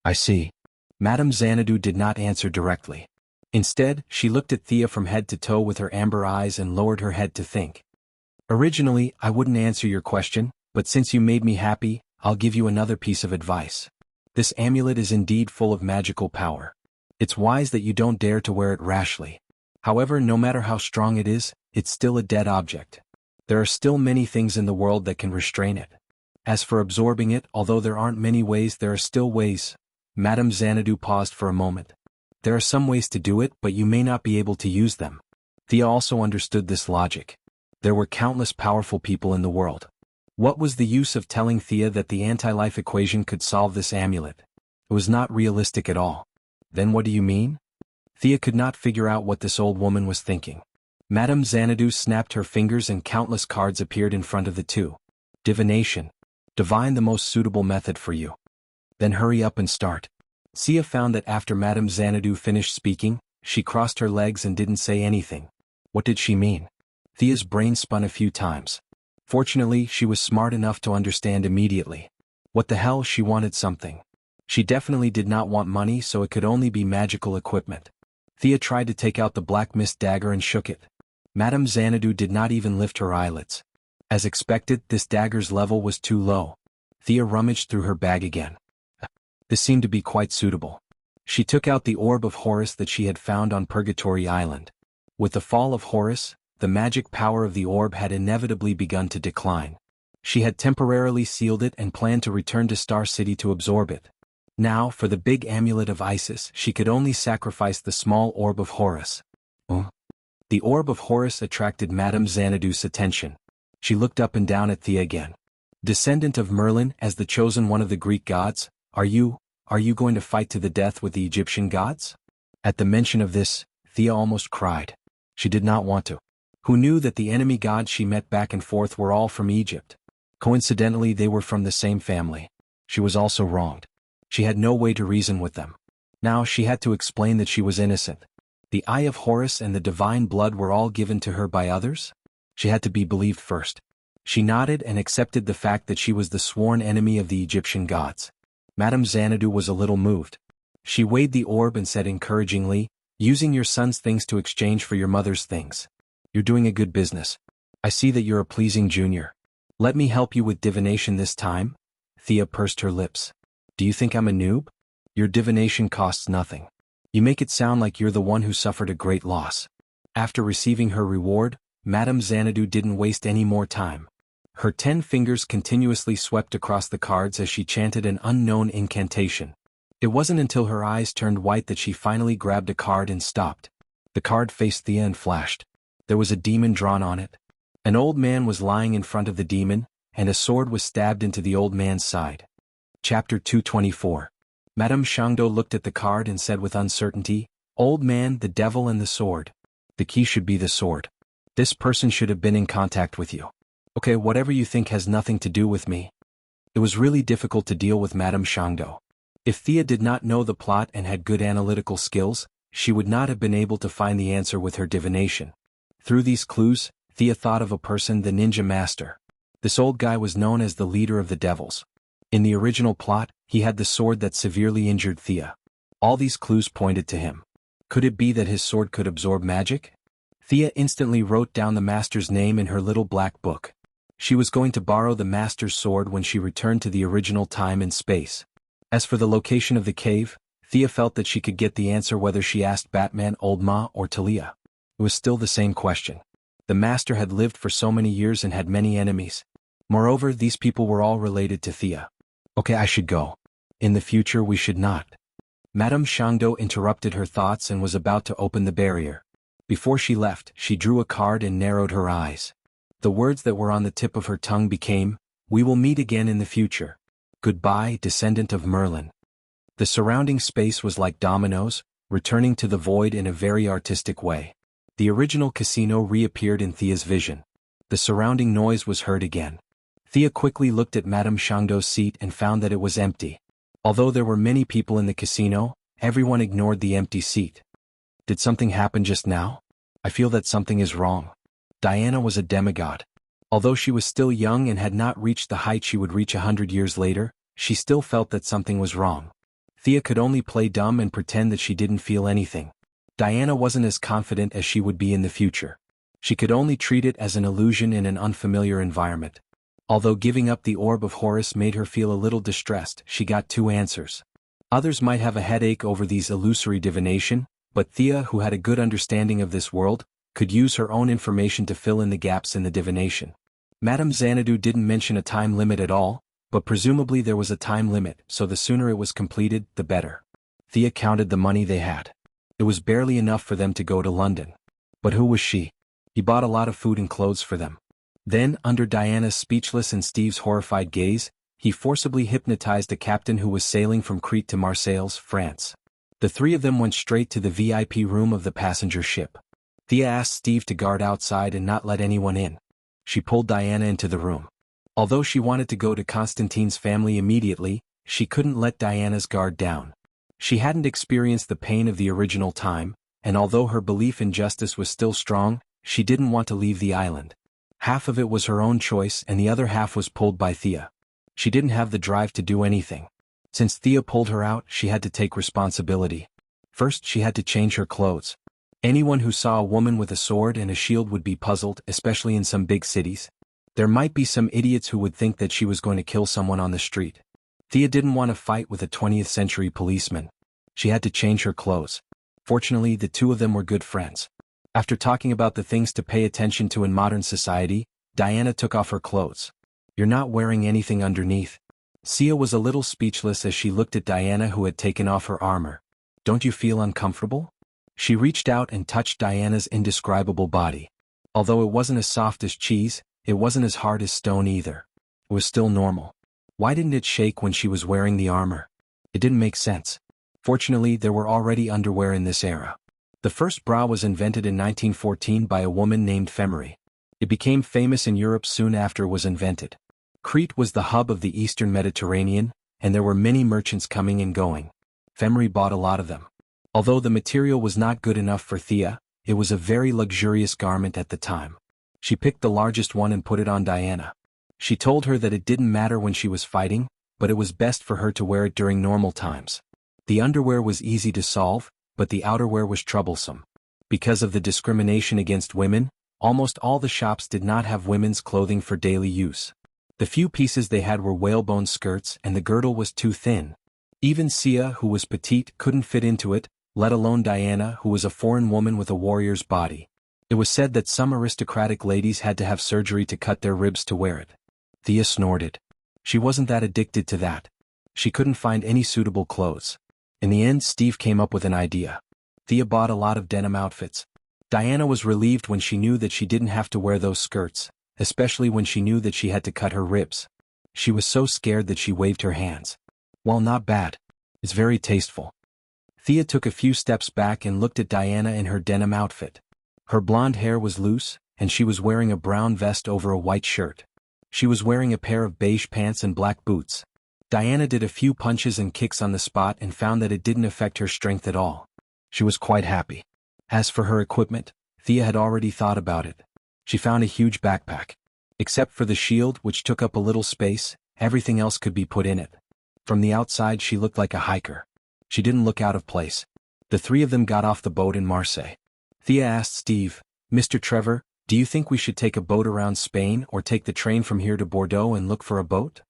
"I see." Madame Xanadu did not answer directly. Instead, she looked at Thea from head to toe with her amber eyes and lowered her head to think. "Originally, I wouldn't answer your question, but since you made me happy, I'll give you another piece of advice. This amulet is indeed full of magical power. It's wise that you don't dare to wear it rashly. However, no matter how strong it is, it's still a dead object. There are still many things in the world that can restrain it. As for absorbing it, although there aren't many ways, there are still ways." Madame Xanadu paused for a moment. "There are some ways to do it, but you may not be able to use them." Thea also understood this logic. There were countless powerful people in the world. What was the use of telling Thea that the anti-life equation could solve this amulet? It was not realistic at all. "Then what do you mean?" Thea could not figure out what this old woman was thinking. Madame Xanadu snapped her fingers and countless cards appeared in front of the two. "Divination. Divine the most suitable method for you. Then hurry up and start." Sia found that after Madame Xanadu finished speaking, she crossed her legs and didn't say anything. What did she mean? Thea's brain spun a few times. Fortunately, she was smart enough to understand immediately. What the hell, she wanted something. She definitely did not want money, so it could only be magical equipment. Thea tried to take out the black mist dagger and shook it. Madame Xanadu did not even lift her eyelids. As expected, this dagger's level was too low. Thea rummaged through her bag again. This seemed to be quite suitable. She took out the orb of Horus that she had found on Purgatory Island. With the fall of Horus, the magic power of the orb had inevitably begun to decline. She had temporarily sealed it and planned to return to Star City to absorb it. Now, for the big amulet of Isis, she could only sacrifice the small orb of Horus. The orb of Horus attracted Madame Xanadu's attention. She looked up and down at Thea again. "Descendant of Merlin, as the chosen one of the Greek gods, are you going to fight to the death with the Egyptian gods?" At the mention of this, Thea almost cried. She did not want to. Who knew that the enemy gods she met back and forth were all from Egypt? Coincidentally, they were from the same family. She was also wronged. She had no way to reason with them. Now she had to explain that she was innocent. The Eye of Horus and the divine blood were all given to her by others? She had to be believed first. She nodded and accepted the fact that she was the sworn enemy of the Egyptian gods. Madame Xanadu was a little moved. She weighed the orb and said encouragingly, "Using your son's things to exchange for your mother's things. You're doing a good business. I see that you're a pleasing junior. Let me help you with divination this time?" Thea pursed her lips. "Do you think I'm a noob? Your divination costs nothing. You make it sound like you're the one who suffered a great loss." After receiving her reward, Madame Xanadu didn't waste any more time. Her 10 fingers continuously swept across the cards as she chanted an unknown incantation. It wasn't until her eyes turned white that she finally grabbed a card and stopped. The card faced Thea and flashed. There was a demon drawn on it. An old man was lying in front of the demon, and a sword was stabbed into the old man's side. Chapter 224. Madame Xiangdo looked at the card and said with uncertainty, "Old man, the devil and the sword. The key should be the sword. This person should have been in contact with you. Okay, whatever you think has nothing to do with me." It was really difficult to deal with Madame Xiangdo. If Thea did not know the plot and had good analytical skills, she would not have been able to find the answer with her divination. Through these clues, Thea thought of a person, the ninja master. This old guy was known as the leader of the devils. In the original plot, he had the sword that severely injured Thea. All these clues pointed to him. Could it be that his sword could absorb magic? Thea instantly wrote down the master's name in her little black book. She was going to borrow the master's sword when she returned to the original time and space. As for the location of the cave, Thea felt that she could get the answer whether she asked Batman, Old Ma, or Talia. It was still the same question. The master had lived for so many years and had many enemies. Moreover, these people were all related to Thea. "Okay, I should go. In the future we should not." Madame Xiangdo interrupted her thoughts and was about to open the barrier. Before she left, she drew a card and narrowed her eyes. The words that were on the tip of her tongue became, "We will meet again in the future. Goodbye, descendant of Merlin." The surrounding space was like dominoes, returning to the void in a very artistic way. The original casino reappeared in Thea's vision. The surrounding noise was heard again. Thea quickly looked at Madame Xiangdo's seat and found that it was empty. Although there were many people in the casino, everyone ignored the empty seat. Did something happen just now? I feel that something is wrong. Diana was a demigod. Although she was still young and had not reached the height she would reach 100 years later, she still felt that something was wrong. Thea could only play dumb and pretend that she didn't feel anything. Diana wasn't as confident as she would be in the future. She could only treat it as an illusion in an unfamiliar environment. Although giving up the orb of Horus made her feel a little distressed, she got 2 answers. Others might have a headache over these illusory divination, but Thea, who had a good understanding of this world, could use her own information to fill in the gaps in the divination. Madame Xanadu didn't mention a time limit at all, but presumably there was a time limit, so the sooner it was completed, the better. Thea counted the money they had. It was barely enough for them to go to London. But who was she? He bought a lot of food and clothes for them. Then, under Diana's speechless and Steve's horrified gaze, he forcibly hypnotized a captain who was sailing from Crete to Marseilles, France. The 3 of them went straight to the VIP room of the passenger ship. Thea asked Steve to guard outside and not let anyone in. She pulled Diana into the room. Although she wanted to go to Constantine's family immediately, she couldn't let Diana's guard down. She hadn't experienced the pain of the original time, and although her belief in justice was still strong, she didn't want to leave the island. Half of it was her own choice and the other half was pulled by Thea. She didn't have the drive to do anything. Since Thea pulled her out, she had to take responsibility. First, she had to change her clothes. Anyone who saw a woman with a sword and a shield would be puzzled, especially in some big cities. There might be some idiots who would think that she was going to kill someone on the street. Thea didn't want to fight with a 20th century policeman. She had to change her clothes. Fortunately, the 2 of them were good friends. After talking about the things to pay attention to in modern society, Diana took off her clothes. "You're not wearing anything underneath." Sia was a little speechless as she looked at Diana, who had taken off her armor. "Don't you feel uncomfortable?" She reached out and touched Diana's indescribable body. Although it wasn't as soft as cheese, it wasn't as hard as stone either. It was still normal. Why didn't it shake when she was wearing the armor? It didn't make sense. Fortunately, there were already underwear in this era. The first bra was invented in 1914 by a woman named Femery. It became famous in Europe soon after it was invented. Crete was the hub of the eastern Mediterranean, and there were many merchants coming and going. Femery bought a lot of them. Although the material was not good enough for Thea, it was a very luxurious garment at the time. She picked the largest one and put it on Diana. She told her that it didn't matter when she was fighting, but it was best for her to wear it during normal times. The underwear was easy to solve, but the outerwear was troublesome. Because of the discrimination against women, almost all the shops did not have women's clothing for daily use. The few pieces they had were whalebone skirts and the girdle was too thin. Even Sia, who was petite, couldn't fit into it, let alone Diana, who was a foreign woman with a warrior's body. It was said that some aristocratic ladies had to have surgery to cut their ribs to wear it. Thea snorted. She wasn't that addicted to that. She couldn't find any suitable clothes. In the end, Steve came up with an idea. Thea bought a lot of denim outfits. Diana was relieved when she knew that she didn't have to wear those skirts, especially when she knew that she had to cut her ribs. She was so scared that she waved her hands. Well, not bad. It's very tasteful. Thea took a few steps back and looked at Diana in her denim outfit. Her blonde hair was loose, and she was wearing a brown vest over a white shirt. She was wearing a pair of beige pants and black boots. Diana did a few punches and kicks on the spot and found that it didn't affect her strength at all. She was quite happy. As for her equipment, Thea had already thought about it. She found a huge backpack. Except for the shield, which took up a little space, everything else could be put in it. From the outside she looked like a hiker. She didn't look out of place. The three of them got off the boat in Marseille. Thea asked Steve, "Mr. Trevor, do you think we should take a boat around Spain or take the train from here to Bordeaux and look for a boat?"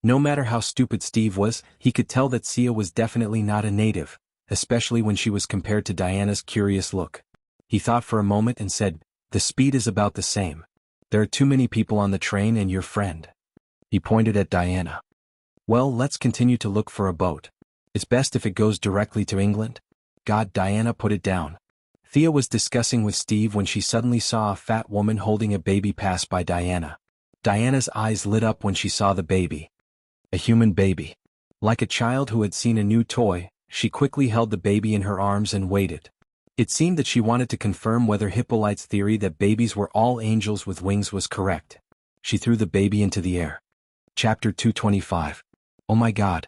No matter how stupid Steve was, he could tell that Sia was definitely not a native, especially when she was compared to Diana's curious look. He thought for a moment and said, "The speed is about the same. There are too many people on the train and your friend." He pointed at Diana. "Well, let's continue to look for a boat. It's best if it goes directly to England." God, Diana put it down. Thea was discussing with Steve when she suddenly saw a fat woman holding a baby pass by Diana. Diana's eyes lit up when she saw the baby. A human baby. Like a child who had seen a new toy, she quickly held the baby in her arms and waited. It seemed that she wanted to confirm whether Hippolyte's theory that babies were all angels with wings was correct. She threw the baby into the air. Chapter 225. Oh my God.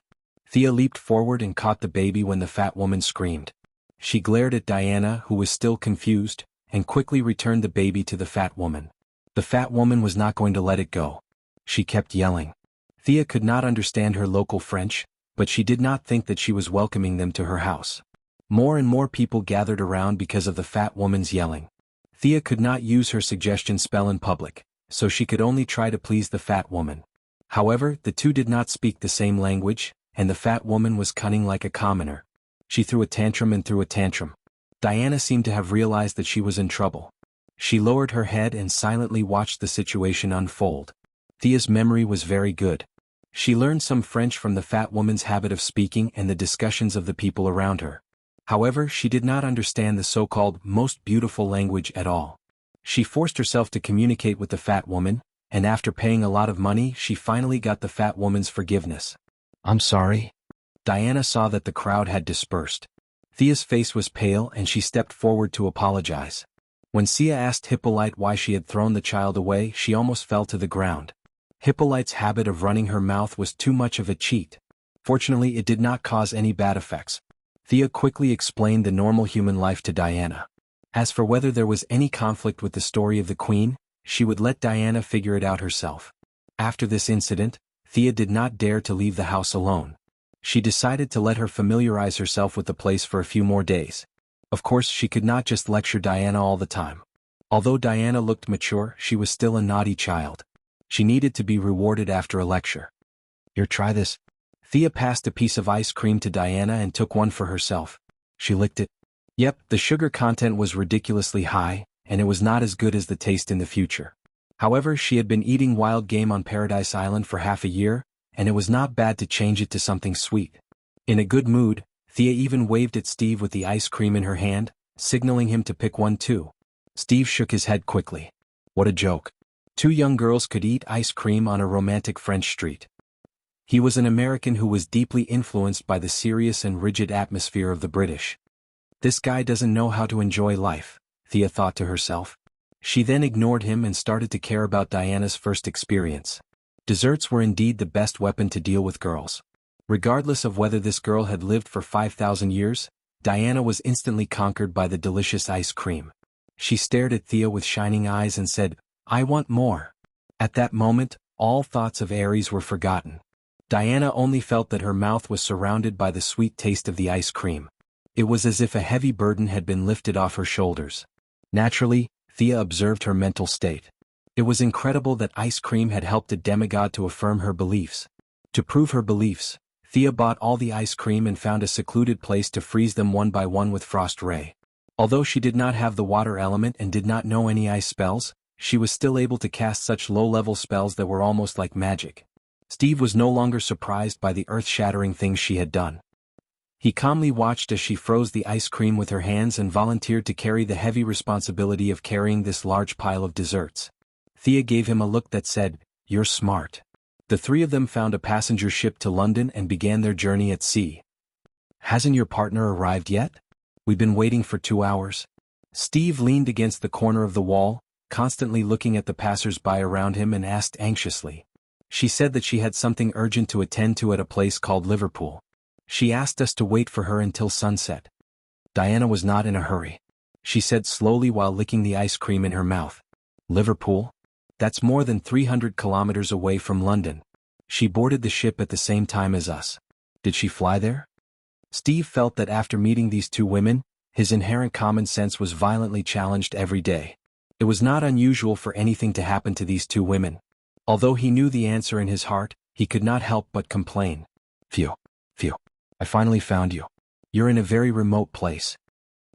Thea leaped forward and caught the baby when the fat woman screamed. She glared at Diana, who was still confused, and quickly returned the baby to the fat woman. The fat woman was not going to let it go. She kept yelling. Thea could not understand her local French, but she did not think that she was welcoming them to her house. More and more people gathered around because of the fat woman's yelling. Thea could not use her suggestion spell in public, so she could only try to please the fat woman. However, the two did not speak the same language, and the fat woman was cunning like a commoner. She threw a tantrum and threw a tantrum. Diana seemed to have realized that she was in trouble. She lowered her head and silently watched the situation unfold. Thea's memory was very good. She learned some French from the fat woman's habit of speaking and the discussions of the people around her. However, she did not understand the so-called most beautiful language at all. She forced herself to communicate with the fat woman, and after paying a lot of money she finally got the fat woman's forgiveness. "I'm sorry." Diana saw that the crowd had dispersed. Thea's face was pale and she stepped forward to apologize. When Sia asked Hippolyte why she had thrown the child away, she almost fell to the ground. Hippolyte's habit of running her mouth was too much of a cheat. Fortunately, it did not cause any bad effects. Thea quickly explained the normal human life to Diana. As for whether there was any conflict with the story of the Queen, she would let Diana figure it out herself. After this incident, Thea did not dare to leave the house alone. She decided to let her familiarize herself with the place for a few more days. Of course, she could not just lecture Diana all the time. Although Diana looked mature, she was still a naughty child. She needed to be rewarded after a lecture. "Here, try this." Thea passed a piece of ice cream to Diana and took one for herself. She licked it. Yep, the sugar content was ridiculously high, and it was not as good as the taste in the future. However, she had been eating wild game on Paradise Island for half a year, and it was not bad to change it to something sweet. In a good mood, Thea even waved at Steve with the ice cream in her hand, signaling him to pick one too. Steve shook his head quickly. What a joke. Two young girls could eat ice cream on a romantic French street. He was an American who was deeply influenced by the serious and rigid atmosphere of the British. This guy doesn't know how to enjoy life, Thea thought to herself. She then ignored him and started to care about Diana's first experience. Desserts were indeed the best weapon to deal with girls. Regardless of whether this girl had lived for 5,000 years, Diana was instantly conquered by the delicious ice cream. She stared at Thea with shining eyes and said, "I want more." At that moment, all thoughts of Ares were forgotten. Diana only felt that her mouth was surrounded by the sweet taste of the ice cream. It was as if a heavy burden had been lifted off her shoulders. Naturally, Thea observed her mental state. It was incredible that ice cream had helped a demigod to affirm her beliefs. To prove her beliefs, Thea bought all the ice cream and found a secluded place to freeze them one by one with frost ray. Although she did not have the water element and did not know any ice spells, she was still able to cast such low-level spells that were almost like magic. Steve was no longer surprised by the earth-shattering things she had done. He calmly watched as she froze the ice cream with her hands and volunteered to carry the heavy responsibility of carrying this large pile of desserts. Thea gave him a look that said, "You're smart." The three of them found a passenger ship to London and began their journey at sea. "Hasn't your partner arrived yet? We've been waiting for 2 hours." Steve leaned against the corner of the wall, constantly looking at the passers-by around him, and asked anxiously. "She said that she had something urgent to attend to at a place called Liverpool. She asked us to wait for her until sunset." Diana was not in a hurry. She said slowly while licking the ice cream in her mouth. "Liverpool? That's more than 300 kilometers away from London. She boarded the ship at the same time as us. Did she fly there?" Steve felt that after meeting these two women, his inherent common sense was violently challenged every day. It was not unusual for anything to happen to these two women. Although he knew the answer in his heart, he could not help but complain. Phew. I finally found you. You're in a very remote place."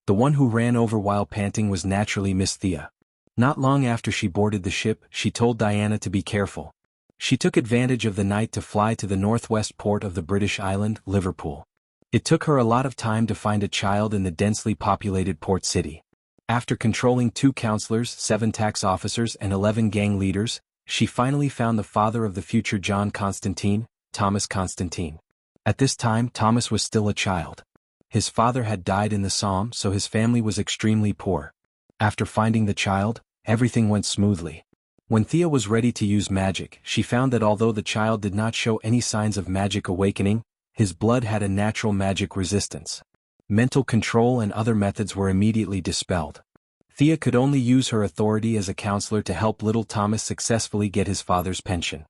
The one who ran over while panting was naturally Miss Thea. Not long after she boarded the ship, she told Diana to be careful. She took advantage of the night to fly to the northwest port of the British island, Liverpool. It took her a lot of time to find a child in the densely populated port city. After controlling 2 counselors, 7 tax officers and 11 gang leaders, she finally found the father of the future John Constantine, Thomas Constantine. At this time, Thomas was still a child. His father had died in the Somme, so his family was extremely poor. After finding the child, everything went smoothly. When Thea was ready to use magic, she found that although the child did not show any signs of magic awakening, his blood had a natural magic resistance. Mental control and other methods were immediately dispelled. Thea could only use her authority as a counselor to help little Thomas successfully get his father's pension.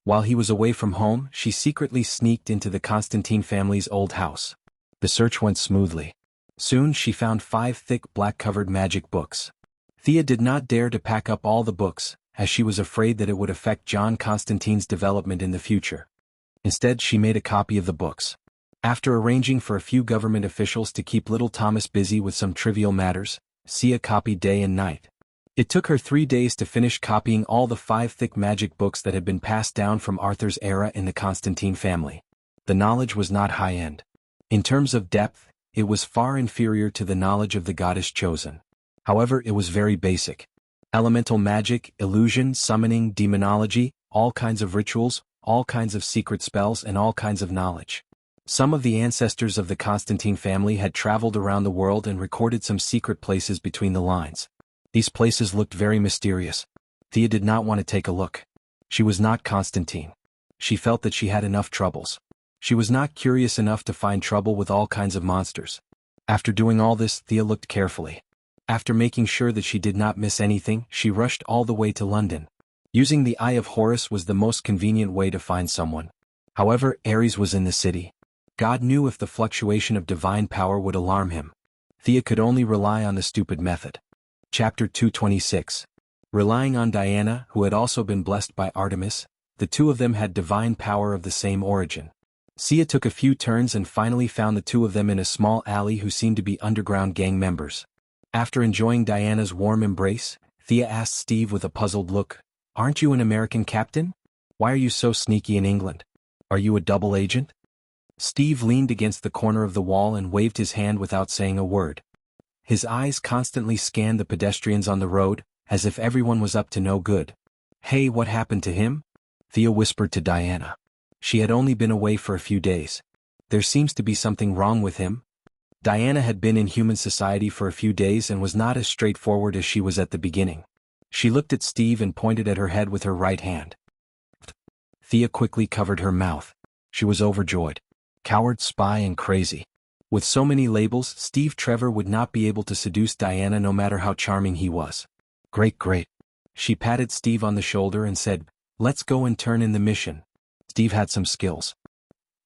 While he was away from home, she secretly sneaked into the Constantine family's old house. The search went smoothly. Soon she found 5 thick black-covered magic books. Thea did not dare to pack up all the books, as she was afraid that it would affect John Constantine's development in the future. Instead, she made a copy of the books. After arranging for a few government officials to keep little Thomas busy with some trivial matters, Thea copied day and night. It took her 3 days to finish copying all the 5 thick magic books that had been passed down from Arthur's era in the Constantine family. The knowledge was not high-end. In terms of depth, it was far inferior to the knowledge of the goddess chosen. However, it was very basic. Elemental magic, illusion, summoning, demonology, all kinds of rituals, all kinds of secret spells, and all kinds of knowledge. Some of the ancestors of the Constantine family had traveled around the world and recorded some secret places between the lines. These places looked very mysterious. Thea did not want to take a look. She was not Constantine. She felt that she had enough troubles. She was not curious enough to find trouble with all kinds of monsters. After doing all this, Thea looked carefully. After making sure that she did not miss anything, she rushed all the way to London. Using the Eye of Horus was the most convenient way to find someone. However, Ares was in the city. God knew if the fluctuation of divine power would alarm him. Thea could only rely on the stupid method. Chapter 226. Relying on Diana, who had also been blessed by Artemis, the two of them had divine power of the same origin. Thea took a few turns and finally found the two of them in a small alley who seemed to be underground gang members. After enjoying Diana's warm embrace, Thea asked Steve with a puzzled look, "Aren't you an American captain? Why are you so sneaky in England? Are you a double agent?" Steve leaned against the corner of the wall and waved his hand without saying a word. His eyes constantly scanned the pedestrians on the road, as if everyone was up to no good. "Hey, what happened to him?" Thea whispered to Diana. She had only been away for a few days. "There seems to be something wrong with him." Diana had been in human society for a few days and was not as straightforward as she was at the beginning. She looked at Steve and pointed at her head with her right hand. Thea quickly covered her mouth. She was overjoyed. Coward, spy, and crazy. With so many labels, Steve Trevor would not be able to seduce Diana no matter how charming he was. Great, great. She patted Steve on the shoulder and said, "Let's go and turn in the mission." Steve had some skills.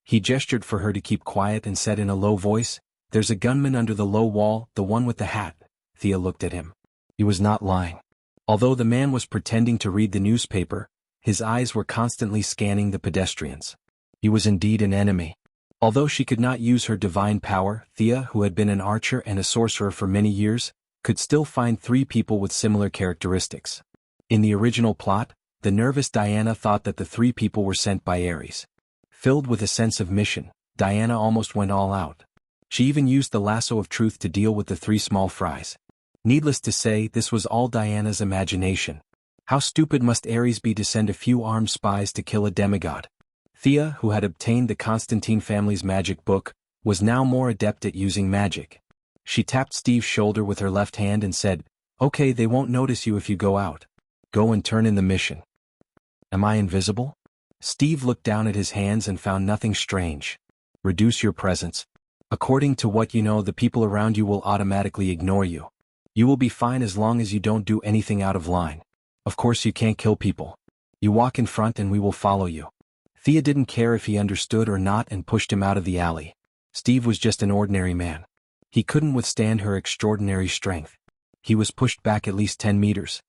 He gestured for her to keep quiet and said in a low voice, "There's a gunman under the low wall, the one with the hat." Thea looked at him. He was not lying. Although the man was pretending to read the newspaper, his eyes were constantly scanning the pedestrians. He was indeed an enemy. Although she could not use her divine power, Thea, who had been an archer and a sorcerer for many years, could still find 3 people with similar characteristics. In the original plot, the nervous Diana thought that the 3 people were sent by Ares. Filled with a sense of mission, Diana almost went all out. She even used the lasso of truth to deal with the 3 small fries. Needless to say, this was all Diana's imagination. How stupid must Ares be to send a few armed spies to kill a demigod? Thea, who had obtained the Constantine family's magic book, was now more adept at using magic. She tapped Steve's shoulder with her left hand and said, "Okay, they won't notice you if you go out. Go and turn in the mission." "Am I invisible?" Steve looked down at his hands and found nothing strange. "Reduce your presence. According to what you know, the people around you will automatically ignore you. You will be fine as long as you don't do anything out of line. Of course you can't kill people. You walk in front and we will follow you." Thea didn't care if he understood or not and pushed him out of the alley. Steve was just an ordinary man. He couldn't withstand her extraordinary strength. He was pushed back at least 10 meters.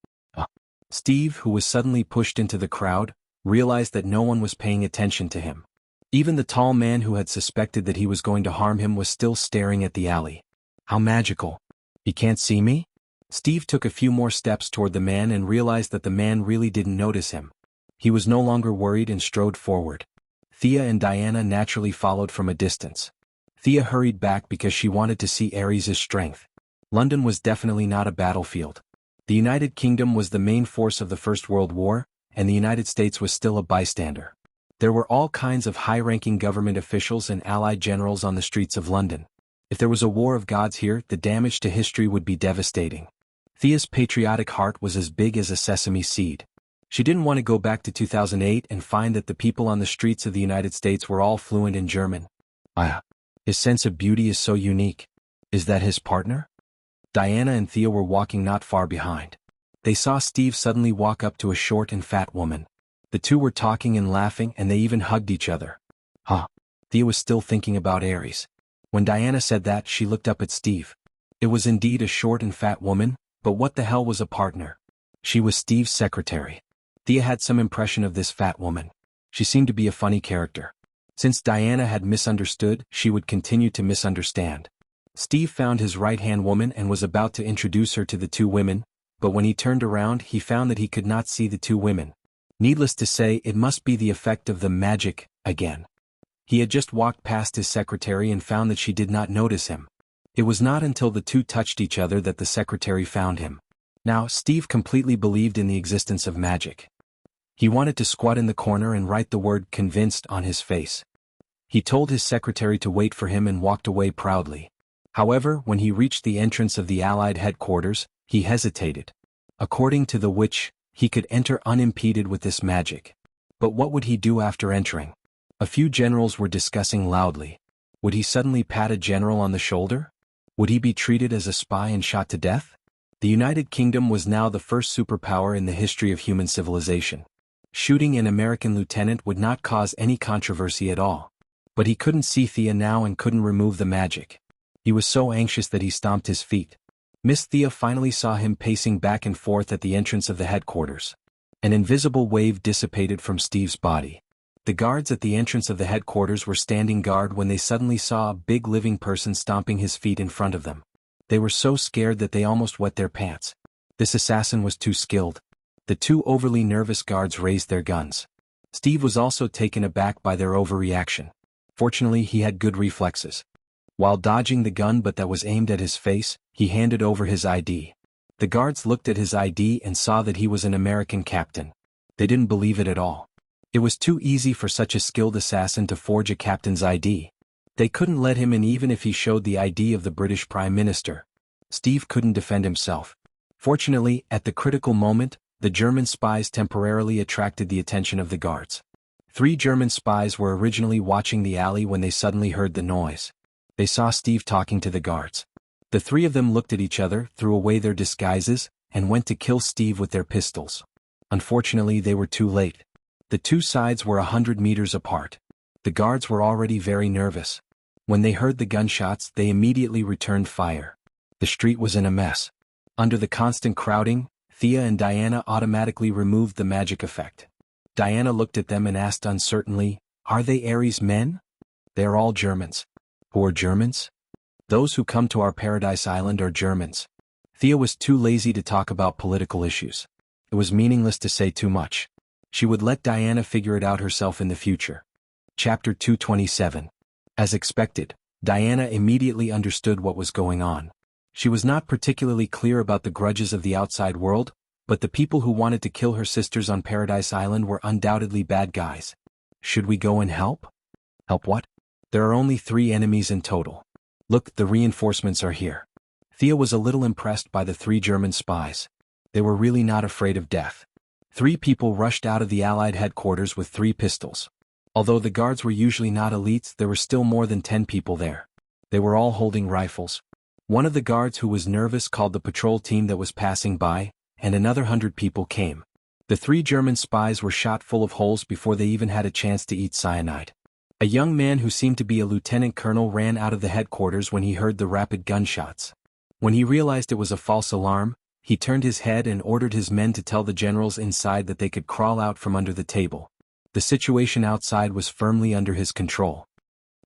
Steve, who was suddenly pushed into the crowd, realized that no one was paying attention to him. Even the tall man who had suspected that he was going to harm him was still staring at the alley. How magical. "He can't see me?" Steve took a few more steps toward the man and realized that the man really didn't notice him. He was no longer worried and strode forward. Thea and Diana naturally followed from a distance. Thea hurried back because she wanted to see Ares' strength. London was definitely not a battlefield. The United Kingdom was the main force of the First World War, and the United States was still a bystander. There were all kinds of high-ranking government officials and allied generals on the streets of London. If there was a war of gods here, the damage to history would be devastating. Thea's patriotic heart was as big as a sesame seed. She didn't want to go back to 2008 and find that the people on the streets of the United States were all fluent in German. His sense of beauty is so unique. Is that his partner? Diana and Thea were walking not far behind. They saw Steve suddenly walk up to a short and fat woman. The two were talking and laughing, and they even hugged each other. Thea was still thinking about Ares. When Diana said that, she looked up at Steve. It was indeed a short and fat woman, but what the hell was a partner? She was Steve's secretary. Thea had some impression of this fat woman. She seemed to be a funny character. Since Diana had misunderstood, she would continue to misunderstand. Steve found his right-hand woman and was about to introduce her to the 2 women, but when he turned around he found that he could not see the 2 women. Needless to say, it must be the effect of the magic, again. He had just walked past his secretary and found that she did not notice him. It was not until the 2 touched each other that the secretary found him. Now, Steve completely believed in the existence of magic. He wanted to squat in the corner and write the word "convinced" on his face. He told his secretary to wait for him and walked away proudly. However, when he reached the entrance of the Allied headquarters, he hesitated. According to the witch, he could enter unimpeded with this magic. But what would he do after entering? A few generals were discussing loudly. Would he suddenly pat a general on the shoulder? Would he be treated as a spy and shot to death? The United Kingdom was now the first superpower in the history of human civilization. Shooting an American lieutenant would not cause any controversy at all. But he couldn't see Thea now and couldn't remove the magic. He was so anxious that he stomped his feet. Miss Thea finally saw him pacing back and forth at the entrance of the headquarters. An invisible wave dissipated from Steve's body. The guards at the entrance of the headquarters were standing guard when they suddenly saw a big living person stomping his feet in front of them. They were so scared that they almost wet their pants. This assassin was too skilled. The 2 overly nervous guards raised their guns. Steve was also taken aback by their overreaction. Fortunately, he had good reflexes. While dodging the gun that was aimed at his face, he handed over his ID. The guards looked at his ID and saw that he was an American captain. They didn't believe it at all. It was too easy for such a skilled assassin to forge a captain's ID. They couldn't let him in even if he showed the ID of the British Prime Minister. Steve couldn't defend himself. Fortunately, at the critical moment, the German spies temporarily attracted the attention of the guards. 3 German spies were originally watching the alley when they suddenly heard the noise. They saw Steve talking to the guards. The 3 of them looked at each other, threw away their disguises, and went to kill Steve with their pistols. Unfortunately, they were too late. The 2 sides were 100 meters apart. The guards were already very nervous. When they heard the gunshots, they immediately returned fire. The street was in a mess. Under the constant crowding, Thea and Diana automatically removed the magic effect. Diana looked at them and asked uncertainly, "Are they Ares men?" "They are all Germans." "Who are Germans?" "Those who come to our paradise island are Germans." Thea was too lazy to talk about political issues. It was meaningless to say too much. She would let Diana figure it out herself in the future. Chapter 227. As expected, Diana immediately understood what was going on. She was not particularly clear about the grudges of the outside world, but the people who wanted to kill her sisters on Paradise Island were undoubtedly bad guys. Should we go and help? Help what? There are only 3 enemies in total. Look, the reinforcements are here. Thea was a little impressed by the 3 German spies. They were really not afraid of death. 3 people rushed out of the Allied headquarters with 3 pistols. Although the guards were usually not elites, there were still more than 10 people there. They were all holding rifles. One of the guards who was nervous called the patrol team that was passing by, and another 100 people came. The 3 German spies were shot full of holes before they even had a chance to eat cyanide. A young man who seemed to be a lieutenant colonel ran out of the headquarters when he heard the rapid gunshots. When he realized it was a false alarm, he turned his head and ordered his men to tell the generals inside that they could crawl out from under the table. The situation outside was firmly under his control.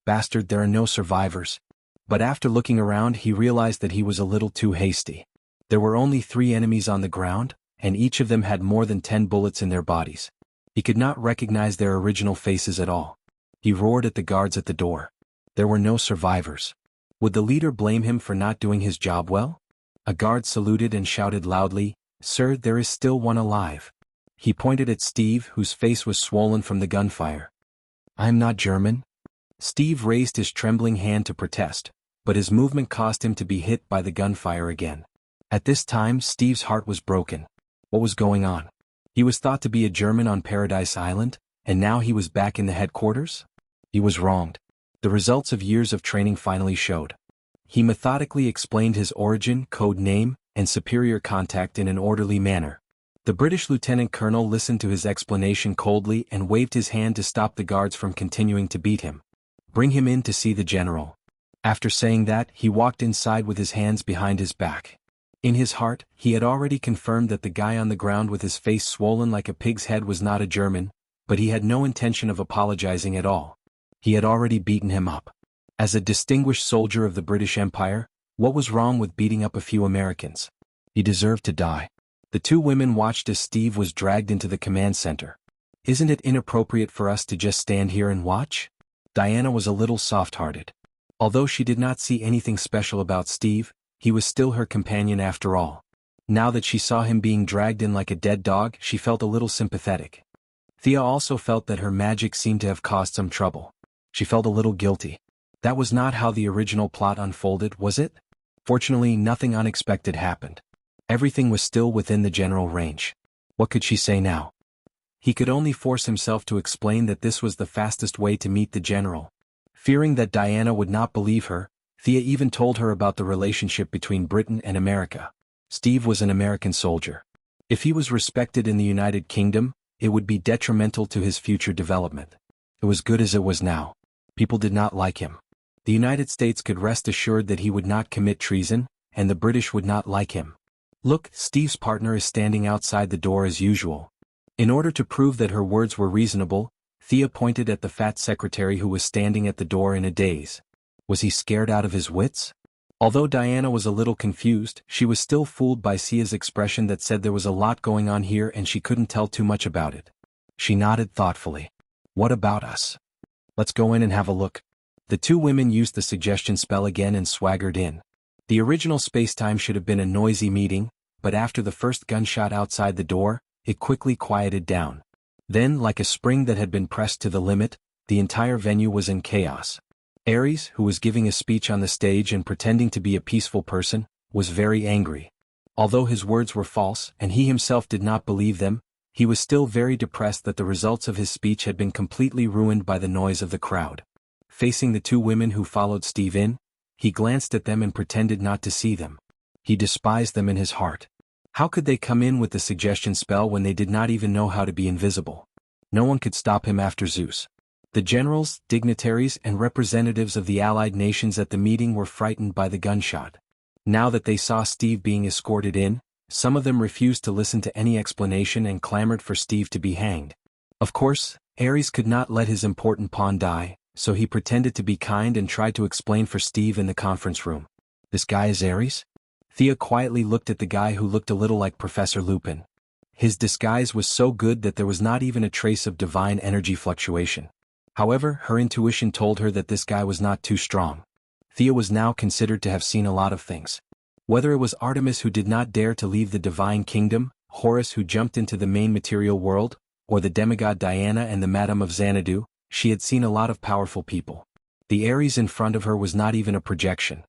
Bastard, there are no survivors. But after looking around, he realized that he was a little too hasty. There were only 3 enemies on the ground, and each of them had more than 10 bullets in their bodies. He could not recognize their original faces at all. He roared at the guards at the door. There were no survivors. Would the leader blame him for not doing his job well? A guard saluted and shouted loudly, "Sir, there is still one alive." He pointed at Steve, whose face was swollen from the gunfire. "I am not German." Steve raised his trembling hand to protest, but his movement caused him to be hit by the gunfire again. At this time, Steve's heart was broken. What was going on? He was thought to be a German on Paradise Island, and now he was back in the headquarters? He was wronged. The results of years of training finally showed. He methodically explained his origin, code name, and superior contact in an orderly manner. The British lieutenant colonel listened to his explanation coldly and waved his hand to stop the guards from continuing to beat him. "Bring him in to see the general." After saying that, he walked inside with his hands behind his back. In his heart, he had already confirmed that the guy on the ground with his face swollen like a pig's head was not a German, but he had no intention of apologizing at all. He had already beaten him up. As a distinguished soldier of the British Empire, what was wrong with beating up a few Americans? He deserved to die. The 2 women watched as Steve was dragged into the command center. "Isn't it inappropriate for us to just stand here and watch?" Diana was a little soft-hearted. Although she did not see anything special about Steve, he was still her companion after all. Now that she saw him being dragged in like a dead dog, she felt a little sympathetic. Thea also felt that her magic seemed to have caused some trouble. She felt a little guilty. That was not how the original plot unfolded, was it? Fortunately, nothing unexpected happened. Everything was still within the general range. What could she say now? He could only force himself to explain that this was the fastest way to meet the general. Fearing that Diana would not believe her, Thea even told her about the relationship between Britain and America. Steve was an American soldier. If he was respected in the United Kingdom, it would be detrimental to his future development. It was good as it was now. People did not like him. The United States could rest assured that he would not commit treason, and the British would not like him. Look, Steve's partner is standing outside the door as usual. In order to prove that her words were reasonable, Thea pointed at the fat secretary who was standing at the door in a daze. Was he scared out of his wits? Although Diana was a little confused, she was still fooled by Sia's expression that said there was a lot going on here and she couldn't tell too much about it. She nodded thoughtfully. "What about us? Let's go in and have a look." The 2 women used the suggestion spell again and swaggered in. The original space-time should have been a noisy meeting, but after the first gunshot outside the door, it quickly quieted down. Then, like a spring that had been pressed to the limit, the entire venue was in chaos. Ares, who was giving a speech on the stage and pretending to be a peaceful person, was very angry. Although his words were false and he himself did not believe them, he was still very depressed that the results of his speech had been completely ruined by the noise of the crowd. Facing the two women who followed Steve in, he glanced at them and pretended not to see them. He despised them in his heart. How could they come in with the suggestion spell when they did not even know how to be invisible? No one could stop him after Zeus. The generals, dignitaries, and representatives of the allied nations at the meeting were frightened by the gunshot. Now that they saw Steve being escorted in, some of them refused to listen to any explanation and clamored for Steve to be hanged. Of course, Ares could not let his important pawn die, so he pretended to be kind and tried to explain for Steve in the conference room. This guy is Ares? Thea quietly looked at the guy who looked a little like Professor Lupin. His disguise was so good that there was not even a trace of divine energy fluctuation. However, her intuition told her that this guy was not too strong. Thea was now considered to have seen a lot of things. Whether it was Artemis who did not dare to leave the divine kingdom, Horus who jumped into the main material world, or the demigod Diana and the Madam of Xanadu, she had seen a lot of powerful people. The Ares in front of her was not even a projection.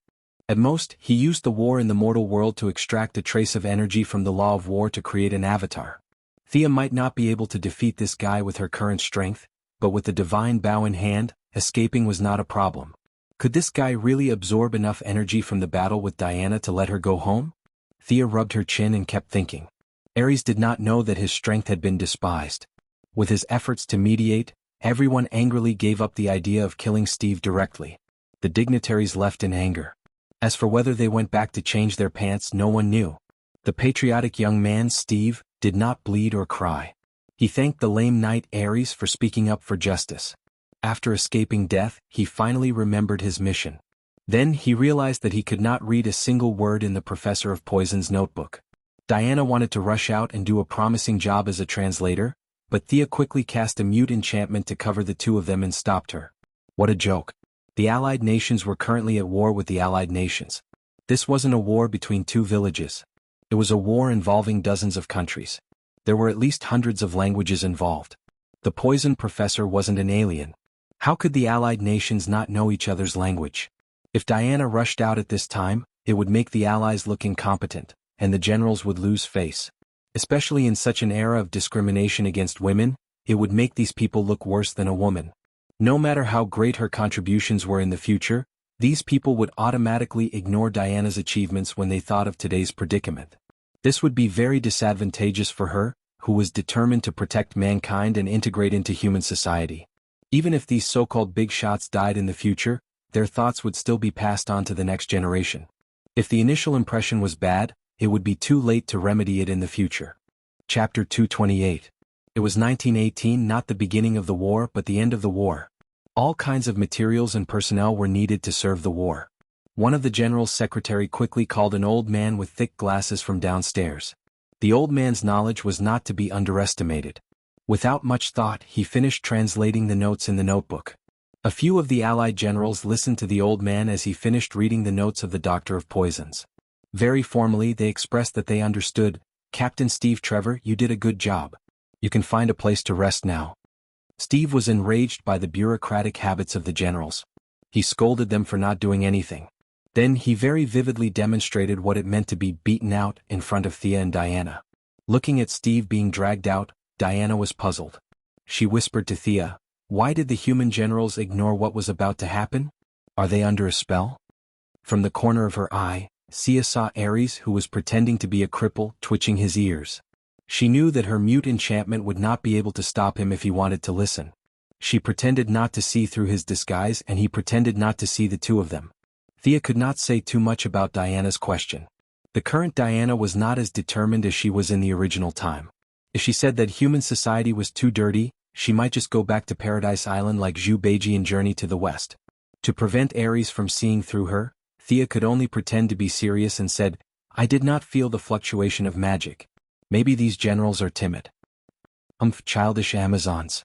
At most, he used the war in the mortal world to extract a trace of energy from the law of war to create an avatar. Thea might not be able to defeat this guy with her current strength, but with the divine bow in hand, escaping was not a problem. Could this guy really absorb enough energy from the battle with Diana to let her go home? Thea rubbed her chin and kept thinking. Ares did not know that his strength had been despised. With his efforts to mediate, everyone angrily gave up the idea of killing Steve directly. The dignitaries left in anger. As for whether they went back to change their pants, no one knew. The patriotic young man, Steve, did not bleed or cry. He thanked the lame knight Ares for speaking up for justice. After escaping death, he finally remembered his mission. Then he realized that he could not read a single word in the Professor of Poison's notebook. Diana wanted to rush out and do a promising job as a translator, but Thea quickly cast a mute enchantment to cover the two of them and stopped her. What a joke. The Allied nations were currently at war with the Allied nations. This wasn't a war between two villages. It was a war involving dozens of countries. There were at least hundreds of languages involved. The poison professor wasn't an alien. How could the Allied nations not know each other's language? If Diana rushed out at this time, it would make the Allies look incompetent, and the generals would lose face. Especially in such an era of discrimination against women, it would make these people look worse than a woman. No matter how great her contributions were in the future, these people would automatically ignore Diana's achievements when they thought of today's predicament. This would be very disadvantageous for her, who was determined to protect mankind and integrate into human society. Even if these so-called big shots died in the future, their thoughts would still be passed on to the next generation. If the initial impression was bad, it would be too late to remedy it in the future. Chapter 228. It was 1918, not the beginning of the war but the end of the war. All kinds of materials and personnel were needed to serve the war. One of the general's secretary quickly called an old man with thick glasses from downstairs. The old man's knowledge was not to be underestimated. Without much thought, he finished translating the notes in the notebook. A few of the Allied generals listened to the old man as he finished reading the notes of the Doctor of Poisons. Very formally, they expressed that they understood. Captain Steve Trevor, you did a good job. You can find a place to rest now. Steve was enraged by the bureaucratic habits of the generals. He scolded them for not doing anything. Then he very vividly demonstrated what it meant to be beaten out in front of Thea and Diana. Looking at Steve being dragged out, Diana was puzzled. She whispered to Thea, "Why did the human generals ignore what was about to happen? Are they under a spell?" From the corner of her eye, Thea saw Ares, who was pretending to be a cripple, twitching his ears. She knew that her mute enchantment would not be able to stop him if he wanted to listen. She pretended not to see through his disguise and he pretended not to see the two of them. Thea could not say too much about Diana's question. The current Diana was not as determined as she was in the original time. If she said that human society was too dirty, she might just go back to Paradise Island like Zhu Beiji in Journey to the West. To prevent Ares from seeing through her, Thea could only pretend to be serious and said, "I did not feel the fluctuation of magic. Maybe these generals are timid. Childish Amazons."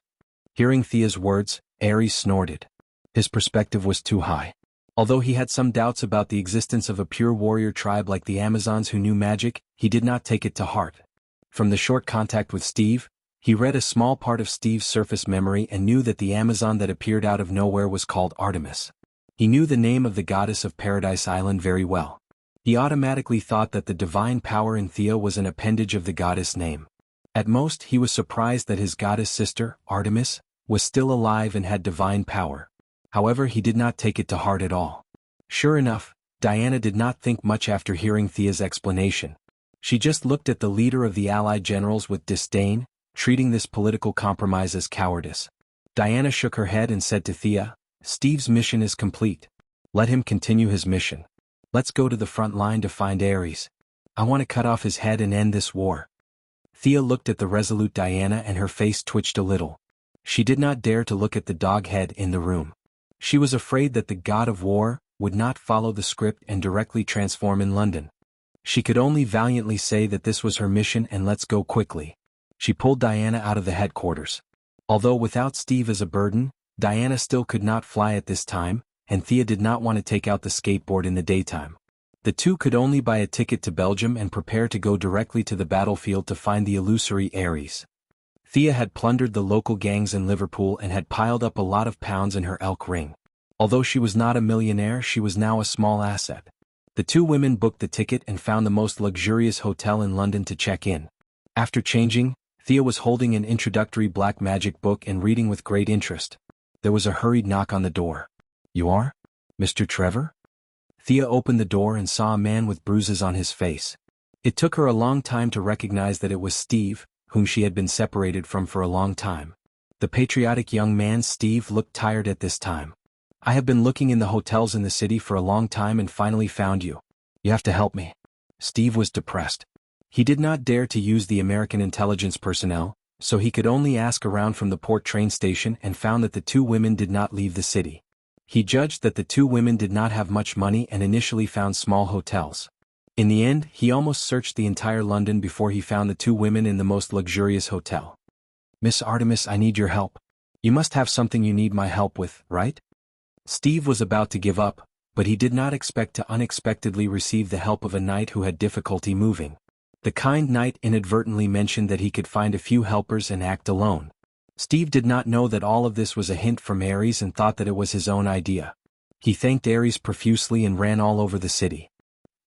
Hearing Thea's words, Ares snorted. His perspective was too high. Although he had some doubts about the existence of a pure warrior tribe like the Amazons who knew magic, he did not take it to heart. From the short contact with Steve, he read a small part of Steve's surface memory and knew that the Amazon that appeared out of nowhere was called Artemis. He knew the name of the goddess of Paradise Island very well. He automatically thought that the divine power in Thea was an appendage of the goddess name. At most, he was surprised that his goddess sister, Artemis, was still alive and had divine power. However, he did not take it to heart at all. Sure enough, Diana did not think much after hearing Thea's explanation. She just looked at the leader of the Allied generals with disdain, treating this political compromise as cowardice. Diana shook her head and said to Thea, "Steve's mission is complete. Let him continue his mission. Let's go to the front line to find Ares. I want to cut off his head and end this war." Thea looked at the resolute Diana and her face twitched a little. She did not dare to look at the dog head in the room. She was afraid that the god of war would not follow the script and directly transform in London. She could only valiantly say that this was her mission and let's go quickly. She pulled Diana out of the headquarters. Although without Steve as a burden, Diana still could not fly at this time, and Thea did not want to take out the skateboard in the daytime. The two could only buy a ticket to Belgium and prepare to go directly to the battlefield to find the illusory Ares. Thea had plundered the local gangs in Liverpool and had piled up a lot of pounds in her elk ring. Although she was not a millionaire, she was now a small asset. The two women booked the ticket and found the most luxurious hotel in London to check in. After changing, Thea was holding an introductory black magic book and reading with great interest. There was a hurried knock on the door. "You are? Mr. Trevor?" Thea opened the door and saw a man with bruises on his face. It took her a long time to recognize that it was Steve, whom she had been separated from for a long time. The patriotic young man Steve looked tired at this time. "I have been looking in the hotels in the city for a long time and finally found you. You have to help me." Steve was depressed. He did not dare to use the American intelligence personnel, so he could only ask around from the port train station and found that the two women did not leave the city. He judged that the two women did not have much money and initially found small hotels. In the end, he almost searched the entire London before he found the two women in the most luxurious hotel. "Miss Artemis, I need your help. You must have something you need my help with, right?" Steve was about to give up, but he did not expect to unexpectedly receive the help of a knight who had difficulty moving. The kind knight inadvertently mentioned that he could find a few helpers and act alone. Steve did not know that all of this was a hint from Ares and thought that it was his own idea. He thanked Ares profusely and ran all over the city.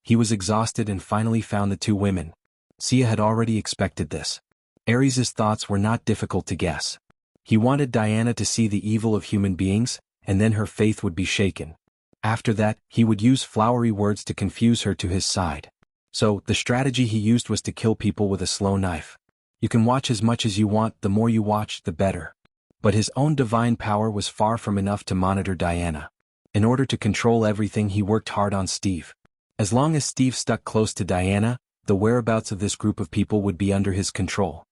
He was exhausted and finally found the two women. Sia had already expected this. Ares's thoughts were not difficult to guess. He wanted Diana to see the evil of human beings, and then her faith would be shaken. After that, he would use flowery words to confuse her to his side. So, the strategy he used was to kill people with a slow knife. You can watch as much as you want, the more you watch, the better. But his own divine power was far from enough to monitor Diana. In order to control everything, he worked hard on Steve. As long as Steve stuck close to Diana, the whereabouts of this group of people would be under his control.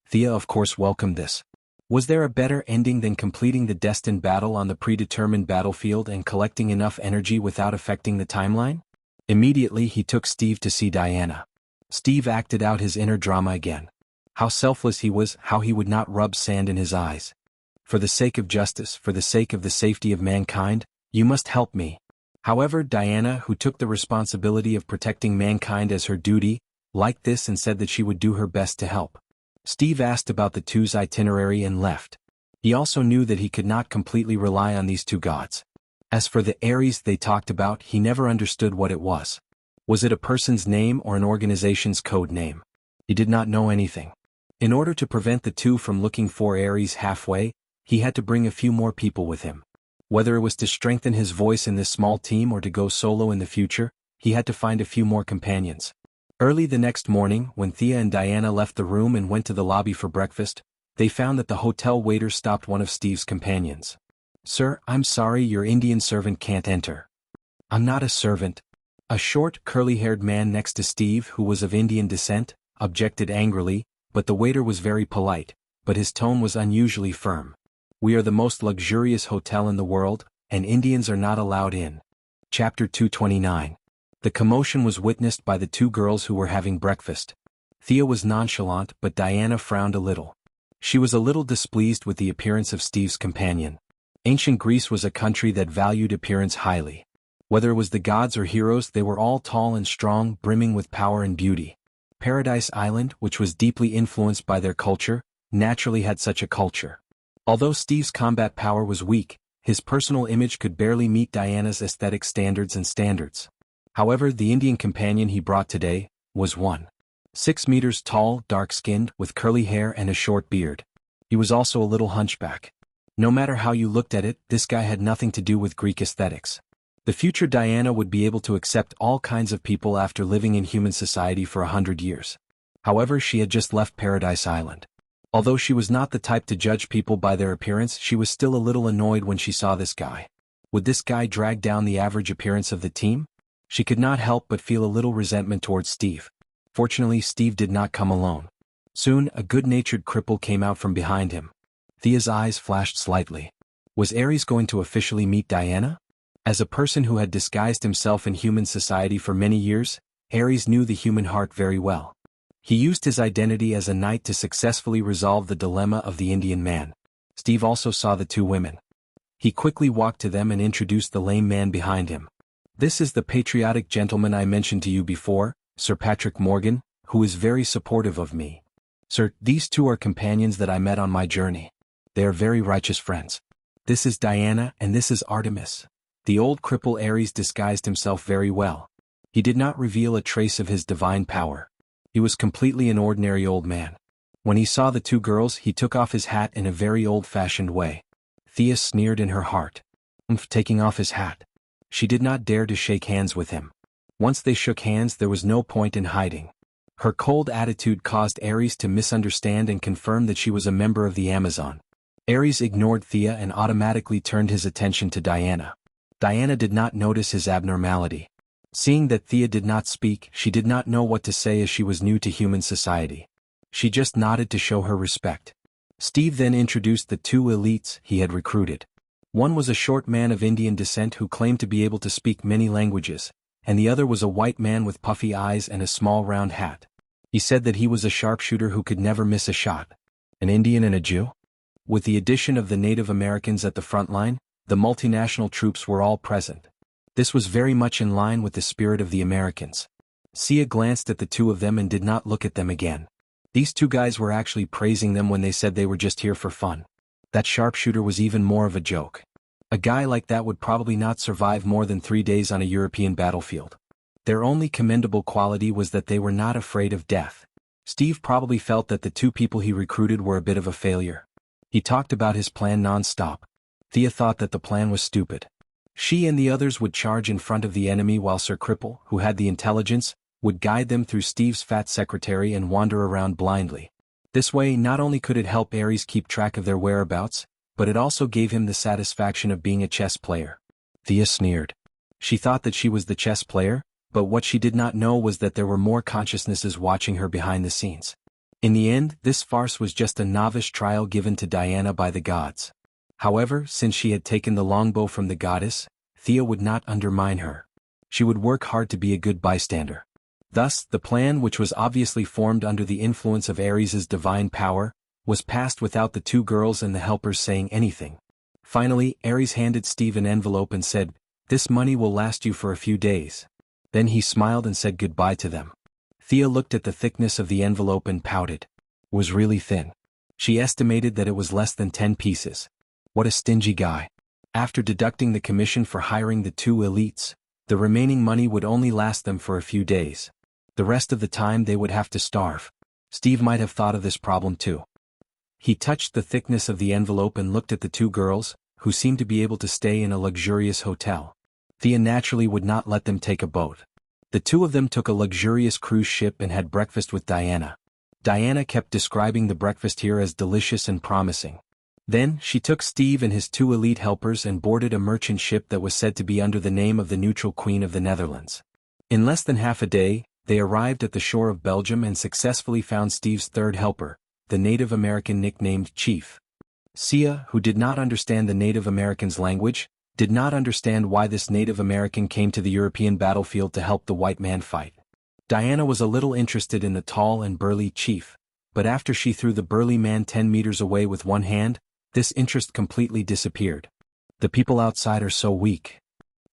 Thea of course welcomed this. Was there a better ending than completing the destined battle on the predetermined battlefield and collecting enough energy without affecting the timeline? Immediately he took Steve to see Diana. Steve acted out his inner drama again. How selfless he was, how he would not rub sand in his eyes. "For the sake of justice, for the sake of the safety of mankind, you must help me." However, Diana, who took the responsibility of protecting mankind as her duty, liked this and said that she would do her best to help. Steve asked about the two's itinerary and left. He also knew that he could not completely rely on these two gods. As for the Ares they talked about, he never understood what it was. Was it a person's name or an organization's code name? He did not know anything. In order to prevent the two from looking for Ares halfway, he had to bring a few more people with him. Whether it was to strengthen his voice in this small team or to go solo in the future, he had to find a few more companions. Early the next morning, when Thea and Diana left the room and went to the lobby for breakfast, they found that the hotel waiter stopped one of Steve's companions. "Sir, I'm sorry, your Indian servant can't enter." "I'm not a servant." A short, curly-haired man next to Steve, who was of Indian descent, objected angrily, but the waiter was very polite, but his tone was unusually firm. "We are the most luxurious hotel in the world, and Indians are not allowed in." Chapter 229. The commotion was witnessed by the two girls who were having breakfast. Thea was nonchalant, but Diana frowned a little. She was a little displeased with the appearance of Steve's companion. Ancient Greece was a country that valued appearance highly. Whether it was the gods or heroes, they were all tall and strong, brimming with power and beauty. Paradise Island, which was deeply influenced by their culture, naturally had such a culture. Although Steve's combat power was weak, His personal image could barely meet Diana's aesthetic standards. However, the Indian companion he brought today was 6 meters tall, dark-skinned, with curly hair and a short beard. He was also a little hunchback. No matter how you looked at it, this guy had nothing to do with Greek aesthetics. The future Diana would be able to accept all kinds of people after living in human society for 100 years. However, she had just left Paradise Island. Although she was not the type to judge people by their appearance, she was still a little annoyed when she saw this guy. Would this guy drag down the average appearance of the team? She could not help but feel a little resentment towards Steve. Fortunately, Steve did not come alone. Soon, a good-natured cripple came out from behind him. Thea's eyes flashed slightly. Was Ares going to officially meet Diana? As a person who had disguised himself in human society for many years, Ares knew the human heart very well. He used his identity as a knight to successfully resolve the dilemma of the Indian man. Steve also saw the two women. He quickly walked to them and introduced the lame man behind him. This is the patriotic gentleman I mentioned to you before, Sir Patrick Morgan, who is very supportive of me. Sir, these two are companions that I met on my journey. They are very righteous friends. This is Diana and this is Artemis. The old cripple Ares disguised himself very well. He did not reveal a trace of his divine power. He was completely an ordinary old man. When he saw the two girls, he took off his hat in a very old-fashioned way. Thea sneered in her heart. Taking off his hat. She did not dare to shake hands with him. Once they shook hands, there was no point in hiding. Her cold attitude caused Ares to misunderstand and confirm that she was a member of the Amazon. Ares ignored Thea and automatically turned his attention to Diana. Diana did not notice his abnormality. Seeing that Thea did not speak, she did not know what to say as she was new to human society. She just nodded to show her respect. Steve then introduced the two elites he had recruited. One was a short man of Indian descent who claimed to be able to speak many languages, and the other was a white man with puffy eyes and a small round hat. He said that he was a sharpshooter who could never miss a shot. An Indian and a Jew? With the addition of the Native Americans at the front line, the multinational troops were all present. This was very much in line with the spirit of the Americans. Sia glanced at the two of them and did not look at them again. These two guys were actually praising them when they said they were just here for fun. That sharpshooter was even more of a joke. A guy like that would probably not survive more than 3 days on a European battlefield. Their only commendable quality was that they were not afraid of death. Steve probably felt that the two people he recruited were a bit of a failure. He talked about his plan non-stop. Thea thought that the plan was stupid. She and the others would charge in front of the enemy while Sir Cripple, who had the intelligence, would guide them through Steve's fat secretary and wander around blindly. This way, not only could it help Ares keep track of their whereabouts, but it also gave him the satisfaction of being a chess player. Thea sneered. She thought that she was the chess player, but what she did not know was that there were more consciousnesses watching her behind the scenes. In the end, this farce was just a novice trial given to Diana by the gods. However, since she had taken the longbow from the goddess, Thea would not undermine her. She would work hard to be a good bystander. Thus, the plan, which was obviously formed under the influence of Ares's divine power, was passed without the two girls and the helpers saying anything. Finally, Ares handed Steve an envelope and said, "This money will last you for a few days." Then he smiled and said goodbye to them. Thea looked at the thickness of the envelope and pouted. It was really thin. She estimated that it was less than 10 pieces. What a stingy guy. After deducting the commission for hiring the two elites, the remaining money would only last them for a few days. The rest of the time they would have to starve. Steve might have thought of this problem too. He touched the thickness of the envelope and looked at the two girls, who seemed to be able to stay in a luxurious hotel. Thea naturally would not let them take a boat. The two of them took a luxurious cruise ship and had breakfast with Diana. Diana kept describing the breakfast here as delicious and promising. Then, she took Steve and his two elite helpers and boarded a merchant ship that was said to be under the name of the neutral Queen of the Netherlands. In less than half a day, they arrived at the shore of Belgium and successfully found Steve's third helper, the Native American nicknamed Chief. Sia, who did not understand the Native American's language, did not understand why this Native American came to the European battlefield to help the white man fight. Diana was a little interested in the tall and burly Chief, but after she threw the burly man 10 meters away with one hand, this interest completely disappeared. The people outside are so weak.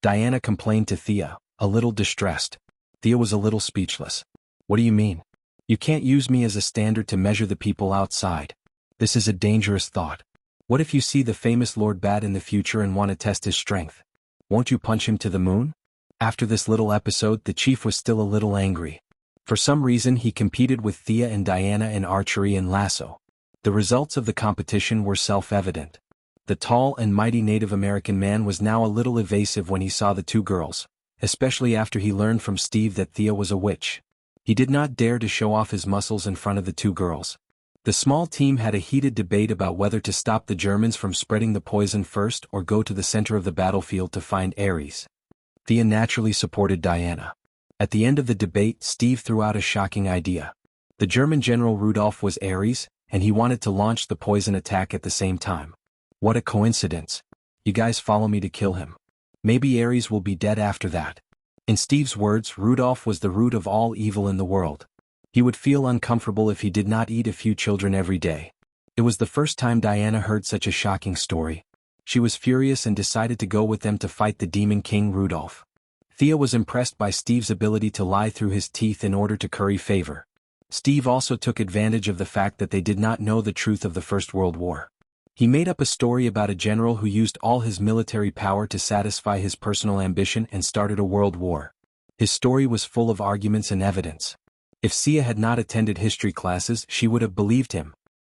Diana complained to Thea, a little distressed. Thea was a little speechless. What do you mean? You can't use me as a standard to measure the people outside. This is a dangerous thought. What if you see the famous Lord Bat in the future and want to test his strength? Won't you punch him to the moon? After this little episode, the chief was still a little angry. For some reason he competed with Thea and Diana in archery and lasso. The results of the competition were self-evident. The tall and mighty Native American man was now a little evasive when he saw the two girls, especially after he learned from Steve that Thea was a witch. He did not dare to show off his muscles in front of the two girls. The small team had a heated debate about whether to stop the Germans from spreading the poison first or go to the center of the battlefield to find Ares. Thea naturally supported Diana. At the end of the debate, Steve threw out a shocking idea. The German general Rudolf was Ares, and he wanted to launch the poison attack at the same time. What a coincidence. You guys follow me to kill him. Maybe Ares will be dead after that. In Steve's words, Rudolf was the root of all evil in the world. He would feel uncomfortable if he did not eat a few children every day. It was the first time Diana heard such a shocking story. She was furious and decided to go with them to fight the Demon King Rudolf. Thea was impressed by Steve's ability to lie through his teeth in order to curry favor. Steve also took advantage of the fact that they did not know the truth of the First World War. He made up a story about a general who used all his military power to satisfy his personal ambition and started a world war. His story was full of arguments and evidence. If Sia had not attended history classes, she would have believed him,